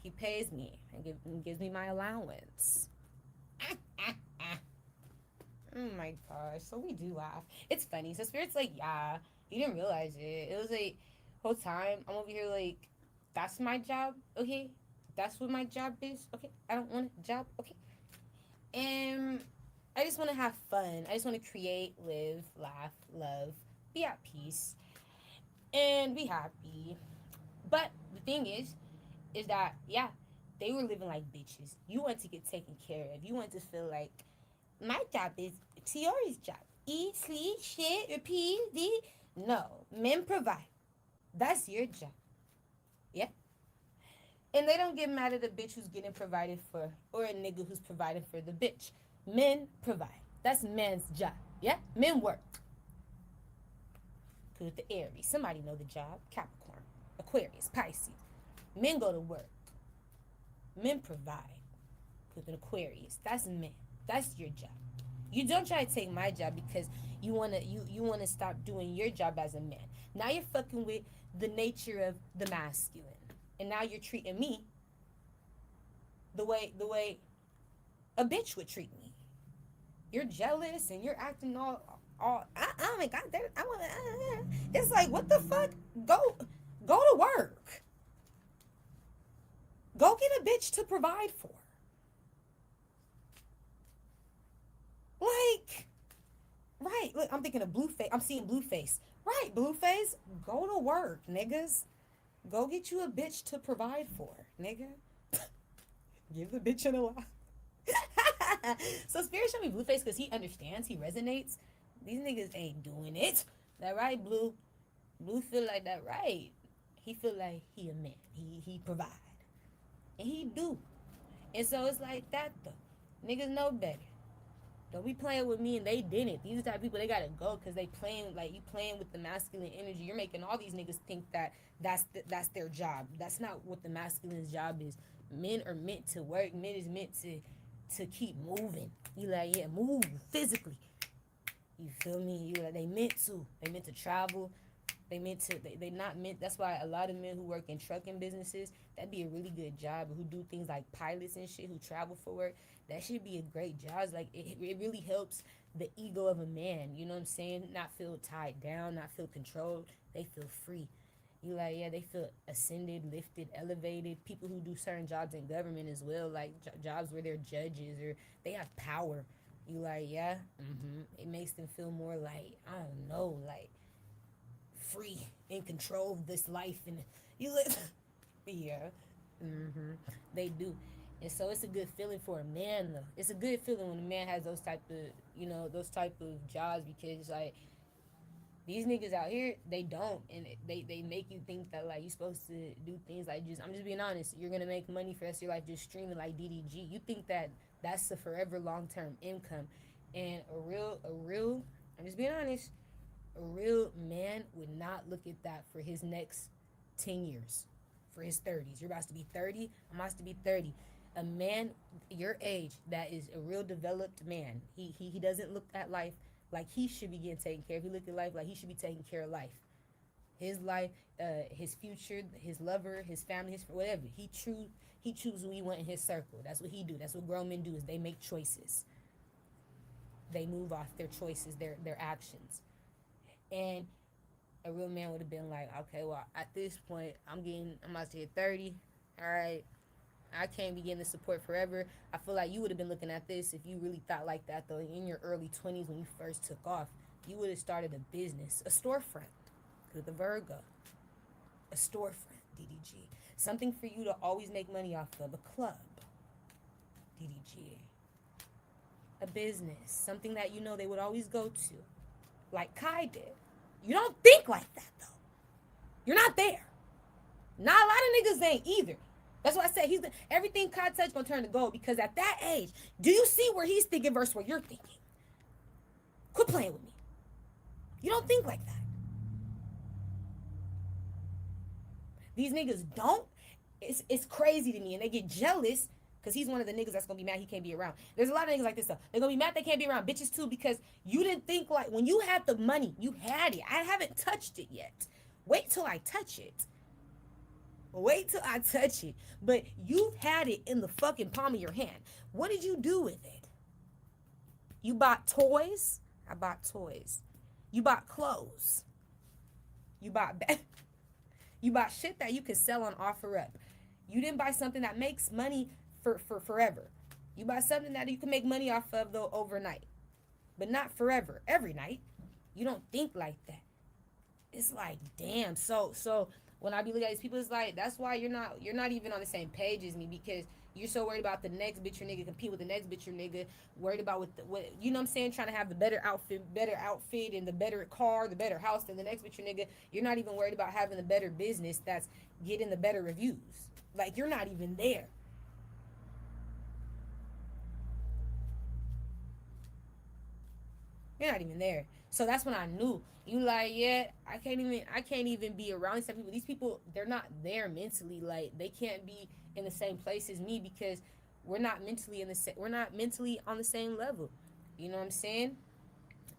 He pays me and gives me my allowance. Oh my gosh. So we do laugh. It's funny. So Spirit's like, yeah, you didn't realize it. It was like, whole time, I'm over here like, That's my job, okay? That's what my job is, okay? I don't want a job, okay? And I just want to have fun. I just want to create, live, laugh, love, be at peace, and be happy. But the thing is that, yeah, they were living like bitches. You want to get taken care of. You want to feel like my job is Tiori's job. Eat, sleep, shit, repeat, No, men provide. That's your job. Yeah. And they don't get mad at a bitch who's getting provided for or a nigga who's providing for the bitch. Men provide. That's men's job. Yeah? Men work. Good the Aries. Somebody know the job. Capricorn, Aquarius, Pisces. Men go to work. Men provide. Good an Aquarius. That's men. That's your job. You don't try to take my job because you wanna stop doing your job as a man. Now you're fucking with the nature of the masculine. And now you're treating me the way a bitch would treat me. You're jealous and you're acting all. Oh my god, I want to. It's like, what the fuck? Go to work. Go get a bitch to provide for. Like, right? Look, I'm thinking of Blueface. I'm seeing Blueface. Right, Blueface. Go to work, niggas. Go get you a bitch to provide for, nigga. Give the bitch an allowance. So Spirit showed me Blueface because he understands, he resonates. These niggas ain't doing it. That right, Blue? Blue feel like that right. He feel like he a man. He provide. And he do. And so it's like that though. Niggas know better. Don't be playing with me and they didn't. These are the type of people they gotta go because they playing like you playing with the masculine energy. You're making all these niggas think that that's their job. That's not what the masculine's job is. Men are meant to work. Men is meant to keep moving. You like, yeah, move physically. You feel me? You like, they meant to. They meant to travel. They meant to. They not meant. That's why a lot of men who work in trucking businesses, that'd be a really good job. Who do things like pilots and shit, who travel for work, that should be a great job. It's like it really helps the ego of a man. You know what I'm saying? Not feel tied down, not feel controlled. They feel free. You like, yeah, they feel ascended, lifted, elevated. People who do certain jobs in government as well, like jobs where they're judges or they have power. You like, yeah, it makes them feel more like, I don't know, like free, in control of this life, and you live. Yeah, they do. And so it's a good feeling for a man though. It's a good feeling when a man has those type of, those type of jobs, because it's like these niggas out here, they don't, and they make you think that like you're supposed to do things like I'm just being honest, you're gonna make money for the rest of your life just streaming like DDG. You think that that's a forever long term income, and a real I'm just being honest, a real man would not look at that for his next 10 years, for his 30s. You're about to be 30, I'm about to be 30. A man your age that is a real developed man, he doesn't look at life like he should be getting taken care of. He look at life like he should be taking care of life. His life, his future, his lover, his family, his whatever. He choose who he want in his circle. That's what he do. That's what grown men do, is they make choices. They move off their choices, their actions. And a real man would have been like, okay, well, at this point, I'm about to hit 30. All right, I can't be getting the support forever. I feel like you would have been looking at this if you really thought like that, though. In your early 20s when you first took off, you would have started a business, a storefront. With the Virgo. A storefront, DDG. Something for you to always make money off of. A club, DDG. A business. Something that they would always go to. Like Kai did. You don't think like that, though. You're not there. Not a lot of niggas ain't either. That's why I said everything Kai touch gonna turn to gold, because at that age, do you see where he's thinking versus where you're thinking? Quit playing with me. You don't think like that. These niggas don't. It's crazy to me, and they get jealous because he's one of the niggas that's gonna be mad he can't be around. There's a lot of niggas like this though. They're gonna be mad they can't be around bitches too, because you didn't think like when you had the money, you had it. I haven't touched it yet. Wait till I touch it. Wait till I touch it. But you've had it in the fucking palm of your hand. What did you do with it? You bought toys? I bought toys. You bought clothes. You bought You buy shit that you can sell on OfferUp. You didn't buy something that makes money for forever. You buy something that you can make money off of though overnight, but not forever, every night. You don't think like that. It's like, damn. So when I be looking at these people, it's like, that's why you're not even on the same page as me, because you're so worried about the next bitch your nigga, compete with the next bitch your nigga, worried about what you know what I'm saying, trying to have the better outfit and the better car, the better house than the next bitch your nigga. You're not even worried about having the better business that's getting the better reviews. Like, you're not even there. You're not even there. So that's when I knew. You like, yeah, I can't even be around these type of people. These people, they're not there mentally. Like, they can't be in the same place as me, because we're not mentally on the same level. You know what I'm saying?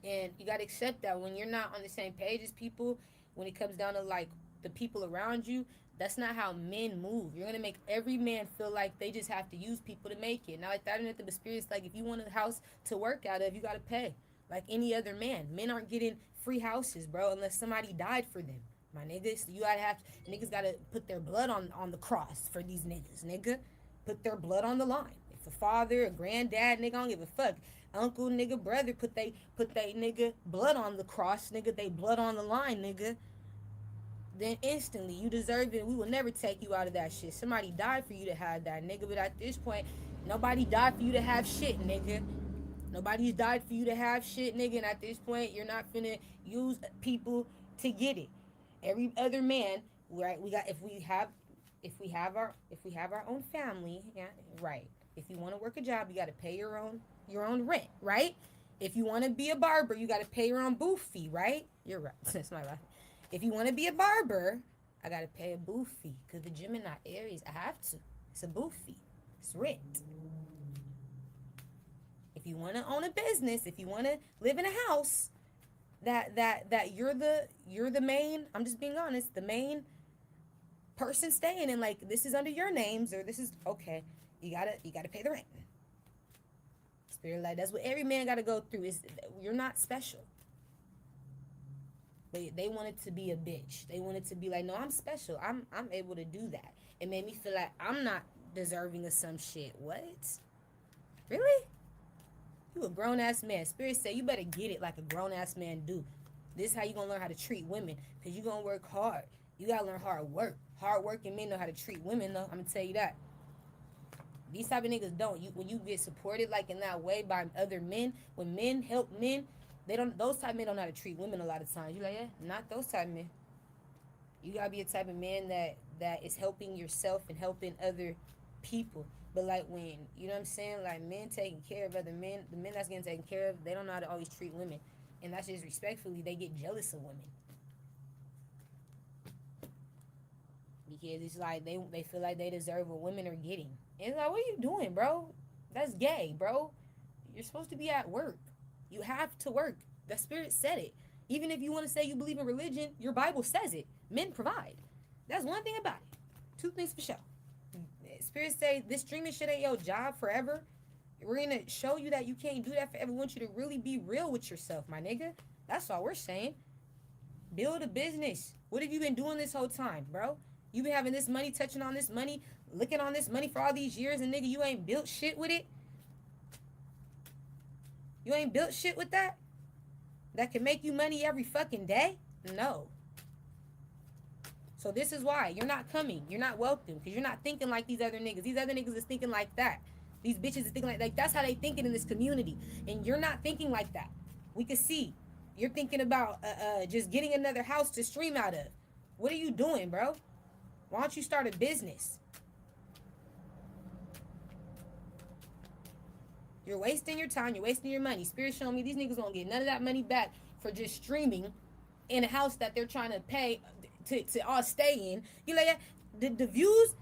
And you gotta accept that when you're not on the same page as people, when it comes down to like the people around you, that's not how men move. You're gonna make every man feel like they just have to use people to make it. Now, like that, and the experience, like if you want a house to work out of, you gotta pay. Like any other man, men aren't getting free houses, bro, unless somebody died for them. My niggas, you gotta have niggas gotta put their blood on the cross for these niggas, nigga. Put their blood on the line. If a father, a granddad, nigga, I don't give a fuck. Uncle, nigga, brother, put they nigga blood on the cross, nigga. They blood on the line, nigga. Then instantly you deserve it. We will never take you out of that shit. Somebody died for you to have that, nigga. But at this point, nobody died for you to have shit, nigga. Nobody's died for you to have shit, nigga. And at this point, you're not finna use people to get it. Every other man, right? We got if we have our own family, yeah, right. If you want to work a job, you got to pay your own rent, right? If you want to be a barber, you got to pay your own booth fee, right? You're right. That's my life. If you want to be a barber, I got to pay a booth fee, because the Gemini Aries, I have to. It's a booth fee. It's rent. If you want to own a business, if you want to live in a house, that you're the main. I'm just being honest. The main person staying in, like, this is under your names, or this is okay. You gotta pay the rent. Spirit light. That's what every man gotta go through. Is you're not special. They wanted to be a bitch. They wanted to be like, no, I'm special. I'm able to do that. It made me feel like I'm not deserving of some shit. What? Really? You a grown ass man. Spirit said you better get it like a grown ass man do. This is how you gonna learn how to treat women, because you gonna work hard. You gotta learn hard work. Hard working men know how to treat women, though. I'm gonna tell you that. These type of niggas don't. When you get supported like in that way by other men, when men help men, they don't. Those type of men don't know how to treat women a lot of times. You like, yeah, not those type of men. You gotta be a type of man that is helping yourself and helping other people. But like, when, you know what I'm saying, like men taking care of other men, the men that's getting taken care of, they don't know how to always treat women, and that's just respectfully, they get jealous of women, because it's like they feel like they deserve what women are getting. And it's like, what are you doing, bro? That's gay, bro. You're supposed to be at work. You have to work. The Spirit said it. Even if you want to say you believe in religion, your Bible says it. Men provide. That's one thing about it. Two things for sure. Spirit say this streaming shit ain't your job forever. We're gonna show you that you can't do that forever. We want you to really be real with yourself, my nigga. That's all we're saying. Build a business. What have you been doing this whole time, bro? You been having this money, touching on this money, looking on this money for all these years, and nigga, you ain't built shit with it. You ain't built shit with that? That can make you money every fucking day? No. So this is why you're not coming. You're not welcome, because you're not thinking like these other niggas. These other niggas is thinking like that. These bitches is thinking like that's how they thinking in this community. And you're not thinking like that. We can see. You're thinking about just getting another house to stream out of. What are you doing, bro? Why don't you start a business? You're wasting your time. You're wasting your money. Spirit showing me these niggas won't get none of that money back for just streaming in a house that they're trying to pay to all stay in. You like, the views,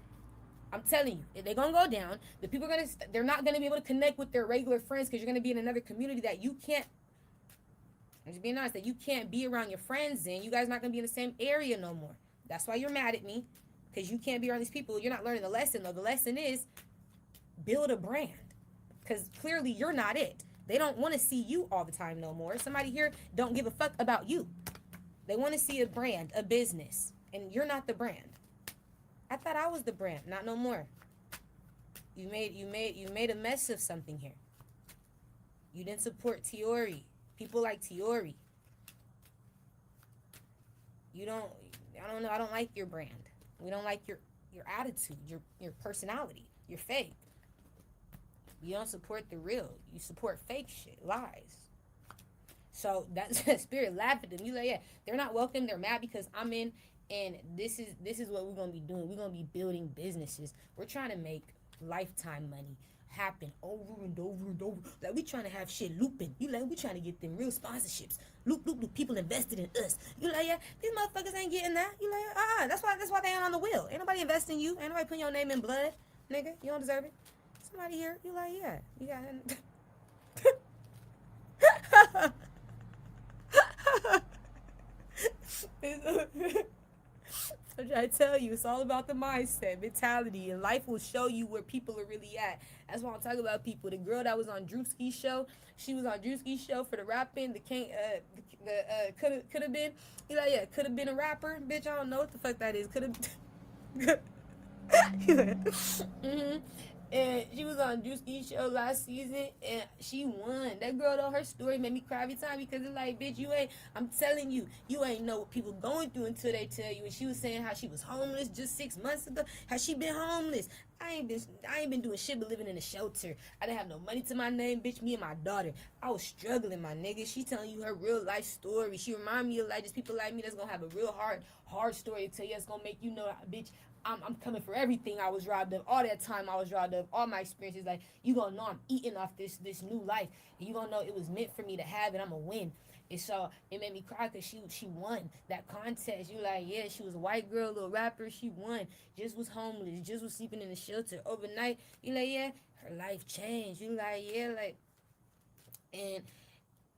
I'm telling you, they're gonna go down. The people are they're not gonna be able to connect with their regular friends, because you're gonna be in another community that you can't. I'm just being honest, that you can't be around your friends in. You guys not gonna be in the same area no more. That's why you're mad at me, because you can't be around these people. You're not learning the lesson, though. The lesson is build a brand, because clearly you're not it. They don't want to see you all the time no more. Somebody here don't give a fuck about you. They want to see a brand, a business. And you're not the brand. I thought I was the brand. Not no more. You made a mess of something here. You didn't support Tiori. People like Tiori. I don't know, I don't like your brand. We don't like your attitude, your personality. You're fake. You don't support the real. You support fake shit, lies. So that's Spirit laugh at them. You like, yeah, they're not welcome. They're mad because I'm in, and this is what we're gonna be doing. We're gonna be building businesses. We're trying to make lifetime money happen over and over and over. Like, we trying to have shit looping. You like, we trying to get them real sponsorships. Loop. People invested in us. You like, yeah, these motherfuckers ain't getting that. You like, that's why they ain't on the wheel. Ain't nobody investing in you. Ain't nobody putting your name in blood, nigga. You don't deserve it. Somebody here, you like, yeah, you got it. I'm trying to tell you, it's all about the mindset, mentality, and life will show you where people are really at. That's why I'm talking about people. The girl that was on Drewski's show, she was on Drewski's show for the rapping. Could have been, you know, yeah, could have been a rapper, bitch. I don't know what the fuck that is. Could have. Mm-hmm. And she was on Drewski's show last season, and she won. That girl, though, her story made me cry every time because it's like, bitch, I'm telling you, you ain't know what people going through until they tell you. And she was saying how she was homeless just 6 months ago. Has she been homeless? I ain't been doing shit but living in a shelter. I didn't have no money to my name, bitch. Me and my daughter, I was struggling, my nigga. She telling you her real life story. She remind me of like just people like me that's gonna have a real hard story to tell you. That's gonna make you know, bitch, I'm coming for everything I was robbed of. All that time I was robbed of. All my experiences. Like, you gonna know I'm eating off this new life. And you gonna know it was meant for me to have it. I'm gonna win. And so it made me cry because she won that contest. You like, yeah, she was a white girl, little rapper. She won. Just was homeless. Just was sleeping in a shelter overnight. You like, yeah, her life changed. You like, yeah, like, and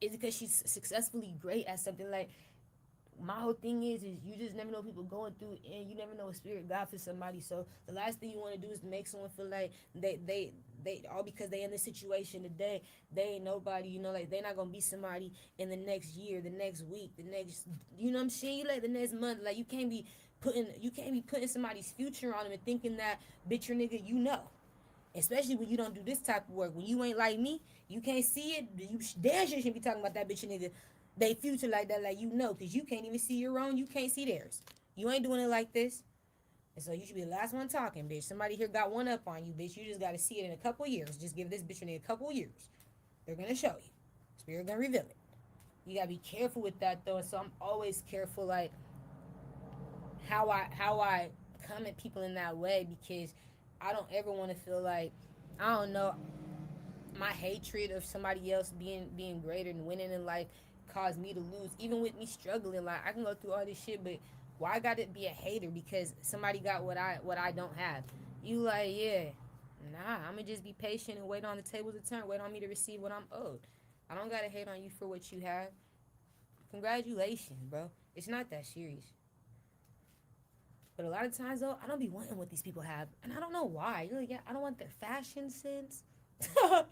it's because she's successfully great at something. Like, my whole thing is you just never know what people going through, and you never know what spirit God for somebody. So the last thing you want to do is make someone feel like they all because they in this situation today, they ain't nobody. You know, like, they not gonna be somebody in the next year, the next week, the next, you know what I'm saying? You like the next month. Like, you can't be putting somebody's future on them and thinking that, bitch, your nigga, you know. Especially when you don't do this type of work. When you ain't like me, you can't see it. You damn sure shouldn't be talking about that bitch, your nigga. They future like that, like, you know, because you can't even see your own. You can't see theirs. You ain't doing it like this. And so you should be the last one talking, bitch. Somebody here got one up on you, bitch. You just got to see it in a couple years. Just give this bitch a couple years. They're going to show you. Spirit going to reveal it. You got to be careful with that, though. And so I'm always careful, like, how I come at people in that way, because I don't ever want to feel like, I don't know, my hatred of somebody else being greater and winning in life caused me to lose. Even with me struggling, like, I can go through all this shit, but why I gotta be a hater because somebody got what I don't have? You like, yeah, nah, I'ma just be patient and wait on the table to turn, wait on me to receive what I'm owed. I don't gotta hate on you for what you have. Congratulations, bro. It's not that serious. But a lot of times, though, I don't be wanting what these people have, and I don't know why. You know, yeah, I don't want their fashion sense. I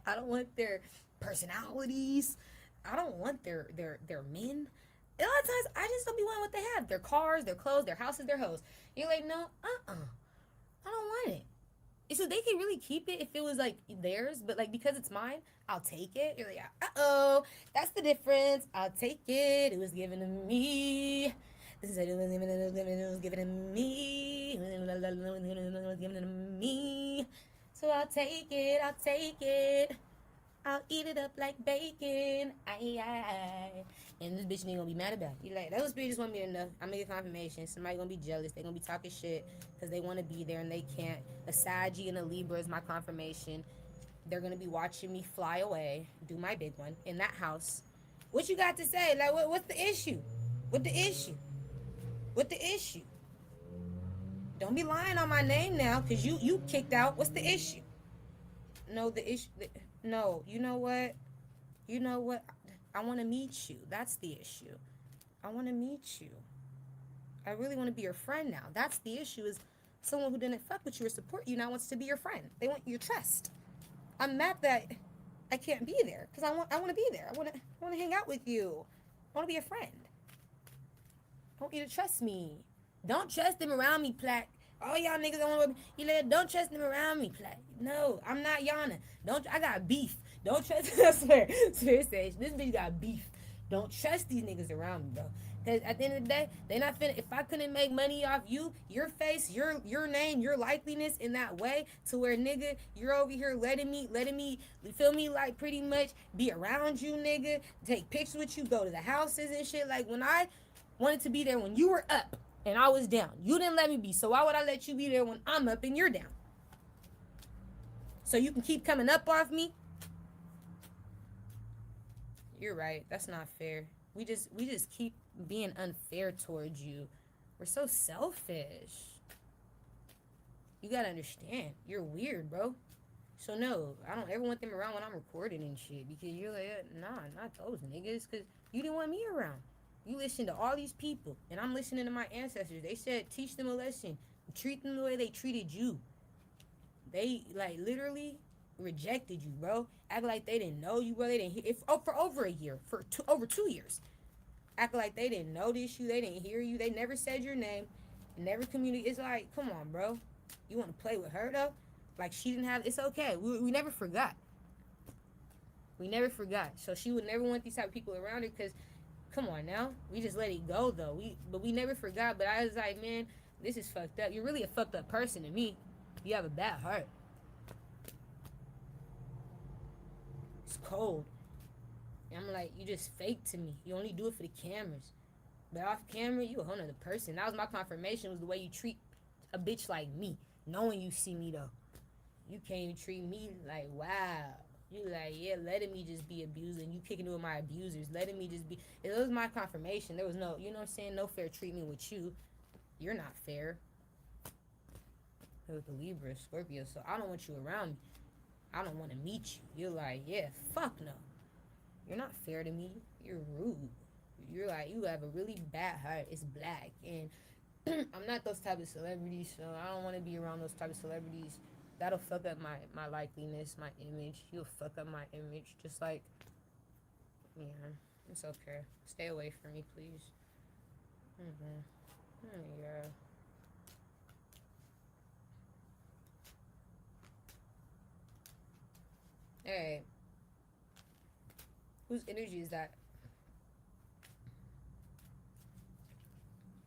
don't want their personalities. I don't want their men. A lot of times, I just don't be wanting what they have. Their cars, their clothes, their houses, their hoes. You're like, no, I don't want it. And so they can really keep it if it was, like, theirs, but, like, because it's mine, I'll take it. You're like, uh-oh, that's the difference. I'll take it. It was given to me. This is it was given to me. It was given to me. So I'll take it. I'll eat it up like bacon. Aye. And this bitch ain't gonna be mad about it. You like, that was spirit just want me to know. I make a confirmation. Somebody gonna be jealous. They gonna be talking shit because they want to be there and they can't. A Saggy and a Libra is my confirmation. They're gonna be watching me fly away, do my big one in that house. What you got to say? Like, what's the issue? What the issue? Don't be lying on my name now, because you kicked out. What's the issue? No, the issue. No, you know what? I want to meet you. That's the issue. I want to meet you. I really want to be your friend now. That's the issue, is someone who didn't fuck with you or support you now wants to be your friend. They want your trust. I'm mad that I can't be there, because I want to be there. I want to hang out with you. I want to be a friend. I want you to trust me. Don't trust them around me, Plaque. All y'all niggas don't want to, you know, don't trust them around me, Plaque. No, I'm not Yana. Don't, I got beef. Don't trust, I swear, this bitch got beef. Don't trust these niggas around me, bro. Cause at the end of the day, they not finna. If I couldn't make money off you, your face, your name, your likeliness in that way, to where nigga, you're over here letting me, you feel me, like pretty much be around you, nigga, take pictures with you, go to the houses and shit. Like when I wanted to be there when you were up and I was down, you didn't let me be. So why would I let you be there when I'm up and you're down? So you can keep coming up off me? You're right. That's not fair. We just keep being unfair towards you. We're so selfish. You gotta understand. You're weird, bro. So no, I don't ever want them around when I'm recording and shit, because you're like, nah, not those niggas, because you didn't want me around. You listen to all these people, and I'm listening to my ancestors. They said teach them a lesson. Treat them the way they treated you. They like literally rejected you, bro. Act like they didn't know you, bro. They didn't hear for over a year, for over 2 years. Act like they didn't notice you. They didn't hear you. They never said your name. Never communicated. It's like, come on, bro. You want to play with her though? Like she didn't have. It's okay. We never forgot. We never forgot. So she would never want these type of people around her, because, come on now, we just let it go though. But we never forgot. But I was like, man, this is fucked up. You're really a fucked up person to me. You have a bad heart. It's cold. And I'm like, you just fake to me. You only do it for the cameras. But off camera, you a whole nother person. That was my confirmation, was the way you treat a bitch like me. Knowing you see me though. You can't even treat me like, wow. You like, yeah, letting me just be abusing. You kicking it with my abusers. Letting me just be. It was my confirmation. There was no, you know what I'm saying? No fair treatment with you. You're not fair. With the Libra, Scorpio. So I don't want you around me. I don't want to meet you. You're like, yeah, fuck no. You're not fair to me. You're rude. You're like, you have a really bad heart. It's black. And I'm not those type of celebrities, so I don't want to be around those type of celebrities. That'll fuck up my likeliness, my image. You'll fuck up my image. Just like, yeah, it's okay. Stay away from me, please. Yeah. Alright. Whose energy is that?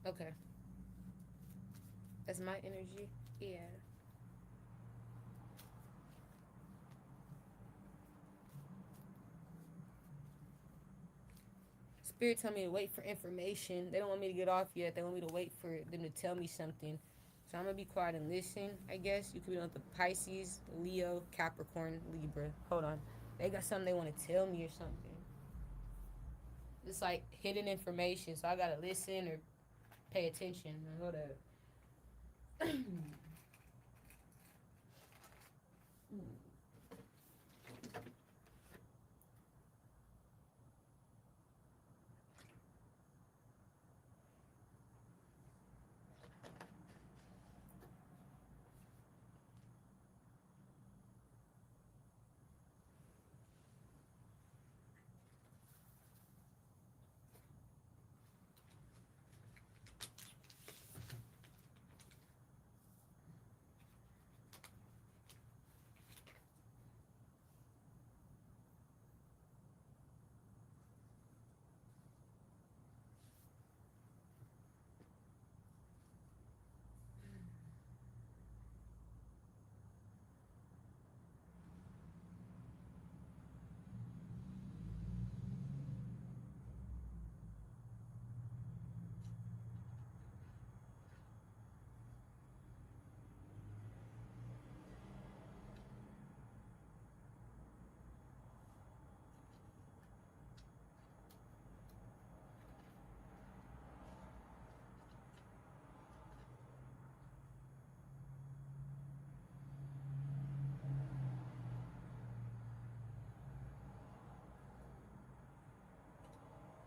Okay. That's my energy? Yeah. Spirit tell me to wait for information. They don't want me to get off yet. They want me to wait for them to tell me something. So I'm going to be quiet and listen, I guess. You could be on the Pisces, Leo, Capricorn, Libra. Hold on. They got something they want to tell me or something. It's like hidden information, so I got to listen or pay attention. Hold up.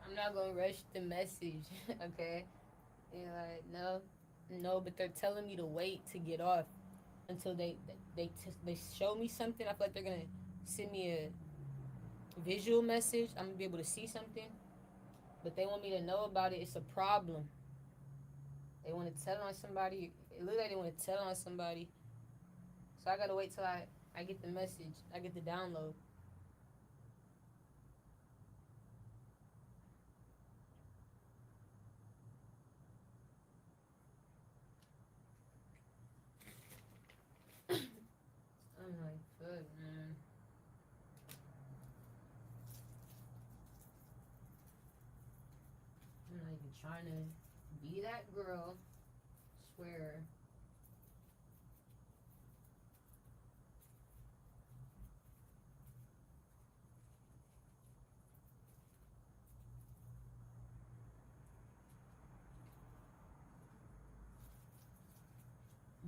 I'm not gonna rush the message, okay? They're like, no, but they're telling me to wait to get off until they show me something. I feel like they're gonna send me a visual message. I'm gonna be able to see something, but they want me to know about it. It's a problem. They want to tell on somebody. It looks like they want to tell on somebody. So I gotta wait till I get the message. I get the download. I'm like, fuck, man. I'm not even trying to be that girl. Swear.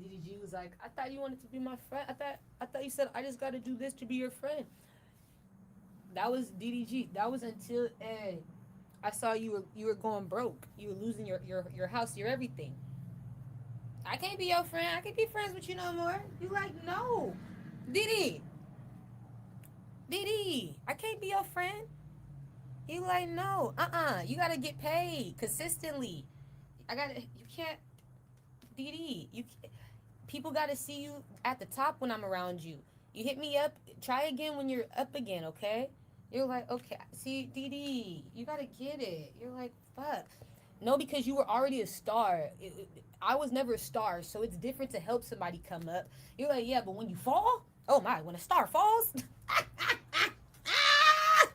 DDG was like, I thought you wanted to be my friend. I thought you said I just gotta do this to be your friend. That was DDG. That was until I saw you were going broke. You were losing your house, your everything. I can't be your friend. I can't be friends with you no more. You like, no. Didi. I can't be your friend. You like, no. You gotta get paid consistently. You can't, Didi. People gotta see you at the top when I'm around you. You hit me up. Try again when you're up again, okay? You're like, okay. See, Didi, you gotta get it. You're like, fuck. No, because you were already a star. I was never a star, so it's different to help somebody come up. You're like, yeah, but when you fall, oh my, when a star falls, out of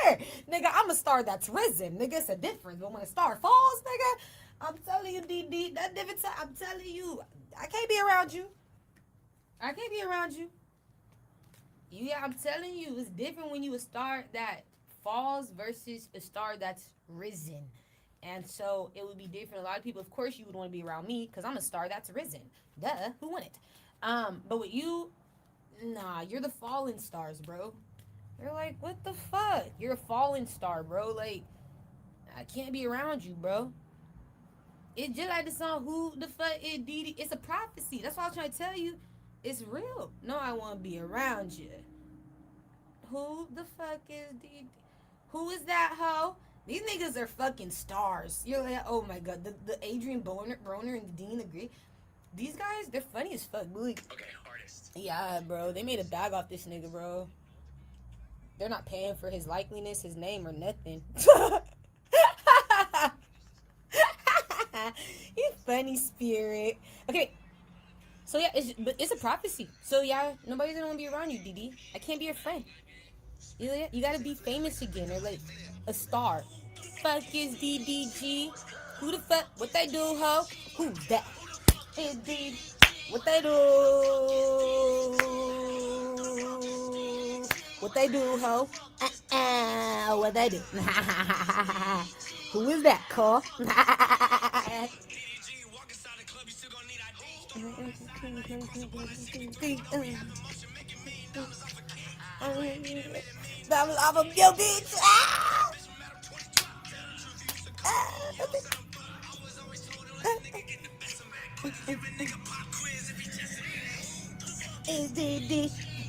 here, nigga. I'm a star that's risen, nigga. It's a difference. But when a star falls, nigga, I'm telling you, DD, that different time. I'm telling you, I can't be around you. I can't be around you. Yeah, I'm telling you, it's different when you a star that falls versus a star that's risen. And so it would be different. A lot of people, of course, you would want to be around me because I'm a star that's risen. Duh, who wouldn't? But with you, nah, you're the fallen stars, bro. You're like, what the fuck? You're a fallen star, bro. Like, I can't be around you, bro. It's just like the song, who the fuck is Didi? It's a prophecy. That's what I was trying to tell you. It's real. No, I want to be around you. Who the fuck is Didi? Who is that hoe? These niggas are fucking stars. You're like, oh my god, the Adrian Broner and the Dean agree. These guys, they're funny as fuck. Like, Okay, artist. yeah, bro. They made a bag off this nigga, bro. They're not paying for his likeliness, his name, or nothing. You funny spirit. Okay, so yeah, it's a prophecy. So yeah, nobody's gonna want to be around you, DD. I can't be your friend. You gotta be famous again, or like a star. Fuck is DDG? Who the fuck? What they do, ho? Who's that? Is D? What they do? What they do, ho? What they do? Who is that, call? I'm a yo bitch.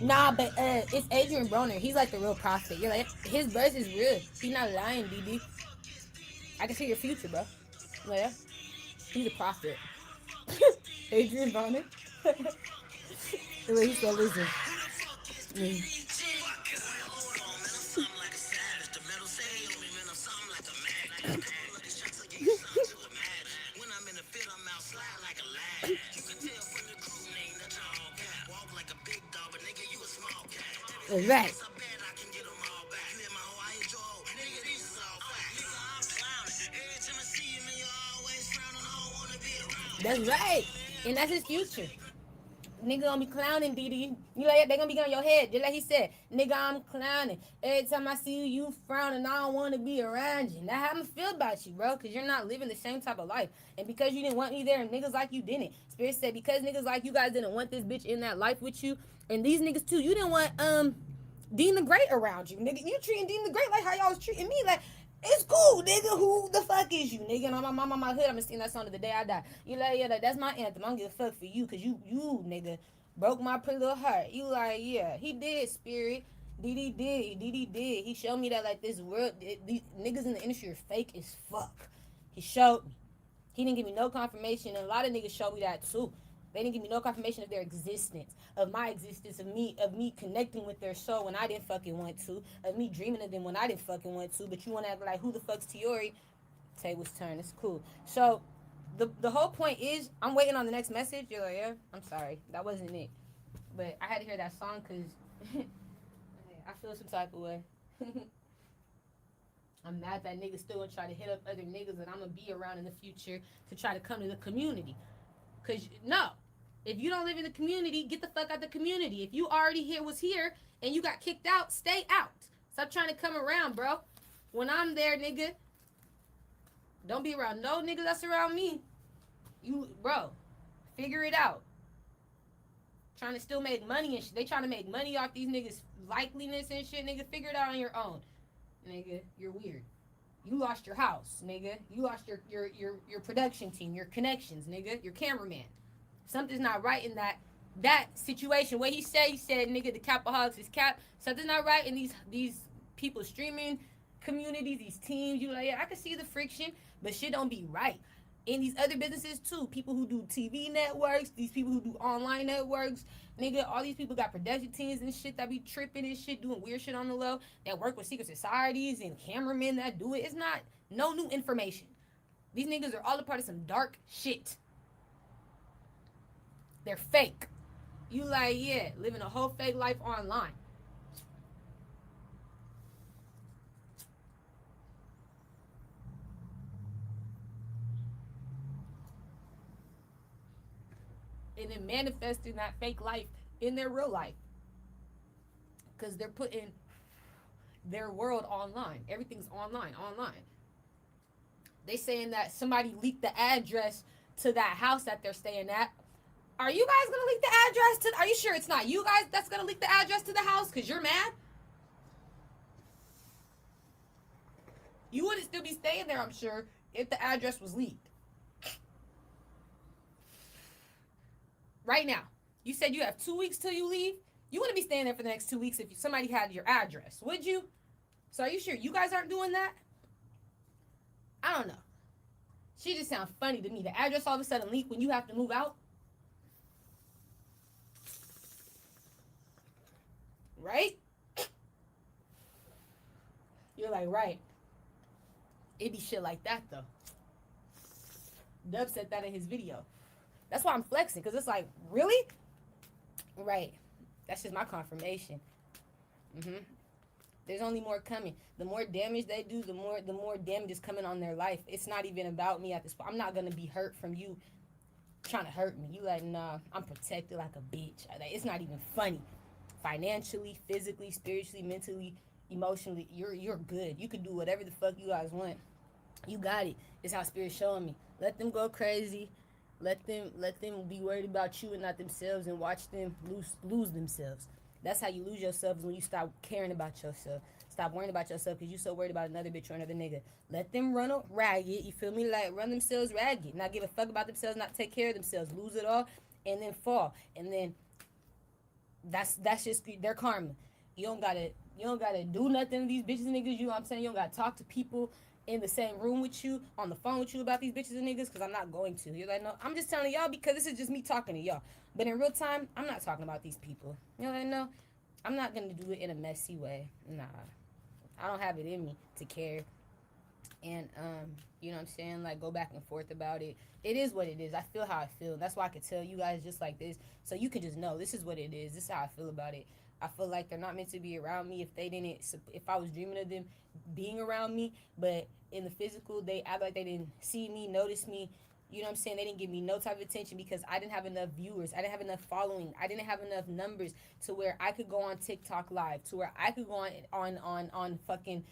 Nah, but it's Adrian Broner. He's like the real prophet. You're like, his verse is real. He's not lying, DD. I can see your future, bro. Like, yeah, he's a prophet. Adrian Broner. The way he said, listen. That's right. That's right. And that's his future. Nigga gonna be clowning, DD. You like they gonna be on your head, just like he said. Nigga, I'm clowning. Every time I see you frowning, I don't want to be around you. That's how I feel about you, bro. Cause you're not living the same type of life, and because you didn't want me there, and niggas like you didn't. Spirit said because niggas like you guys didn't want this bitch in that life with you, and these niggas too. You didn't want Dean the Great around you, nigga. You treating Dean the Great like how y'all was treating me, like. It's cool, nigga. Who the fuck is you, nigga? And on my hood, I'ma sing that song to the day I die. You like, yeah, that's my anthem. I don't give a fuck for you, cause you, nigga, broke my pretty little heart. You like, yeah, he did, Spirit. DD did. He showed me that like this world, these niggas in the industry are fake as fuck. He showed me. He didn't give me no confirmation, and a lot of niggas show me that too. They didn't give me no confirmation of their existence, of my existence, of me connecting with their soul when I didn't fucking want to, of me dreaming of them when I didn't fucking want to. But you want to act like, who the fuck's Tiori? Table's turn. It's cool. So the whole point is, I'm waiting on the next message. You're like, yeah, I'm sorry, that wasn't it. But I had to hear that song because I feel some type of way. I'm mad that niggas still gonna try to hit up other niggas that I'm gonna be around in the future to try to come to the community. Cause no, if you don't live in the community, get the fuck out the community. If you already was here and you got kicked out, stay out. Stop trying to come around, bro. When I'm there, nigga, don't be around no nigga that's around me. You, bro, figure it out. Trying to still make money and shit. They trying to make money off these niggas' likeliness and shit, nigga. Figure it out on your own. Nigga, you're weird. You lost your house, nigga. You lost your production team, your connections, nigga, your cameraman. Something's not right in that situation. What he said, nigga, the capaholics is cap. Something's not right in these people streaming communities, these teams. You like, yeah, I can see the friction, but shit don't be right. In these other businesses too, people who do TV networks, these people who do online networks, nigga, all these people got production teams and shit that be tripping and shit, doing weird shit on the low, that work with secret societies and cameramen that do it. It's not no new information. These niggas are all a part of some dark shit. They're fake. You like, yeah, living a whole fake life online. And then manifesting that fake life in their real life. Because they're putting their world online. Everything's online. They saying that somebody leaked the address to that house that they're staying at. Are you guys going to leak the address to... Are you sure it's not you guys that's going to leak the address to the house? Because you're mad? You wouldn't still be staying there, I'm sure, if the address was leaked. Right now, you said you have 2 weeks till you leave. You wouldn't be staying there for the next 2 weeks if somebody had your address, would you? So are you sure you guys aren't doing that? I don't know. She just sounds funny to me. The address all of a sudden leak when you have to move out. Right? You're like, right. It be shit like that, though. Dub said that in his video. That's why I'm flexing, because it's like, really? Right. That's just my confirmation. There's only more coming. The more damage they do, the more damage is coming on their life. It's not even about me at this point. I'm not going to be hurt from you trying to hurt me. You like, nah, I'm protected like a bitch. It's not even funny. Financially, physically, spiritually, mentally, emotionally, you're good. You can do whatever the fuck you guys want. You got it. It's how Spirit's showing me. Let them go crazy. Let them be worried about you and not themselves, and watch them lose themselves. That's how you lose yourself, is when you stop caring about yourself. Stop worrying about yourself because you so worried about another bitch or another nigga. Let them run ragged, you feel me? Like, run themselves ragged. Not give a fuck about themselves, not take care of themselves. Lose it all, and then fall. And then that's just their karma. You don't gotta do nothing to these bitches and niggas. You know what I'm saying? You don't gotta talk to people in the same room with you, on the phone with you about these bitches and niggas, because I'm not going to. You're like, no, I'm just telling y'all because this is just me talking to y'all. But in real time, I'm not talking about these people. You know what I know? I'm not going to do it in a messy way. Nah. I don't have it in me to care. And, you know what I'm saying? Like, go back and forth about it. It is what it is. I feel how I feel. That's why I could tell you guys just like this. So you can just know this is what it is. This is how I feel about it. I feel like they're not meant to be around me if I was dreaming of them being around me, but in the physical, they act like they didn't see me, notice me. You know what I'm saying? They didn't give me no type of attention because I didn't have enough viewers. I didn't have enough following. I didn't have enough numbers to where I could go on TikTok live, to where I could go on fucking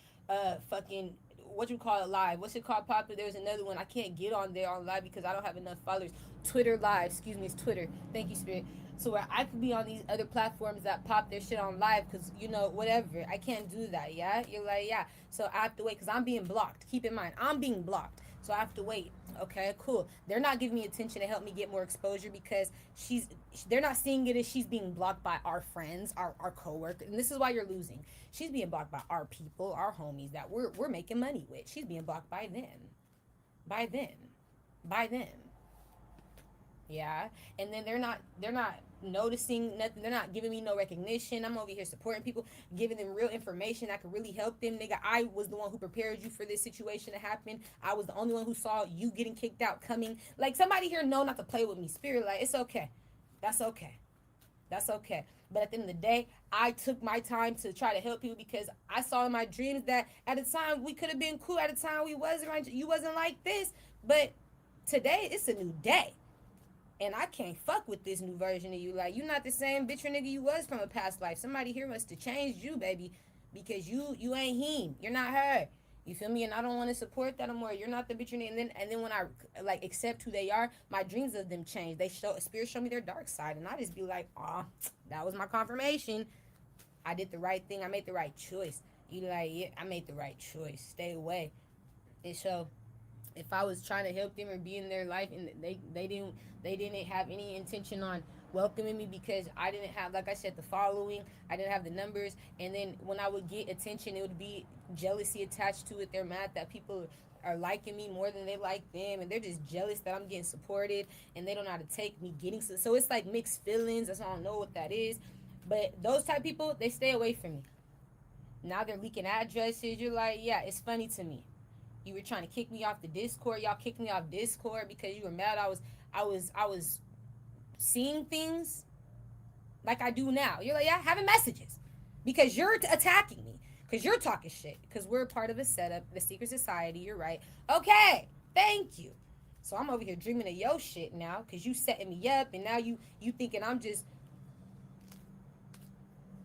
what you call it live. What's it called, Papa? There's another one. I can't get on there on live because I don't have enough followers. Twitter live. Excuse me, it's Twitter. Thank you, Spirit. So where I could be on these other platforms that pop their shit on live because, you know, whatever. I can't do that, yeah? You're like, yeah. So I have to wait because I'm being blocked. Keep in mind, I'm being blocked. So I have to wait. Okay, cool. They're not giving me attention to help me get more exposure because they're not seeing it as she's being blocked by our friends, our coworkers. And this is why you're losing. She's being blocked by our people, our homies that we're making money with. She's being blocked by them. By them. by them. Yeah. And then they're not noticing nothing. They're not giving me no recognition. I'm over here supporting people, giving them real information that could really help them. Nigga, I was the one who prepared you for this situation to happen. I was the only one who saw you getting kicked out coming. Like, somebody here know not to play with me. Spirit, like, it's okay. That's okay. That's okay. But at the end of the day, I took my time to try to help you because I saw in my dreams that at the time we could have been cool. At the time we wasn't right. You wasn't like this. But today it's a new day. And I can't fuck with this new version of you. Like, you not the same bitch or nigga you was from a past life. Somebody here must have changed you, baby. Because you ain't him. You're not her. You feel me? And I don't want to support that no more. You're not the bitch or nigga. And then when I like accept who they are, my dreams of them change. Spirit show me their dark side. And I just be like, oh, that was my confirmation. I did the right thing. I made the right choice. You like, yeah, I made the right choice. Stay away. And so if I was trying to help them or be in their life and they didn't have any intention on welcoming me because I didn't have, like I said, the following, I didn't have the numbers, and then when I would get attention, it would be jealousy attached to it. They're mad that people are liking me more than they like them, and they're just jealous that I'm getting supported, and they don't know how to take me getting so it's like mixed feelings. That's why I don't know what that is. But those type of people, they stay away from me. Now they're leaking addresses. You're like, yeah, it's funny to me. You were trying to kick me off the Discord. Y'all kicked me off Discord because you were mad. I was seeing things like I do now. You're like, yeah, having messages because you're attacking me because you're talking shit because we're part of a setup, the secret society. You're right. Okay, thank you. So I'm over here dreaming of your shit now because you setting me up, and now you thinking I'm just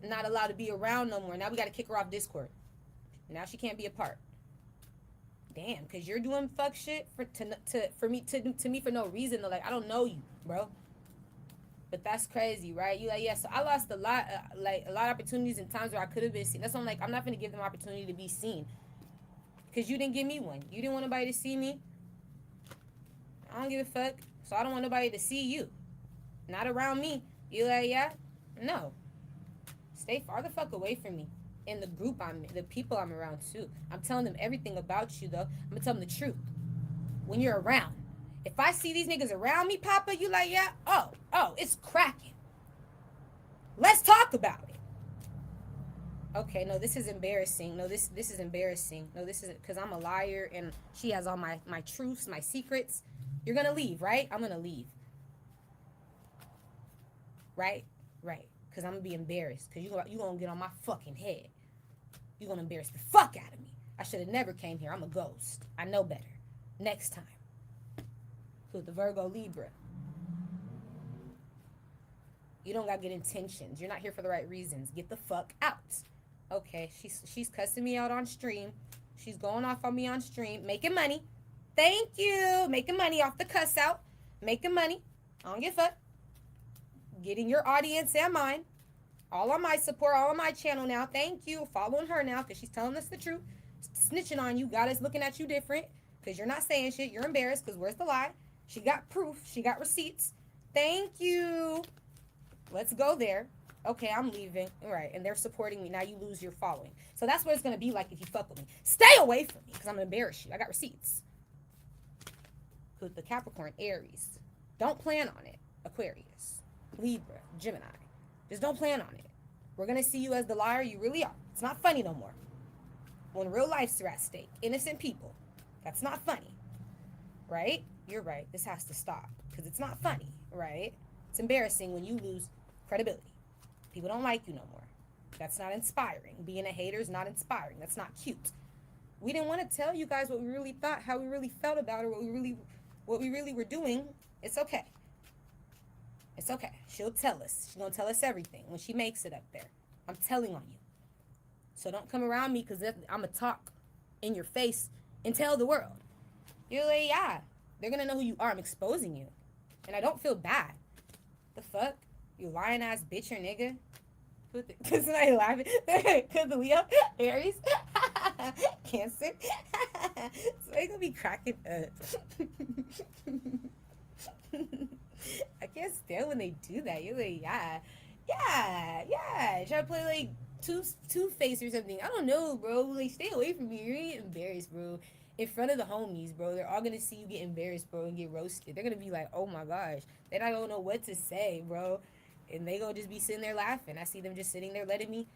not allowed to be around no more. Now we got to kick her off Discord. Now she can't be a part. Damn, because you're doing fuck shit for me for no reason. Like, I don't know you, bro. But that's crazy, right? You like, yeah, so I lost a lot of opportunities and times where I could have been seen. That's why I'm like, I'm not going to give them opportunity to be seen. Because you didn't give me one. You didn't want nobody to see me. I don't give a fuck. So I don't want nobody to see you. Not around me. You like, yeah? No. Stay far the fuck away from me. In the group the people I'm around too. I'm telling them everything about you though. I'm gonna tell them the truth. When you're around. If I see these niggas around me, Papa, you like, yeah? Oh, it's cracking. Let's talk about it. Okay, no, this is embarrassing. No, this is embarrassing. No, this isn't, because I'm a liar and she has all my truths, my secrets. You're gonna leave, right? I'm gonna leave. Right? Right. Because I'm gonna be embarrassed. Because you gonna get on my fucking head. You're gonna embarrass the fuck out of me. I should have never came here. I'm a ghost. I know better. Next time. With the Virgo Libra. You don't got good intentions. You're not here for the right reasons. Get the fuck out. Okay, she's cussing me out on stream. She's going off on me on stream. Making money. Thank you. Making money off the cuss out. Making money. I don't give a fuck. Getting your audience and mine. All on my support, all on my channel now. Thank you. Following her now because she's telling us the truth. Snitching on you. God is looking at you different because you're not saying shit. You're embarrassed because where's the lie? She got proof. She got receipts. Thank you. Let's go there. Okay, I'm leaving. All right, and they're supporting me. Now you lose your following. So that's what it's going to be like if you fuck with me. Stay away from me because I'm going to embarrass you. I got receipts. With the Capricorn, Aries. Don't plan on it. Aquarius. Libra. Gemini. Just don't plan on it. We're going to see you as the liar you really are. It's not funny no more. When real life's at stake. Innocent people. That's not funny. Right? You're right. This has to stop. Because it's not funny. Right? It's embarrassing when you lose credibility. People don't like you no more. That's not inspiring. Being a hater is not inspiring. That's not cute. We didn't want to tell you guys what we really thought, how we really felt about her, what we really were doing. It's okay. It's okay. She'll tell us. She's going to tell us everything when she makes it up there. I'm telling on you. So don't come around me because I'm going to talk in your face and tell the world. You're like, yeah. They're going to know who you are. I'm exposing you. And I don't feel bad. The fuck? You lying ass bitch or nigga? Because somebody laughing. Because the Leo, Aries, Cancer. So they going to be cracking up. I can't stand when they do that. You're like, yeah. Try to play like two-face or something. I don't know, bro. Like, stay away from me. You're getting embarrassed, bro. in front of the homies, bro. They're all gonna see you get embarrassed, bro, and get roasted. They're gonna be like, oh my gosh. They're not gonna know what to say, bro. And they gonna just be sitting there laughing. I see them just sitting there letting me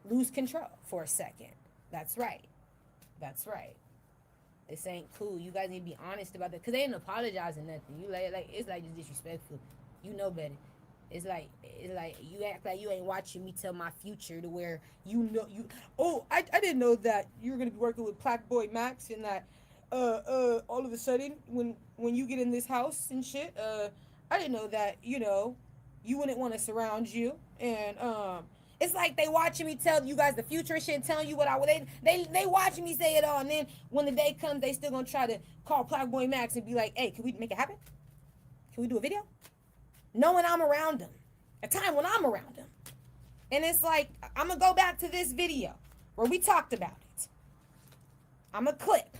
lose control for a second. That's right. That's right. This ain't cool. You guys need to be honest about that. Because they ain't apologizing nothing. You like it's like just disrespectful. You know better. It's like you act like you ain't watching me tell my future to where you know you. Oh, I didn't know that you were gonna be working with Black Boy Max and that all of a sudden when you get in this house and shit I didn't know that you wouldn't want to surround you and it's like they watching me tell you guys the future and shit and telling you what I would they watching me say it all and then when the day comes they still gonna try to call Black Boy Max and be like, hey, can we make it happen? Can we do a video? Knowing I'm around them. A time when I'm around them. And it's like, I'm going to go back to this video where we talked about it. I'm a clip.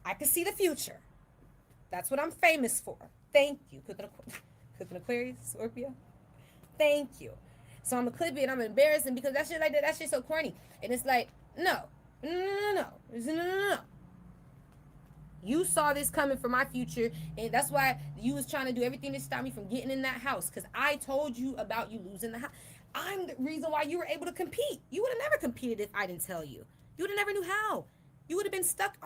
I can see the future. That's what I'm famous for. Thank you. Cooking Aquarius, Scorpio. Thank you. So I'm going to clip it and I'm embarrassing because that shit like that shit's so corny. And it's like, no. You saw this coming for my future, and that's why you was trying to do everything to stop me from getting in that house, because I told you about you losing the house. I'm the reason why you were able to compete. You would have never competed if I didn't tell you. You would have never knew how. You would have been stuck.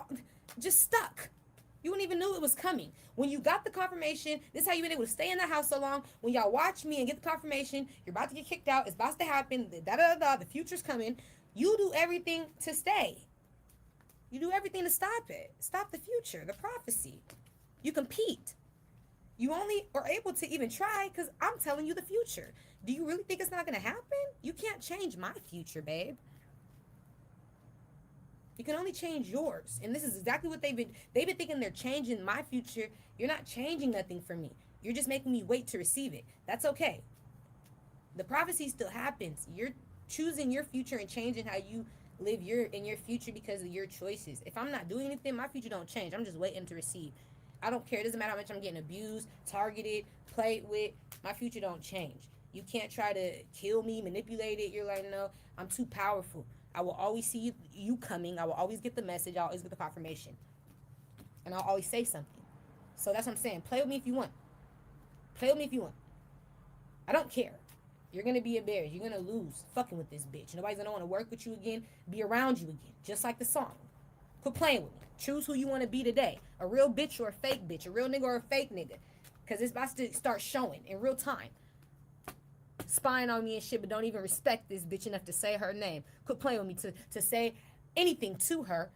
You wouldn't even knew it was coming. When you got the confirmation, this is how you been able to stay in the house so long. When y'all watch me and get the confirmation, you're about to get kicked out. It's about to happen. The future's coming. You do everything to stay. You do everything to stop it. Stop the future, the prophecy. You compete. You only are able to even try because I'm telling you the future. Do you really think it's not going to happen? You can't change my future, babe. You can only change yours. And this is exactly what they've been thinking they're changing my future. You're not changing nothing for me. You're just making me wait to receive it. That's okay. The prophecy still happens. You're choosing your future and changing how you live in your future because of your choices. If I'm not doing anything, my future don't change. I'm just waiting to receive. I don't care. It doesn't matter how much I'm getting abused, targeted, played with. My future don't change. You can't try to kill me, manipulate it. You're like, no, I'm too powerful. I will always see you coming. I will always get the message. I'll always get the confirmation. And I'll always say something. So that's what I'm saying. Play with me if you want. Play with me if you want. I don't care. You're going to be embarrassed. You're going to lose fucking with this bitch. Nobody's going to want to work with you again, be around you again, just like the song. Quit playing with me. Choose who you want to be today. A real bitch or a fake bitch. A real nigga or a fake nigga. Because it's about to start showing in real time. Spying on me and shit, but don't even respect this bitch enough to say her name. Quit playing with me to say anything to her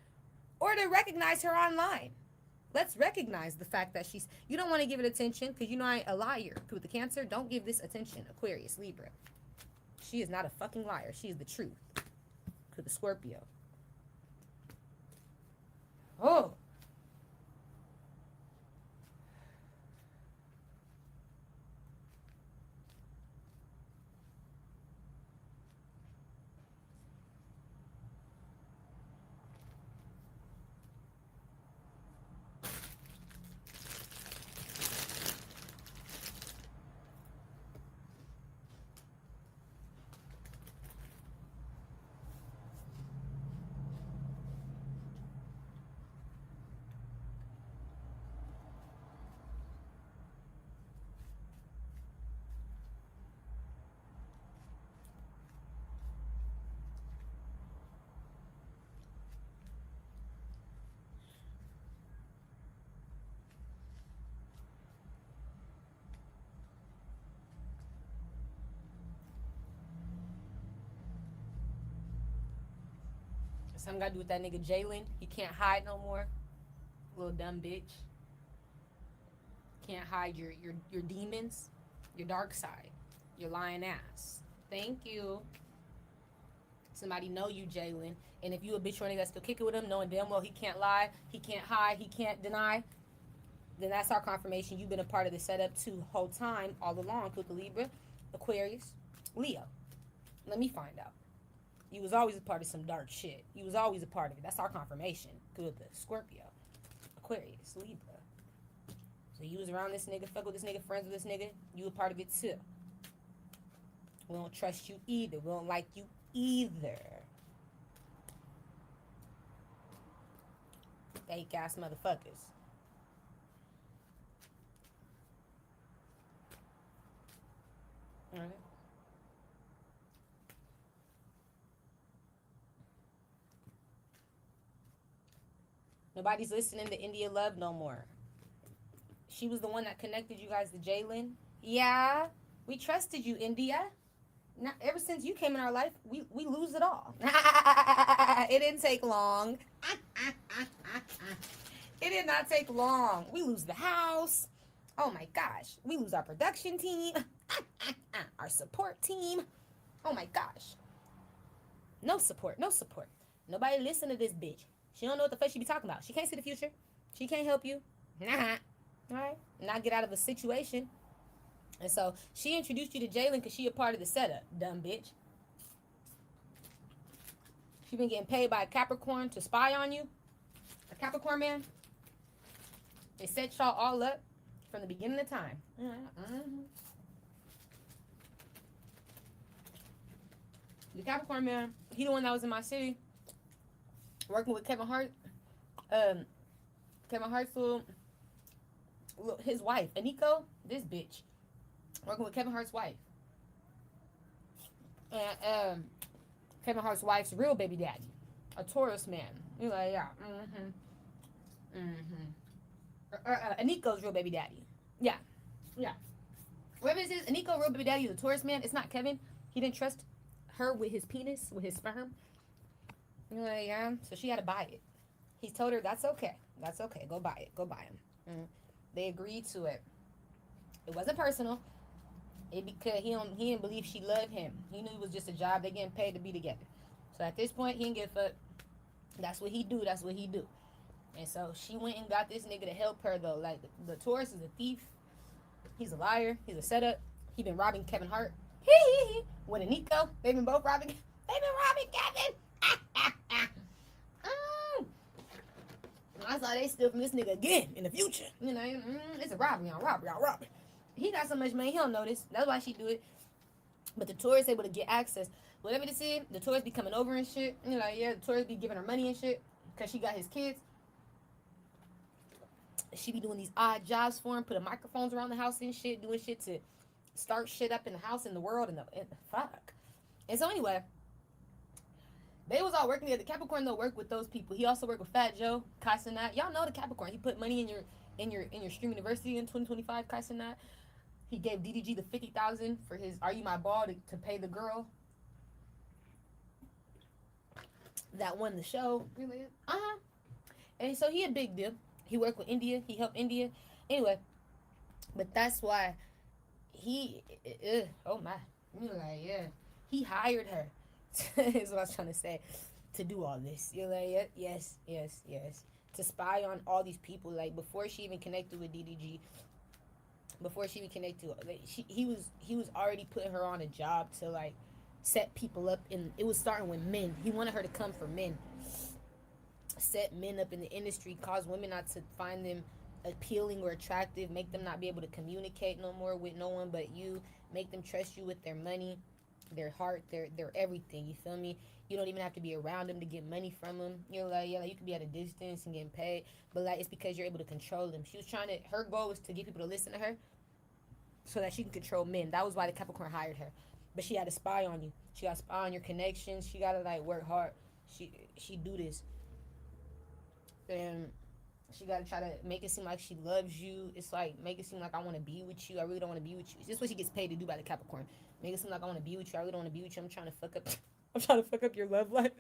or to recognize her online. Let's recognize the fact that you don't want to give it attention because you know I ain't a liar. With the Cancer, don't give this attention. Aquarius, Libra. She is not a fucking liar. She is the truth. To the Scorpio. Oh. Something got to do with that nigga Jalen. He can't hide no more. Little dumb bitch. Can't hide your demons, your dark side, your lying ass. Thank you. Somebody know you, Jalen. And if you a bitch or a nigga that's still kicking with him, knowing damn well he can't lie, he can't hide, he can't deny, then that's our confirmation. You've been a part of the setup too whole time, all along, with the Libra, Aquarius, Leo. Let me find out. You was always a part of some dark shit. You was always a part of it. That's our confirmation. Good, the Scorpio, Aquarius, Libra. So you was around this nigga, fuck with this nigga, friends with this nigga. You a part of it too. We don't trust you either. We don't like you either. Fake ass motherfuckers. All right. Nobody's listening to India Love no more. She was the one that connected you guys to Jalen. Yeah, we trusted you, India. Now, ever since you came in our life, we lose it all. It didn't take long. It did not take long. We lose the house. Oh my gosh. We lose our production team. Our support team. Oh my gosh. No support. No support. Nobody listen to this bitch. She don't know what the fuck she be talking about. She can't see the future. She can't help you. Nah. Alright? Not get out of a situation. And so she introduced you to Jalen because she a part of the setup, dumb bitch. She been getting paid by a Capricorn to spy on you. A Capricorn man. They set y'all all up from the beginning of time. Mm-hmm. The Capricorn man, he the one that was in my city working with Kevin Hart. Kevin Hart's his wife, Aniko, this bitch, working with Kevin Hart's wife. And Kevin Hart's wife's real baby daddy, a Taurus man. You're like, yeah, Aniko's real baby daddy. Yeah. Whoever this is, Aniko real baby daddy is a Taurus man. It's not Kevin. He didn't trust her with his penis, with his sperm. You're like, yeah. So she had to buy it. He told her, that's okay. That's okay. Go buy it. Go buy him. They agreed to it. It wasn't personal. It because he didn't believe she loved him. He knew it was just a job. They getting paid to be together. So at this point, he didn't give a fuck. That's what he do. That's what he do. And so she went and got this nigga to help her though. Like the Taurus is a thief. He's a liar. He's a setup. He been robbing Kevin Hart. When Aniko, they've been both robbing. They've been robbing Kevin. I saw they steal from this nigga again in the future. You know, it's a robbery on robbery on robbery. He got so much money, he don't notice. That's why she do it. But the Taurus able to get access. Whatever this is, the Taurus be coming over and shit. You know, like, yeah, the Taurus be giving her money and shit because she got his kids. She be doing these odd jobs for him, putting microphones around the house and shit, doing shit to start shit up in the house, in the world, and the fuck. And so anyway, they was all working together. Capricorn though worked with those people. He also worked with Fat Joe, Kai Cenat. Y'all know the Capricorn. He put money in your Stream University in 2025. Kai Cenat. He gave DDG the $50,000 for his "Are You My Ball" to pay the girl that won the show. And so he a big deal. He worked with India. He helped India. Anyway, but that's why he. Oh my. You're like, yeah. He hired her. Is what I was trying to say. To do all this. You're like, yes. To spy on all these people. Like before she even connected with DDG. Before she even connected, like, he was already putting her on a job to like set people up. And it was starting with men. He wanted her to come for men. Set men up in the industry, cause women not to find them appealing or attractive, make them not be able to communicate no more with no one but you, make them trust you with their money, their heart, their everything. You feel me? You don't even have to be around them to get money from them. You're like, yeah, like you could be at a distance and getting paid, but like it's because you're able to control them. She was trying to. Her goal was to get people to listen to her, so that she can control men. That was why the Capricorn hired her. But she had to spy on you. She got to spy on your connections. She got to like work hard. She do this. And she got to try to make it seem like she loves you. It's like, make it seem like I want to be with you. I really don't want to be with you. This is what she gets paid to do by the Capricorn. Make it seem like I want to be with you. I really don't want to be with you. I'm trying to fuck up your love life.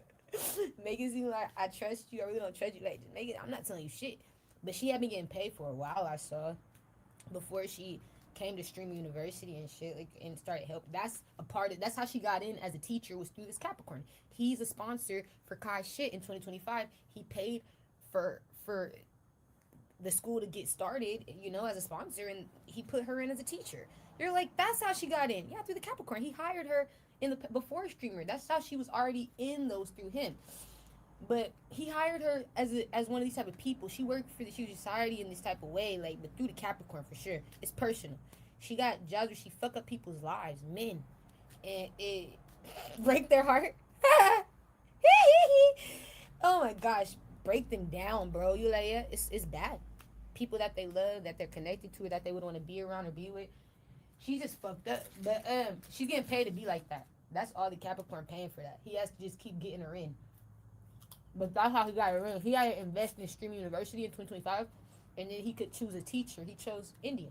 Make it seem like I trust you. I really don't trust you. Like, just make it, I'm not telling you shit. But she had been getting paid for a while, I saw. Before she came to Stream University and shit, like, and started helping. That's how she got in as a teacher, was through this Capricorn. He's a sponsor for Kai's shit in 2025. He paid for the school to get started, you know, as a sponsor, and he put her in as a teacher. You're like, that's how she got in. Yeah, through the Capricorn. He hired her before Streamer. That's how she was already in those through him. But he hired her as one of these type of people. She worked for the huge society in this type of way, like, but through the Capricorn for sure. It's personal. She got jobs where she fuck up people's lives, men, and it break their heart. Oh my gosh. break them down, bro. You like, yeah, it's bad. People that they love, that they're connected to, that they would want to be around or be with. She just fucked up. But she's getting paid to be like that. That's all the Capricorn paying for that. He has to just keep getting her in. But that's how he got her in. He had to invest in Stream University in 2025, and then he could choose a teacher. He chose India.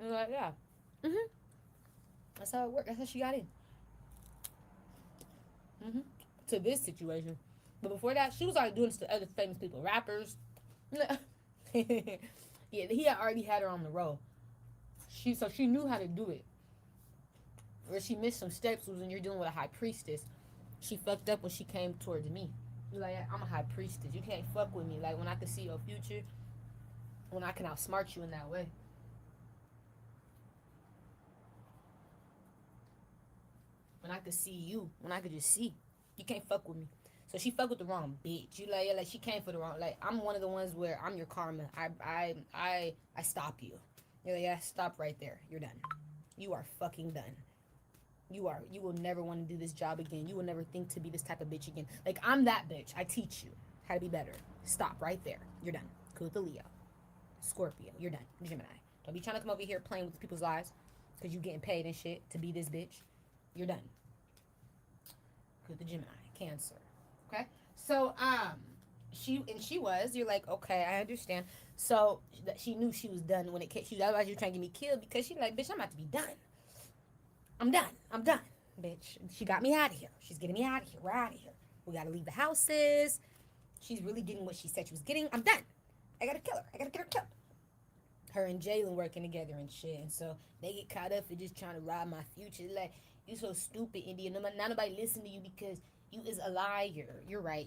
And like, yeah. That's how it worked. That's how she got in. To this situation. But before that, she was already doing this to other famous people, rappers. Yeah, he had already had her on the roll. So she knew how to do it. Where she missed some steps was when you're dealing with a high priestess. She fucked up when she came towards me. You're like, I'm a high priestess. You can't fuck with me. Like, when I can see your future, when I can outsmart you in that way. When I could see you, when I could just see, you can't fuck with me. So she fucked with the wrong bitch. You like, yeah, like she came for the wrong. Like, I'm one of the ones where I'm your karma. I stop you. You're like, yeah, stop right there. You're done. You are fucking done. You will never want to do this job again. You will never think to be this type of bitch again. Like, I'm that bitch. I teach you how to be better. Stop right there. You're done. Cool with the Leo. Scorpio. You're done. Gemini. Don't be trying to come over here playing with people's lives because you getting paid and shit to be this bitch. You're done. Cool with the Gemini. Cancer. Okay? So, you're like, okay, I understand. So, she knew she was done when it came. Otherwise, she was trying to get me killed because she's like, bitch, I'm about to be done. I'm done, bitch. She got me out of here. She's getting me out of here. We're out of here. We gotta leave the houses. She's really getting what she said she was getting. I'm done. I gotta kill her. I gotta get her killed. Her and Jalen working together and shit. And so they get caught up in just trying to rob my future. Like, you so stupid, India. Not nobody listen to you because you is a liar. You're right.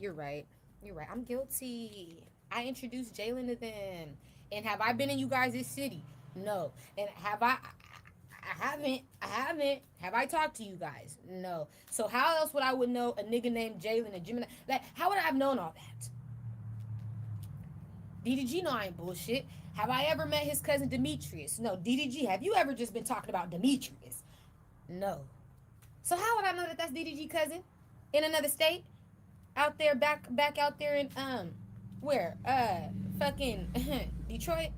I'm guilty. I introduced Jalen to them. And have I been in you guys' city? No. And have I haven't. Have I talked to you guys? No. So how else would I know a nigga named Jalen and Gemini? Like, how would I have known all that? DDG know I ain't bullshit. Have I ever met his cousin Demetrius? No. DDG, have you ever just been talking about Demetrius? No. So how would I know that that's DDG cousin in another state? Out there, back out there in, where? Fucking Detroit?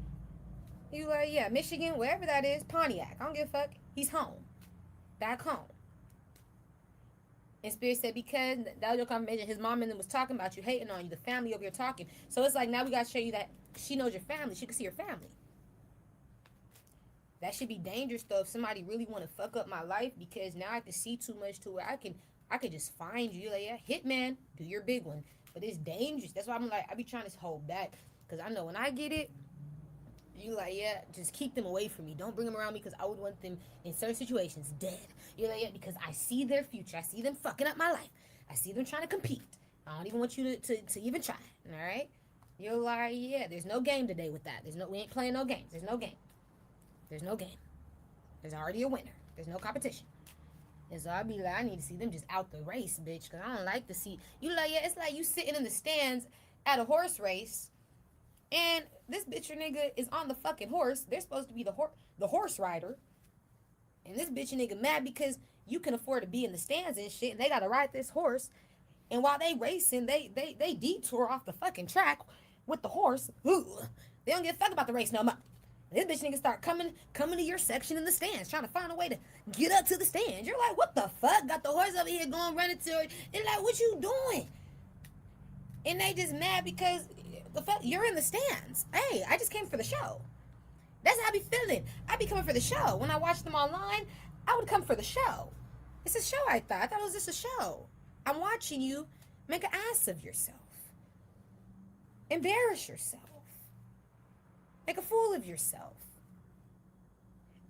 You like, yeah, Michigan, wherever that is, Pontiac. I don't give a fuck. He's home. Back home. And Spirit said, because that was your confirmation, his mom and them was talking about you, hating on you, the family over here talking. So it's like, now we got to show you that she knows your family. She can see your family. That should be dangerous, though, if somebody really want to fuck up my life, because now I can see too much to where I could just find you. Like, yeah, hitman, do your big one. But it's dangerous. That's why I'm like, I be trying to hold back. Because I know when I get it, you like, yeah, just keep them away from me. Don't bring them around me because I would want them in certain situations dead. You're like, yeah, because I see their future. I see them fucking up my life. I see them trying to compete. I don't even want you to even try. All right? You're like, yeah, there's no game today with that. We ain't playing no games. There's no game. There's no game. There's already a winner. There's no competition. And so I'd be like, I need to see them just out the race, bitch, because I don't like to see. You like, yeah, it's like you sitting in the stands at a horse race, and this bitch or nigga is on the fucking horse. They're supposed to be the horse rider. And this bitch or nigga mad because you can afford to be in the stands and shit, and they gotta ride this horse. And while they racing, they detour off the fucking track with the horse. Ooh, they don't give a fuck about the race no more. This bitch nigga start coming to your section in the stands, trying to find a way to get up to the stands. You're like, what the fuck? Got the horse over here going running to it. They're like, what you doing? And they just mad because the fuck, you're in the stands. Hey, I just came for the show. That's how I be feeling. I be coming for the show. When I watch them online, I would come for the show. It's a show, I thought. I thought it was just a show. I'm watching you make an ass of yourself. Embarrass yourself. Make a fool of yourself.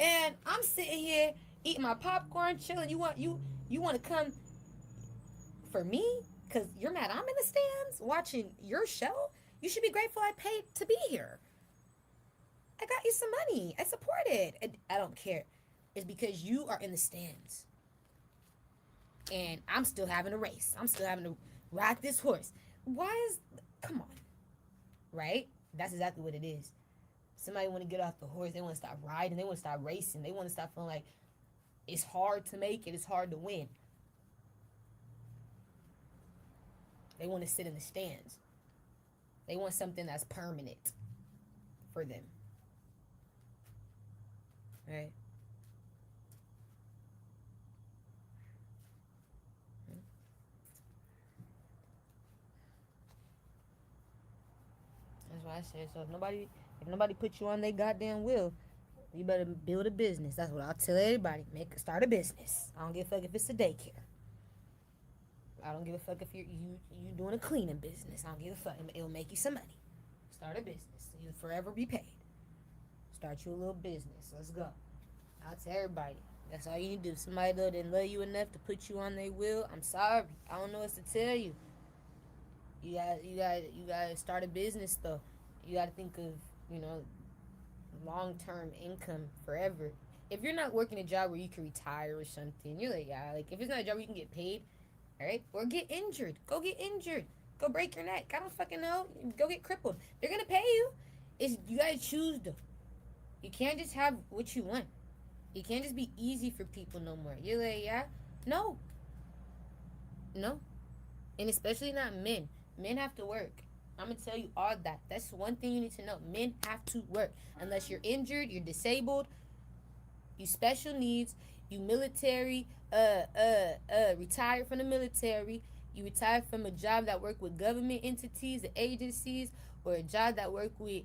And I'm sitting here eating my popcorn, chilling. You want to come for me? Because you're mad I'm in the stands watching your show? You should be grateful I paid to be here. I got you some money. I support it. I don't care. It's because you are in the stands. And I'm still having a race. I'm still having to ride this horse. Come on. Right? That's exactly what it is. Somebody want to get off the horse. They want to stop riding. They want to stop racing. They want to stop feeling like it's hard to make it. It's hard to win. They want to sit in the stands. They want something that's permanent for them. Right? That's why I said, so if nobody put you on their goddamn will, you better build a business. That's what I'll tell everybody. Start a business. I don't give a fuck if it's a daycare. I don't give a fuck if you doing a cleaning business. I don't give a fuck. It'll make you some money. Start a business. You'll forever be paid. Start you a little business. Let's go. I'll tell everybody. That's all you need to do. Somebody that didn't love you enough to put you on their will, I'm sorry. I don't know what to tell you. You gotta start a business though. You gotta think of, long-term income forever. If you're not working a job where you can retire or something, you're like, yeah, like if it's not a job where you can get paid, all right, or get injured. Go get injured. Go break your neck. I don't fucking know. Go get crippled. They're gonna pay you. You gotta choose though. You can't just have what you want. It can't just be easy for people no more. You're like, yeah, no, and especially not men. Men have to work. I'm gonna tell you all that. That's one thing you need to know. Men have to work. Unless you're injured, you're disabled, you special needs, you military, retired from the military, you retired from a job that work with government entities, the agencies, or a job that work with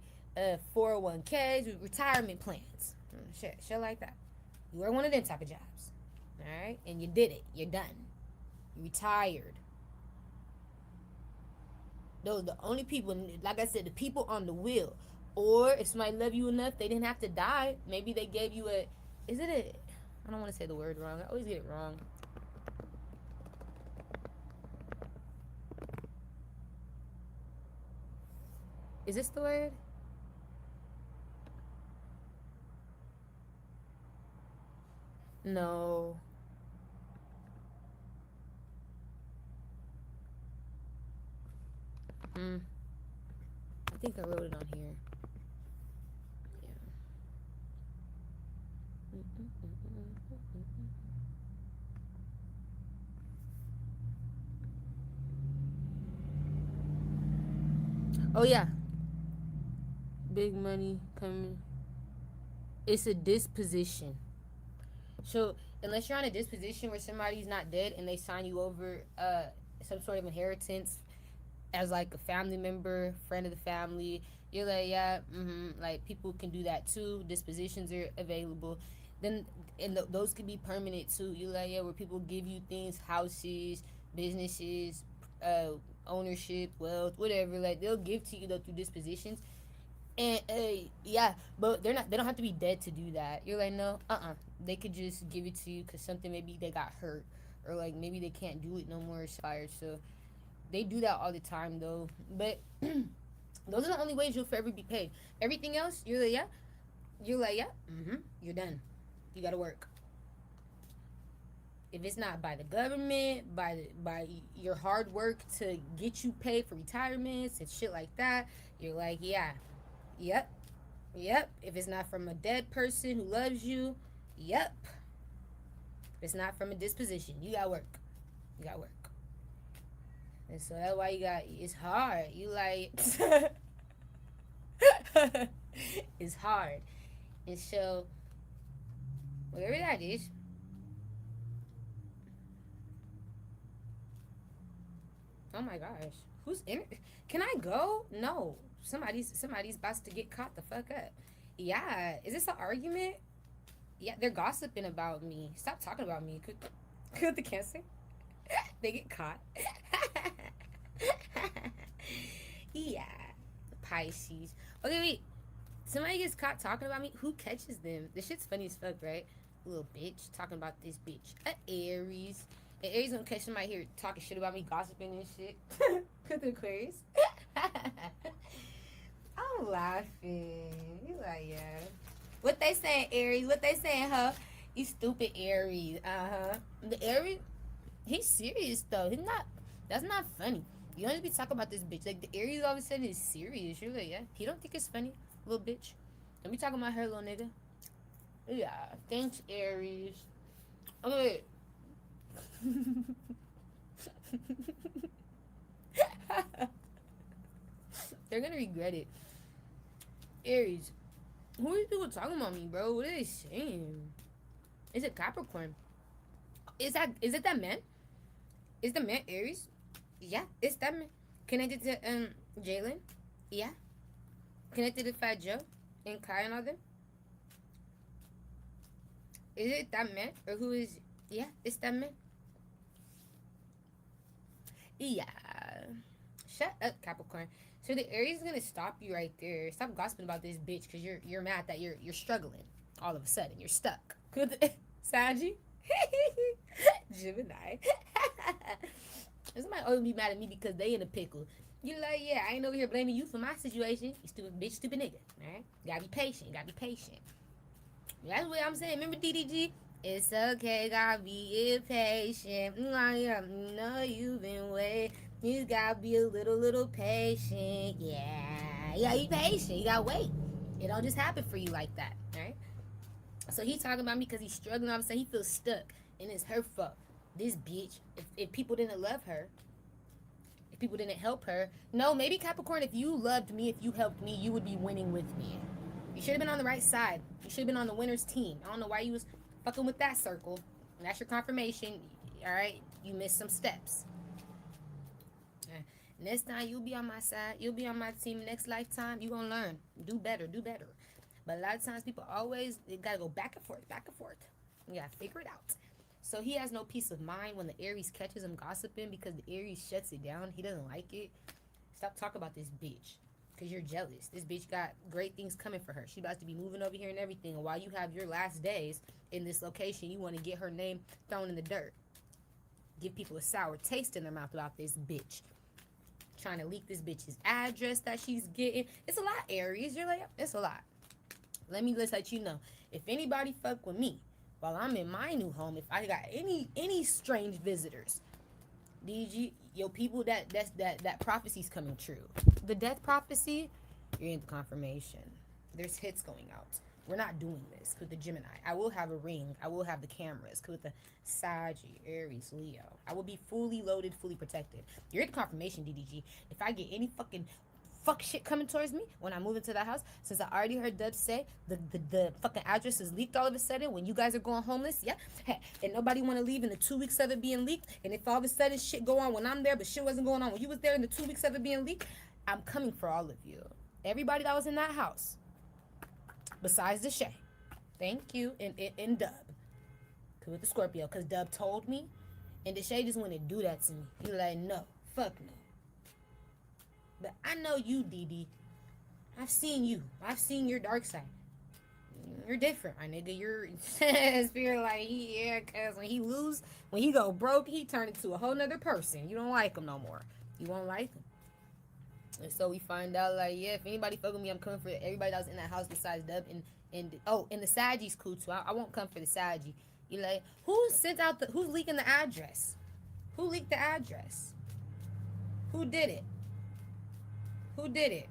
401ks, with retirement plans. Shit like that. You work one of them type of jobs. Alright? And you did it. You're done. You retired. Those are the only people, like I said, the people on the wheel. Or if somebody love you enough, they didn't have to die. Maybe they gave you I don't want to say the word wrong. I always get it wrong. Is this the word? No. I think I wrote it on here. Oh yeah. Big money coming. It's a disposition. So unless you're on a disposition where somebody's not dead and they sign you over some sort of inheritance as like a family member, friend of the family, you're like, yeah, like people can do that too. Dispositions are available. Then and those could be permanent too. You're like, yeah, where people give you things, houses, businesses, ownership, wealth, whatever. Like they'll give to you though through dispositions. And yeah, but they don't have to be dead to do that. You're like, no, they could just give it to you because something, maybe they got hurt, or like maybe they can't do it no more, it's fired. So they do that all the time though. But those are the only ways you'll forever be paid. Everything else, you're like, yeah, you're done. You gotta work. If it's not by the government, by your hard work to get you paid for retirements and shit like that, you're like, yeah. Yep. If it's not from a dead person who loves you, yep. If it's not from a disposition, you gotta work. And so that's why it's hard. You like, it's hard. And so, whatever that is, oh my gosh. Who's in it? Can I go? No. Somebody's about to get caught the fuck up. Yeah. Is this an argument? Yeah, they're gossiping about me. Stop talking about me. Could the Cancer? They get caught. Yeah. Pisces. Okay, wait. Somebody gets caught talking about me. Who catches them? This shit's funny as fuck, right? Little bitch talking about this bitch. Aries. And Aries gonna catch somebody here talking shit about me, gossiping and shit. Could the Aquarius? I'm laughing. You like, yeah. What they saying, Aries? What they saying, huh? You stupid Aries. The Aries, he's serious though. He's not. That's not funny. You don't be talking about this bitch. Like the Aries all of a sudden is serious. You're like, yeah. He don't think it's funny, little bitch. Let me talk about her, little nigga. Yeah, thanks, Aries. Okay. They're gonna regret it. Aries. Who are these people talking about me, bro? What are they saying? Is it Capricorn? Is it that man? Is the man Aries? Yeah, it's that man. Connected to Jalen? Yeah. Connected to Fat Joe and Kai and all them? Is it that man? Or who is it? Yeah, it's that man. Yeah. Shut up, Capricorn. So the Aries is gonna stop you right there. Stop gossiping about this bitch because you're mad that you're struggling. All of a sudden, you're stuck. Sanji? Gemini. Somebody always be mad at me because they in a pickle. You like, yeah, I ain't over here blaming you for my situation. You stupid bitch, stupid nigga. Alright? Gotta be patient. Gotta be patient. That's what I'm saying. Remember DDG? It's okay, gotta be impatient. No, you've been waiting. You gotta be a little patient. Yeah. You gotta be patient. You gotta wait. It don't just happen for you like that. Alright? So he talking about me because he's struggling. I'm saying he feels stuck. And it's her fault. This bitch, if people didn't love her, if people didn't help her, no, maybe Capricorn, if you loved me, if you helped me, you would be winning with me. You should have been on the right side. You should have been on the winner's team. I don't know why you was fucking with that circle. And that's your confirmation. All right, you missed some steps. Next time you'll be on my side. You'll be on my team. Next lifetime, you gonna learn. Do better. Do better. But a lot of times people always, they gotta go back and forth, back and forth. You gotta figure it out. So he has no peace of mind when the Aries catches him gossiping because the Aries shuts it down. He doesn't like it. Stop talking about this bitch because you're jealous. This bitch got great things coming for her. She about to be moving over here and everything. And while you have your last days in this location, you want to get her name thrown in the dirt. Give people a sour taste in their mouth about this bitch. Trying to leak this bitch's address that she's getting. It's a lot, Aries. You're like, it's a lot. Let me just let you know. If anybody fuck with me, while I'm in my new home, if I got any strange visitors, DG, yo, people that prophecy's coming true. The death prophecy, you're in the confirmation. There's hits going out. We're not doing this with the Gemini. I will have a ring. I will have the cameras. With the Saggy, Aries, Leo, I will be fully loaded, fully protected. You're in the confirmation, DDG. If I get any fuck shit coming towards me when I move into that house, since I already heard Dub say the fucking address is leaked all of a sudden when you guys are going homeless, yeah, hey, and nobody want to leave in the 2 weeks of it being leaked, and if all of a sudden shit go on when I'm there, but shit wasn't going on when you was there in the 2 weeks of it being leaked, I'm coming for all of you. Everybody that was in that house, besides the Shay, thank you, and Dub, with the Scorpio, because Dub told me, and the Shay just want to do that to me. He like, no, fuck no. But I know you, DD. I've seen you. I've seen your dark side. You're different, my nigga. You're spirit like, yeah, cause when he go broke, he turn into a whole nother person. You don't like him no more. You won't like him. And so we find out, like, yeah, if anybody fuck with me, I'm coming for everybody that was in that house besides Dub. And the Saggy's cool too. I won't come for the Saggy. You like, who's leaking the address? Who leaked the address? Who did it? Who did it?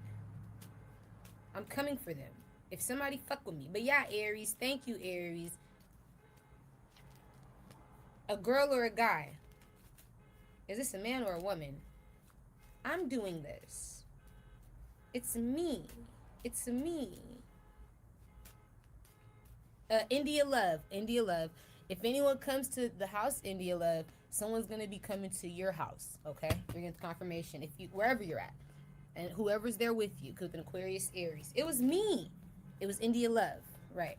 I'm coming for them. If somebody fuck with me. But yeah, Aries. Thank you, Aries. A girl or a guy? Is this a man or a woman? I'm doing this. It's me. It's me. India Love. India Love. If anyone comes to the house, India Love, someone's going to be coming to your house. Okay? You're going to confirmation. Wherever you're at. And whoever's there with you, could be an Aquarius, Aries. It was me. It was India Love. Right.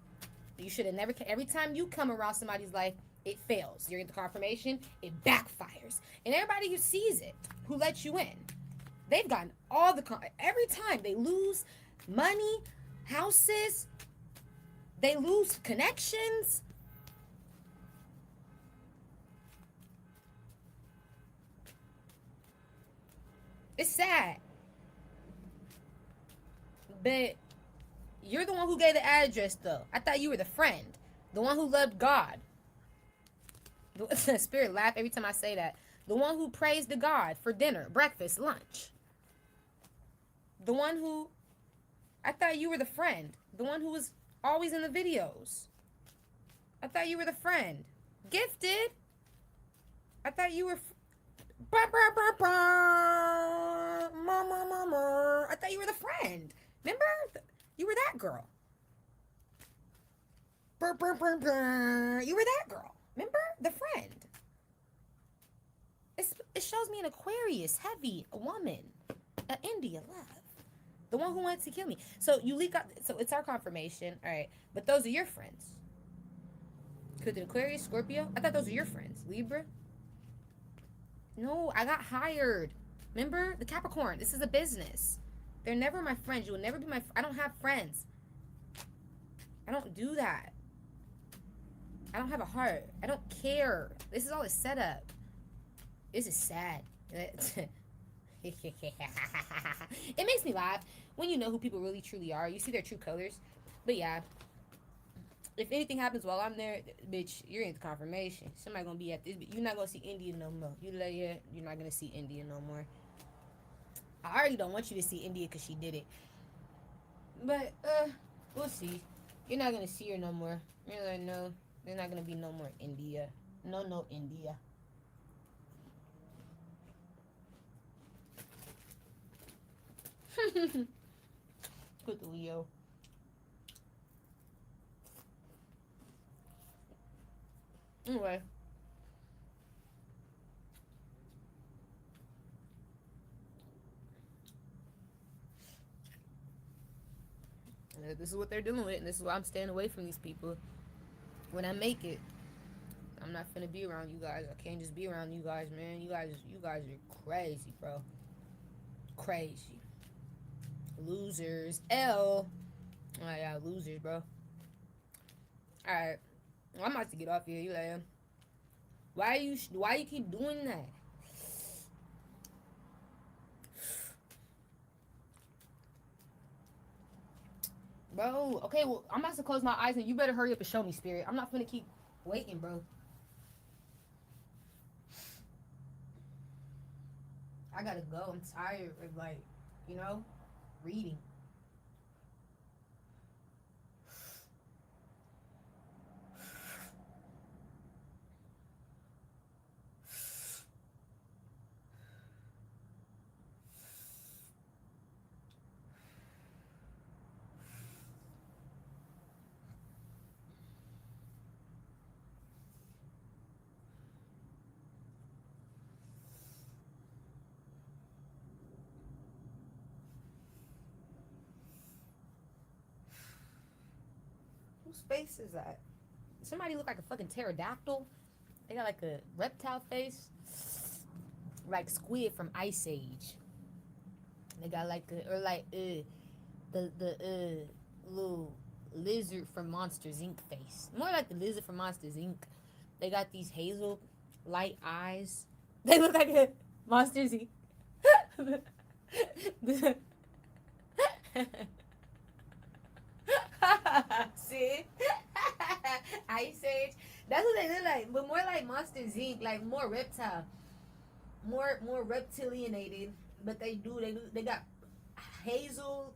You should have never... Every time you come around somebody's life, it fails. You're in the confirmation, it backfires. And everybody who sees it, who lets you in, they've gotten all the... Every time they lose money, houses, they lose connections. It's sad. But you're the one who gave the address, though. I thought you were the friend. The one who loved God. The spirit laugh every time I say that. The one who prays to God for dinner, breakfast, lunch. The one who... I thought you were the friend. The one who was always in the videos. I thought you were the friend. Gifted. I thought you were... I thought you were the friend. Remember? You were that girl. You were that girl. Remember? The friend. It shows me an Aquarius, heavy, a woman, an India love. The one who wanted to kill me. So you leak out. So it's our confirmation. All right. But those are your friends. Could the Aquarius, Scorpio? I thought those were your friends. Libra? No, I got hired. Remember? The Capricorn. This is a business. They're never my friends. You will never be my... I don't have friends. I don't do that. I don't have a heart. I don't care. This is all a setup. This is sad. It makes me laugh when you know who people really truly are. You see their true colors. But yeah, if anything happens while I'm there, bitch, you're in the confirmation. Somebody gonna be at this. You're not gonna see India no more. You're not gonna see India no more. I already don't want you to see India because she did it. But we'll see. You're not gonna see her no more. You're like, no, there's not gonna be no more India. No India. Good Leo. Anyway. This is what they're dealing with, and this is why I'm staying away from these people. When I make it, I'm not finna be around you guys. I can't just be around you guys, man. You guys are crazy, bro. Crazy. Losers. L. Oh yeah, losers, bro. Alright. Well, I'm about to get off here. You like, why you keep doing that? Bro, okay, well, I'm about to close my eyes and you better hurry up and show me, Spirit. I'm not gonna keep waiting, bro. I gotta go. I'm tired of, like, reading. Whose face is that? Somebody look like a fucking pterodactyl. They got like a reptile face, like Squid from Ice Age. They got like the little lizard from Monsters Inc. face. More like the lizard from Monsters Inc. They got these hazel light eyes. They look like a Monsters Inc. See? Ice Age. That's what they look like, but more like Monsters Inc. Like more reptile, more reptilianated. But they got hazel,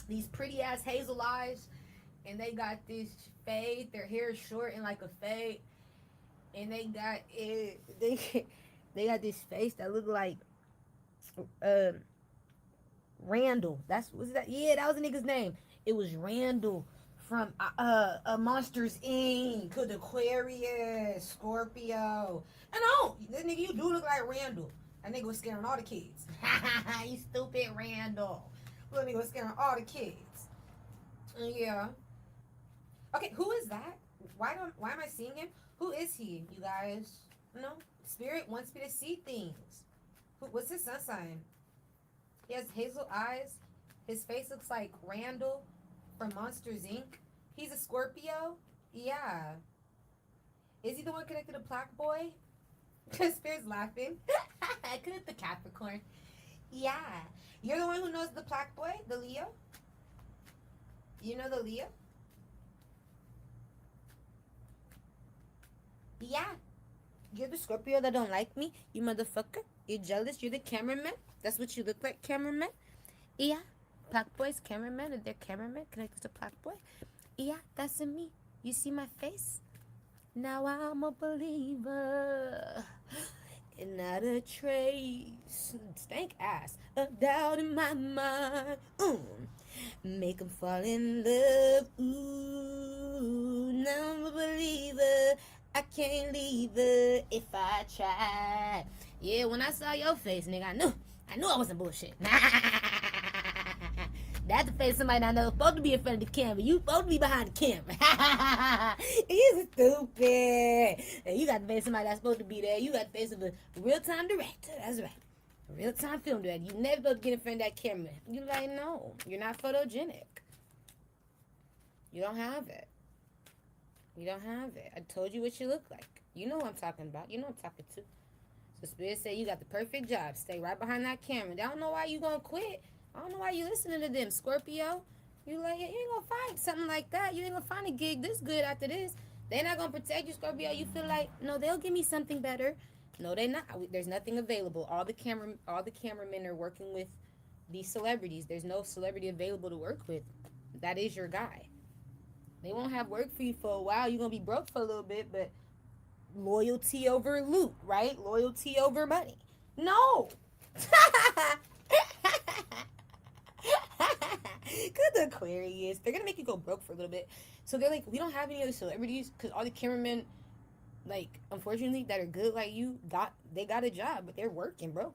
these pretty ass hazel eyes, and they got this fade. Their hair is short and like a fade, and they got it. They got this face that look like Randall. Was that? Yeah, that was the nigga's name. It was Randall from Monsters Inc. The Aquarius, Scorpio. And this nigga, you do look like Randall. That nigga was scaring all the kids. You stupid Randall. That nigga was scaring all the kids. Yeah. Okay, who is that? Why am I seeing him? Who is he, you guys? No, Spirit wants me to see things. What's his sun sign? He has hazel eyes. His face looks like Randall from Monsters Inc. He's a Scorpio? Yeah. Is he the one connected to Black Boy? Spirit's laughing. I connect the Capricorn. Yeah. You're the one who knows the Black Boy? The Leo? You know the Leo? Yeah. You're the Scorpio that don't like me? You motherfucker? You're jealous? You're the cameraman? That's what you look like, cameraman? Yeah. Black boys, cameramen, and they're cameramen connected to Black boy. Yeah, that's me. You see my face? Now I'm a believer. And not a trace, stank ass, of doubt in my mind. Make 'em fall in love. Ooh, now I'm a believer. I can't leave her if I try. Yeah, when I saw your face, nigga, I knew I wasn't bullshit. That's the face of somebody I know supposed to be in front of the camera. You supposed to be behind the camera. You stupid. And you got the face of somebody that's supposed to be there. You got the face of a real-time director. That's right. A real-time film director. You never supposed to get in front of that camera. You like, no. You're not photogenic. You don't have it. You don't have it. I told you what you look like. You know what I'm talking about. You know what I'm talking to. So Spirit said you got the perfect job. Stay right behind that camera. I don't know why you gonna quit. I don't know why you listening to them, Scorpio. You like, you ain't gonna find something like that. You ain't gonna find a gig this good after this. They're not gonna protect you, Scorpio. You feel like, no, they'll give me something better. No, they're not. There's nothing available. All the cameramen are working with these celebrities. There's no celebrity available to work with. That is your guy. They won't have work for you for a while. You're gonna be broke for a little bit, but loyalty over loot, right? Loyalty over money. No. Good Aquarius. They're gonna make you go broke for a little bit. So they're like, we don't have any other celebrities because all the cameramen, like, unfortunately, that are good like you, they got a job, but they're working, bro.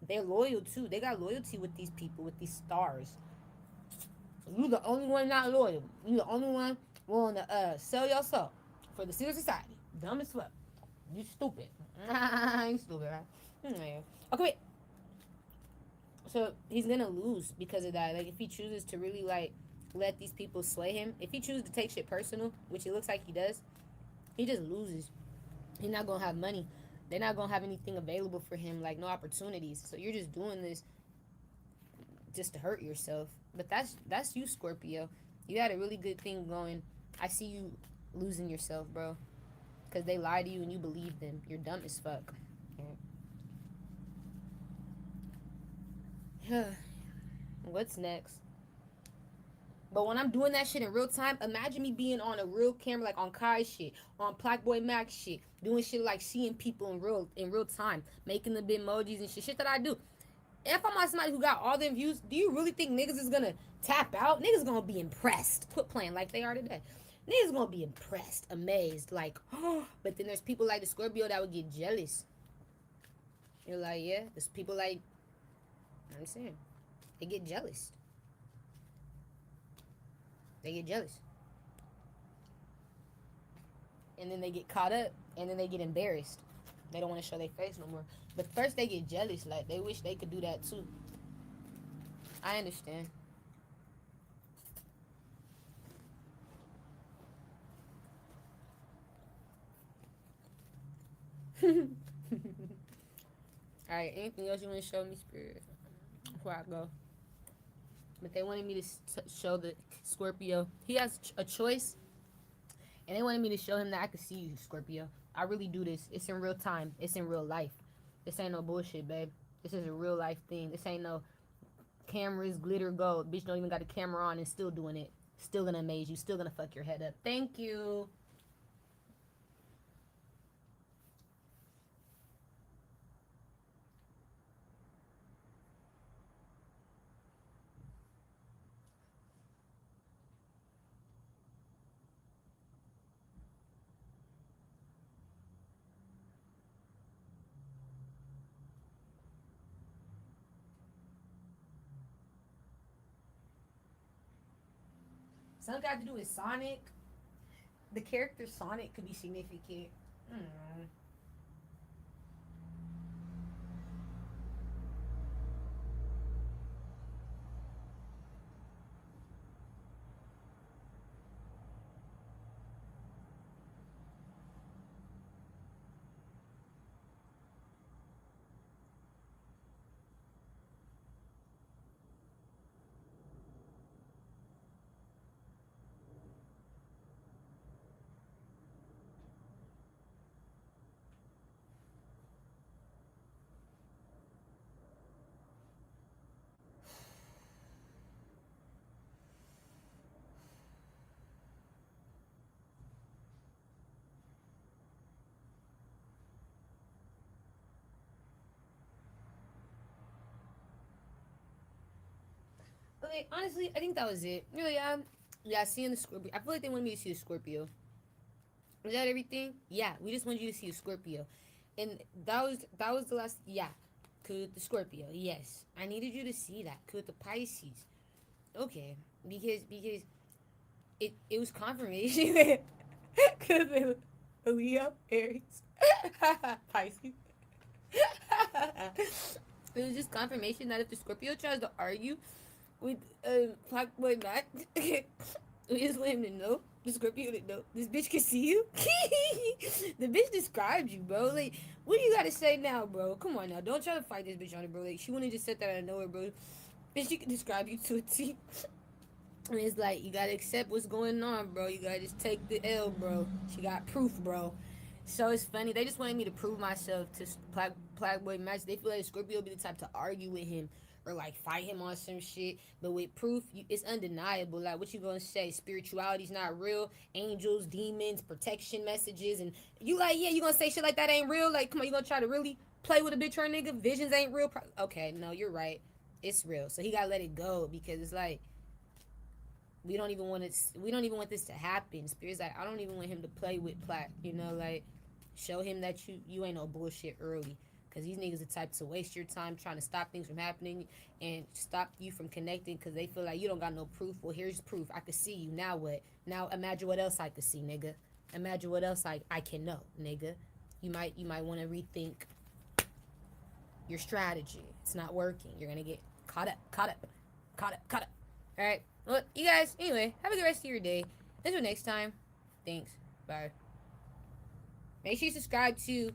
They're loyal too. They got loyalty with these people, with these stars. You the only one not loyal. You the only one willing to sell your soul for the secret society. Dumb as fuck. You stupid. You stupid, right? Okay, wait. So he's gonna lose because of that. Like, if he chooses to really, like, let these people sway him, if he chooses to take shit personal, which it looks like he does, he just loses. He's not gonna have money. They're not gonna have anything available for him, like no opportunities. So you're just doing this just to hurt yourself. But that's you, Scorpio. You had a really good thing going. I see you losing yourself, bro. Because they lie to you and you believe them. You're dumb as fuck. What's next? But when I'm doing that shit in real time, imagine me being on a real camera, like on Kai shit, on Black Boy Max shit, doing shit like seeing people in real time, making the emojis and shit that I do. If I'm on somebody who got all them views, do you really think niggas is gonna tap out? Niggas gonna be impressed. Quit playing like they are today. Niggas gonna be impressed, amazed, like, oh. But then there's people like the Scorpio that would get jealous. You're like, yeah, there's people like, I'm saying, they get jealous. They get jealous. And then they get caught up, and then they get embarrassed. They don't want to show their face no more. But first they get jealous, like they wish they could do that too. I understand. Alright, anything else you want to show me, Spirit? Before I go. But they wanted me to show the Scorpio. He has a choice. And they wanted me to show him that I could see you, Scorpio. I really do this. It's in real time. It's in real life. This ain't no bullshit, babe. This is a real life thing. This ain't no cameras, glitter, gold. Bitch don't even got a camera on and still doing it. Still gonna amaze you. Still gonna fuck your head up. Thank you. Something got to do with Sonic. The character Sonic could be significant. But like, honestly, I think that was it. Really, yeah, seeing the Scorpio. I feel like they wanted me to see a Scorpio. Is that everything? Yeah, we just wanted you to see a Scorpio, and that was the last. Yeah, could the Scorpio? Yes, I needed you to see that. Could the Pisces? Okay, because it was confirmation. Could the Leo, Aries, Pisces. It was just confirmation that if the Scorpio tries to argue with Black Boy Matt, we just want him to know. The Scorpio to know. This bitch can see you. The bitch described you, bro. Like, what do you gotta say now, bro? Come on now. Don't try to fight this bitch on it, bro. Like, she wouldn't just said that out of nowhere, bro. Bitch, she can describe you to a T. And it's like, you gotta accept what's going on, bro. You gotta just take the L, bro. She got proof, bro. So it's funny. They just wanted me to prove myself to Black Boy Match. They feel like Scorpio be the type to argue with him or like fight him on some shit. But with proof, it's undeniable. Like, what you gonna say? Spirituality's not real. Angels, demons, protection messages, and you like, yeah, you gonna say shit like that ain't real? Like, come on, you gonna try to really play with a bitch or a nigga? Visions ain't real. Okay, no, you're right. It's real. So he gotta let it go because it's like, we don't even want this to happen. Spirit's like, I don't even want him to play with Plaque, you know, like, show him that you ain't no bullshit early, because these niggas the type to waste your time trying to stop things from happening and stop you from connecting because they feel like you don't got no proof. Well, here's proof. I could see you. Now what? Now imagine what else I could see, nigga. Imagine what else I can know, nigga. You might want to rethink your strategy. It's not working. You're gonna get caught up. All right. Well, you guys, anyway, have a good rest of your day. Until next time, thanks. Bye. Make sure you subscribe to